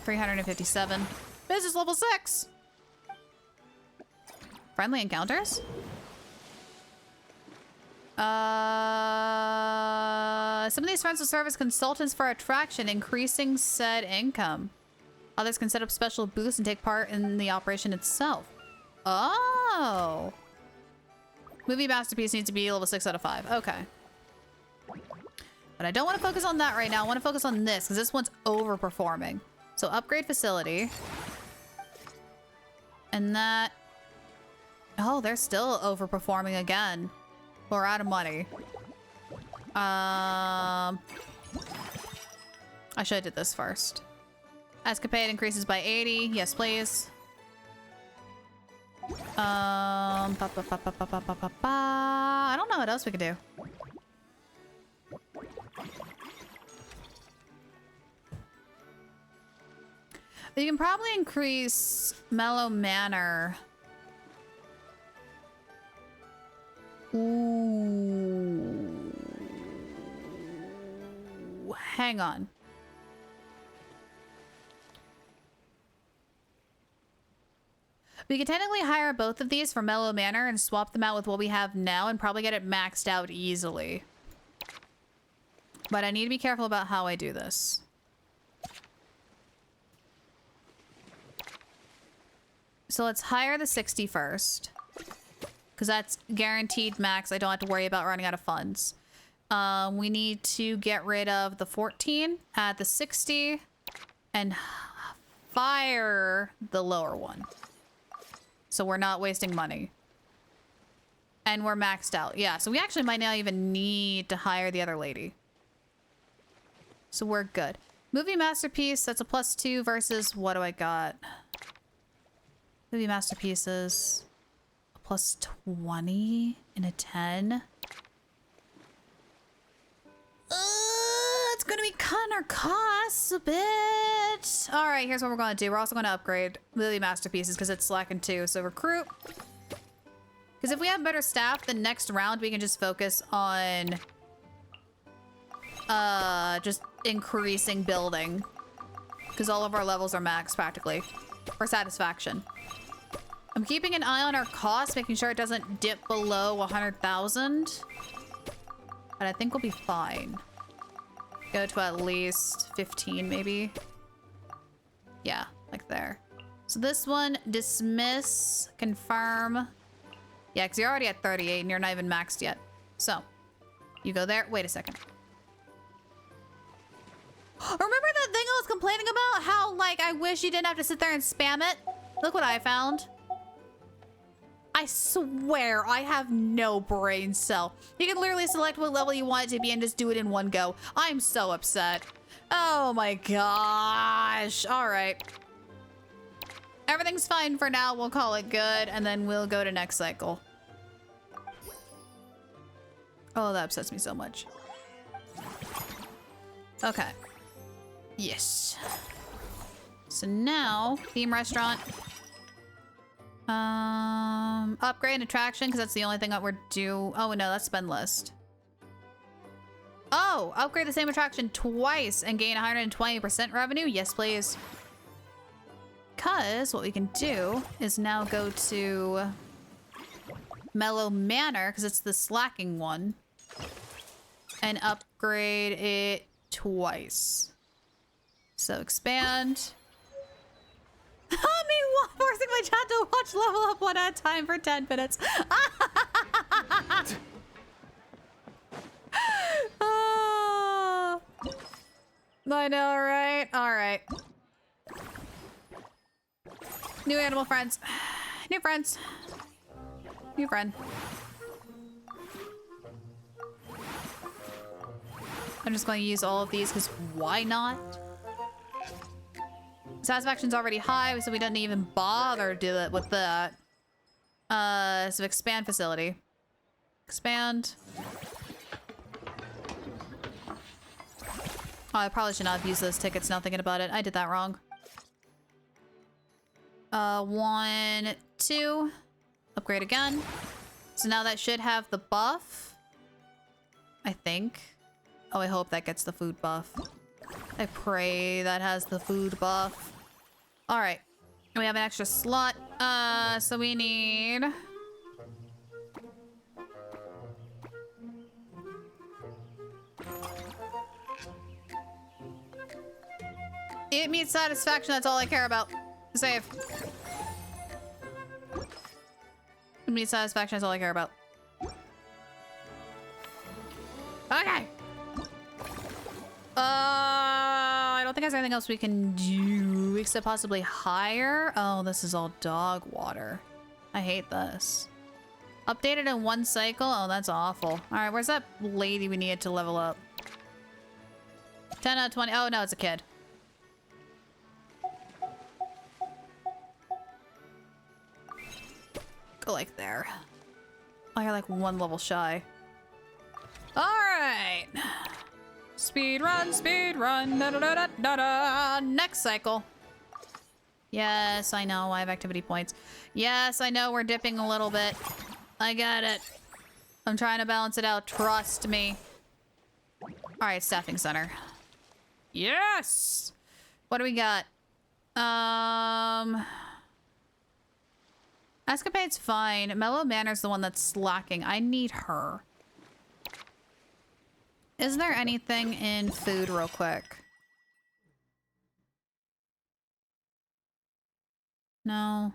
357. This is level 6. Friendly encounters? Some of these friends will serve as consultants for attraction, increasing said income. Others can set up special booths and take part in the operation itself. Oh. Movie masterpiece needs to be level 6 out of 5. Okay. But I don't want to focus on that right now. I want to focus on this because this one's overperforming. So upgrade facility. And that... Oh, they're still overperforming again. We're out of money. I should have did this first. Escapade increases by 80. Yes, please. I don't know what else we could do. You can probably increase Mellow Manor. Ooh. Hang on. We could technically hire both of these for Mellow Manor and swap them out with what we have now and probably get it maxed out easily. But I need to be careful about how I do this. So let's hire the 60 first. Because that's guaranteed max. I don't have to worry about running out of funds. We need to get rid of the 14 at the 60 and fire the lower one. So we're not wasting money. And we're maxed out. Yeah, so we actually might not even need to hire the other lady. So we're good. Movie masterpiece, that's a +2 versus what do I got? Movie masterpieces. A +20 and a 10. It's gonna be cutting our costs a bit. All right, here's what we're gonna do. We're also gonna upgrade Movie masterpieces because it's slacking too. So recruit. Because if we have better staff, then next round we can just focus on just increasing building. Because all of our levels are maxed practically. For satisfaction. I'm keeping an eye on our costs, making sure it doesn't dip below 100,000. But I think we'll be fine. Go to at least 15 maybe. Yeah, like there. So this one, dismiss, confirm. Yeah, because you're already at 38 and you're not even maxed yet. So, you go there. Wait a second. Remember that thing I was complaining about? How, like, I wish you didn't have to sit there and spam it? Look what I found. I swear, I have no brain cell. You can literally select what level you want it to be and just do it in one go. I'm so upset. Oh my gosh. All right. Everything's fine for now. We'll call it good, and then we'll go to next cycle. Oh, that upsets me so much. Okay. Yes. So now, theme restaurant. Upgrade and attraction, because that's the only thing that we're due. Oh, no, that's spend list. Oh, upgrade the same attraction twice and gain 120% revenue? Yes, please. Because what we can do is now go to Mellow Manor, because it's the slacking one, and upgrade it twice. So expand. Me forcing my chat to watch Level Up one at a time for 10 minutes. Oh, I know, right? All right. New animal friends. New friends. New friend. I'm just going to use all of these because why not? Satisfaction's already high, so we didn't even bother to do it with that. So expand facility. Expand. Oh, I probably should not have used those tickets now thinking about it. I did that wrong. 1, 2. Upgrade again. So now that should have the buff. I think. Oh, I hope that gets the food buff. I pray that has the food buff. All right. We have an extra slot. So we need... It meets satisfaction, that's all I care about. Save. It meets satisfaction, that's all I care about. Okay. I don't think there's anything else we can do except possibly higher. Oh, this is all dog water. I hate this. Updated in 1 cycle? Oh, that's awful. All right, where's that lady we needed to level up? 10 out of 20. Oh, no, it's a kid. Go like there. I got like 1 level shy. All right. Speed run, da da da da da da. Next cycle. Yes, I know, I have activity points. Yes, I know we're dipping a little bit. I get it. I'm trying to balance it out, trust me. All right, staffing center. Yes! What do we got? Escapade's fine. Mellow Manor's the one that's slacking. I need her. Is there anything in food real quick? No.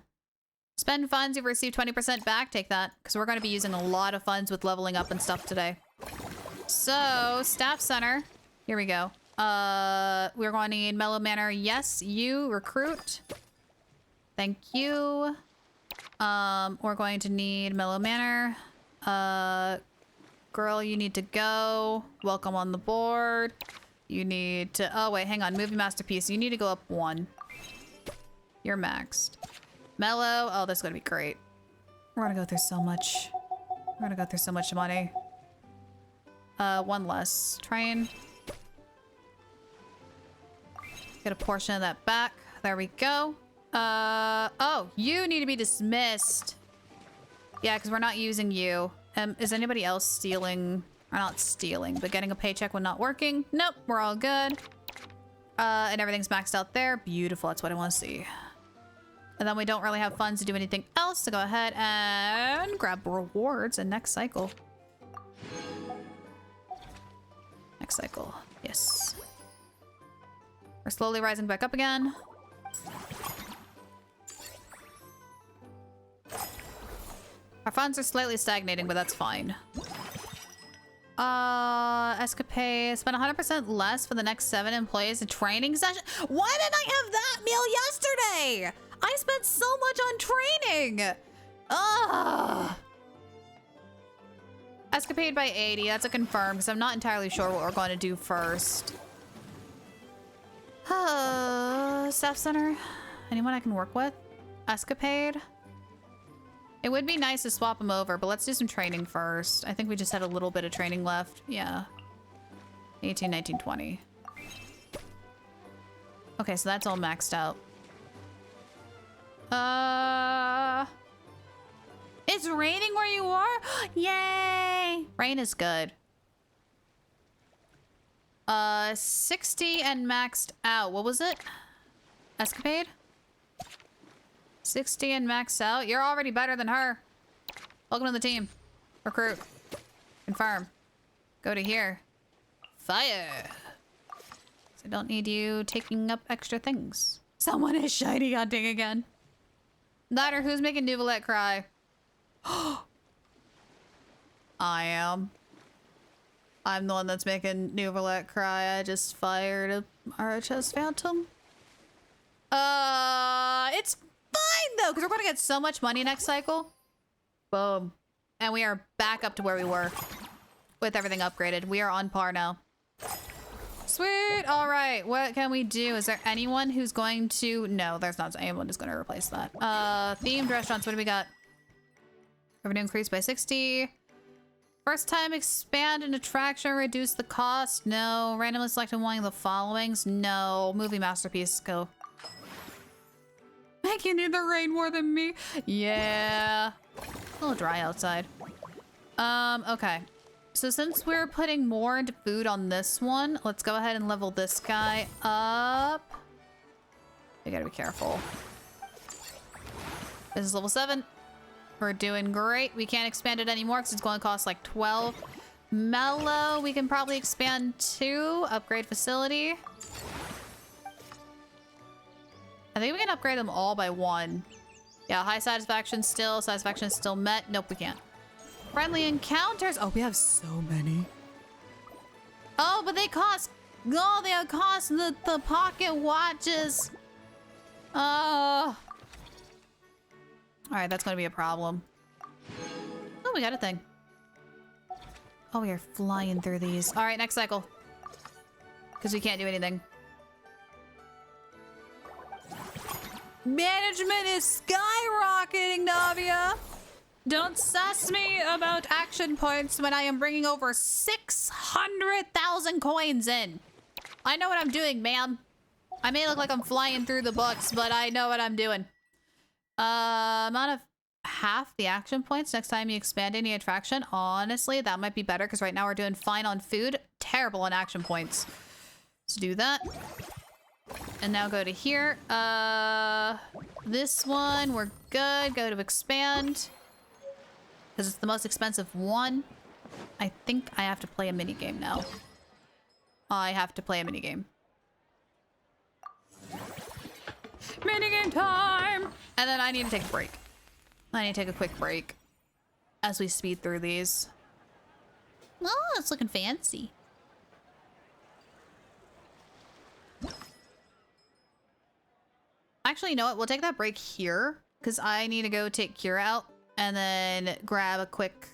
Spend funds, you've received 20% back. Take that, because we're going to be using a lot of funds with leveling up and stuff today. So, staff center. Here we go. We're going to need Mellow Manor. Yes, you. Recruit. Thank you. We're going to need Mellow Manor. Girl, you need to go. Welcome on the board. You need to... Oh, wait, hang on. Movie Masterpiece. You need to go up 1. You're maxed. Mellow. Oh, that's going to be great. We're going to go through so much. We're going to go through so much money. 1 less. Train. Get a portion of that back. There we go. Oh, you need to be dismissed. Yeah, because we're not using you. Is anybody else stealing? Or not stealing, but getting a paycheck when not working? Nope, we're all good. And everything's maxed out there. Beautiful, that's what I want to see. And then we don't really have funds to do anything else, so go ahead and grab rewards in next cycle. Next cycle, yes. We're slowly rising back up again. Our funds are slightly stagnating, but that's fine. Escapade. Spend 100% less for the next 7 employees in training session. Why didn't I have that meal yesterday? I spent so much on training. Ugh. Escapade by 80. That's a confirm, because I'm not entirely sure what we're going to do first. Staff center. Anyone I can work with? Escapade. It would be nice to swap them over, but let's do some training first. I think we just had a little bit of training left. Yeah. 18, 19, 20. Okay, so that's all maxed out. It's raining where you are? Yay! Rain is good. 60 and maxed out. What was it? Escapade? 60 and maxed out. You're already better than her. Welcome to the team. Recruit. Confirm. Go to here. Fire. I don't need you taking up extra things. Someone is shiny hunting again. Ladder, who's making Nuvolette cry? I am. I'm the one that's making Nuvolette cry. I just fired a RHS Phantom. It's fine though, because we're going to get so much money next cycle. Boom. And we are back up to where we were with everything upgraded. We are on par now. Sweet. All right. What can we do? Is there anyone who's going to... No, there's not anyone who's going to replace that. Themed restaurants. What do we got? Revenue increased by 60. First time expand an attraction, reduce the cost. No. Randomly selecting one of the followings. No. Movie Masterpiece. Go. Make you need the rain more than me. Yeah. A little dry outside. Okay. So since we're putting more into food on this one, let's go ahead and level this guy up. We gotta be careful. This is level 7. We're doing great. We can't expand it anymore because it's going to cost like 12. Mellow, we can probably expand to. Upgrade facility. I think we can upgrade them all by 1. Yeah, high satisfaction still. Satisfaction still met. Nope, we can't. Friendly encounters. Oh, we have so many. Oh, but they cost... Oh, they cost the pocket watches. Alright, that's gonna be a problem. Oh, we got a thing. Oh, we are flying through these. Alright, next cycle. Because we can't do anything. Management is skyrocketing, Navia! Don't sass me about action points when I am bringing over 600,000 coins in. I know what I'm doing, ma'am. I may look like I'm flying through the books, but I know what I'm doing. Amount of half the action points next time you expand any attraction. Honestly, that might be better because right now we're doing fine on food, terrible on action points. Let's do that. And now go to here. This one, we're good. Go to expand. Because it's the most expensive one. I think I have to play a minigame now. I have to play a minigame. Minigame time! And then I need to take a break. I need to take a quick break as we speed through these. Oh, it's looking fancy. Actually, you know what? We'll take that break here because I need to go take Kira out and then grab a quick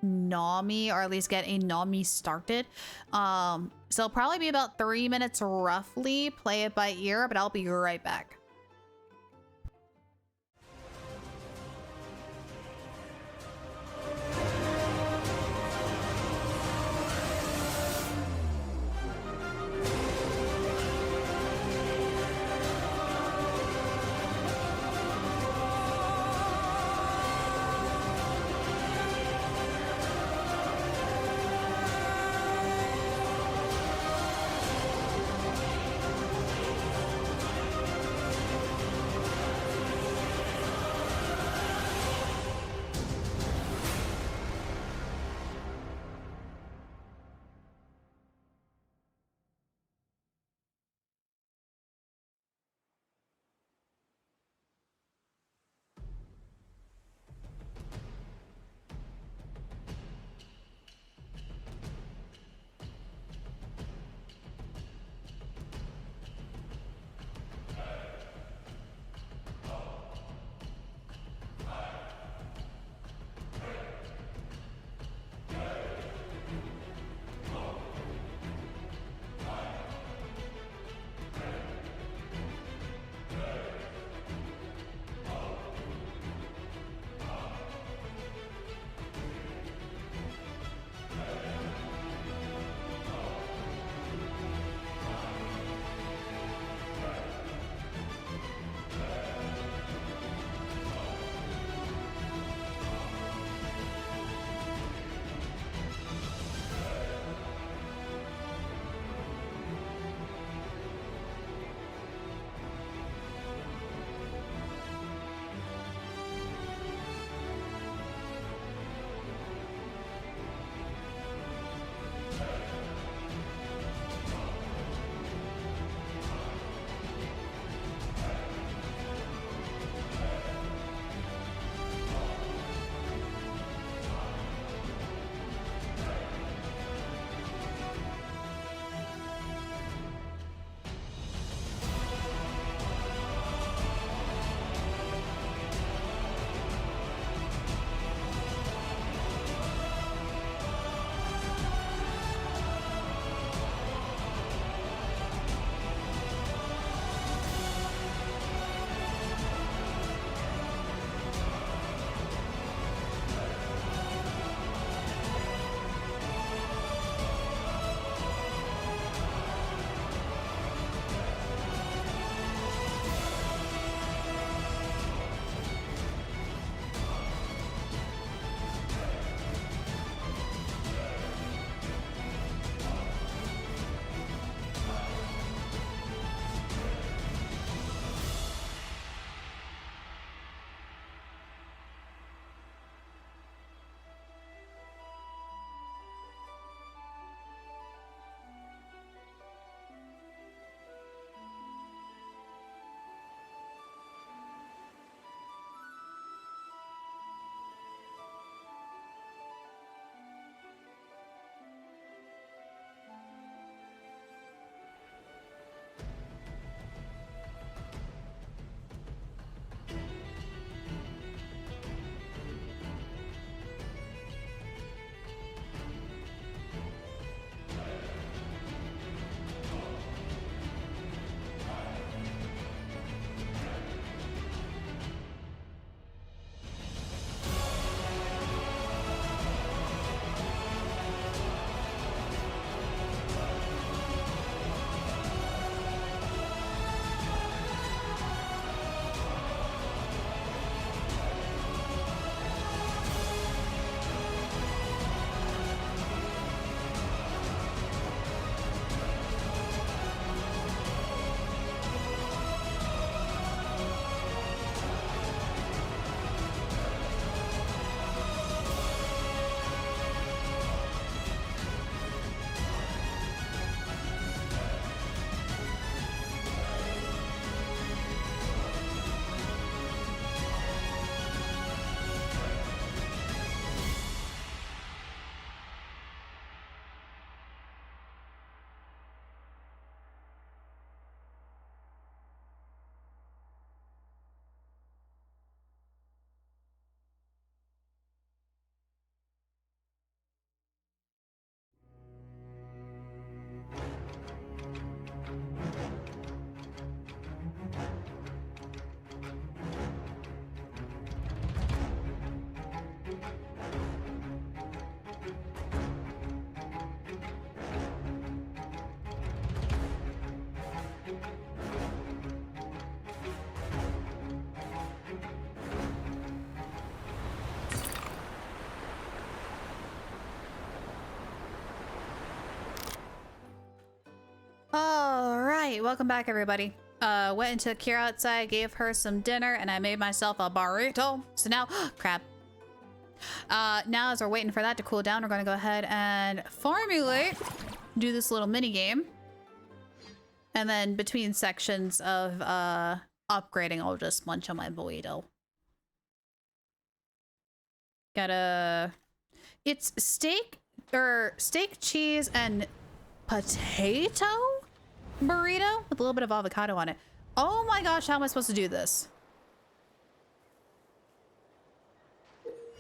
Nami, or at least get a Nami started. So it'll probably be about 3 minutes roughly. Play it by ear, but I'll be right back. right, welcome back, everybody. Went and took Kira outside, gave her some dinner, and I made myself a burrito. So now, crap. Now, as we're waiting for that to cool down, we're gonna go ahead and formulate, do this little mini game. And then between sections of upgrading, I'll just munch on my burrito. It's steak, cheese, and potato burrito with a little bit of avocado on it. Oh my gosh, how am I supposed to do this?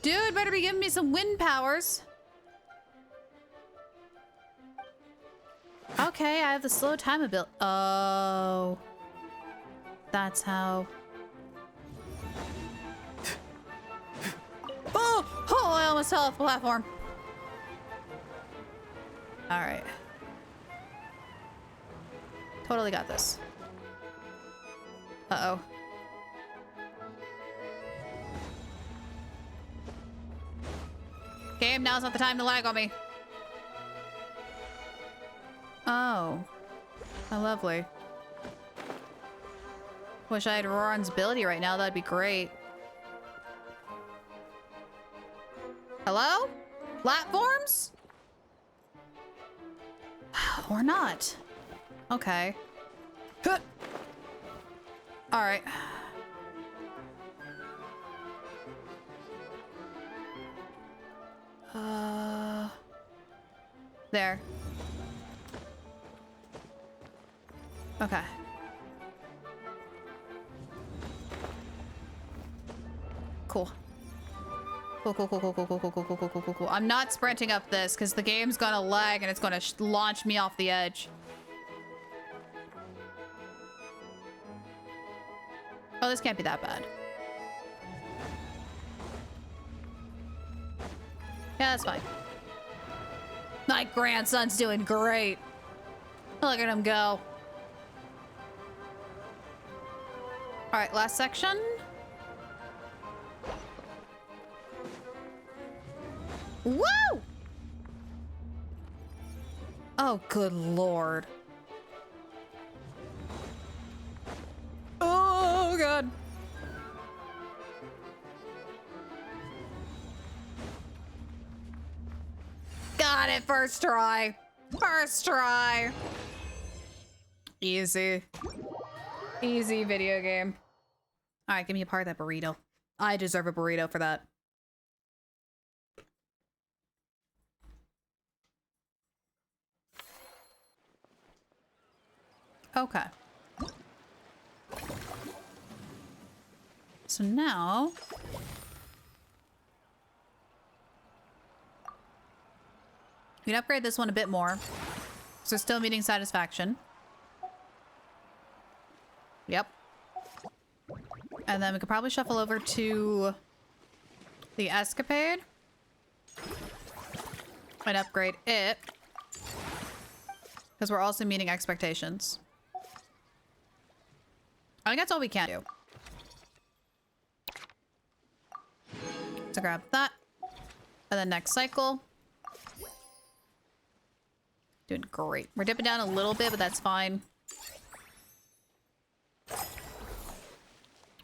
Dude, better be giving me some wind powers. Okay, I have the slow time ability. Oh. That's how. Oh, I almost fell off the platform. All right. Totally got this. Uh-oh. Game, now's not the time to lag on me. Oh. Oh, lovely. Wish I had Roran's ability right now. That'd be great. Hello? Platforms? Or not. Okay. Alright. There. Okay. Cool. Cool. I'm not sprinting up this because the game's gonna lag and it's gonna launch me off the edge. Oh, this can't be that bad. Yeah, that's fine. My grandson's doing great. Look at him go. All right, last section. Woo! Oh, good lord. Oh, God. Got it, first try. First try. Easy. Easy video game. All right, give me a part of that burrito. I deserve a burrito for that. Okay. So now... we can upgrade this one a bit more. So still meeting satisfaction. Yep. And then we could probably shuffle over to the escapade and upgrade it. Because we're also meeting expectations. I think that's all we can do. So grab that. And then next cycle. Doing great. We're dipping down a little bit, but that's fine.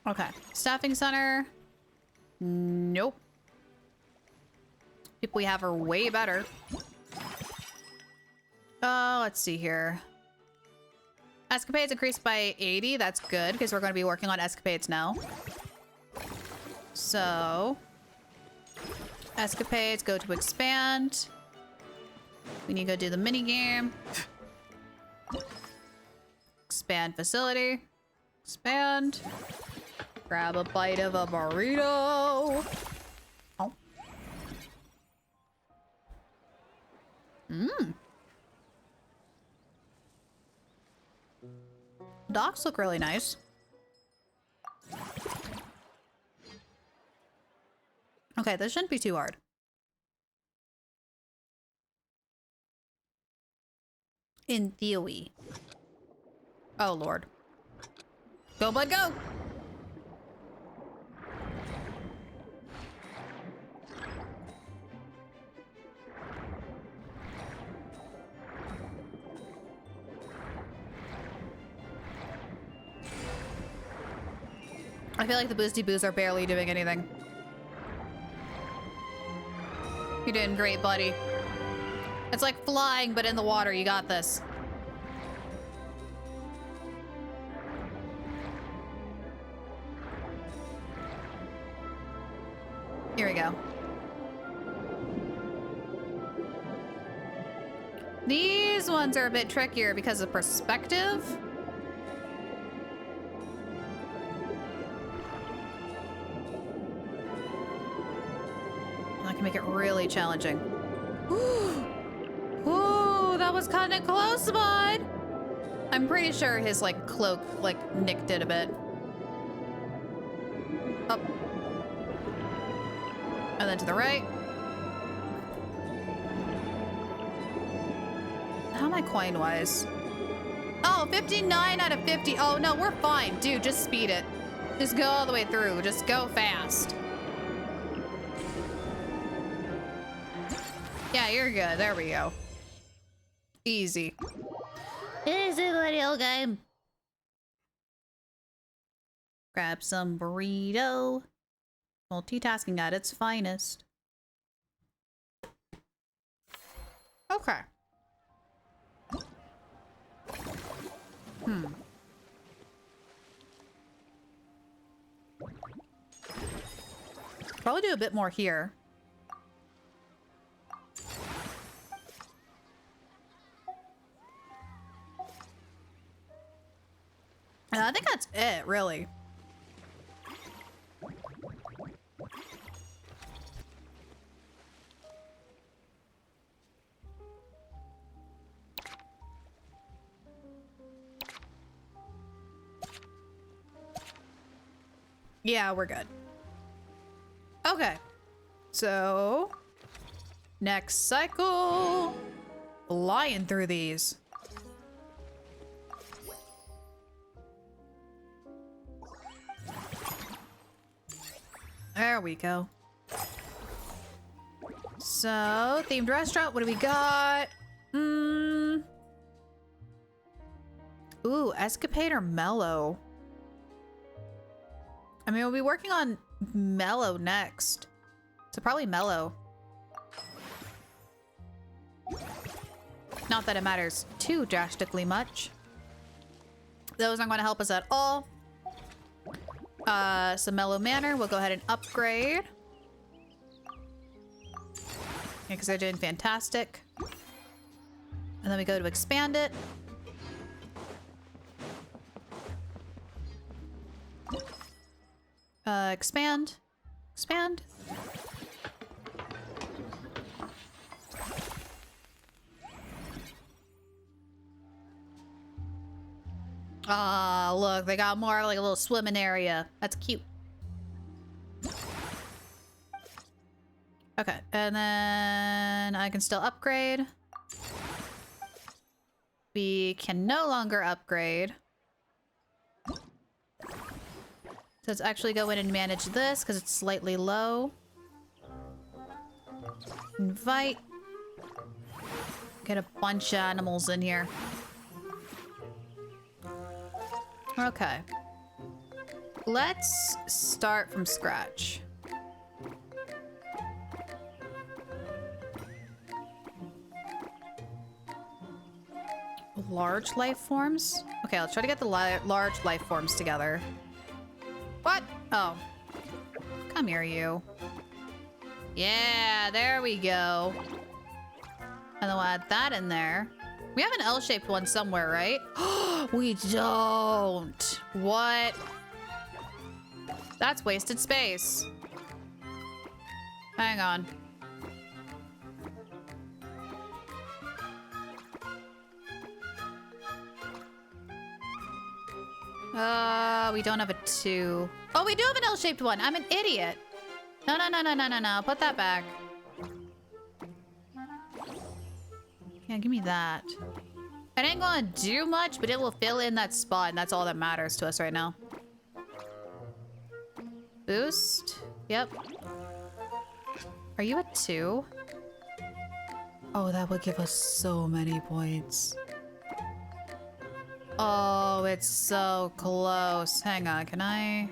Okay. Staffing center. Nope. People we have are way better. Let's see here. Escapades increased by 80. That's good, because we're going to be working on escapades now. So... escapades, go to expand. We need to go do the mini game. Expand facility. Expand. Grab a bite of a burrito. Oh. Mmm. Docks look really nice. Okay, this shouldn't be too hard. In theory. Oh, Lord. Go, bud, go! I feel like the Boosty Boos are barely doing anything. You're doing great, buddy. It's like flying, but in the water. You got this. Here we go. These ones are a bit trickier because of perspective. That can make it really challenging. Ooh, that was kind of close, bud. I'm pretty sure his like cloak like nicked it a bit. Up. And then to the right. How am I coin-wise? Oh, 59 out of 50. Oh, no, we're fine. Dude, just speed it. Just go all the way through. Just go fast. Yeah, you're good. There we go. Easy. Easy little game. Grab some burrito. Multitasking at its finest. Okay. Probably do a bit more here. I think that's it, really. Yeah, we're good. Okay. So, next cycle. Flying through these. There we go. So, themed restaurant, what do we got? Ooh, escapade or mellow? I mean, we'll be working on mellow next. So probably mellow. Not that it matters too drastically much. Those aren't going to help us at all. So mellow manor, we'll go ahead and upgrade. Yeah, because they're doing fantastic. And then we go to expand it. Expand. Expand. Ah, look, they got more like a little swimming area. That's cute. Okay, and then I can still upgrade. We can no longer upgrade. So let's actually go in and manage this because it's slightly low. Invite. Get a bunch of animals in here. Okay. Let's start from scratch. Large life forms? Okay, let's try to get the large life forms together. What? Oh. Come here, you. Yeah, there we go. And then we'll add that in there. We have an L-shaped one somewhere, right? We don't. What? That's wasted space. Hang on. We don't have a 2. Oh, we do have an L-shaped one. I'm an idiot. No. Put that back. Yeah, give me that. It ain't gonna do much, but it will fill in that spot, and that's all that matters to us right now. Boost. Yep. Are you a 2? Oh, that would give us so many points. Oh, it's so close. Hang on, can I?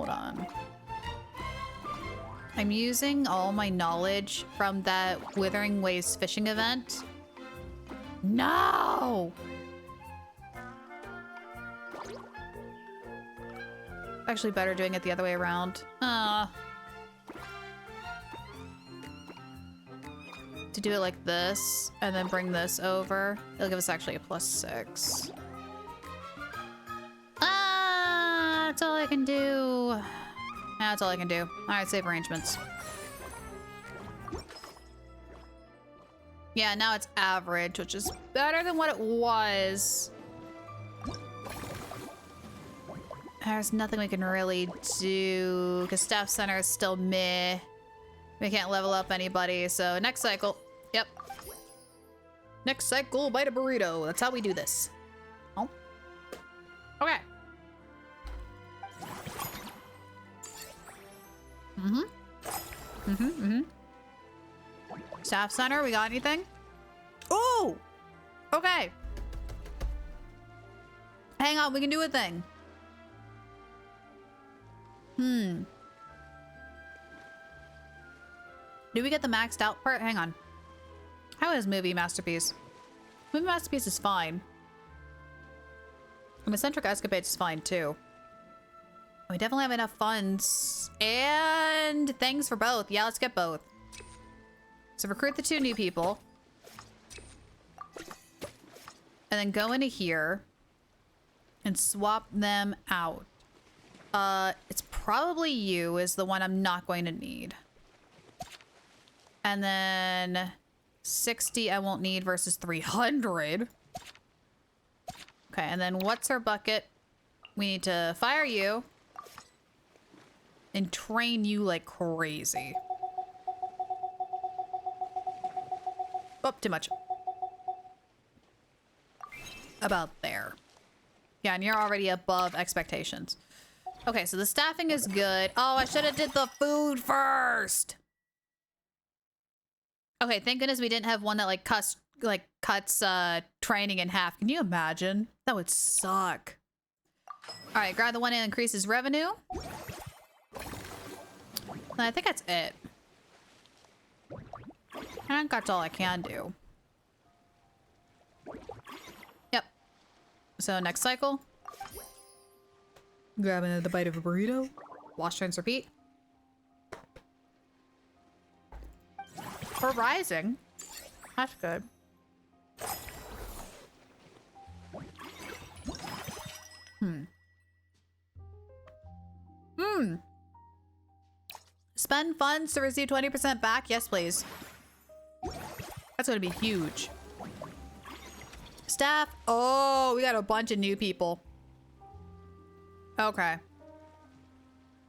Hold on. I'm using all my knowledge from that Withering Waves fishing event. No! Actually better doing it the other way around. To do it like this, and then bring this over. It'll give us actually a +6. That's all I can do. That's all I can do. Alright, save arrangements. Yeah, now it's average, which is better than what it was. There's nothing we can really do, because Staff Center is still meh. We can't level up anybody, so next cycle. Yep. Next cycle, bite a burrito. That's how we do this. Oh. Okay. Staff Center, we got anything? Oh! Okay. Hang on, we can do a thing. Do we get the maxed out part? Hang on. How is Movie Masterpiece? Movie Masterpiece is fine. And Eccentric Escapades is fine too. We definitely have enough funds and things for both. Yeah, let's get both. So recruit the 2 new people. And then go into here and swap them out. It's probably you is the one I'm not going to need. And then 60 I won't need versus 300. Okay, and then what's our bucket? We need to fire you and train you like crazy. Oh, too much. About there. Yeah, and you're already above expectations. Okay, so the staffing is good. Oh, I should have did the food first. Okay, thank goodness we didn't have one that like cuts training in half. Can you imagine? That would suck. All right, grab the one that increases revenue. I think that's it. I think that's all I can do. Yep. So next cycle. Grab another bite of a burrito. Wash, rinse, repeat. For rising. That's good. Spend funds to receive 20% back? Yes, please. That's gonna be huge. Staff. Oh, we got a bunch of new people. Okay.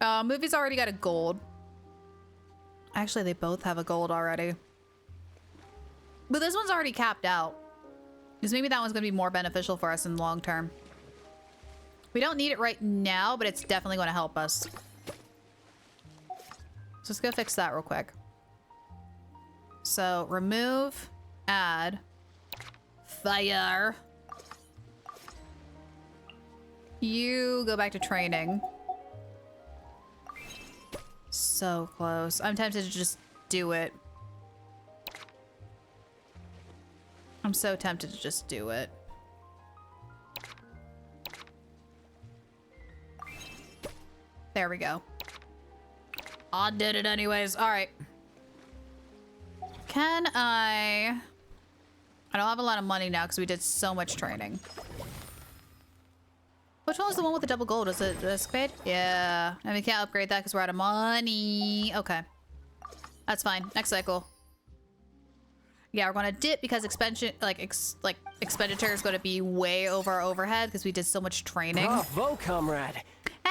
Movie's already got a gold. Actually, they both have a gold already. But this one's already capped out. Because maybe that one's gonna be more beneficial for us in the long term. We don't need it right now, but it's definitely gonna help us. So let's go fix that real quick. So remove, add, fire. You go back to training. So close. I'm tempted to just do it. I'm so tempted to just do it. There we go. I did it anyways. All right. Can I don't have a lot of money now because we did so much training. Which one was the one with the double gold? Was it the Escapade? Yeah. And we can't upgrade that because we're out of money. Okay. That's fine. Next cycle. Yeah, we're going to dip because expenditure is going to be way over our overhead because we did so much training. Bravo, comrade.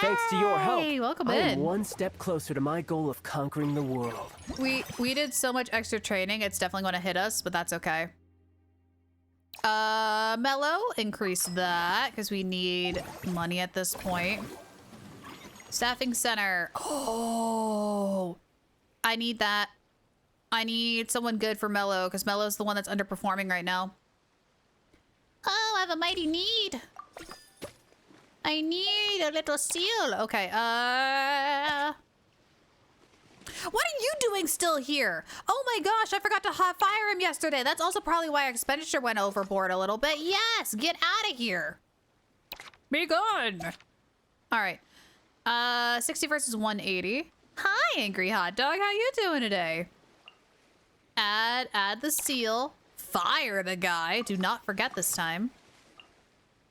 Thanks to your help, welcome I am in. one step closer to my goal of conquering the world. We did so much extra training, it's definitely going to hit us, but that's okay. Mellow, increase that because we need money at this point. Staffing center. Oh, I need that. I need someone good for Mellow because Mellow's the one that's underperforming right now. Oh, I have a mighty need. I need a little seal. Okay, what are you doing still here? Oh my gosh, I forgot to hot fire him yesterday. That's also probably why our expenditure went overboard a little bit. Yes, get out of here. Be gone. All right. 60 versus 180. Hi, Angry Hot Dog. How you doing today? Add the seal. Fire the guy. Do not forget this time.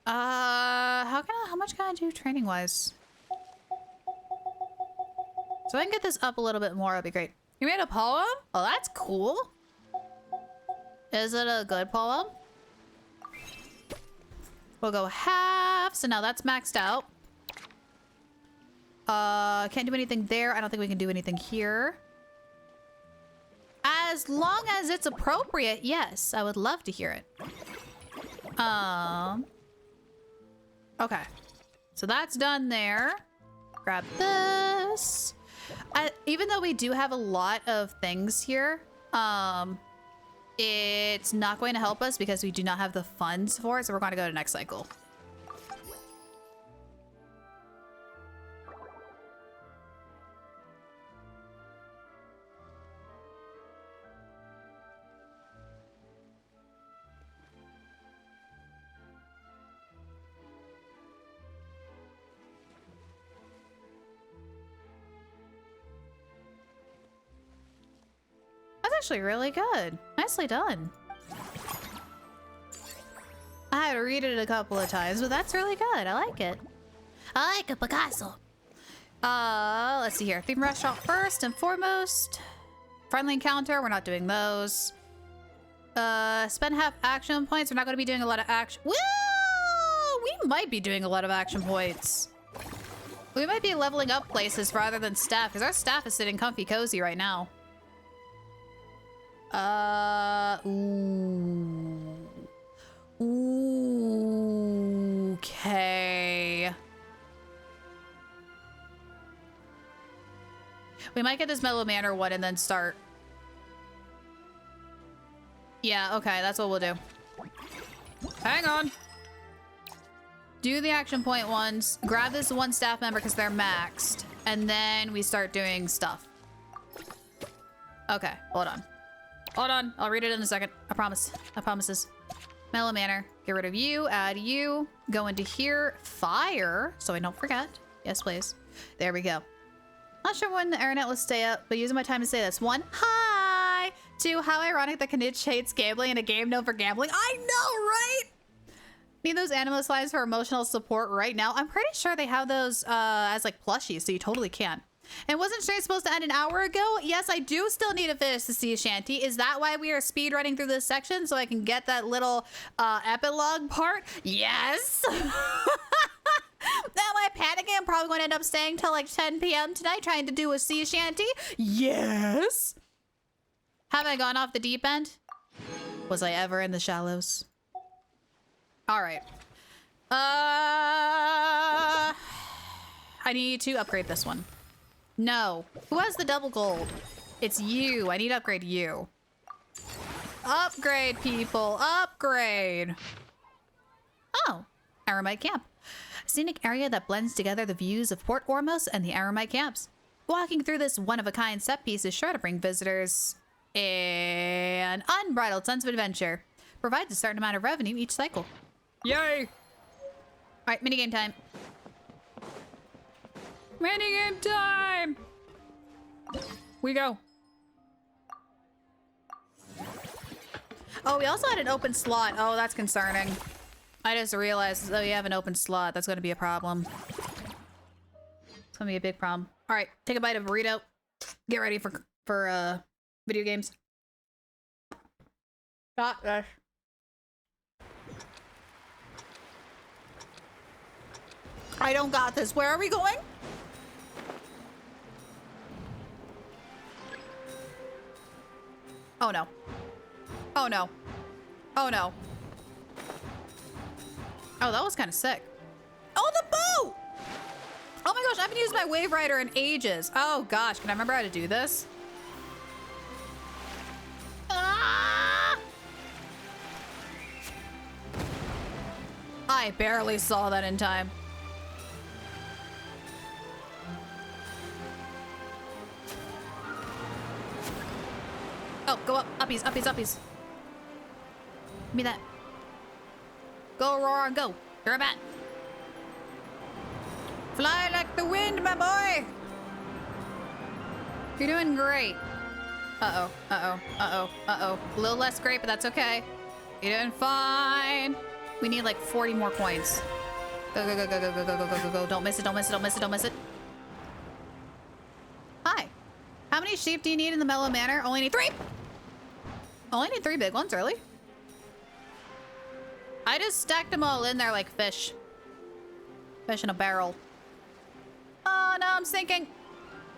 How much can I do training wise? So I can get this up a little bit more, it'd be great. You made a poem? Oh, that's cool. Is it a good poem? We'll go half. So now that's maxed out. Can't do anything there. I don't think we can do anything here. As long as it's appropriate, yes. I would love to hear it. Okay. So that's done there. Grab this. Even though we do have a lot of things here, it's not going to help us because we do not have the funds for it, so we're going to go to next cycle. Actually really good. Nicely done. I had to read it a couple of times, but that's really good. I like it. I like a Picasso. Let's see here. Theme restaurant first and foremost. Friendly encounter. We're not doing those. Spend half action points. We're not going to be doing a lot of action. Woo! We might be doing a lot of action points. We might be leveling up places rather than staff, because our staff is sitting comfy cozy right now. Okay. We might get this Mellow Manor one and then start. Yeah, okay, that's what we'll do. Hang on. Do the action point ones. Grab this one staff member because they're maxed. And then we start doing stuff. Okay, hold on. Hold on, I'll read it in a second. I promise. I promises. Mellow Manor. Get rid of you, add you. Go into here. Fire, so I don't forget. Yes, please. There we go. Not sure when the internet will stay up, but using my time to say this. 1, hi! 2, how ironic that Kanich hates gambling in a game known for gambling. I know, right? Need those animal slides for emotional support right now. I'm pretty sure they have those as like plushies, so you totally can. And wasn't Stream supposed to end an hour ago? Yes, I do still need to finish the sea shanty. Is that why we are speed running through this section so I can get that little epilogue part? Yes. Now am I panicking? I'm probably going to end up staying till like 10 p.m. tonight trying to do a sea shanty. Yes. Have I gone off the deep end? Was I ever in the shallows? All right. I need to upgrade this one. No. Who has the double gold? It's you. I need to upgrade you. Upgrade, people. Upgrade. Oh. Aramite Camp. A scenic area that blends together the views of Port Ormos and the Aramite camps. Walking through this one-of-a-kind set piece is sure to bring visitors an unbridled sense of adventure. Provides a certain amount of revenue each cycle. Yay! All right, minigame time. Minigame time! We go. Oh, we also had an open slot. Oh, that's concerning. I just realized that we have an open slot. That's going to be a problem. It's going to be a big problem. All right, take a bite of burrito. Get ready for video games. Got this. I don't got this. Where are we going? Oh no. Oh no. Oh no. Oh, that was kind of sick. Oh, the boat! Oh my gosh, I haven't used my Wave Rider in ages. Oh gosh, can I remember how to do this? Ah! I barely saw that in time. Oh, go up. Uppies, uppies, uppies. Give me that. Go, Aurora, go. You're a bat. Fly like the wind, my boy. You're doing great. Uh-oh, uh-oh, uh-oh, uh-oh. A little less great, but that's okay. You're doing fine. We need like 40 more coins. Go, go, go, go, go, go, go, go, go, go, go. Don't miss it, don't miss it, don't miss it, don't miss it. Hi. How many sheep do you need in the Mellow Manor? Only need 3? Only need 3 big ones, really? I just stacked them all in there like fish. Fish in a barrel. Oh no, I'm sinking.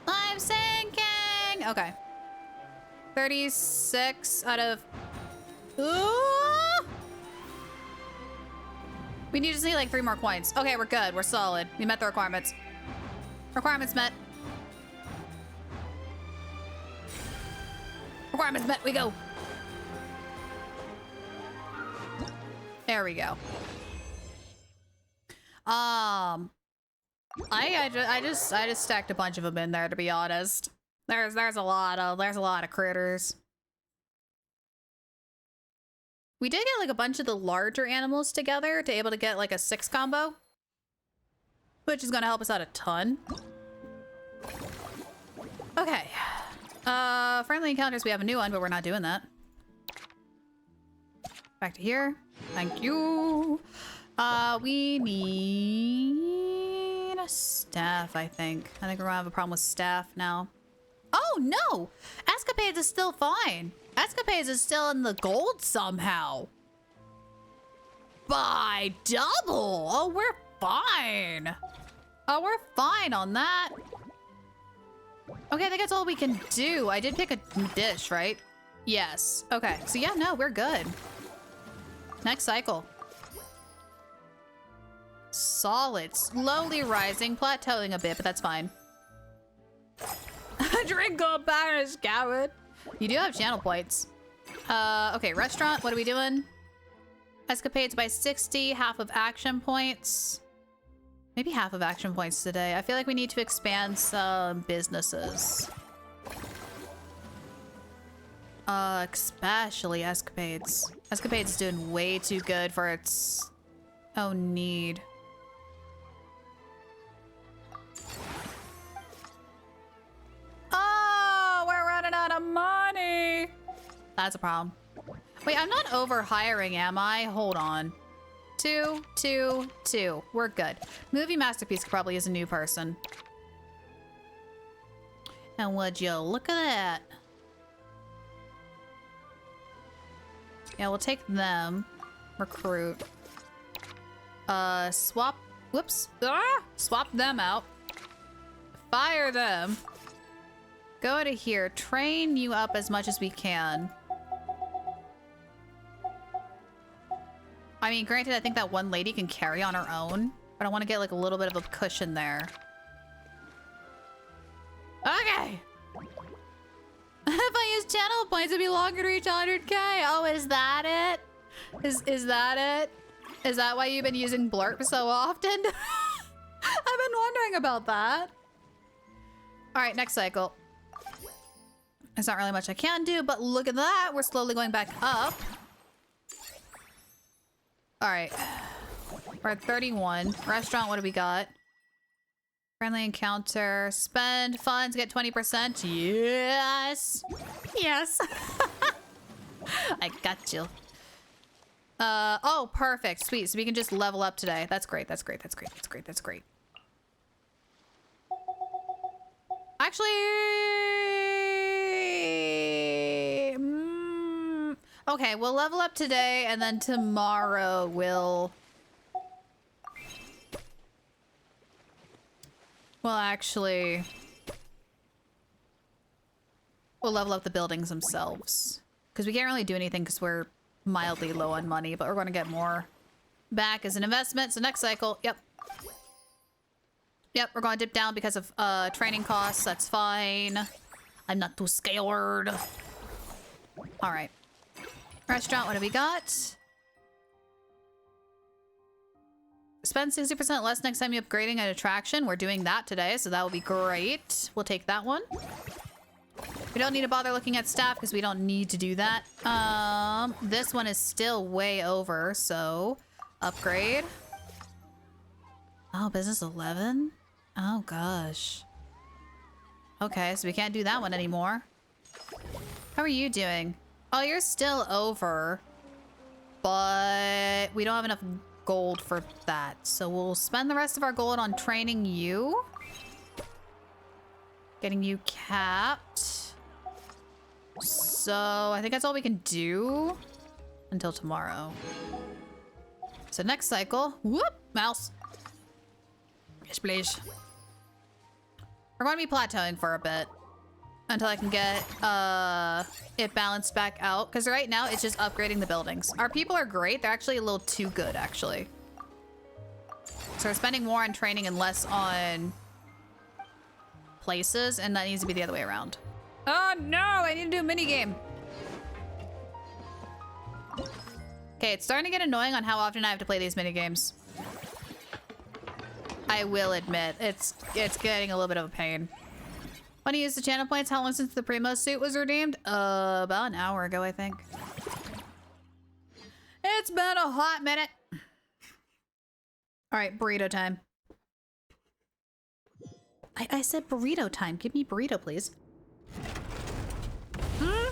I'm sinking. Okay. 36 out of... Ooh! We just need like 3 more coins. Okay, we're good. We're solid. We met the requirements. Requirements met. Requirements met. We go. There we go. I just stacked a bunch of them in there, to be honest. There's a lot of critters. We did get like a bunch of the larger animals together to able to get like a 6 combo, which is gonna help us out a ton. Okay. Friendly encounters, we have a new one, but we're not doing that. Back to here. Thank you. We need a staff, I think. I think we're gonna have a problem with staff now. Oh no! Escapades is still fine. Escapades is still in the gold somehow. By double! Oh, we're fine. Oh, we're fine on that. Okay, I think that's all we can do. I did pick a dish, right? Yes. Okay, so yeah, no, we're good. Next cycle. Solid. Slowly rising, plateauing a bit, but that's fine. Drink gold powders, coward. You do have channel points. Okay, restaurant, what are we doing? Escapades by 60, half of action points. Maybe half of action points today. I feel like we need to expand some businesses. Especially escapades. Escapades is doing way too good for its own need. Oh, we're running out of money. That's a problem. Wait, I'm not over hiring, am I? Hold on. 2, 2, 2. We're good. Movie Masterpiece could probably use a new person. And would you look at that? Yeah, we'll take them. Recruit. Swap. Whoops. Ah! Swap them out. Fire them. Go to here. Train you up as much as we can. I mean, granted, I think that one lady can carry on her own, but I want to get like a little bit of a cushion there. Okay. If I use channel points, it'd be longer to reach 100k. Oh, is that it? Is that it? Is that why you've been using Blurp so often? I've been wondering about that. All right, next cycle. There's not really much I can do, but look at that. We're slowly going back up. All right, we're at 31. Restaurant, what do we got? Friendly encounter, spend funds, get 20%. Yes, yes. I got you. Oh, perfect, sweet. So we can just level up today. That's great, that's great, that's great, that's great, that's great. Actually, okay, we'll level up today, and then tomorrow we'll level up the buildings themselves. Because we can't really do anything because we're mildly low on money, but we're going to get more back as an investment. So next cycle, yep. Yep, we're going to dip down because of training costs. That's fine. I'm not too scared. All right. Restaurant, what do we got? Spend 60% less next time you're upgrading an attraction. We're doing that today, so that will be great. We'll take that one. We don't need to bother looking at staff because we don't need to do that. This one is still way over, so upgrade. Oh, business 11? Oh gosh. Okay, so we can't do that one anymore. How are you doing? Oh, you're still over, but we don't have enough gold for that. So we'll spend the rest of our gold on training you. Getting you capped. So I think that's all we can do until tomorrow. So next cycle, whoop, mouse. Yes, please. We're going to be plateauing for a bit until I can get it balanced back out. Because right now it's just upgrading the buildings. Our people are great. They're actually a little too good, actually. So we're spending more on training and less on places, and that needs to be the other way around. Oh no, I need to do a mini game. Okay, it's starting to get annoying on how often I have to play these mini games. I will admit, it's getting a little bit of a pain. When you use the channel points, how long since the Primo suit was redeemed? About an hour ago, I think. It's been a hot minute. All right, burrito time. I said burrito time. Give me burrito, please. Hmm?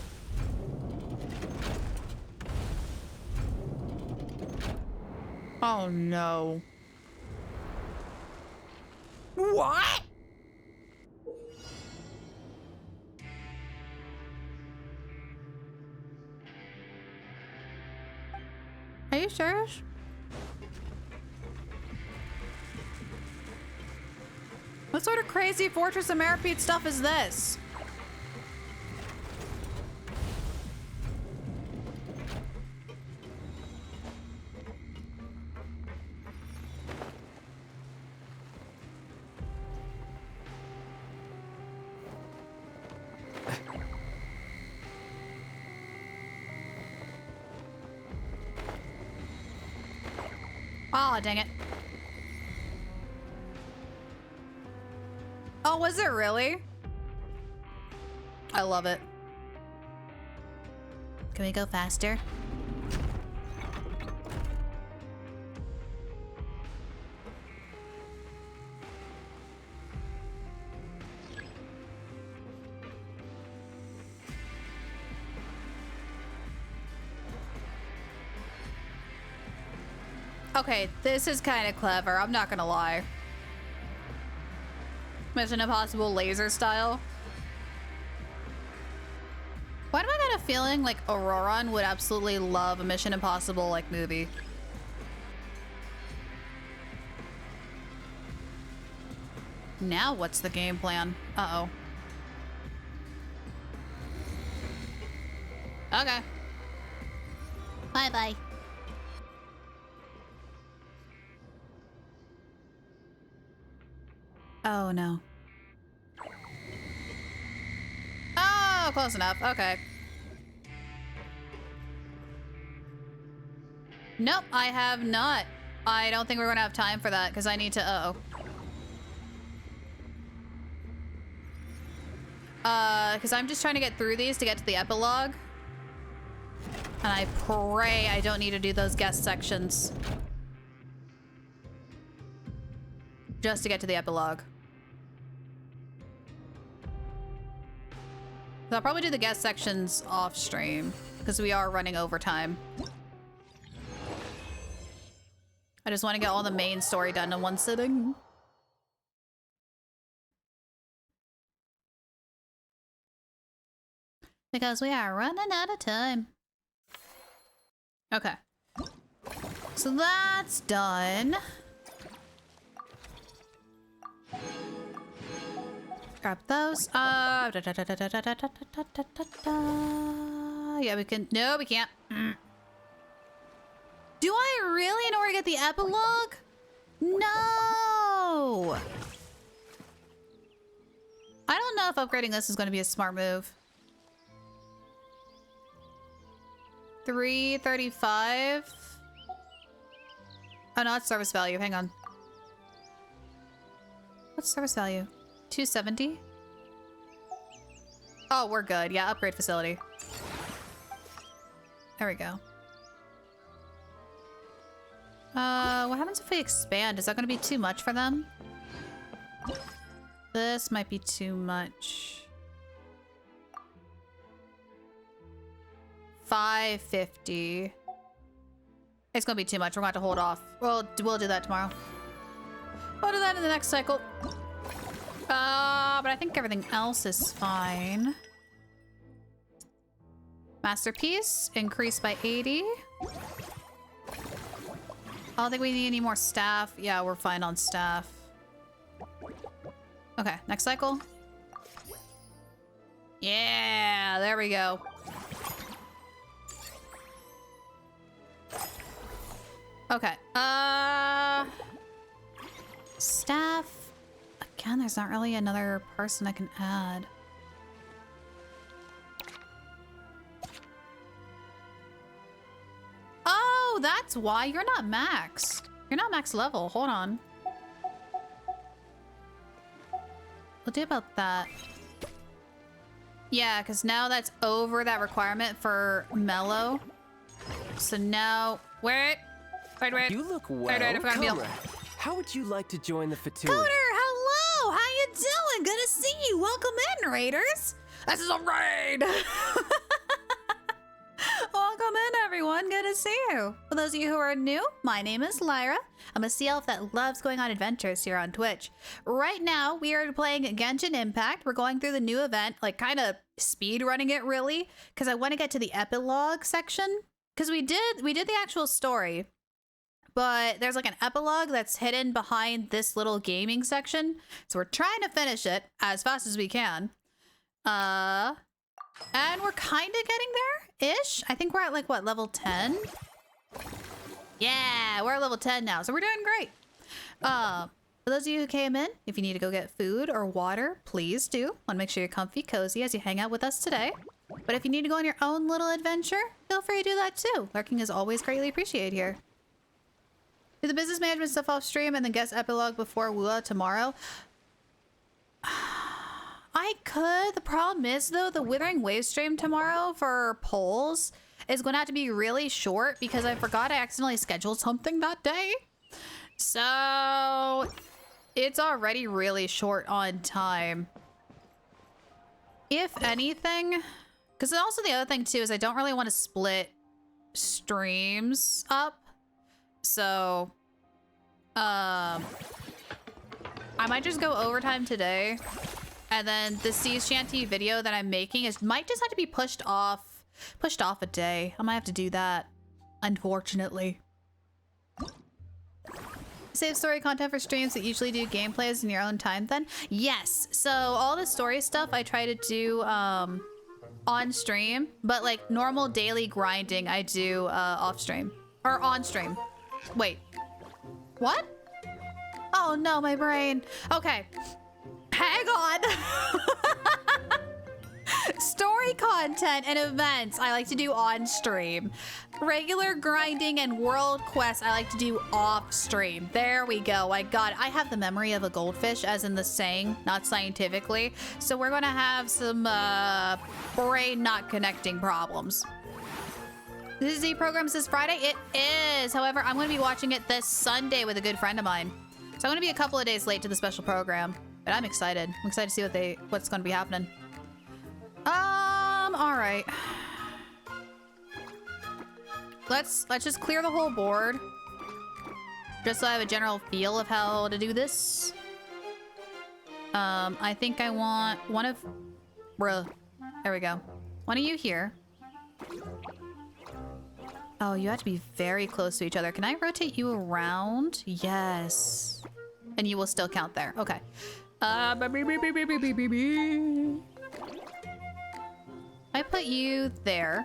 Oh no. What? Are you serious? What sort of crazy Fortress of Meripede stuff is this? Oh, dang it. Oh, was it really? I love it. Can we go faster? Okay, this is kind of clever. I'm not gonna lie. Mission Impossible laser style. Why do I got a feeling like Auroron would absolutely love a Mission Impossible like movie? Now what's the game plan? Uh-oh. Okay. Bye-bye. Oh, no. Oh, close enough. Okay. Nope, I have not. I don't think we're gonna have time for that because I need to, because I'm just trying to get through these to get to the epilogue. And I pray I don't need to do those guest sections. Just to get to the epilogue. So I'll probably do the guest sections off stream because we are running overtime. I just want to get all the main story done in one sitting. Because we are running out of time. Okay. So that's done. Grab those. Yeah, we can. No, we can't. Do I really in order to get the epilogue? No. I don't know if upgrading this is going to be a smart move. 335. Oh no, it's service value. Hang on. What's service value? 270? Oh, we're good. Yeah, upgrade facility. There we go. What happens if we expand? Is that going to be too much for them? This might be too much. 550. It's going to be too much. We're going to have to hold off. We'll do that tomorrow. We'll do that in the next cycle. But I think everything else is fine. Masterpiece, increased by 80. I don't think we need any more staff. Yeah, we're fine on staff. Okay, next cycle. Yeah, there we go. Okay, staff. Again, there's not really another person I can add. Oh, that's why you're not maxed. You're not max level. Hold on. We'll do about that. Yeah, because now that's over that requirement for Mellow. So now, wait. You look well. Wait, I forgot a meal. Comrade, how would you like to join the Fatui? Coder, hello! How you doing? Good to see you. Welcome in, Raiders. This is a raid. Welcome in, everyone. Good to see you. For those of you who are new, my name is Lyra. I'm a sea elf that loves going on adventures here on Twitch. Right now, we are playing Genshin Impact. We're going through the new event, like kind of speed running it really, because I want to get to the epilogue section. Because we did the actual story, but there's like an epilogue that's hidden behind this little gaming section. So we're trying to finish it as fast as we can. And we're kind of getting there-ish. I think we're at like, what, level 10? Yeah, we're at level 10 now, so we're doing great. For those of you who came in, if you need to go get food or water, please do. Want to make sure you're comfy, cozy as you hang out with us today. But if you need to go on your own little adventure, feel free to do that too. Lurking is always greatly appreciated here. Do the business management stuff off stream and then guest epilogue before Wua tomorrow? I could. The problem is though, the Withering Wave stream tomorrow for polls is going to have to be really short because I forgot I accidentally scheduled something that day. So it's already really short on time. If anything, because also the other thing too is I don't really want to split streams up. So, I might just go overtime today. And then the sea shanty video that I'm making might just have to be pushed off a day. I might have to do that, unfortunately. Save story content for streams that usually do gameplays in your own time then? Yes. So all the story stuff I try to do on stream, but like normal daily grinding I do off stream or on stream. Wait, what? Oh no, my brain. Okay, hang on. Story content and events I like to do on stream. Regular grinding and world quests I like to do off stream. There we go. I got it. I have the memory of a goldfish, as in the saying, not scientifically. So we're gonna have some brain not connecting problems. This is the program this Friday. It is. However, I'm gonna be watching it this Sunday with a good friend of mine. So I'm gonna be a couple of days late to the special program, but I'm excited. I'm excited to see what's gonna be happening. All right. Let's just clear the whole board. Just so I have a general feel of how to do this. I think I want one of... Bruh. There we go. One of you here. Oh, you have to be very close to each other. Can I rotate you around? Yes. And you will still count there. Okay. I put you there.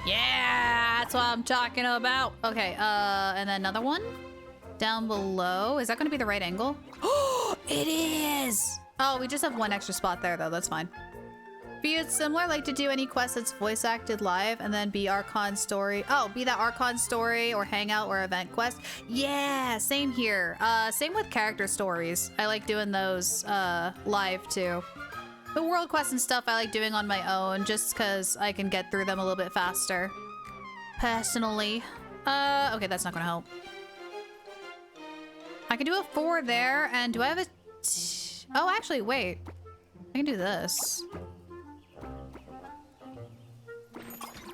Yeah, that's what I'm talking about. Okay, and then another one down below. Is that going to be the right angle? Oh, it is. Oh, we just have one extra spot there though. That's fine. Be it similar, like to do any quest that's voice acted live and then be Archon story. Oh, be that Archon story or hangout or event quest. Yeah, same here. Same with character stories. I like doing those live too. The world quests and stuff I like doing on my own just because I can get through them a little bit faster. Personally. Okay, that's not gonna help. I can do a 4 there, and do I have a... Oh, actually, wait. I can do this.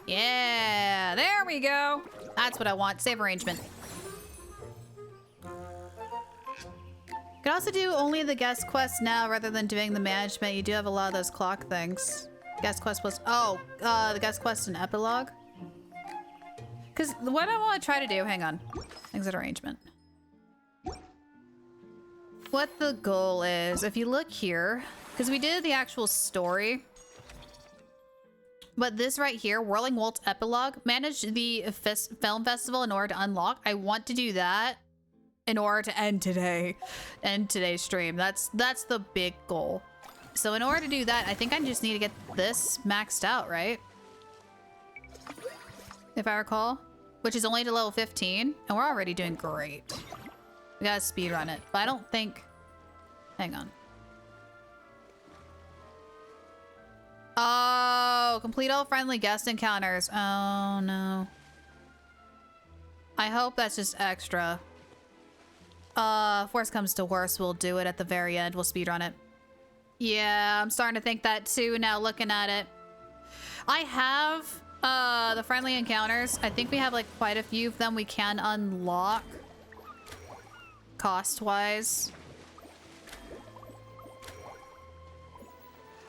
Yeah, there we go. That's what I want. Save arrangement. Could also do only the guest quest now rather than doing the management. You do have a lot of those clock things. Guest quest plus... Oh, the guest quest and epilogue. Because what I want to try to do... Hang on. Exit arrangement. What the goal is, if you look here... Because we did the actual story... But this right here, Whirling Waltz Epilogue, manage the film festival in order to unlock. I want to do that in order to end today's stream. That's the big goal. So in order to do that, I think I just need to get this maxed out, right? If I recall, which is only to level 15, and we're already doing great. We gotta speedrun it, but I don't think, hang on. Oh, complete all friendly guest encounters. Oh no. I hope that's just extra. If worse comes to worse, we'll do it at the very end. We'll speedrun it. Yeah, I'm starting to think that too now looking at it. I have the friendly encounters. I think we have like quite a few of them we can unlock cost-wise.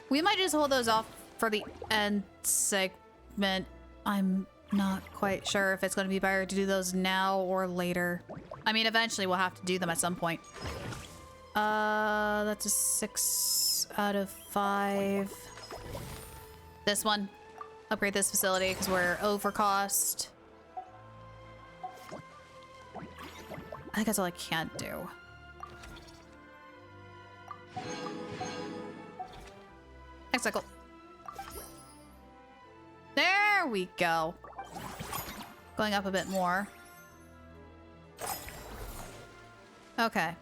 We might just hold those off for the end segment. I'm not quite sure if it's going to be better to do those now or later. I mean, eventually we'll have to do them at some point. That's a 6 out of 5. This one. Upgrade this facility because we're over cost. I think that's all I can't do. Next cycle. There we go. Going up a bit more. Okay.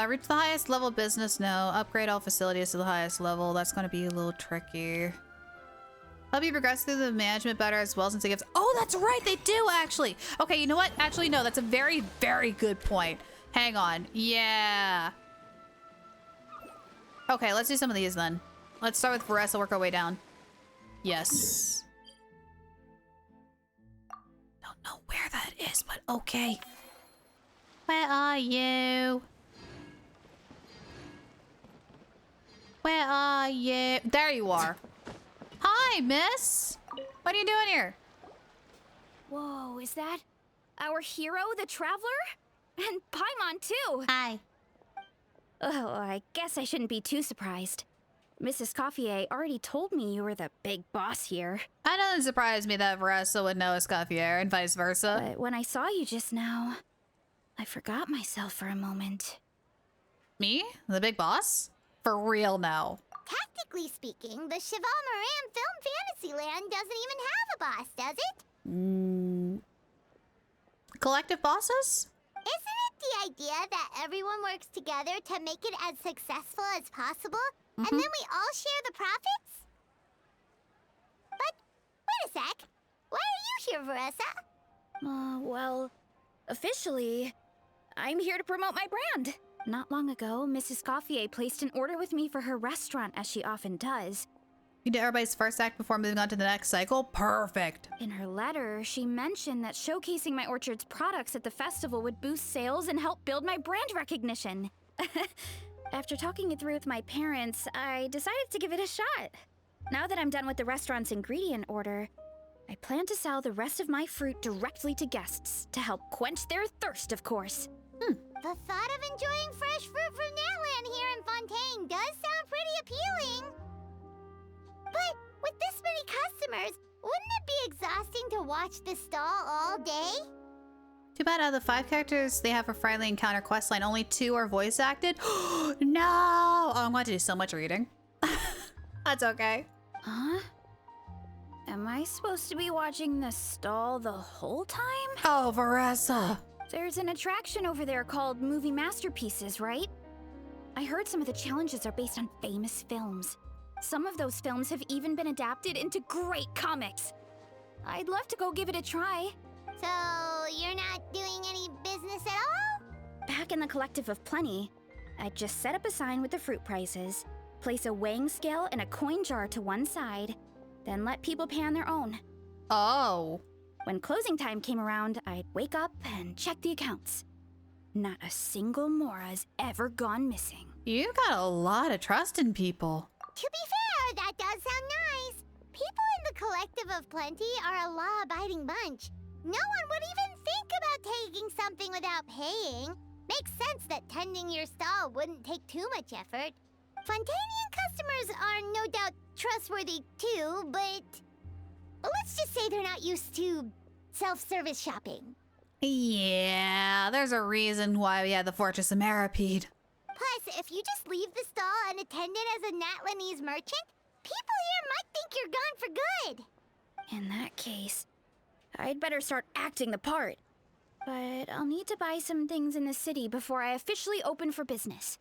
Reach the highest level business? No. Upgrade all facilities to the highest level. That's going to be a little tricky. Help you progress through the management better as well since it gives... Oh, that's right! They do, actually! Okay, you know what? Actually, no. That's a very, very good point. Hang on. Yeah. Okay, let's do some of these then. Let's start with Varessa, work our way down. Yes. Don't know where that is, but okay. Where are you? Where are you? There you are. Hi, miss. What are you doing here? Whoa, is that our hero, the Traveler? And Paimon, too. Hi. Oh, I guess I shouldn't be too surprised. Mrs. Coiffier already told me you were the big boss here. That doesn't surprise me that Varessa would know Escoffier and vice versa. But when I saw you just now, I forgot myself for a moment. Me? The big boss? For real now. Tactically speaking, the Cheval Moran Film Fantasyland doesn't even have a boss, does it? Collective bosses? Isn't it the idea that everyone works together to make it as successful as possible? And then we all share the profits? But, wait a sec. Why are you here, Varessa? Well, officially, I'm here to promote my brand. Not long ago, Mrs. Coiffier placed an order with me for her restaurant, as she often does. You did everybody's first act before moving on to the next cycle? Perfect. In her letter, she mentioned that showcasing my orchard's products at the festival would boost sales and help build my brand recognition. After talking it through with my parents, I decided to give it a shot. Now that I'm done with the restaurant's ingredient order, I plan to sell the rest of my fruit directly to guests to help quench their thirst, of course. The thought of enjoying fresh fruit from Natlan here in Fontaine does sound pretty appealing. But with this many customers, wouldn't it be exhausting to watch the stall all day? Too bad out of the 5 characters they have for Friendly Encounter questline, only 2 are voice acted. No! Oh, I'm going to do so much reading. That's okay. Huh? Am I supposed to be watching the stall the whole time? Oh, Varessa. There's an attraction over there called Movie Masterpieces, right? I heard some of the challenges are based on famous films. Some of those films have even been adapted into great comics. I'd love to go give it a try. So, you're not doing any business at all? Back in the Collective of Plenty, I'd just set up a sign with the fruit prices, place a weighing scale and a coin jar to one side, then let people pay on their own. Oh. When closing time came around, I'd wake up and check the accounts. Not a single Mora has ever gone missing. You got a lot of trust in people. To be fair, that does sound nice. People in the Collective of Plenty are a law-abiding bunch. No one would even think about taking something without paying. Makes sense that tending your stall wouldn't take too much effort. Fontainian customers are no doubt trustworthy too, but let's just say they're not used to self-service shopping. Yeah, there's a reason why we had the Fortress of Maripede. Plus, if you just leave the stall unattended as a Natlanese merchant, people here might think you're gone for good. In that case, I'd better start acting the part. But I'll need to buy some things in the city before I officially open for business.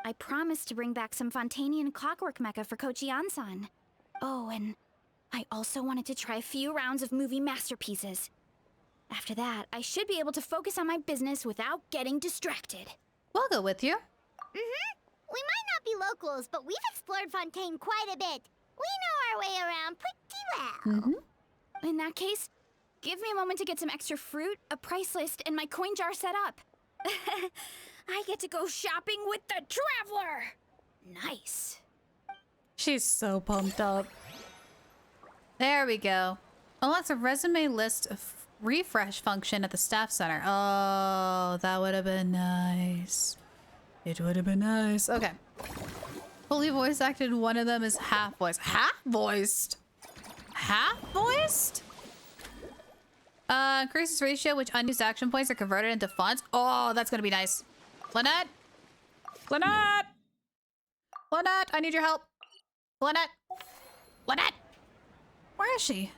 I promised to bring back some Fontainian clockwork mecha for Kochi-an-san. Oh, and I also wanted to try a few rounds of movie masterpieces. After that, I should be able to focus on my business without getting distracted. We'll go with you. We might not be locals, but we've explored Fontaine quite a bit. We know our way around pretty well. In that case, give me a moment to get some extra fruit, a price list, and my coin jar set up. I get to go shopping with the Traveler! Nice. She's so pumped up. There we go. Unlocks a resume list of refresh function at the staff center. Oh, that would have been nice. It would have been nice. Okay. Fully voice acted, one of them is half voiced. Half voiced? Half voiced? Increases ratio which unused action points are converted into fonts. Oh, that's gonna be nice. Lynette! Lynette! Lynette, I need your help. Lynette! Lynette! Where is she?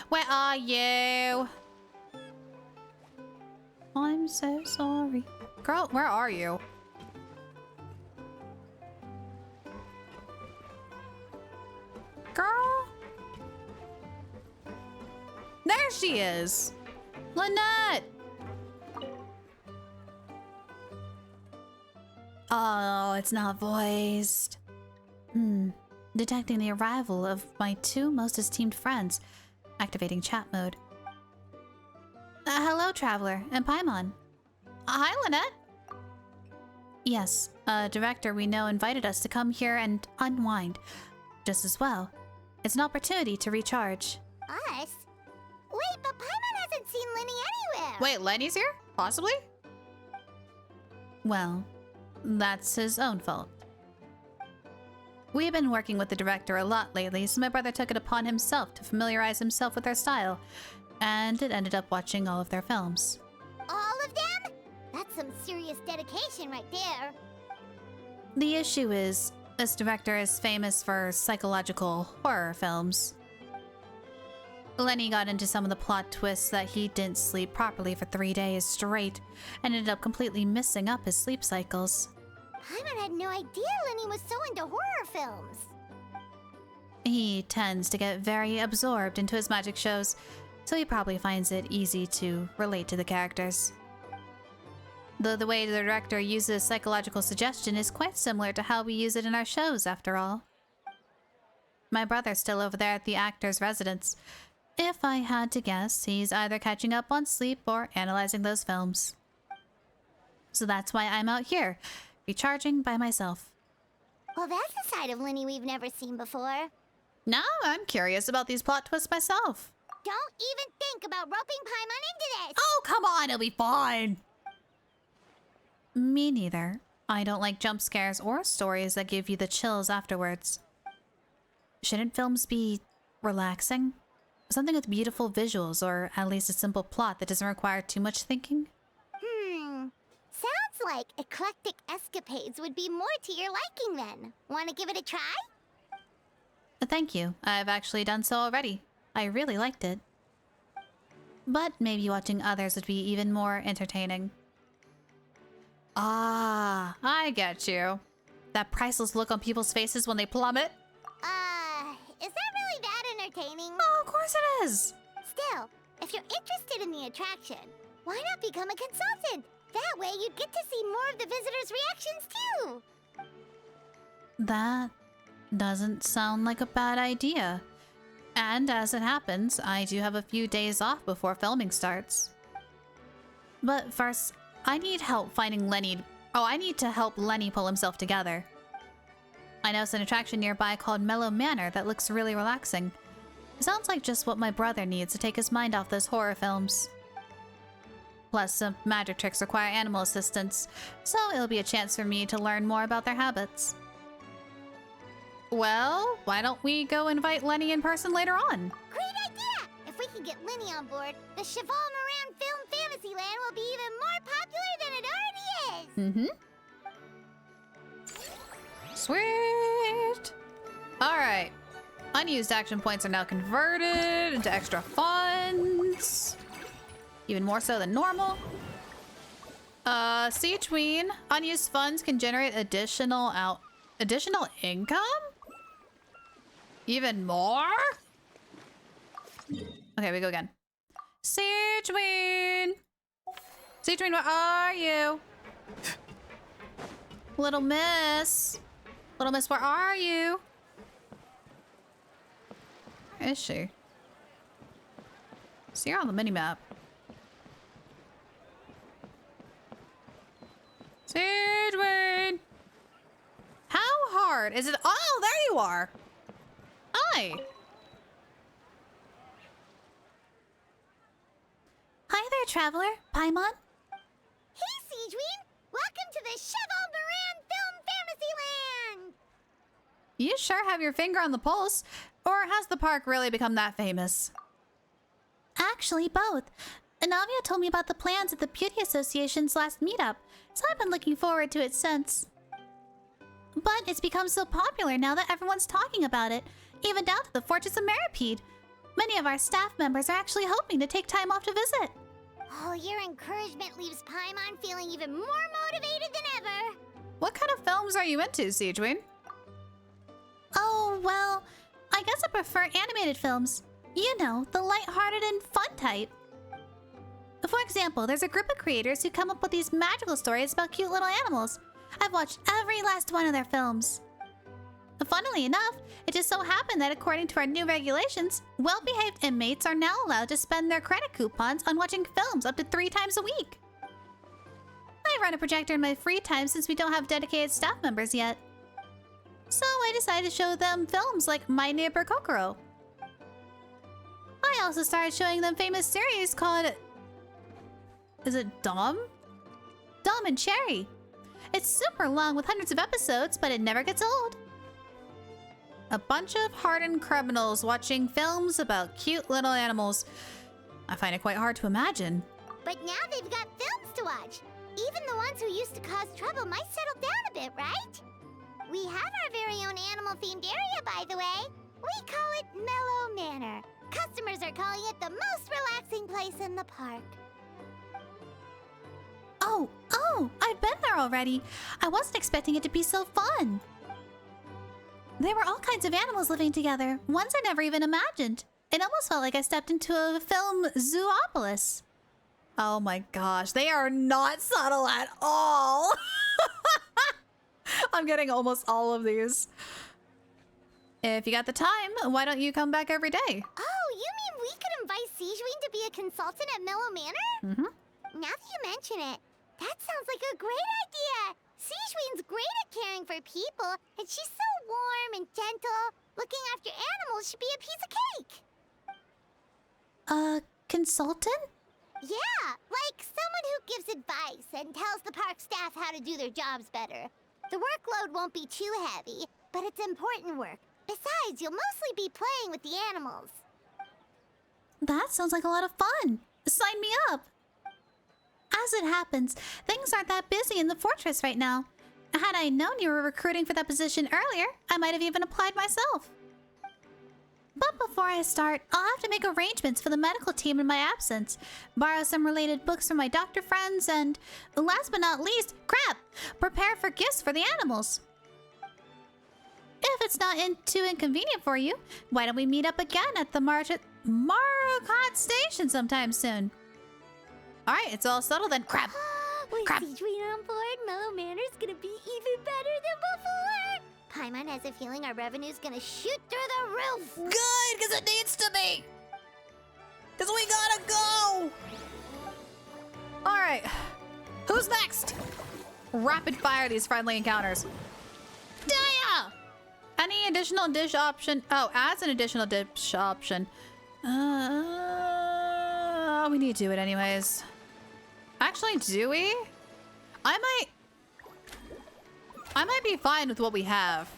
Where are you? I'm so sorry. Girl, where are you? Girl? There she is! Lynette! Oh, it's not voiced. Detecting the arrival of my two most esteemed friends. Activating chat mode. Hello, Traveler, and Paimon. Hi, Lynette. Yes, a director we know invited us to come here and unwind. Just as well. It's an opportunity to recharge. Us? Wait, but Paimon hasn't seen Lenny anywhere. Wait, Lenny's here? Possibly? Well, that's his own fault. We've been working with the director a lot lately, so my brother took it upon himself to familiarize himself with their style, and it ended up watching all of their films. All of them? That's some serious dedication right there. The issue is, this director is famous for psychological horror films. Lenny got into some of the plot twists that he didn't sleep properly for 3 days straight, and ended up completely messing up his sleep cycles. Paimon had no idea Lenny was so into horror films. He tends to get very absorbed into his magic shows, so he probably finds it easy to relate to the characters. Though the way the director uses psychological suggestion is quite similar to how we use it in our shows, after all. My brother's still over there at the actor's residence. If I had to guess, he's either catching up on sleep or analyzing those films. So that's why I'm out here, recharging by myself. Well, that's a side of Lenny we've never seen before. Now I'm curious about these plot twists myself. Don't even think about roping Paimon into this! Oh, come on, it'll be fine! Me neither. I don't like jump scares or stories that give you the chills afterwards. Shouldn't films be relaxing? Something with beautiful visuals, or at least a simple plot that doesn't require too much thinking? Sounds like eclectic escapades would be more to your liking then. Want to give it a try? Thank you. I've actually done so already. I really liked it. But maybe watching others would be even more entertaining. Ah, I get you. That priceless look on people's faces when they plummet. Is that really that entertaining? Oh, of course it is. Still, if you're interested in the attraction, why not become a consultant? That way you'd get to see more of the visitors' reactions too. That doesn't sound like a bad idea. And as it happens, I do have a few days off before filming starts. But first, I need help finding Lenny. Oh, I need to help Lenny pull himself together. I noticed an attraction nearby called Mellow Manor that looks really relaxing. It sounds like just what my brother needs to take his mind off those horror films. Plus, some magic tricks require animal assistance, so it'll be a chance for me to learn more about their habits. Well, why don't we go invite Lenny in person later on? Great idea! If we can get Lenny on board, the Cheval Moran Film Fantasyland will be even more popular than it already is! Sweet! Alright. Unused action points are now converted into extra funds. Even more so than normal. Siege Queen. Unused funds can generate additional income? Even more? Okay, we go again. Siege Queen! Siege Queen, where are you? Little miss. Little miss, where are you? Where is she? See her on the minimap. Siege Queen! How hard is it? Oh, there you are! Hi! Hi there, traveler. Paimon? Hey, Siegeween! Welcome to the Cheval Moran Film Fantasyland! You sure have your finger on the pulse. Or has the park really become that famous? Actually, both. Anavia told me about the plans at the Beauty Association's last meetup, so I've been looking forward to it since. But it's become so popular now that everyone's talking about it, even down to the Fortress of Meripede. Many of our staff members are actually hoping to take time off to visit. Oh, your encouragement leaves Paimon feeling even more motivated than ever. What kind of films are you into, Siegeween? Oh, well, I guess I prefer animated films. You know, the lighthearted and fun type. For example, there's a group of creators who come up with these magical stories about cute little animals. I've watched every last one of their films. Funnily enough, it just so happened that according to our new regulations, well-behaved inmates are now allowed to spend their credit coupons on watching films up to 3 times a week. I run a projector in my free time since we don't have dedicated staff members yet. So I decided to show them films like My Neighbor Kokoro. I also started showing them famous series called... Is it Dom? Dom and Cherry. It's super long with hundreds of episodes, but it never gets old. A bunch of hardened criminals watching films about cute little animals. I find it quite hard to imagine. But now they've got films to watch. Even the ones who used to cause trouble might settle down a bit, right? We have our very own animal-themed area, by the way. We call it Mellow Manor. Customers are calling it the most relaxing place in the park. Oh, I've been there already. I wasn't expecting it to be so fun. There were all kinds of animals living together, ones I never even imagined. It almost felt like I stepped into a film zoopolis. Oh my gosh, they are not subtle at all. I'm getting almost all of these. If you got the time, why don't you come back every day? Oh, you mean we could invite Siegeween to be a consultant at Mellow Manor? Mm-hmm. Now that you mention it, that sounds like a great idea. Siegeween's great at caring for people, and she's so warm and gentle. Looking after animals should be a piece of cake. Consultant? Yeah, like someone who gives advice and tells the park staff how to do their jobs better. The workload won't be too heavy, but it's important work. Besides, you'll mostly be playing with the animals. That sounds like a lot of fun. Sign me up. As it happens, things aren't that busy in the fortress right now. Had I known you were recruiting for that position earlier, I might have even applied myself. But before I start, I'll have to make arrangements for the medical team in my absence, borrow some related books from my doctor friends, and last but not least, crap! Prepare for gifts for the animals. If it's not too inconvenient for you, why don't we meet up again at the Marcot Station sometime soon? Alright, it's all settled then. Crap! With Citrin on board, Mellow Manor's gonna be even better than before! Paimon has a feeling our revenue's gonna shoot through the roof! Good, because it needs to be! Because we gotta go! Alright, who's next? Rapid fire these friendly encounters. Daya! Any additional dish option? Oh, adds an additional dish option. We need to do it anyways. Actually, do we? I might be fine with what we have.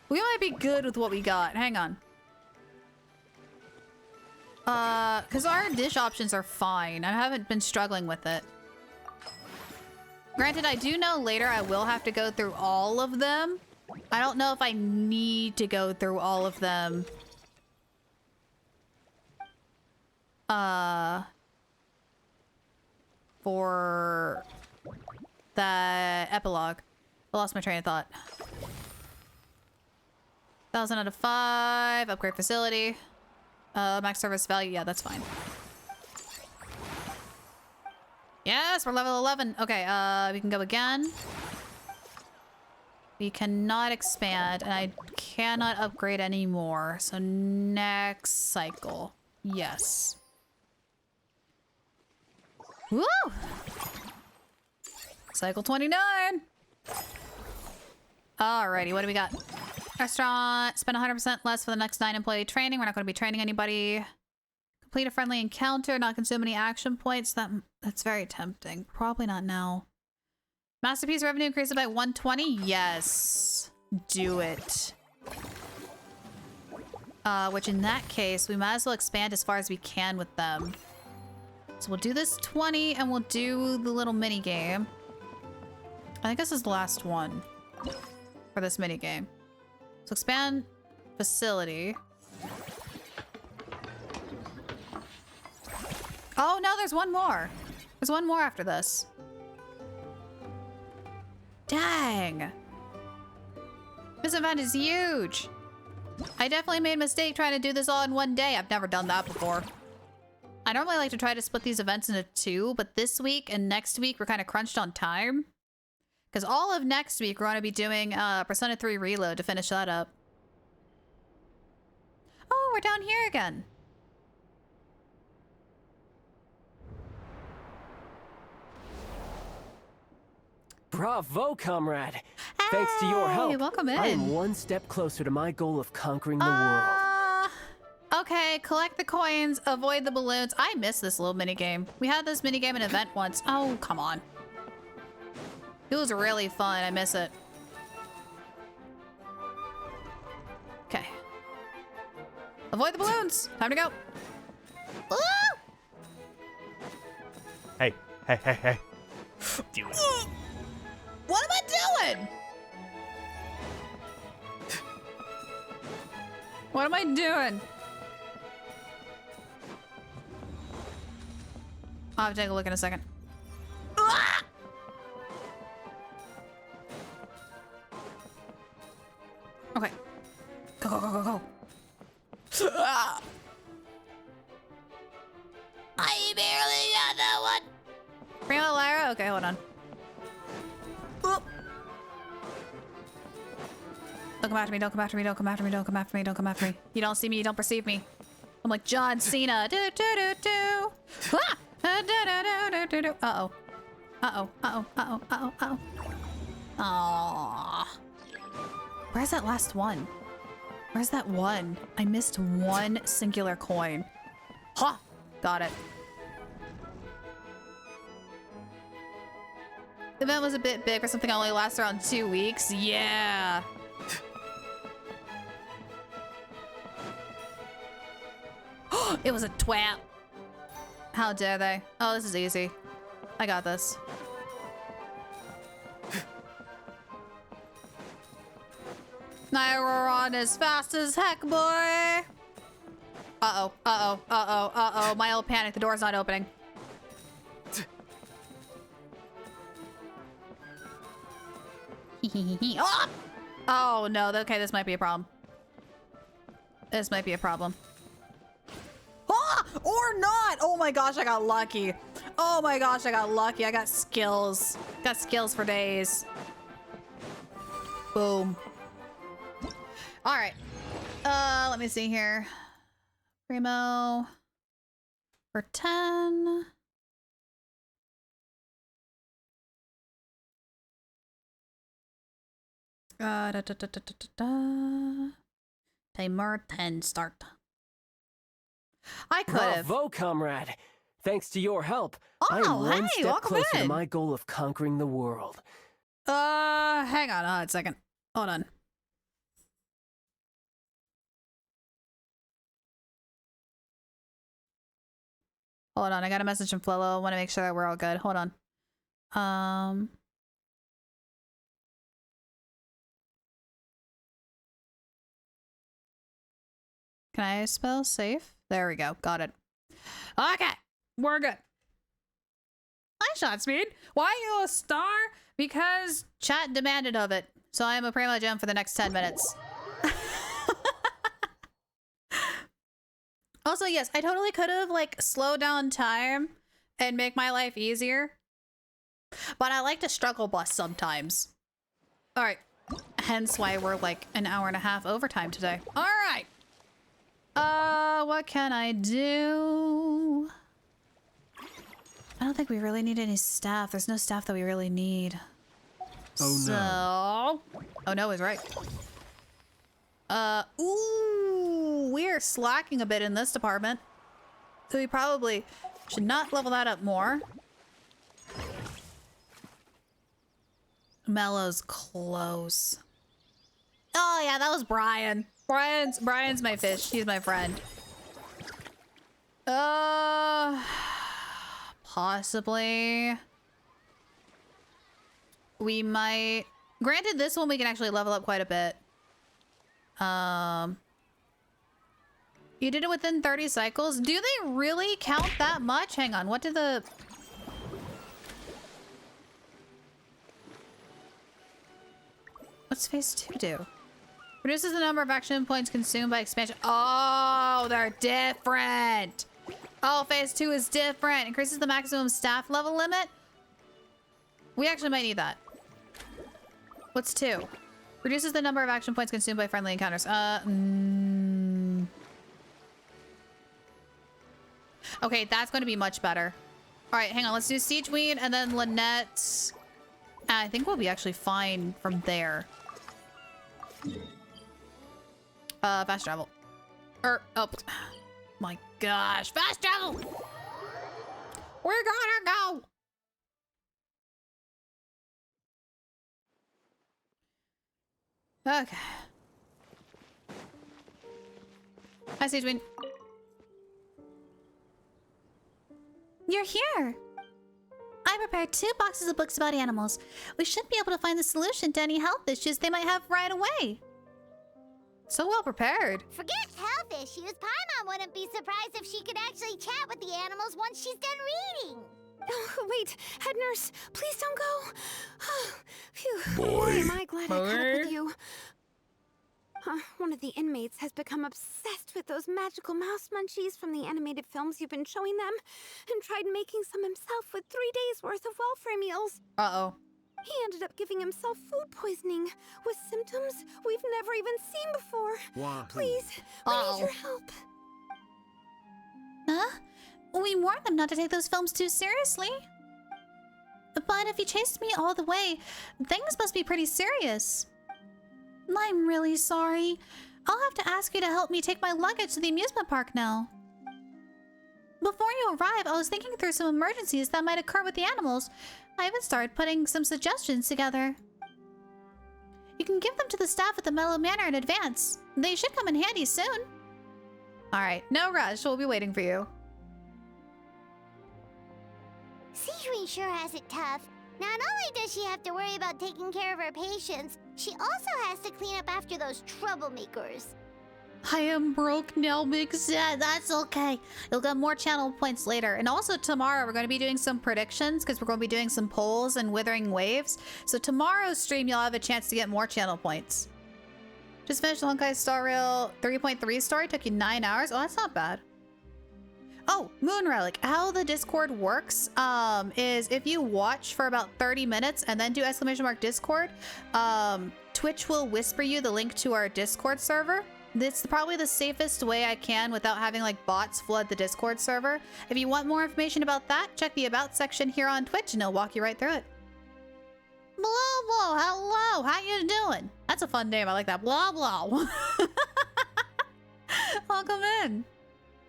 We might be good with what we got. Hang on. Because our dish options are fine. I haven't been struggling with it. Granted, I do know later I will have to go through all of them. I don't know if I need to go through all of them. For the epilogue. I lost my train of thought. 1,000 out of 5. Upgrade facility. Max service value. Yeah, that's fine. Yes, we're level 11. Okay, we can go again. We cannot expand, and I cannot upgrade anymore. So next cycle. Yes. Woo! Cycle 29. Alrighty, what do we got? Restaurant. Spend 100% less for the next 9 employee training. We're not going to be training anybody. Complete a friendly encounter. Not consume any action points. That's very tempting. Probably not now. Masterpiece revenue increases by 120. Yes. Do it. Which in that case, we might as well expand as far as we can with them. So we'll do this 20 and we'll do the little mini game. I think this is the last one for this mini game. So expand facility. Oh no, there's one more. There's one more after this. Dang. This event is huge. I definitely made a mistake trying to do this all in one day. I've never done that before. I normally like to try to split these events into 2, but this week and next week we're kind of crunched on time. Because all of next week we're going to be doing Persona 3 Reload to finish that up. Oh, we're down here again. Bravo, comrade. Thanks to your help, welcome in. I am one step closer to my goal of conquering the world. Okay, collect the coins, avoid the balloons. I miss this little minigame. We had this minigame in an event once. Oh, come on. It was really fun. I miss it. Okay. Avoid the balloons. Time to go. Woo! Hey. Do it. What am I doing? What am I doing? I'll have to take a look in a second. Ah! Okay. Go. Ah! I barely got that one. Prima Lyra? Okay, hold on. Oop. Don't come after me, don't come after me, don't come after me, don't come after me, don't come after me. You don't see me, you don't perceive me. I'm like John Cena. Do do do do. Ah! Uh-oh. Aww. Where's that last one? Where's that one? I missed one singular coin. Ha! Got it. The event was a bit big for something that only lasts around 2 weeks. Yeah. It was a twat. How dare they? Oh, this is easy. I got this. I run as fast as heck, boy. Uh-oh, uh-oh, uh-oh, uh-oh. My old panic, the door's not opening. Oh! Oh no, okay, this might be a problem. This might be a problem. Ah! Or not! Oh my gosh, I got lucky. Oh my gosh, I got lucky. I got skills. Got skills for days. Boom. Alright. Let me see here. Primo. For 10. Timer 10 start. I could have. Bravo, comrade. Thanks to your help, Oh, I'm one hey, step welcome closer to in. my goal of conquering the world. Hang on a second. Hold on. Hold on, I got a message from Flolo. I want to make sure that we're all good. Hold on. Can I spell safe? There we go. Got it. Okay, we're good. Hi, Shotspeed. Why are you a star? Because chat demanded of it. So I am a Primo Gem for the next 10 minutes. Also, yes, I totally could have, like, slowed down time and make my life easier. But I like to struggle bus sometimes. Alright. Hence why we're, like, an hour and a half overtime today. Alright. What can I do? I don't think we really need any staff. There's no staff that we really need. Oh, no. Oh, no is right. Ooh, we're slacking a bit in this department. So we probably should not level that up more. Mellow's close. Oh yeah, that was Brian. Brian's my fish. He's my friend. Possibly. We might. Granted, this one we can actually level up quite a bit. You did it within 30 cycles? Do they really count that much? Hang on, what did the... What's phase 2 do? Reduces the number of action points consumed by expansion. Oh, they're different. Oh, phase 2 is different. Increases the maximum staff level limit. We actually might need that. What's 2? Reduces the number of action points consumed by friendly encounters. Okay, that's going to be much better. All right, hang on. Let's do Siege Weed and then Lynette. I think we'll be actually fine from there. Fast travel. Oh, my gosh. Fast travel! We're gonna go! Okay. Hi, Siege Weed. You're here! I prepared 2 boxes of books about animals. We should be able to find the solution to any health issues they might have right away. So well prepared. Forget health issues. Paimon wouldn't be surprised if she could actually chat with the animals once she's done reading. Oh, wait, head nurse, please don't go. Phew. Boy. Boy, am I glad I caught up with you. One of the inmates has become obsessed with those magical mouse munchies from the animated films you've been showing them, and tried making some himself with 3 days worth of welfare meals. Uh-oh. He ended up giving himself food poisoning with symptoms we've never even seen before. Wow. Please, we need your help. Huh? We warned them not to take those films too seriously. But if you chased me all the way, things must be pretty serious. I'm really sorry. I'll have to ask you to help me take my luggage to the amusement park now. Before you arrive, I was thinking through some emergencies that might occur with the animals. I even started putting some suggestions together. You can give them to the staff at the Mellow Manor in advance. They should come in handy soon. Alright, no rush. We'll be waiting for you. Sijuin sure has it tough. Not only does she have to worry about taking care of her patients, she also has to clean up after those troublemakers. I am broke now, Mix. Yeah, that's okay. You'll get more channel points later. And also tomorrow we're going to be doing some predictions because we're going to be doing some polls and Withering Waves. So tomorrow's stream you'll have a chance to get more channel points. Just finished the Honkai Star Rail 3.3 story. Took you 9 hours. Oh, that's not bad. Oh, Moon Relic. How the Discord works is if you watch for about 30 minutes and then do !Discord, Twitch will whisper you the link to our Discord server. It's probably the safest way I can without having like bots flood the Discord server. If you want more information about that, check the About section here on Twitch and it'll walk you right through it. Blah, blah, hello, how you doing? That's a fun name, I like that. Blah, blah. Welcome in.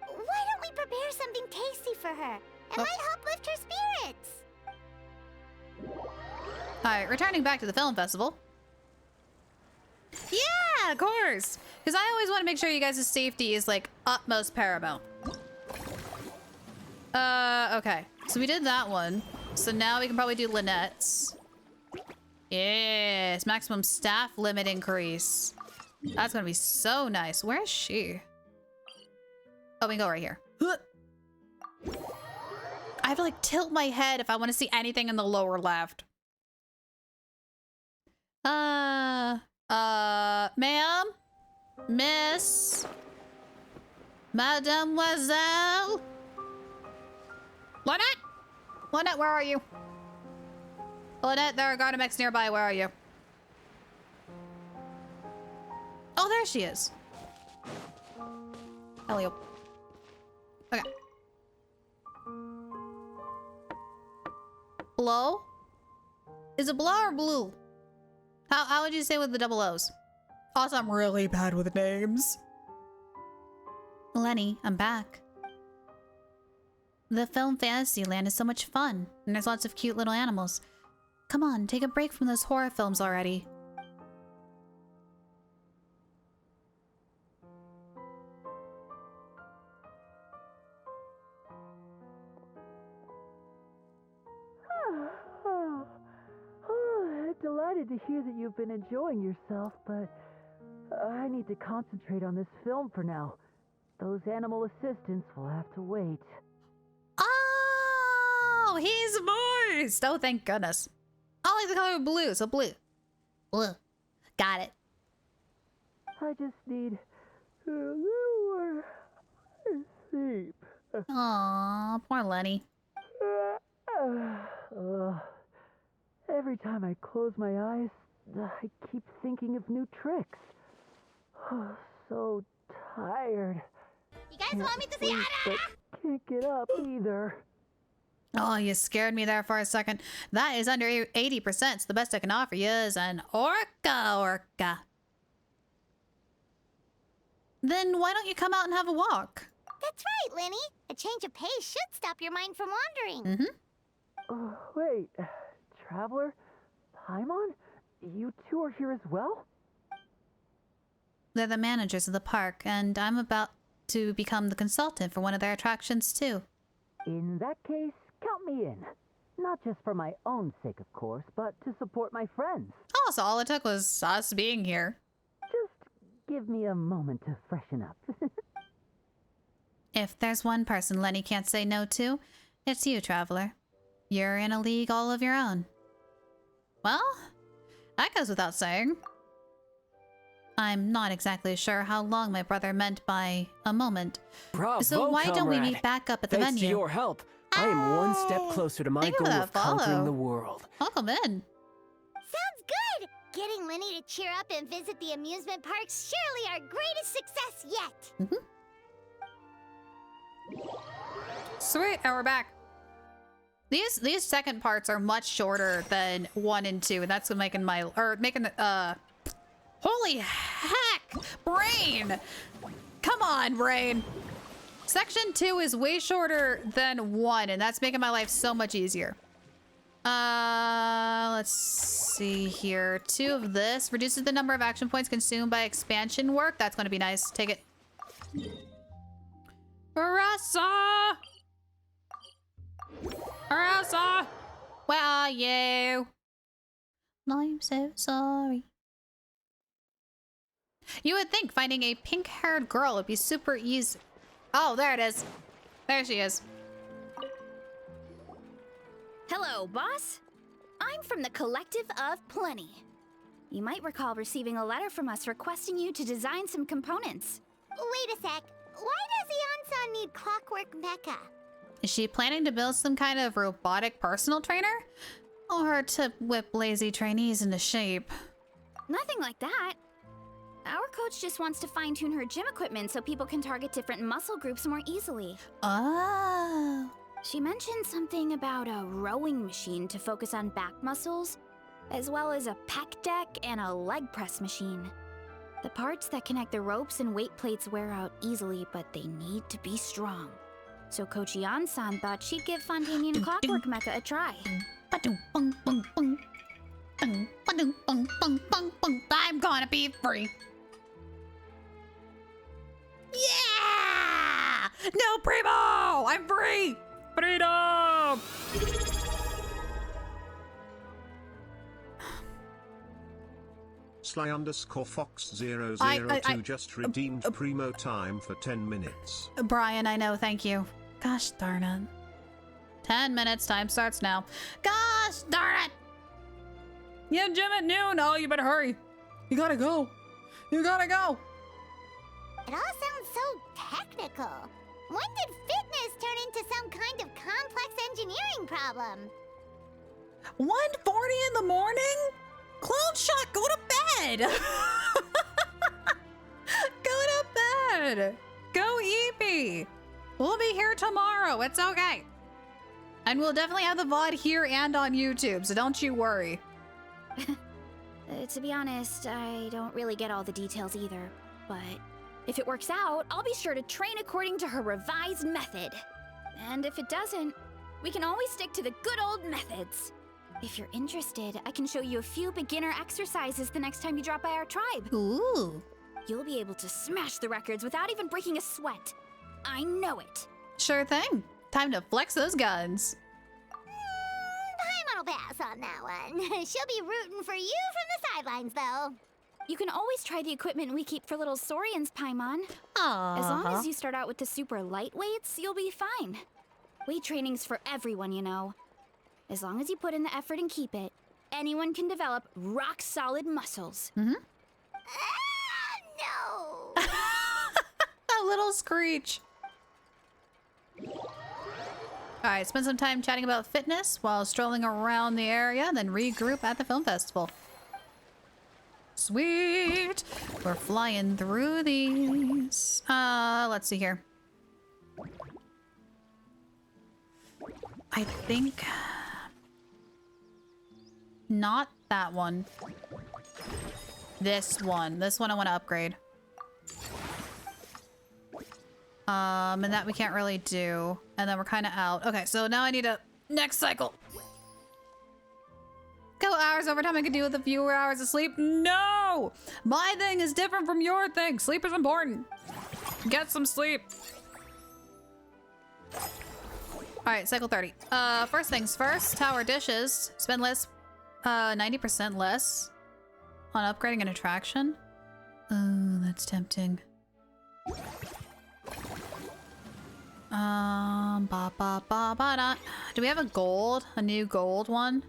Why don't we prepare something tasty for her? It might help lift her spirits. Alright, returning back to the film festival. Yeah, of course. Because I always want to make sure you guys' safety is like utmost paramount. Okay. So we did that one. So now we can probably do Lynette's. Yes, maximum staff limit increase. That's gonna be so nice. Where is she? Oh, we can go right here. I have to like tilt my head if I want to see anything in the lower left. Ma'am? Miss? Mademoiselle? Lynette? Lynette, where are you? Lynette, there are Gardamex nearby. Where are you? Oh, there she is. Hello. Okay. Blow? Is it blow or blue? How would you say with the double O's? Also, I'm really bad with names. Lenny, I'm back. The film Fantasyland is so much fun, and there's lots of cute little animals. Come on, take a break from those horror films already. Delighted to hear that you've been enjoying yourself, but I need to concentrate on this film for now. Those animal assistants will have to wait. Oh, he's moist! Oh, thank goodness. I like the color blue, so blue. Blue. Got it. I just need a little more sleep. Aw, poor Lenny. Every time I close my eyes, I keep thinking of new tricks. So tired. You guys want me to say Ada? Can't get up either. Oh, you scared me there for a second. That is under 80%. So the best I can offer you is an orca. Then why don't you come out and have a walk? That's right, Lenny. A change of pace should stop your mind from wandering. Mm-hmm. Wait, Traveler? Paimon? You two are here as well? They're the managers of the park, and I'm about to become the consultant for one of their attractions, too. In that case, count me in. Not just for my own sake, of course, but to support my friends. Oh, so all it took was us being here. Just give me a moment to freshen up. If there's one person Lenny can't say no to, it's you, Traveler. You're in a league all of your own. Well, that goes without saying. I'm not exactly sure how long my brother meant by a moment. Bravo, so why don't we comrade. meet back up at the Thanks venue? to your help, I am one step closer to my Thank you goal for of that follow. conquering the world. Welcome in. Sounds good! Getting Lenny to cheer up and visit the amusement park's surely our greatest success yet! Sweet, and we're back. These second parts are much shorter than 1 and 2, and that's making holy heck! Brain! Come on, brain! Section 2 is way shorter than 1, and that's making my life so much easier. Let's see here. 2 of this reduces the number of action points consumed by expansion work. That's gonna be nice. Take it. Rasa! Rasa! Where are you? I'm so sorry. You would think finding a pink-haired girl would be super easy. Oh, there it is. There she is. Hello, boss. I'm from the Collective of Plenty. You might recall receiving a letter from us requesting you to design some components. Wait a sec. Why does Ion-san need Clockwork Mecha? Is she planning to build some kind of robotic personal trainer? Or to whip lazy trainees into shape? Nothing like that. Our coach just wants to fine-tune her gym equipment so people can target different muscle groups more easily. Oh. She mentioned something about a rowing machine to focus on back muscles, as well as a pec deck and a leg press machine. The parts that connect the ropes and weight plates wear out easily, but they need to be strong. So Coach Ion-san thought she'd give Fontaine and Clockwork Mecha a try. I'm gonna be free. Yeah! No primo! I'm free! Freedom! Sly_Fox002 just redeemed primo time for 10 minutes. Brian, I know, thank you. Gosh darn it. 10 minutes, time starts now. Gosh darn it! Yeah, gym at noon. Oh, you better hurry. You gotta go. You gotta go. It all sounds so technical. When did fitness turn into some kind of complex engineering problem? 1:40 in the morning? Clone Shot, go to bed. Go to bed. Go EP. We'll be here tomorrow. It's okay. And we'll definitely have the VOD here and on YouTube, so don't you worry. To be honest, I don't really get all the details either, but if it works out, I'll be sure to train according to her revised method. And if it doesn't, we can always stick to the good old methods. If you're interested, I can show you a few beginner exercises the next time you drop by our tribe. Ooh. You'll be able to smash the records without even breaking a sweat. I know it. Sure thing. Time to flex those guns. Paimon will pass on that one. She'll be rooting for you from the sidelines, though. You can always try the equipment we keep for little Saurians, Paimon. Aww. As long as you start out with the super light weights, you'll be fine. Weight training's for everyone, you know. As long as you put in the effort and keep it, anyone can develop rock-solid muscles. Mm-hmm. No! A little screech. Alright, spend some time chatting about fitness while strolling around the area, then regroup at the film festival. Sweet! We're flying through these. Let's see here. I think... not that one. This one. This one I want to upgrade. And that we can't really do. And then we're kind of out. Okay, so now I need a next cycle. Go hours overtime I could do with a few hours of sleep. No! My thing is different from your thing. Sleep is important. Get some sleep. Alright, cycle 30. First things first, tower dishes. Spend less, 90% less on upgrading an attraction. Oh, that's tempting. Do we have a gold? A new gold one?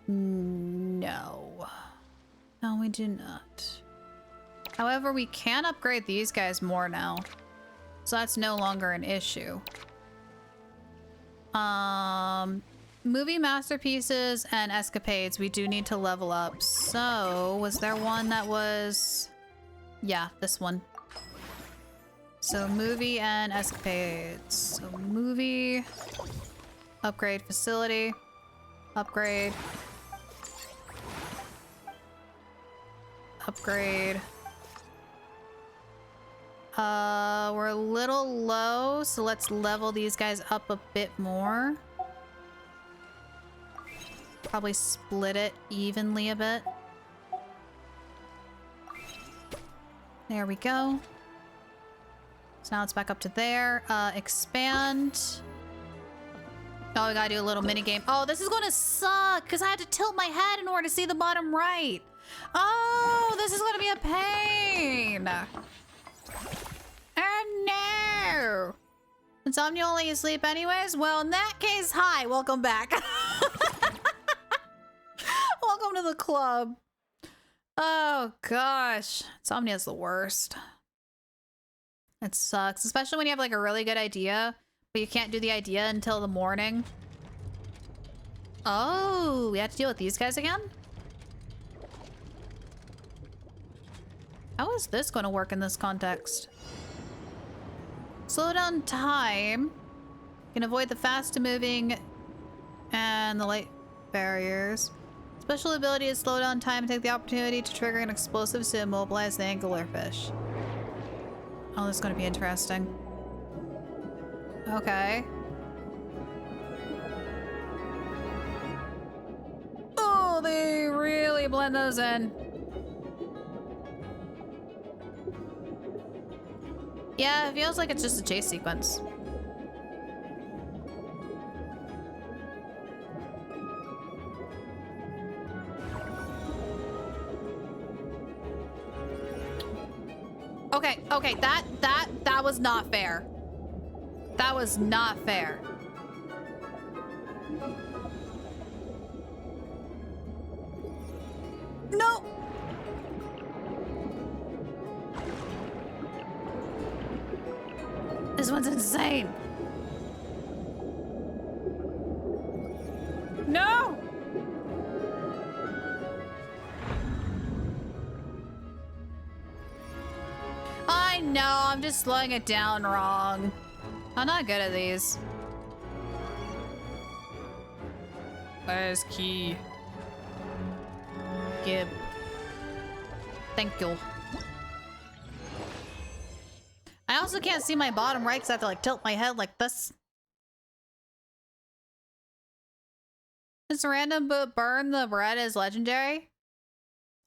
No. No, we do not. However, we can upgrade these guys more now. So that's no longer an issue. Movie masterpieces and escapades, we do need to level up. So, was there one that was... yeah, this one. So movie and escapades. So movie, upgrade facility, upgrade, upgrade. We're a little low, so let's level these guys up a bit more. Probably split it evenly a bit. There we go. So now it's back up to there. Expand. Oh, we gotta do a little mini game. Oh, this is gonna suck because I had to tilt my head in order to see the bottom right. Oh, this is gonna be a pain. Oh no. Insomnia only asleep anyways? Well, in that case, hi, welcome back. Welcome to the club. Oh gosh, insomnia's the worst. It sucks, especially when you have like a really good idea, but you can't do the idea until the morning. Oh, we have to deal with these guys again? How is this going to work in this context? Slow down time. You can avoid the fast moving and the light barriers. Special ability is slow down time and take the opportunity to trigger an explosive to immobilize the anglerfish. Oh, this is going to be interesting. Okay. Oh, they really blend those in. Yeah, it feels like it's just a chase sequence. Okay, that was not fair. That was not fair. No! This one's insane. No! I know, I'm just slowing it down wrong. I'm not good at these. Where's key? Gib. Thank you. I also can't see my bottom right because I have to like tilt my head like this. Is random but burn the bread is legendary?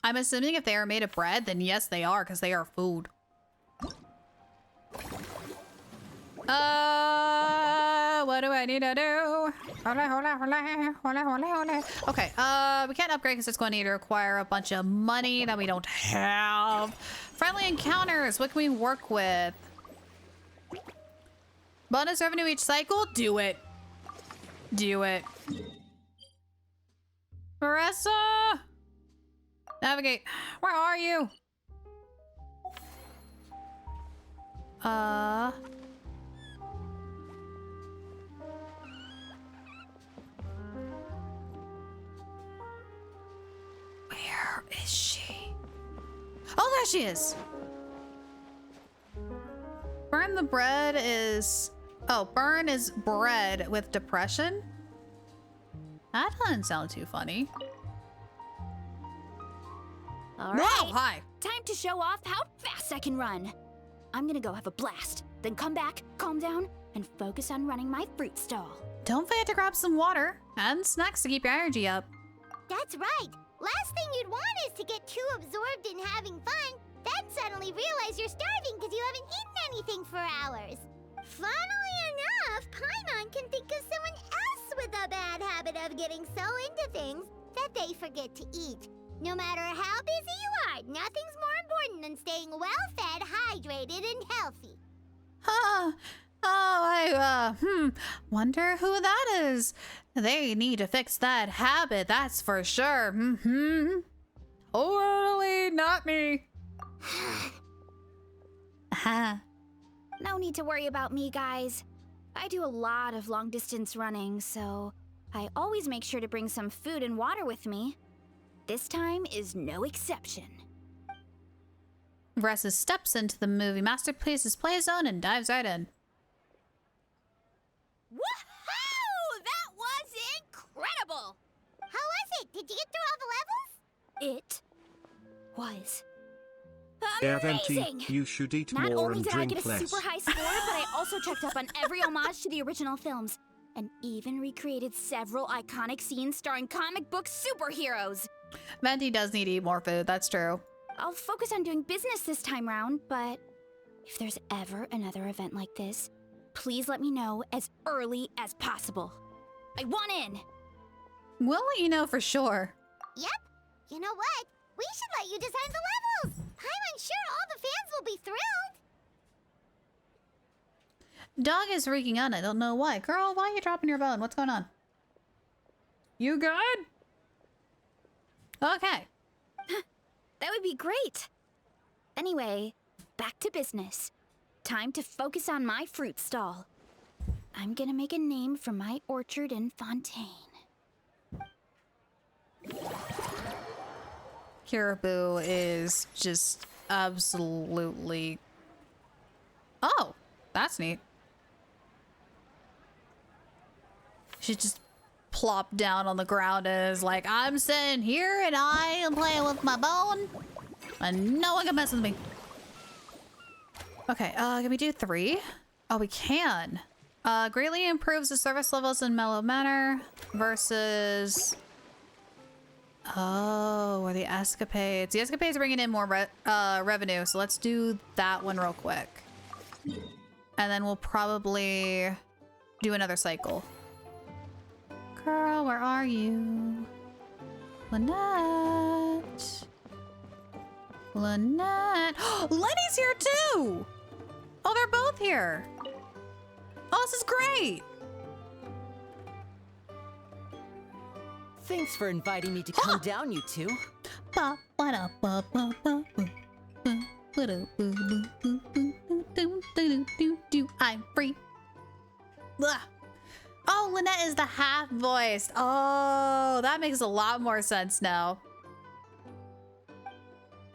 I'm assuming if they are made of bread, then yes they are because they are food. What do I need to do? Okay, we can't upgrade because it's going to need to require a bunch of money that we don't have. Friendly encounters, what can we work with? Bonus revenue each cycle? Do it. Do it. Marissa! Navigate. Where are you? Where is she? Oh, there she is. Burn the bread is... Oh, burn is bread with depression? That doesn't sound too funny. All right. Whoa, hi. Time to show off how fast I can run. I'm gonna go have a blast, then come back, calm down, and focus on running my fruit stall. Don't forget to grab some water and snacks to keep your energy up. That's right. Last thing you'd want is to get too absorbed in having fun, then suddenly realize you're starving because you haven't eaten anything for hours. Funnily enough, Paimon can think of someone else with a bad habit of getting so into things that they forget to eat. No matter how busy you are, nothing's more important than staying well-fed, hydrated, and healthy. Wonder who that is. They need to fix that habit, that's for sure. Totally not me. No need to worry about me, guys. I do a lot of long-distance running, so I always make sure to bring some food and water with me. This time is no exception. Ressa steps into the movie masterpiece's play zone and dives right in. Woohoo! That was incredible! How was it? Did you get through all the levels? It was Yeah, amazing! Venti, you should eat Not more only and did I drink get a less. super high score, but I also checked up on every homage to the original films, and even recreated several iconic scenes starring comic book superheroes. Venti does need to eat more food, that's true. I'll focus on doing business this time round, but if there's ever another event like this, please let me know as early as possible. I want in! We'll let you know for sure. Yep. You know what? We should let you design the levels. I'm sure all the fans will be thrilled. Dog is freaking out. I don't know why. Girl, why are you dropping your bone? What's going on? You good? Okay. That would be great. Anyway, back to business. Time to focus on my fruit stall. I'm gonna make a name for my orchard in Fontaine. Caribou is just absolutely... Oh, that's neat. She just plopped down on the ground and is like, I'm sitting here and I am playing with my bone and no one can mess with me. Okay, can we do 3? Oh, we can. Greatly improves the service levels in mellow manner versus... Oh, or the escapades. The escapades are bringing in more revenue, so let's do that one real quick. And then we'll probably do another cycle. Girl, where are you? Lynette. Lynette. Lenny's here too! Oh, they're both here. Oh, this is great. Thanks for inviting me to come down, you two. I'm free. Oh, Lynette is the half voiced. Oh, that makes a lot more sense now.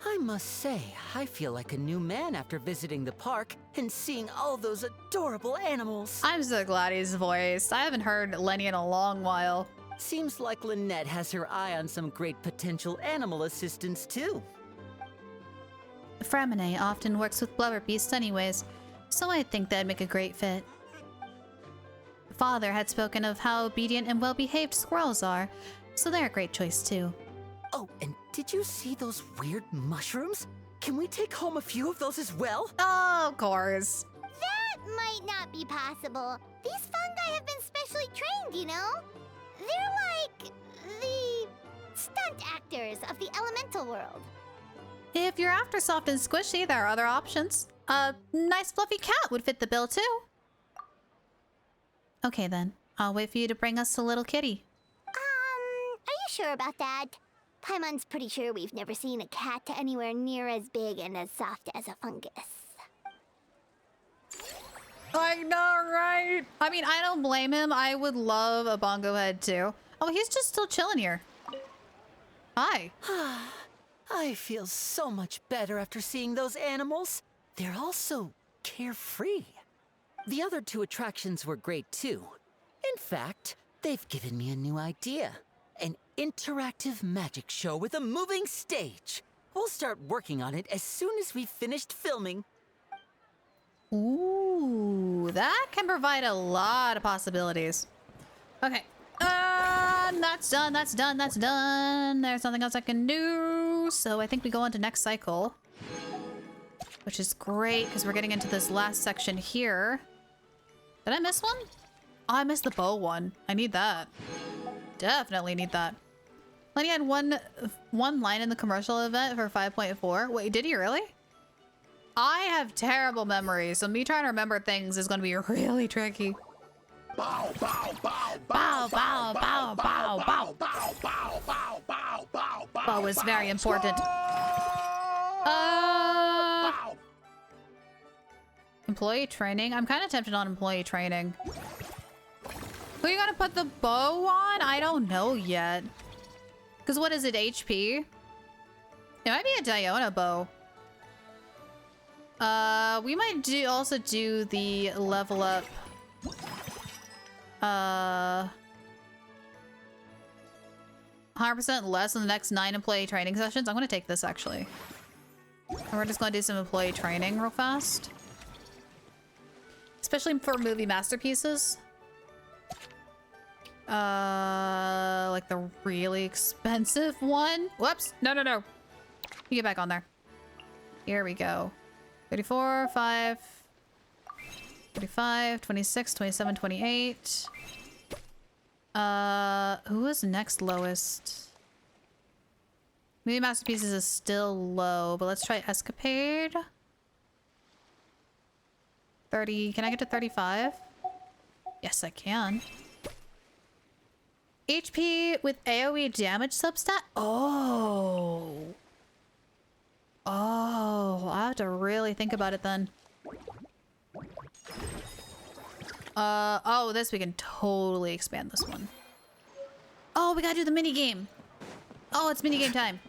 I must say, I feel like a new man after visiting the park and seeing all those adorable animals. I'm so glad he's voiced. I haven't heard Lenny in a long while. Seems like Lynette has her eye on some great potential animal assistants too. Framine often works with blubber beasts anyways, so I think that'd make a great fit. Father had spoken of how obedient and well-behaved squirrels are, so they're a great choice too. Oh, and did you see those weird mushrooms? Can we take home a few of those as well? Oh, of course. That might not be possible. These fungi have been specially trained, you know? They're like the stunt actors of the elemental world. If you're after soft and squishy, there are other options. A nice fluffy cat would fit the bill too. Okay then, I'll wait for you to bring us a little kitty. Are you sure about that? Paimon's pretty sure we've never seen a cat anywhere near as big and as soft as a fungus. I know, right? I mean, I don't blame him. I would love a bongo head too. Oh, he's just still chilling here. Hi. I feel so much better after seeing those animals. They're all so carefree. The other 2 attractions were great too. In fact, they've given me a new idea. An interactive magic show with a moving stage. We'll start working on it as soon as we've finished filming. Ooh, that can provide a lot of possibilities. Okay. That's done, that's done, that's done. There's nothing else I can do. So I think we go on to next cycle. Which is great, because we're getting into this last section here. Did I miss one? Oh, I missed the bow one. I need that. Definitely need that. Lenny had one line in the commercial event for 5.4. Wait, did he really? I have terrible memories, so me trying to remember things is going to be really tricky. Bow, bow, bow, Bow, bow, bow, bow, bow. bow, bow, bow, bow, bow, bow. Bow is very important. Employee training? I'm kind of tempted on employee training. Who are you gonna put the bow on? I don't know yet. Because what is it, HP? It might be a Diona bow. We might also do the level up. 100% less in the next 9 employee training sessions. I'm gonna take this actually. And we're just gonna do some employee training real fast. Especially for movie masterpieces. Like the really expensive one. Whoops. No, no, no. You get back on there. Here we go. 34, 5, 35, 26, 27, 28. Who is next lowest? Maybe Masterpieces is still low, but let's try Escapade. 30. Can I get to 35? Yes, I can. HP with AoE damage substat? Oh. Oh, I have to really think about it then. Oh, this we can totally expand this one. Oh, we gotta do the mini game. Oh, it's mini game time.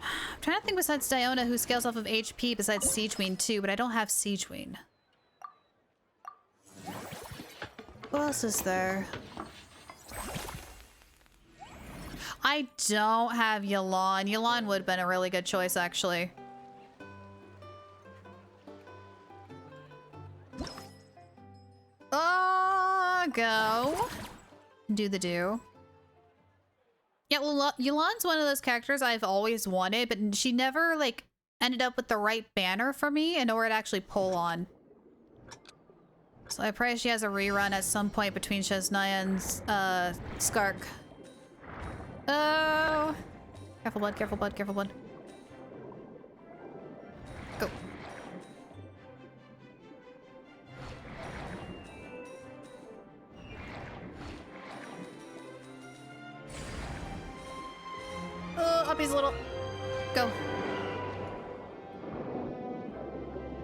I'm trying to think besides Diona who scales off of HP besides Siegeween too, but I don't have Siegeween. Who else is there? I don't have Yelan. Yelan would have been a really good choice, actually. Go. Do the do. Yeah, well, Yelan's one of those characters I've always wanted, but she never, like, ended up with the right banner for me in order to actually pull on. So I pray she has a rerun at some point between Shesnaya and Skark. Oh! Careful, bud, careful, bud, careful, bud. Go. Up he's a little. Go.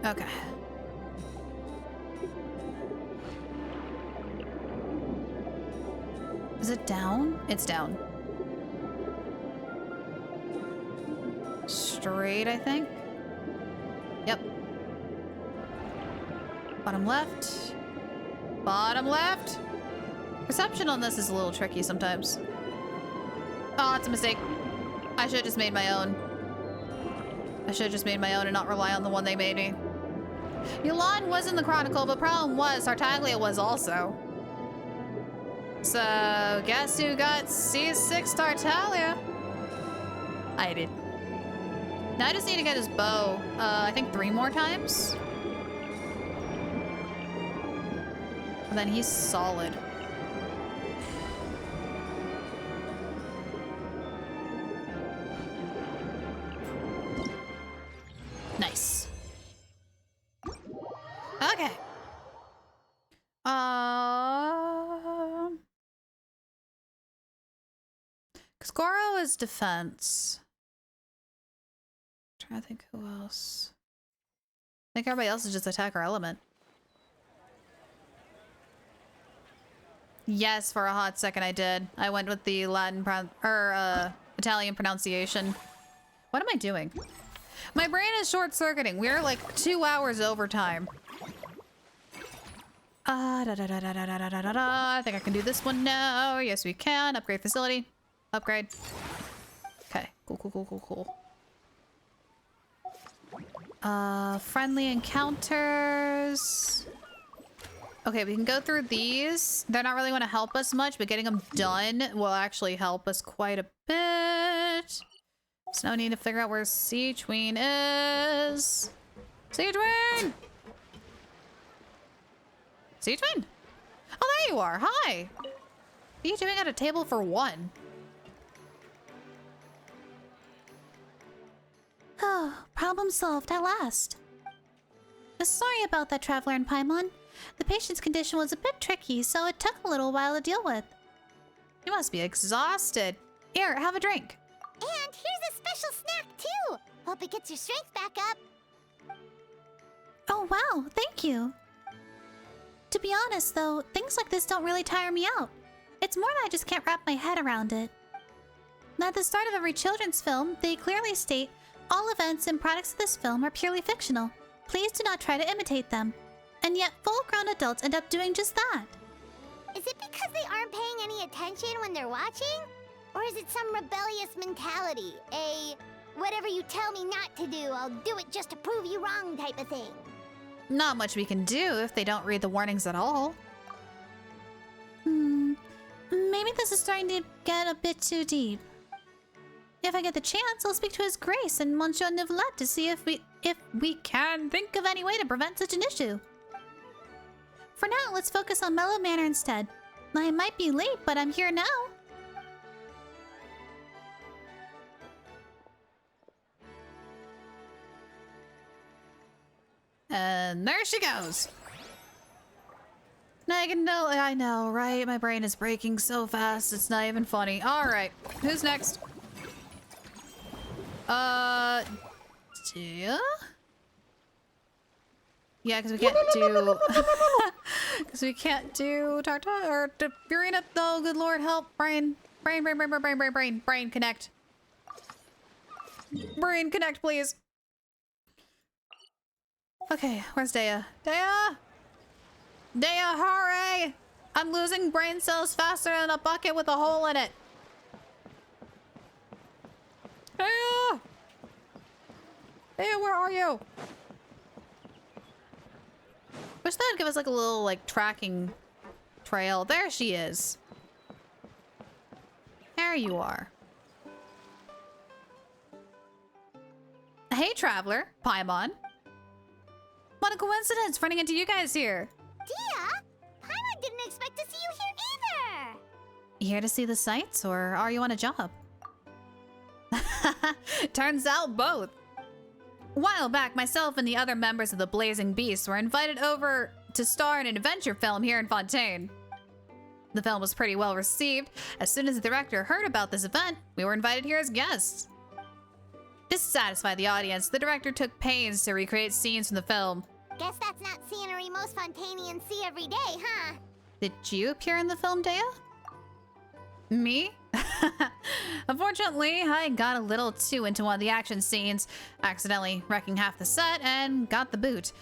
Okay. Is it down? It's down. Straight, I think. Yep. Bottom left. Bottom left. Perception on this is a little tricky sometimes. Oh, it's a mistake. I should have just made my own. I should have just made my own and not rely on the one they made me. Yelan was in the Chronicle, but problem was Tartaglia was also. So, guess who got C6 Tartaglia? I did. Now I just need to get his bow, I think 3 more times. And then he's solid. Nice. Okay. Skoro is defense. I'm trying to think who else. I think everybody else is just attack or element. Yes, for a hot second I did. I went with the Italian pronunciation. What am I doing? My brain is short-circuiting. We're like 2 hours overtime. I think I can do this one now. Yes, we can. Upgrade facility. Upgrade. Okay. Cool. Friendly encounters. Okay, we can go through these. They're not really going to help us much, but getting them done will actually help us quite a bit. So now we need to figure out where Siegeween is. Siegeween! Siegeween? Oh, there you are. Hi. What are you doing at a table for 1? Oh, problem solved at last. Sorry about that, Traveler in Paimon. The patient's condition was a bit tricky, so it took a little while to deal with. You must be exhausted. Here, have a drink. And here's a special snack, too. Hope it gets your strength back up. Oh, wow. Thank you. To be honest, though, things like this don't really tire me out. It's more that I just can't wrap my head around it. At the start of every children's film, they clearly state, all events and products of this film are purely fictional. Please do not try to imitate them. And yet, full-grown adults end up doing just that. Is it because they aren't paying any attention when they're watching? Or is it some rebellious mentality? A whatever you tell me not to do, I'll do it just to prove you wrong type of thing? Not much we can do if they don't read the warnings at all. Maybe this is starting to get a bit too deep. If I get the chance, I'll speak to His Grace and Monsieur Nivelet to see if we can think of any way to prevent such an issue. For now, let's focus on Mellow Manor instead. I might be late, but I'm here now. And there she goes. I know, right? My brain is breaking so fast, it's not even funny. All right, who's next? Tia? Yeah, because we can't do... Because we can't do Tarta or Purina. Oh, good lord, help. Brain, connect. Brain, connect, please. Okay, where's Dea? Dea, hurry! I'm losing brain cells faster than a bucket with a hole in it. Dea! Dea, where are you? Wish that'd give us like a little like tracking trail. There she is. There you are. Hey, traveler. Paimon. What a coincidence running into you guys here. Dia? Paimon didn't expect to see you here either. Here to see the sights, or are you on a job? Turns out both. A while back, myself and the other members of the Blazing Beasts were invited over to star in an adventure film here in Fontaine. The film was pretty well received. As soon as the director heard about this event, we were invited here as guests. To satisfy the audience, the director took pains to recreate scenes from the film. Guess that's not scenery most Fontainians see every day, huh? Did you appear in the film, Dea? Me? Unfortunately, I got a little too into one of the action scenes, accidentally wrecking half the set, and got the boot.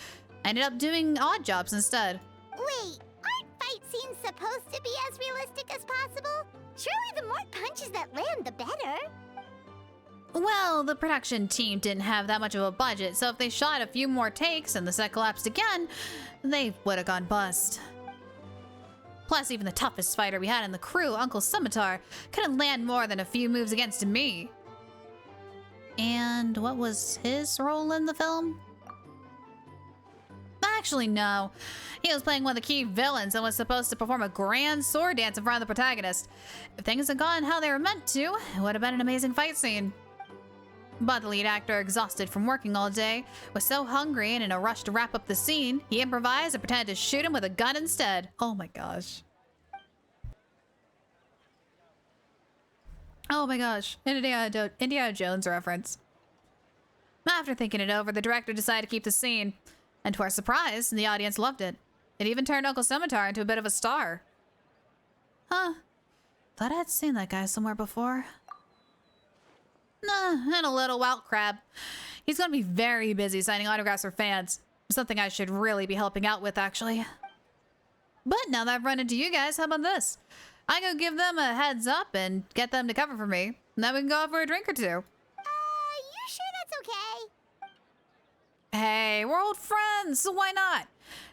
I ended up doing odd jobs instead. Wait, aren't fight scenes supposed to be as realistic as possible? Surely the more punches that land, the better. Well, the production team didn't have that much of a budget, so if they shot a few more takes and the set collapsed again, they would have gone bust. Plus, even the toughest fighter we had in the crew, Uncle Scimitar, couldn't land more than a few moves against me. And what was his role in the film? Actually, no. He was playing one of the key villains and was supposed to perform a grand sword dance in front of the protagonist. If things had gone how they were meant to, it would have been an amazing fight scene. But the lead actor, exhausted from working all day, was so hungry and in a rush to wrap up the scene, he improvised and pretended to shoot him with a gun instead. Oh my gosh. Oh my gosh. Indiana Jones reference. After thinking it over, the director decided to keep the scene. And to our surprise, the audience loved it. It even turned Uncle Scimitar into a bit of a star. Huh. Thought I'd seen that guy somewhere before. Nah, and a little wild crab. He's gonna be very busy signing autographs for fans. Something I should really be helping out with, actually. But now that I've run into you guys, how about this? I go give them a heads up and get them to cover for me. And then we can go out for a drink or two. You sure that's okay? Hey, we're old friends, so why not?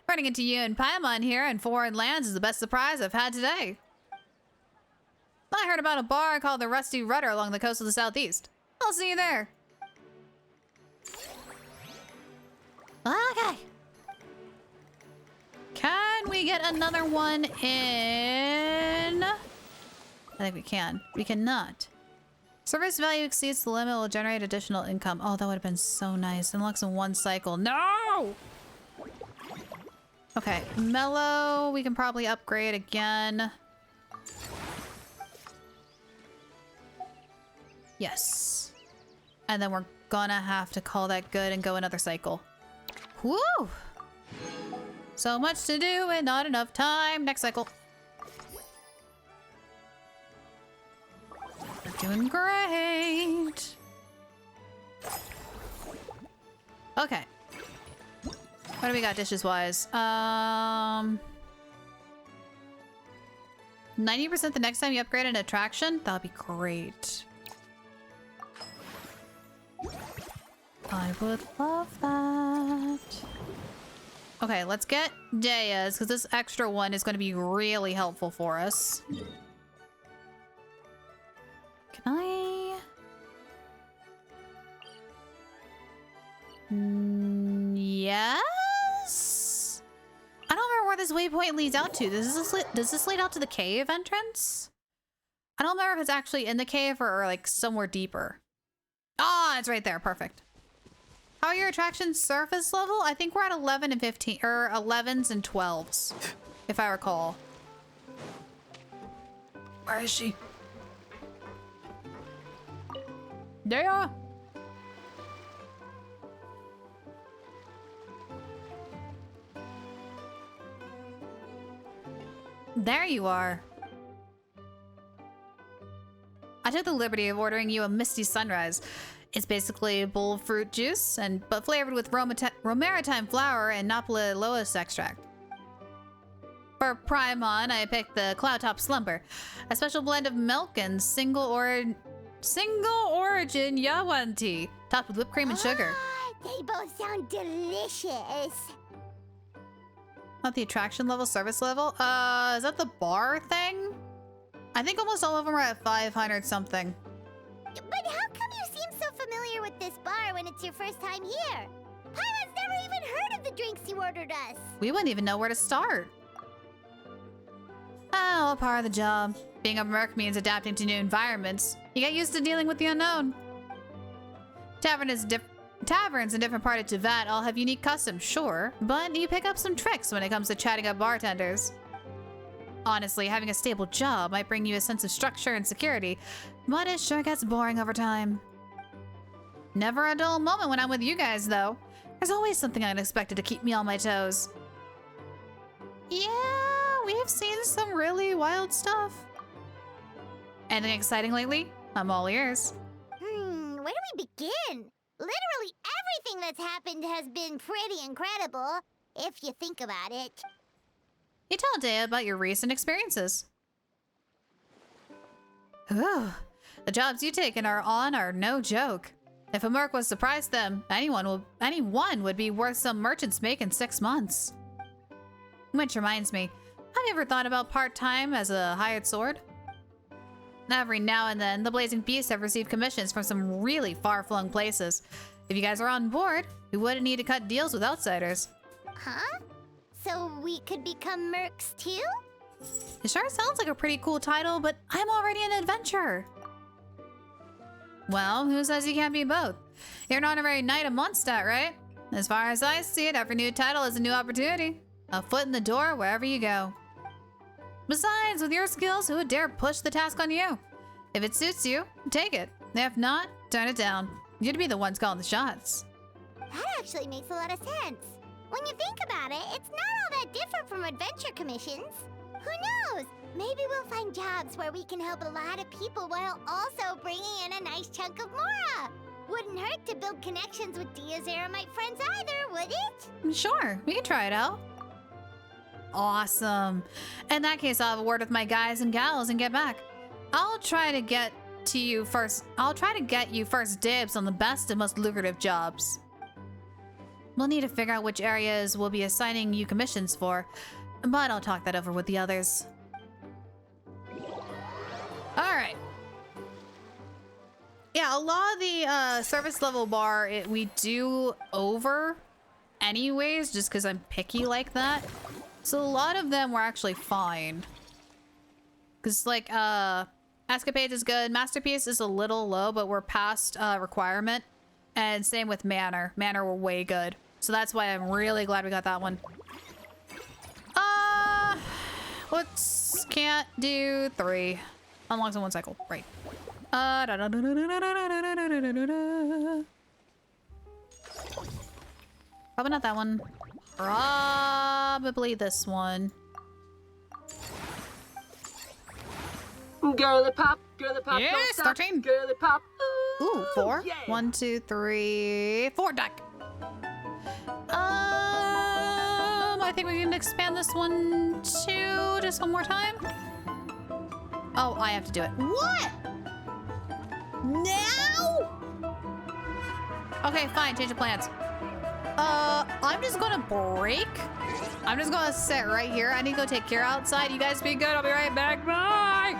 Running into you and Paimon here in foreign lands is the best surprise I've had today. I heard about a bar called the Rusty Rudder along the coast of the southeast. I'll see you there. Okay. Can we get another one in? I think we can. We cannot. Service value exceeds the limit, will generate additional income. Oh, that would have been so nice. Unlocks in one cycle. No! Okay, Mellow, we can probably upgrade again. Yes. And then we're gonna have to call that good and go another cycle. Woo! So much to do and not enough time. Next cycle. We're doing great. Okay. What do we got dishes wise? 90% the next time you upgrade an attraction? That would be great. I would love that. Okay, let's get Dea's, because this extra one is going to be really helpful for us. Can I? Yes? I don't remember where this waypoint leads out to. Does this lead out to the cave entrance? I don't remember if it's actually in the cave or like somewhere deeper. Ah, it's right there. Perfect. How are your attractions surface level? I think we're at 11 and 15, or 11s and 12s, if I recall. Where is she? There you are. There you are. I took the liberty of ordering you a Misty Sunrise. It's basically a bowl of fruit juice, but flavored with romaritime flower and Napoli Lois extract. For Primon, I picked the Cloud Top Slumber, a special blend of milk and single origin Yawan tea, topped with whipped cream and sugar. They both sound delicious. Not the attraction level, service level? Is that the bar thing? I think almost all of them are at 500 something. But how come you seem so familiar with this bar when it's your first time here? Paimon's never even heard of the drinks you ordered us. We wouldn't even know where to start. Oh, all part of the job. Being a merc means adapting to new environments. You get used to dealing with the unknown. Taverns in different parts of Tivat all have unique customs, sure, but you pick up some tricks when it comes to chatting up bartenders. Honestly, having a stable job might bring you a sense of structure and security, but it sure gets boring over time. Never a dull moment when I'm with you guys, though. There's always something unexpected to keep me on my toes. Yeah, we've seen some really wild stuff. Anything exciting lately? I'm all ears. Where do we begin? Literally everything that's happened has been pretty incredible, if you think about it. You tell Dea about your recent experiences. Ooh, the jobs you taken are no joke. If a merc was to price them, anyone would be worth some merchant's make in 6 months. Which reminds me, have you ever thought about part-time as a hired sword? Every now and then, the Blazing Beasts have received commissions from some really far-flung places. If you guys are on board, we wouldn't need to cut deals with outsiders. Huh? So we could become mercs too? It sure sounds like a pretty cool title, but I'm already an adventurer. Well, who says you can't be both? You're an honorary knight of Mondstadt, right? As far as I see it, every new title is a new opportunity. A foot in the door wherever you go. Besides, with your skills, who would dare push the task on you? If it suits you, take it. If not, turn it down. You'd be the ones calling the shots. That actually makes a lot of sense. When you think about it, it's not all that different from adventure commissions. Who knows? Maybe we'll find jobs where we can help a lot of people while also bringing in a nice chunk of Mora. Wouldn't hurt to build connections with Dia's Aramite friends either, would it? Sure, we can try it out. Awesome. In that case, I'll have a word with my guys and gals and get back. I'll try to get you first dibs on the best and most lucrative jobs. We'll need to figure out which areas we'll be assigning you commissions for, but I'll talk that over with the others. All right. Yeah, a lot of the service level bar we do over anyways, just because I'm picky like that. So a lot of them were actually fine. Because like Escapades is good, Masterpiece is a little low, but we're past requirement. And same with Manor. Manor were way good. So that's why I'm really glad we got that one. Let's can't do 3. Unlocks in 1 cycle. Right. Probably not that one. Probably this one. Girly pop, yes, don't stop. 13. Girly pop. Ooh, 4. Yeah. 1, 2, 3, 4 deck. I think we can expand this one too, just one more time. Oh, I have to do it. What? Now? Okay, fine, change of plans. I'm just gonna break. I'm just gonna sit right here. I need to go take Kira outside. You guys be good. I'll be right back. Bye.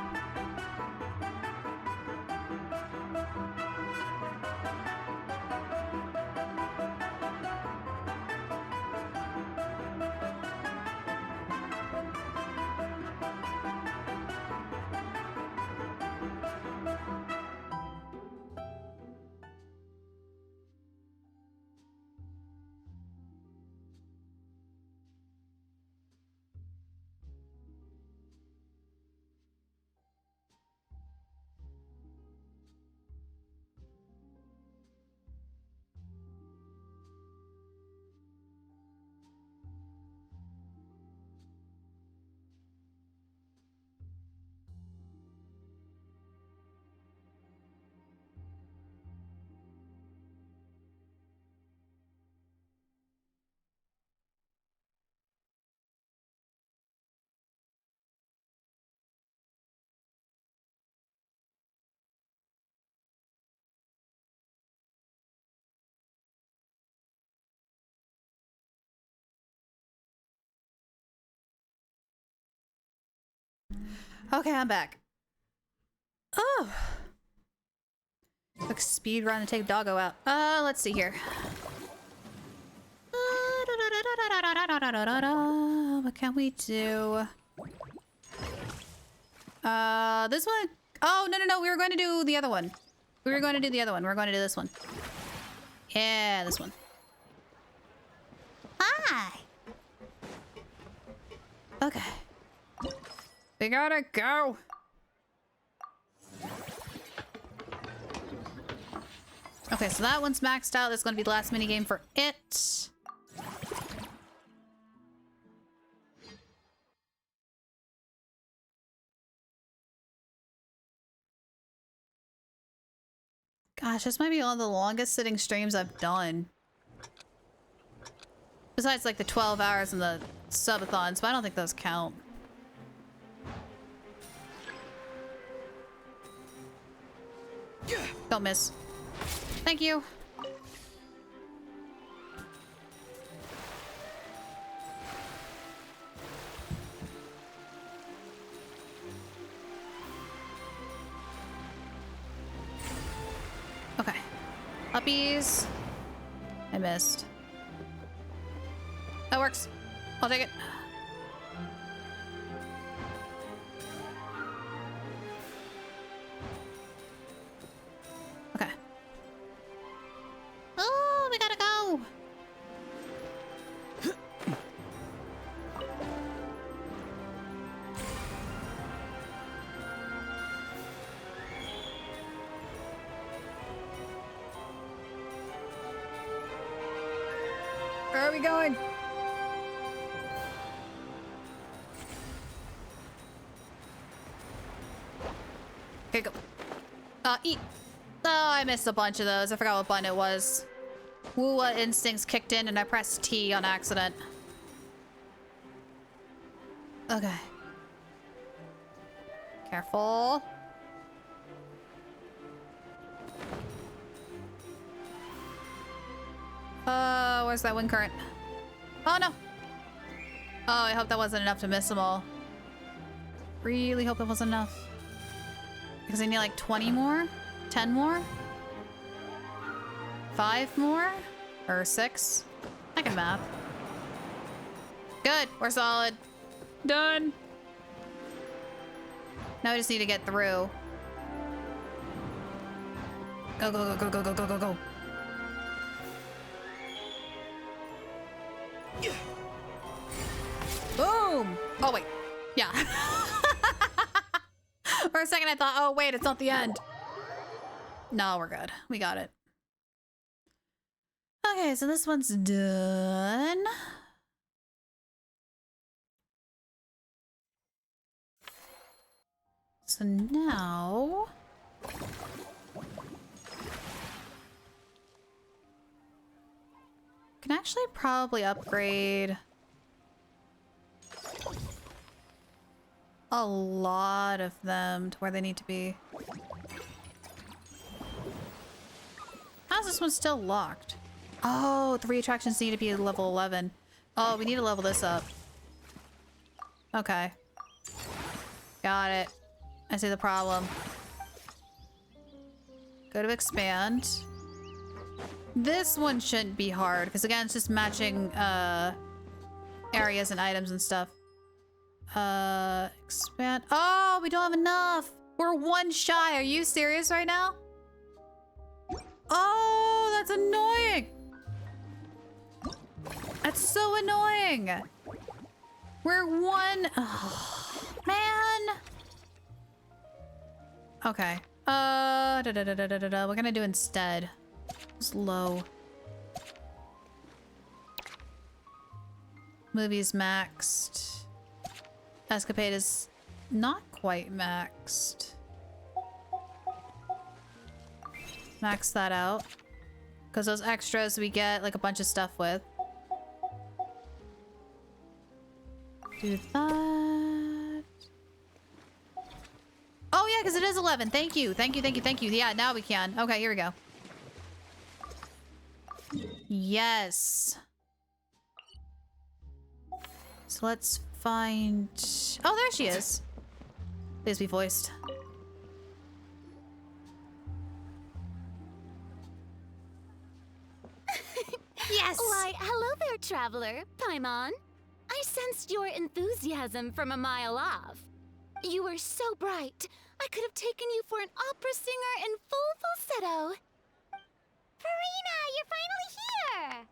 Okay, I'm back. Oh. Quick speed run to take Doggo out. Let's see here. What can we do? This one. Oh, no. We were going to do the other one. We're going to do this one. Yeah, this one. Hi. Okay. We gotta go. Okay, so that one's maxed out. That's gonna be the last minigame for it. Gosh, this might be one of the longest sitting streams I've done. Besides like the 12 hours and the subathons, but I don't think those count. Don't miss. Thank you. Okay. Puppies. I missed. That works. I'll take it. Okay. Oh, we gotta go. Where are we going? Okay, go. Eat. Oh, I missed a bunch of those. I forgot what button it was. Woowa instincts kicked in and I pressed T on accident. Okay. Careful. Where's that wind current? Oh, no. Oh, I hope that wasn't enough to miss them all. Really hope that wasn't enough. Because I need like 20 more? 10 more? 5 more? Or 6? I can map. Good, we're solid. Done. Now I just need to get through. Go, go, go, go, go, go, go, go. Boom! Oh, wait. Yeah. For a second I thought, oh wait, it's not the end. No, we're good. We got it. Okay, so this one's done. So now... can actually probably upgrade a lot of them to where they need to be. How's this one still locked? Oh, 3 attractions need to be level 11. Oh, we need to level this up. Okay. Got it. I see the problem. Go to expand. This one shouldn't be hard, because again, it's just matching areas and items and stuff. Expand. Oh, we don't have enough. We're 1 shy. Are you serious right now? Oh, that's annoying. That's so annoying. We're 1. Oh, man. Okay. What can I do instead? It's low. Movies maxed. Escapade is not quite maxed. Max that out. Because those extras we get like a bunch of stuff with. Do that. Oh yeah, because it is 11. Thank you. Thank you, thank you, thank you. Yeah, now we can. Okay, here we go. Yes. So let's find... oh, there she is. Please be voiced. Yes! Why, hello there, traveler. Paimon. I sensed your enthusiasm from a mile off. You were so bright, I could have taken you for an opera singer in full falsetto. Farina, you're finally here!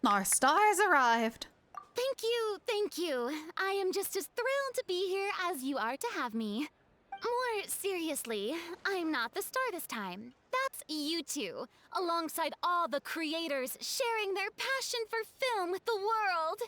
Our star has arrived. Thank you. I am just as thrilled to be here as you are to have me. More seriously, I'm not the star this time. That's you two, alongside all the creators sharing their passion for film with the world.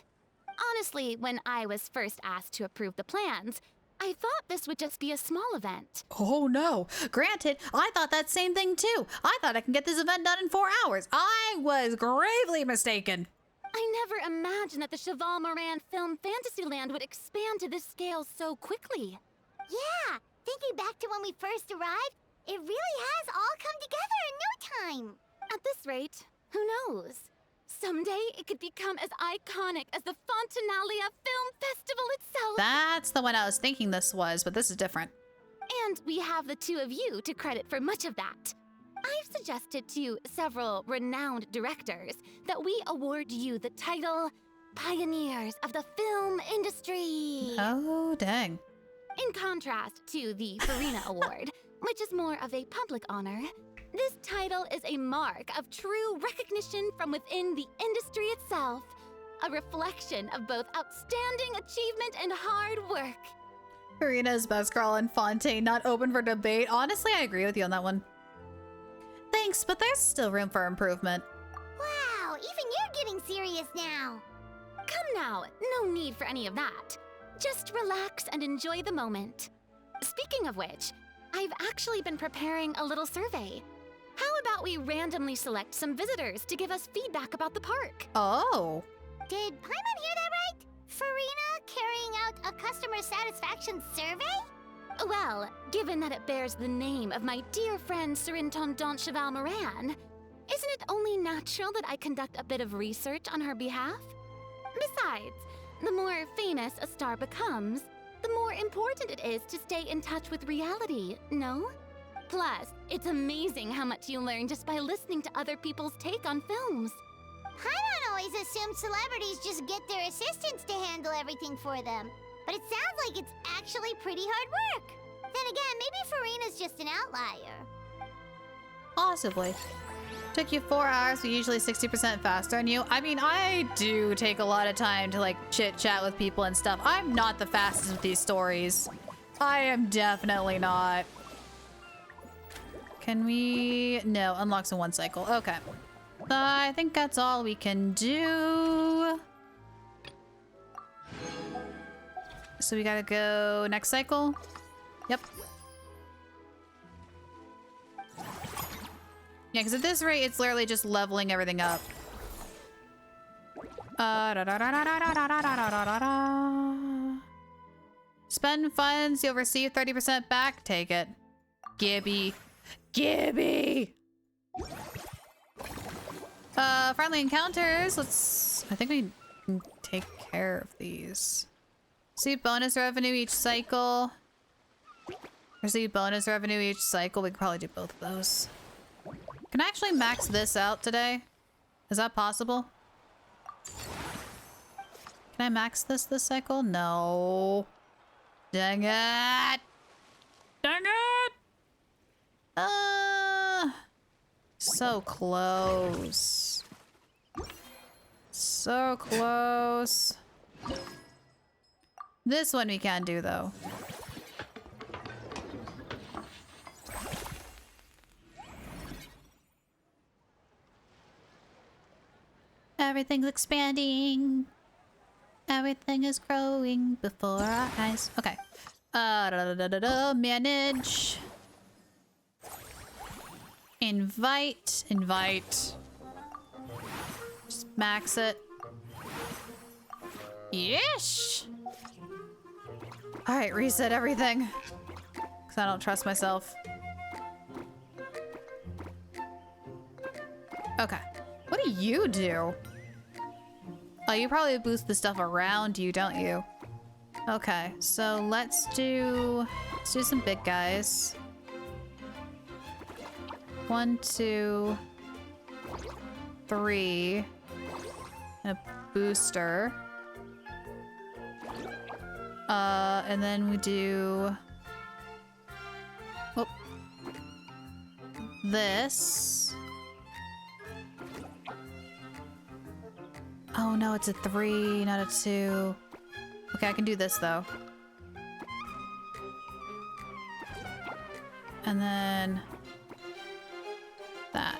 Honestly, when I was first asked to approve the plans, I thought this would just be a small event. Oh no. Granted, I thought that same thing too. I thought I can get this event done in 4 hours. I was gravely mistaken. I never imagined that the Cheval Moran Film Fantasyland would expand to this scale so quickly. Yeah, thinking back to when we first arrived, it really has all come together in no time. At this rate, who knows? Someday it could become as iconic as the Fontainalia Film Festival itself. That's the one I was thinking this was, but this is different. And we have the two of you to credit for much of that. I've suggested to several renowned directors that we award you the title Pioneers of the Film Industry. Oh, dang. In contrast to the Farina Award, which is more of a public honor, this title is a mark of true recognition from within the industry itself, a reflection of both outstanding achievement and hard work. Farina's best girl and Fontaine not open for debate. Honestly, I agree with you on that one. Thanks, but there's still room for improvement. Wow, even you're getting serious now. Come now, no need for any of that. Just relax and enjoy the moment. Speaking of which, I've actually been preparing a little survey. How about we randomly select some visitors to give us feedback about the park? Oh. Did Paimon hear that right? Farina carrying out a customer satisfaction survey? Well, given that it bears the name of my dear friend Surintendant Cheval Moran, isn't it only natural that I conduct a bit of research on her behalf? Besides, the more famous a star becomes, the more important it is to stay in touch with reality, no? Plus, it's amazing how much you learn just by listening to other people's take on films. Paimon always assumed celebrities just get their assistants to handle everything for them. But it sounds like it's actually pretty hard work. Then again, maybe Farina's just an outlier. Possibly. Took you 4 hours, but usually 60% faster than you. I mean, I do take a lot of time to like chit chat with people and stuff. I'm not the fastest with these stories. I am definitely not. Can we? No, unlocks in 1 cycle. Okay. I think that's all we can do. So we gotta go next cycle? Yep. Yeah, because at this rate, it's literally just leveling everything up. Spend funds, you'll receive 30% back. Take it. Gibby. Gibby! Friendly encounters. I think we can take care of these. Receive bonus revenue each cycle. Receive bonus revenue each cycle. We could probably do both of those. Can I actually max this out today? Is that possible? Can I max this cycle? No. Dang it! Dang it! So close. So close. This one we can do though. Everything's expanding. Everything is growing before our eyes. Okay. Manage. Invite. Invite. Just max it. Yeesh! Alright, reset everything. Because I don't trust myself. Okay. What do you do? Oh, you probably boost the stuff around you, don't you? Okay, so let's do Let's do some big guys. 1, 2, 3. And a booster. And then we do... Oh. This. Oh no, it's a 3, not a 2. Okay, I can do this though. And then... that.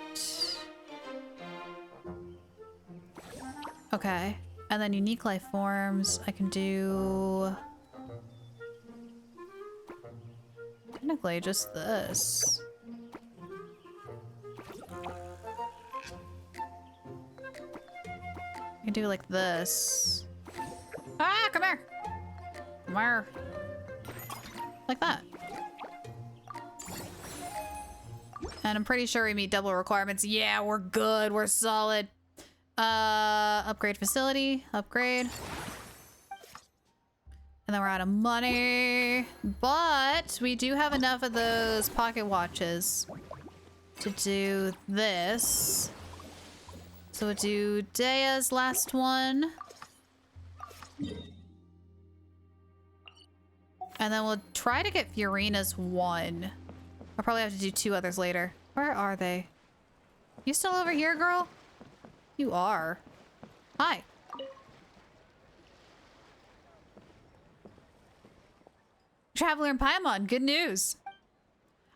Okay. And then unique life forms, I can do... technically just this. I can do like this. Ah, come here! Come here. Like that. And I'm pretty sure we meet double requirements. Yeah, we're good. We're solid. Upgrade facility. Upgrade. And then we're out of money. But we do have enough of those pocket watches to do this. So we'll do Dea's last one. And then we'll try to get Fiorina's one. I'll probably have to do 2 others later. Where are they? You still over here, girl? You are. Hi. Traveler in Paimon, good news.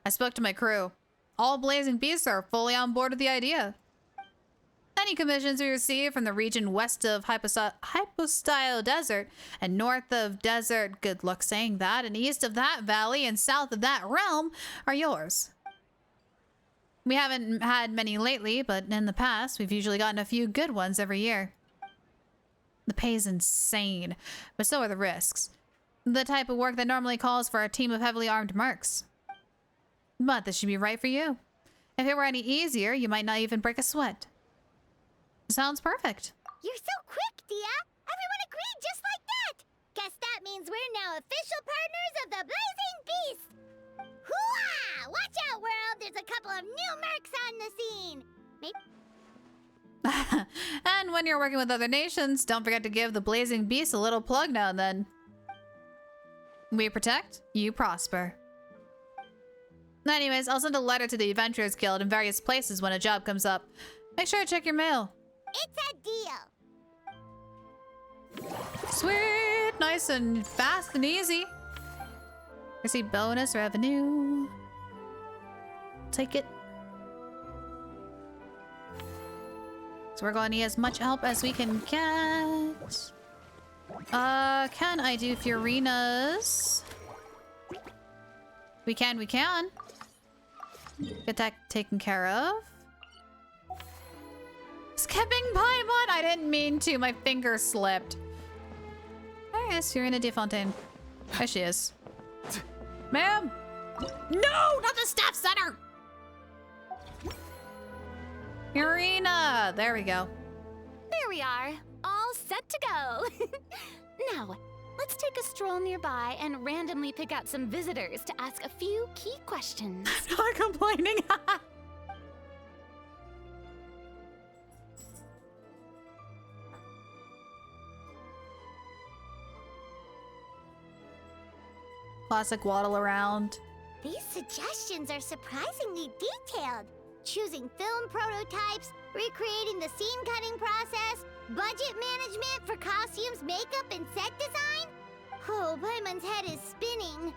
I spoke to my crew. All Blazing Beasts are fully on board with the idea. Any commissions we receive from the region west of Hypostyle Desert and north of Desert, good luck saying that, and east of that valley and south of that realm are yours. We haven't had many lately, but in the past, we've usually gotten a few good ones every year. The pay's insane, but so are the risks. The type of work that normally calls for a team of heavily armed mercs. But this should be right for you. If it were any easier, you might not even break a sweat. Sounds perfect. You're so quick, Dia! Everyone agreed just like that! Guess that means we're now official partners of the Blazing Beast! Hooah! Watch out, world! There's a couple of new mercs on the scene! Maybe... And when you're working with other nations, don't forget to give the Blazing Beast a little plug now and then. We protect, you prosper. Anyways, I'll send a letter to the Adventurers Guild in various places when a job comes up. Make sure to check your mail. It's a deal! Sweet! Nice and fast and easy. Receive bonus revenue. Take it. So we're going to need as much help as we can get. Can I do Fiorina's? We can. Get that taken care of. Skipping Paimon! I didn't mean to. My finger slipped. There is Fiorina de Fontaine. There she is. Ma'am! No! Not the staff center! Fiorina! There we go. There we are. All set to go. Now, let's take a stroll nearby and randomly pick out some visitors to ask a few key questions. Not complaining. Classic waddle around. These suggestions are surprisingly detailed. Choosing film prototypes, recreating the scene cutting process, budget management for costumes, makeup, and set design? Oh, Paimon's head is spinning.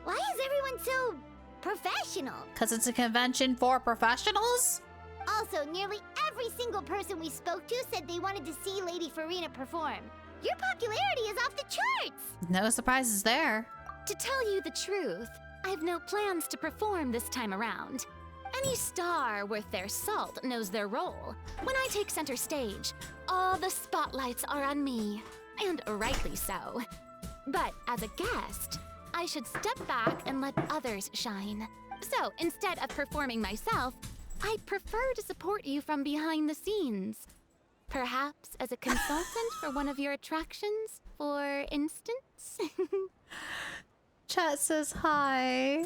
Why is everyone so professional? Because it's a convention for professionals? Also, nearly every single person we spoke to said they wanted to see Lady Fiorina perform. Your popularity is off the charts! No surprises there. To tell you the truth, I've no plans to perform this time around. Any star worth their salt knows their role. When I take center stage, all the spotlights are on me, and rightly so. But as a guest, I should step back and let others shine. So instead of performing myself, I'd prefer to support you from behind the scenes. Perhaps as a consultant for one of your attractions, for instance? Chat says hi.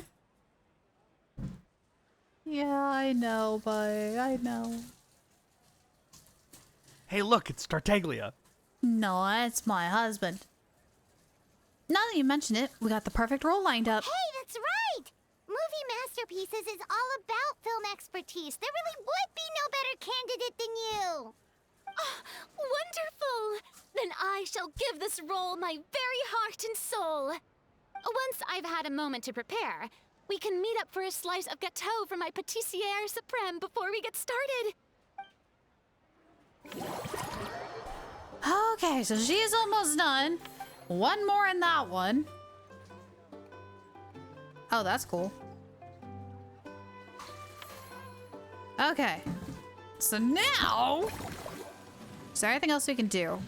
Yeah, I know, bud. I know. Hey, look, it's Tartaglia. No, it's my husband. Now that you mention it, we got the perfect role lined up. Hey, that's right! Movie Masterpieces is all about film expertise. There really would be no better candidate than you. Oh, wonderful! Then I shall give this role my very heart and soul. Once I've had a moment to prepare, we can meet up for a slice of gâteau from my pâtissière suprême before we get started. Okay, so she's almost done. One more in that one. Oh, that's cool. Okay. So now... Is there anything else we can do?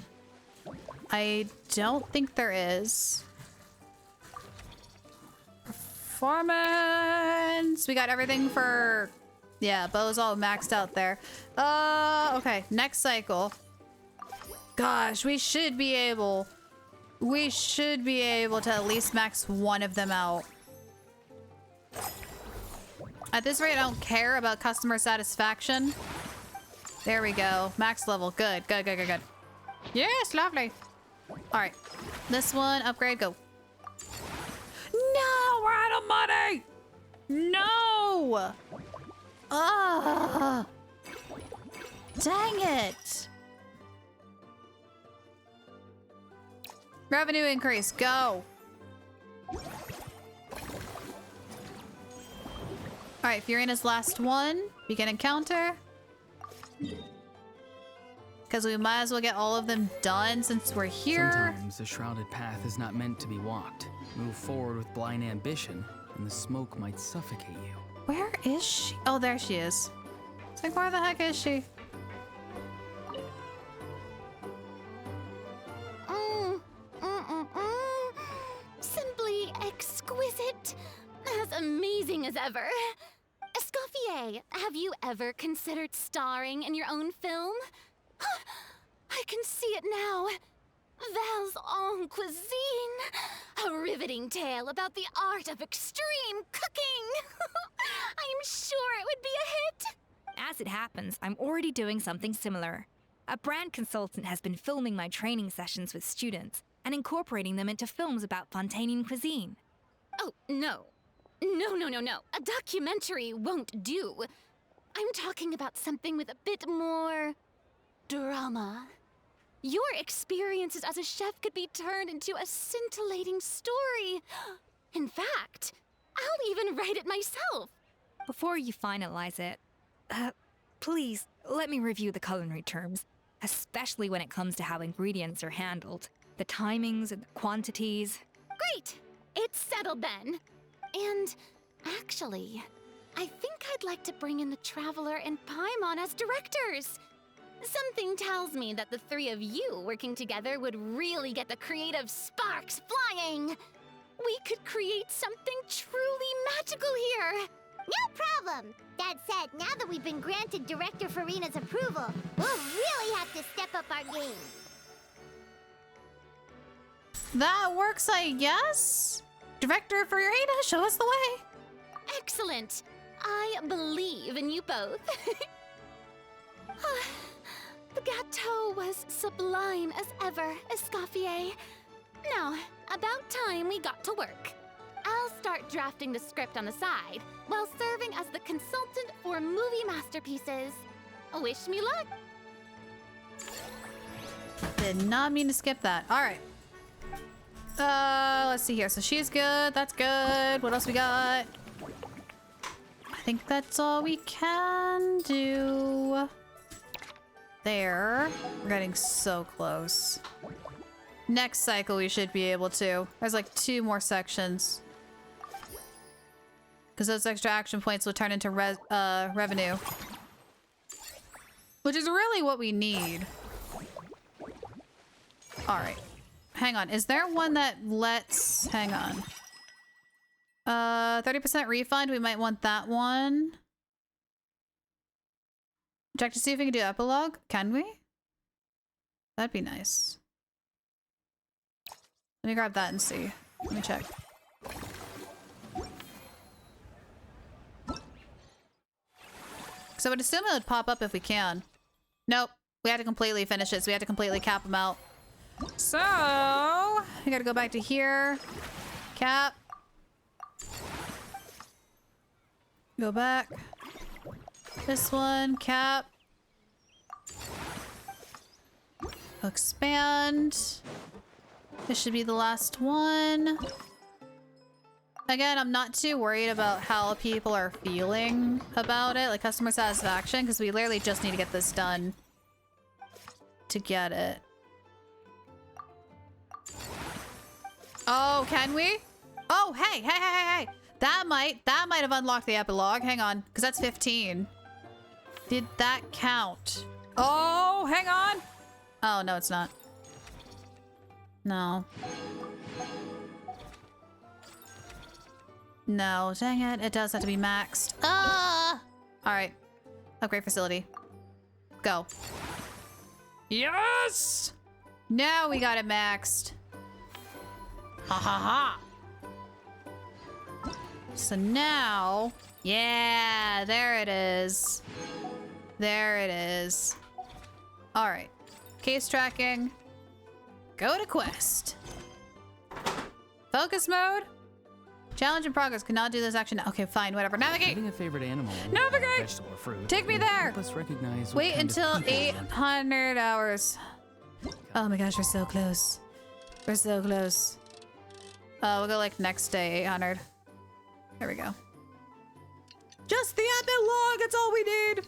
I don't think there is. Performance. We got everything for... Yeah, Bo's all maxed out there. Okay. Next cycle. Gosh, we should be able to at least max one of them out. At this rate, I don't care about customer satisfaction. There we go. Max level. Good. Good, good, good, good. Yes, lovely. All right. This one, upgrade, go. No, we're out of money. No. Ugh. Dang it. Revenue increase, go. All right, Furina's last one. Begin encounter. Because we might as well get all of them done since we're here. Sometimes the shrouded path is not meant to be walked. Move forward with blind ambition, and the smoke might suffocate you. Where is she? Oh, there she is. It's like, where the heck is she? Simply exquisite. As amazing as ever. Escoffier, have you ever considered starring in your own film? I can see it now. Val's en cuisine. A riveting tale about the art of extreme cooking. I'm sure it would be a hit. As it happens, I'm already doing something similar. A brand consultant has been filming my training sessions with students and incorporating them into films about Fontaine cuisine. Oh, no. No. A documentary won't do. I'm talking about something with a bit more drama. Your experiences as a chef could be turned into a scintillating story. In fact, I'll even write it myself. Before you finalize it, please let me review the culinary terms, especially when it comes to how ingredients are handled, the timings and the quantities. Great! It's settled then. And actually, I think I'd like to bring in the Traveler and Paimon as directors. Something tells me that the three of you working together would really get the creative sparks flying. We could create something truly magical here. No problem. That said, now that we've been granted Director Furina's approval, we'll really have to step up our game. That works, I guess? Director Furina, show us the way. Excellent. I believe in you both. The gâteau was sublime as ever, Escoffier. Now, about time we got to work. I'll start drafting the script on the side, while serving as the consultant for movie masterpieces. Wish me luck. Did not mean to skip that. All right. Let's see here. So she's good. That's good. What else we got? I think that's all we can do. There. We're getting so close. Next cycle we should be able to. There's like 2 more sections. Because those extra action points will turn into revenue. Which is really what we need. Alright. Hang on. Is there one that lets... Hang on. 30% refund. We might want that one. Check to see if we can do epilogue. Can we? That'd be nice. Let me grab that and see. Let me check. So I would assume it would pop up if we can. Nope. We had to completely finish it, so we had to completely cap them out. So, we gotta go back to here. Cap. Go back. This one, cap. Expand. This should be the last one. Again, I'm not too worried about how people are feeling about it, like customer satisfaction, because we literally just need to get this done to get it. Oh, can we? Oh, hey. That might have unlocked the epilogue. Hang on, because that's 15. Did that count? Oh, hang on. Oh, no, it's not. No. No, dang it. It does have to be maxed. Ah! Alright. Upgrade facility. Go. Yes! Now we got it maxed. Ha ha ha! So now... Yeah, there it is. There it is. Alright. Case tracking. Go to quest. Focus mode. Challenge in progress. Cannot do this action. Okay, fine. Whatever. Navigate. Having a favorite animal. Navigate. Vegetable or fruit. Take me there. Help us recognize what Wait kind until of people 800 hours. Oh my gosh, we're so close. We're so close. We'll go like next day, 800. There we go. Just the epilogue. That's all we need.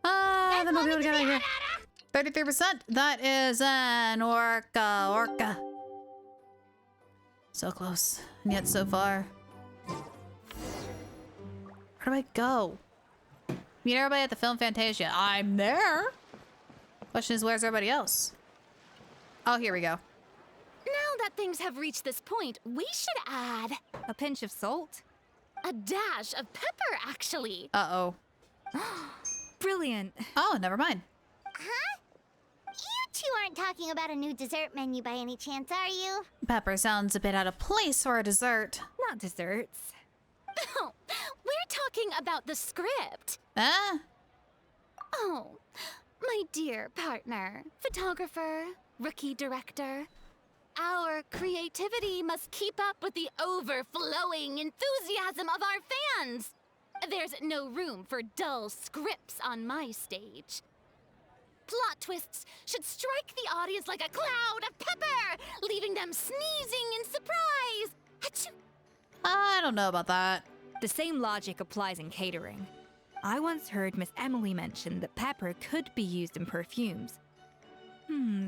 Then we'll be able to get out of here. 33%. That is an orca. So close, and yet so far. Where do I go? Meet everybody at the Film Fantasia. I'm there. Question is, where's everybody else? Oh, here we go. Now that things have reached this point, we should add a pinch of salt. A dash of pepper, actually. Uh-oh. Brilliant. Oh, never mind. Huh? You two aren't talking about a new dessert menu by any chance, are you? Pepper sounds a bit out of place for a dessert. Not desserts. Oh, we're talking about the script. Huh? Oh, my dear partner, photographer, rookie director. Our creativity must keep up with the overflowing enthusiasm of our fans. There's no room for dull scripts on my stage. Plot twists should strike the audience like a cloud of pepper, leaving them sneezing in surprise. Achoo. I don't know about that. The same logic applies in catering. I once heard Miss Emily mention that pepper could be used in perfumes.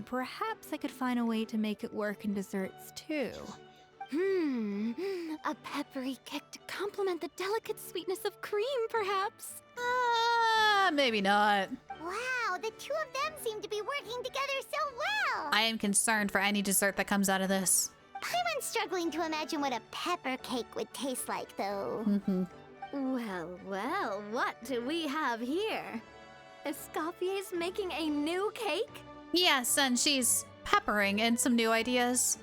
Perhaps I could find a way to make it work in desserts too. A peppery kick to complement the delicate sweetness of cream, perhaps? Maybe not. Wow, the two of them seem to be working together so well. I am concerned for any dessert that comes out of this. I'm struggling to imagine what a pepper cake would taste like, though. Well, what do we have here? Escoffier's making a new cake? Yes, and she's peppering in some new ideas.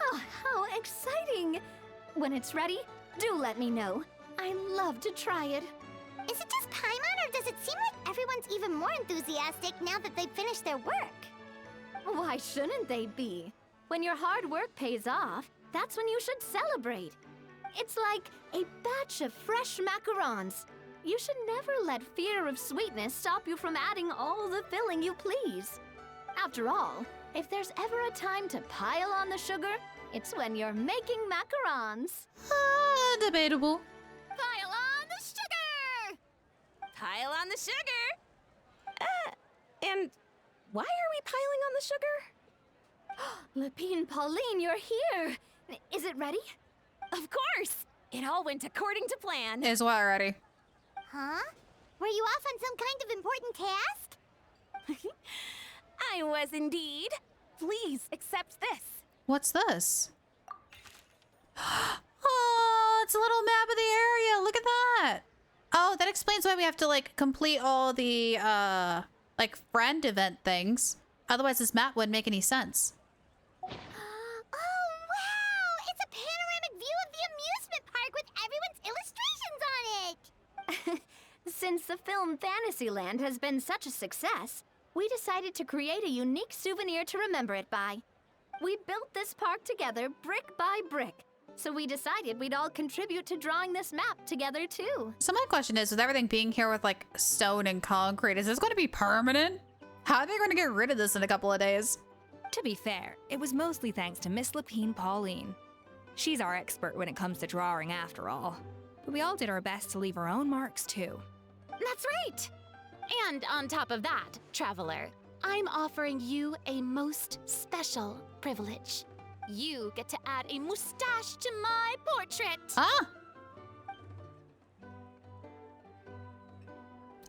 Oh, how exciting! When it's ready, do let me know. I love to try it. Is it just Paimon, or does it seem like everyone's even more enthusiastic now that they've finished their work? Why shouldn't they be? When your hard work pays off, that's when you should celebrate. It's like a batch of fresh macarons. You should never let fear of sweetness stop you from adding all the filling you please. After all, if there's ever a time to pile on the sugar, it's when you're making macarons. Debatable. Pile on the sugar! Pile on the sugar! And why are we piling on the sugar? Lepine Pauline, you're here! Is it ready? Of course! It all went according to plan. Is what already? Huh? Were you off on some kind of important task? I was indeed. Please accept this. What's this? Oh, it's a little map of the area. Look at that. Oh, that explains why we have to like complete all the like friend event things. Otherwise this map wouldn't make any sense. Since the film Fantasyland has been such a success, we decided to create a unique souvenir to remember it by. We built this park together brick by brick, so we decided we'd all contribute to drawing this map together too. So my question is, with everything being here with like stone and concrete, is this going to be permanent? How are they going to get rid of this in a couple of days? To be fair, it was mostly thanks to Miss Lapine Pauline. She's our expert when it comes to drawing after all. But we all did our best to leave our own marks too. That's right! And on top of that, Traveler, I'm offering you a most special privilege. You get to add a mustache to my portrait! Ah!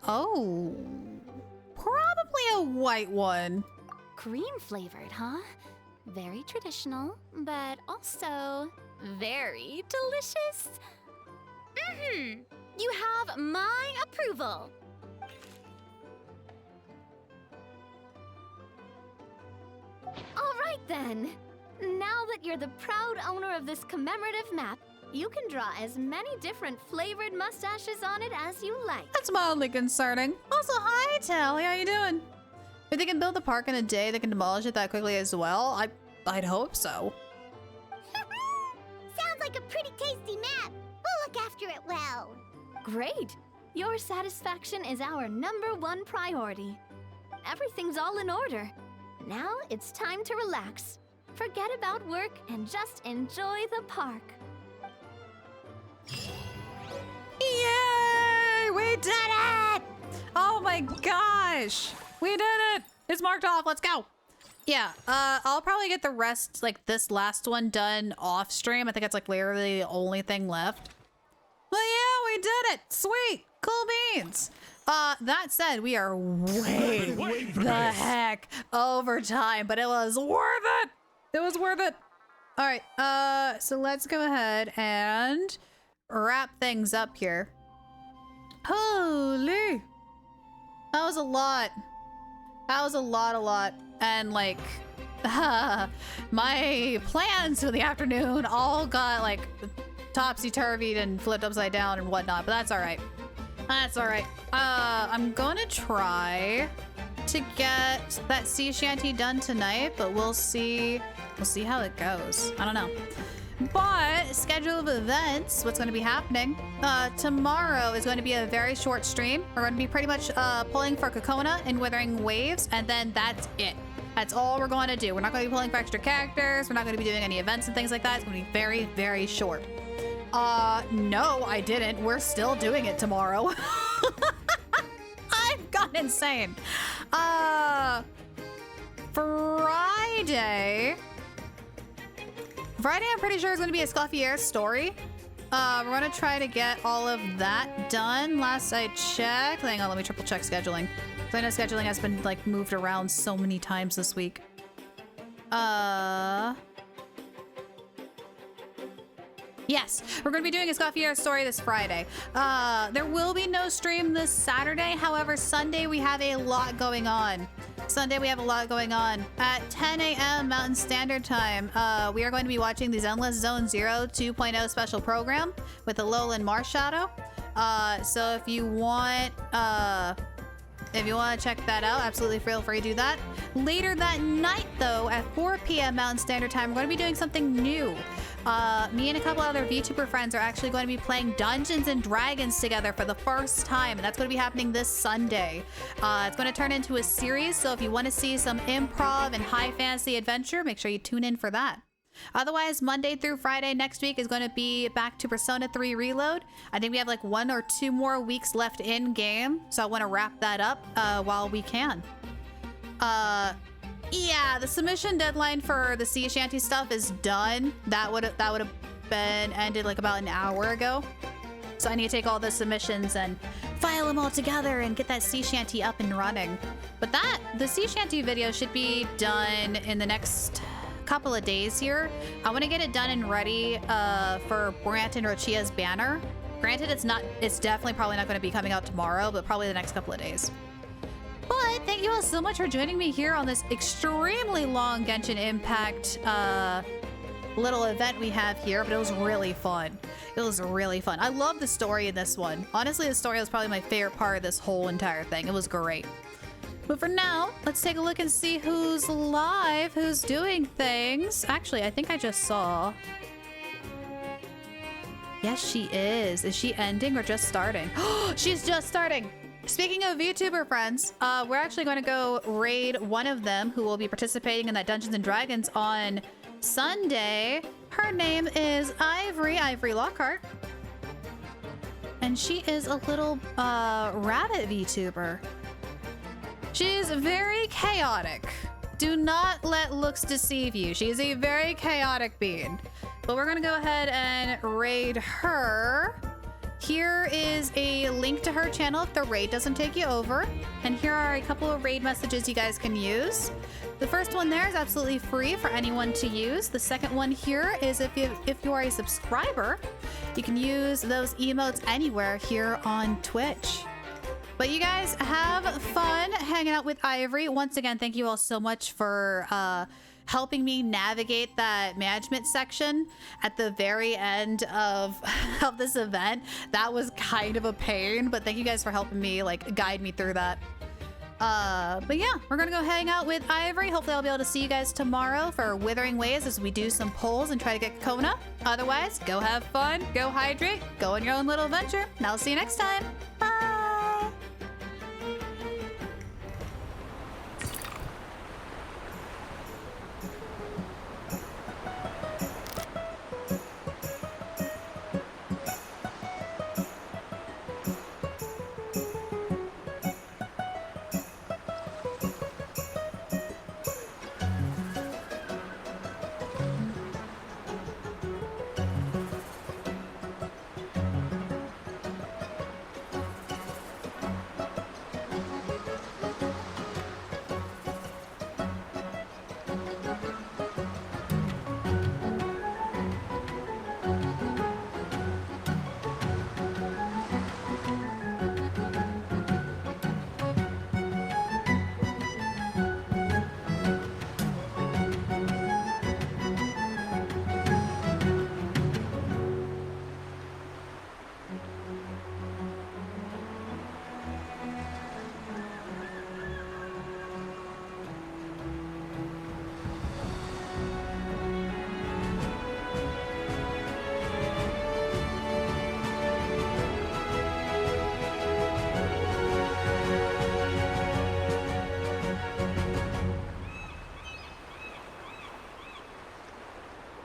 Oh. Probably a white one. Cream flavored, huh? Very traditional, but also very delicious. You have my approval. All right then. Now that you're the proud owner of this commemorative map, you can draw as many different flavored mustaches on it as you like. That's mildly concerning. Also, hi, Tally. How you doing? If they can build the park in a day, they can demolish it that quickly as well. I'd hope so. Sounds like a pretty tasty map. We'll look after it well. Great. Your satisfaction is our #1 priority. Everything's all in order. Now it's time to relax. Forget about work and just enjoy the park. Yay! We did it! Oh my gosh! We did it! It's marked off. Let's go. Yeah, I'll probably get the rest, like this last one, done off stream. I think it's like literally the only thing left. But yeah, we did it! Sweet! Cool beans! That said, we are way the heck over time, but it was worth it! It was worth it! Alright, so let's go ahead and wrap things up here. Holy! That was a lot. That was a lot. And like, my plans for the afternoon all got like topsy-turvied and flipped upside down and whatnot, but that's all right. That's all right. I'm gonna try to get that sea shanty done tonight, but we'll see how it goes. I don't know. But schedule of events, what's going to be happening? Tomorrow is going to be a very short stream. We're going to be pretty much pulling for Kokona and Withering Waves, and then that's it. That's all we're going to do. We're not going to be pulling for extra characters. We're not going to be doing any events and things like that. It's going to be very, very short. No, I didn't. We're still doing it tomorrow. I've gone insane. Friday, I'm pretty sure is going to be a Scoffier story. We're going to try to get all of that done. Last I checked. Hang on, let me triple check scheduling. I know scheduling has been like moved around so many times this week. Yes, we're going to be doing a Scoffier story this Friday. There will be no stream this Saturday. However, Sunday we have a lot going on. At 10 a.m. Mountain Standard Time, we are going to be watching the Zenless Zone Zero 2.0 special program with the Alolan Marshadow. So if you want to check that out, absolutely feel free to do that. Later that night, though, at 4 p.m. Mountain Standard Time, we're going to be doing something new. Me and a couple other VTuber friends are actually going to be playing Dungeons and Dragons together for the first time, and that's going to be happening this Sunday. It's going to turn into a series, so if you want to see some improv and high fantasy adventure, make sure you tune in for that. Otherwise, Monday through Friday next week is going to be back to Persona 3 Reload. I think we have like 1 or 2 more weeks left in game, so I want to wrap that up while we can. Yeah, the submission deadline for the sea shanty stuff is done. That would have been ended like about an hour ago. So I need to take all the submissions and file them all together and get that sea shanty up and running. But the sea shanty video should be done in the next couple of days here. I want to get it done and ready for Brant and Rochia's banner. Granted, it's definitely probably not going to be coming out tomorrow, but probably the next couple of days. But thank you all so much for joining me here on this extremely long Genshin Impact little event we have here, but it was really fun. It was really fun. I love the story in this one. Honestly, the story was probably my favorite part of this whole entire thing. It was great. But for now, let's take a look and see who's live, who's doing things. Actually, I think I just saw... Yes, she is. Is she ending or just starting? She's just starting. Speaking of VTuber friends, we're actually going to go raid one of them who will be participating in that Dungeons & Dragons on Sunday. Her name is Ivory Lockhart. And she is a little rabbit VTuber. She's very chaotic. Do not let looks deceive you. She is a very chaotic being. But we're gonna go ahead and raid her. Here is a link to her channel if the raid doesn't take you over. And here are a couple of raid messages you guys can use. The first one there is absolutely free for anyone to use. The second one here is if you are a subscriber, you can use those emotes anywhere here on Twitch. But you guys have fun hanging out with Ivory. Once again, thank you all so much for helping me navigate that management section at the very end of this event. That was kind of a pain, but thank you guys for helping me like guide me through that. But yeah, we're gonna go hang out with Ivory. Hopefully I'll be able to see you guys tomorrow for Withering Ways as we do some polls and try to get Kona. Otherwise, go have fun, go hydrate, go on your own little adventure, and I'll see you next time.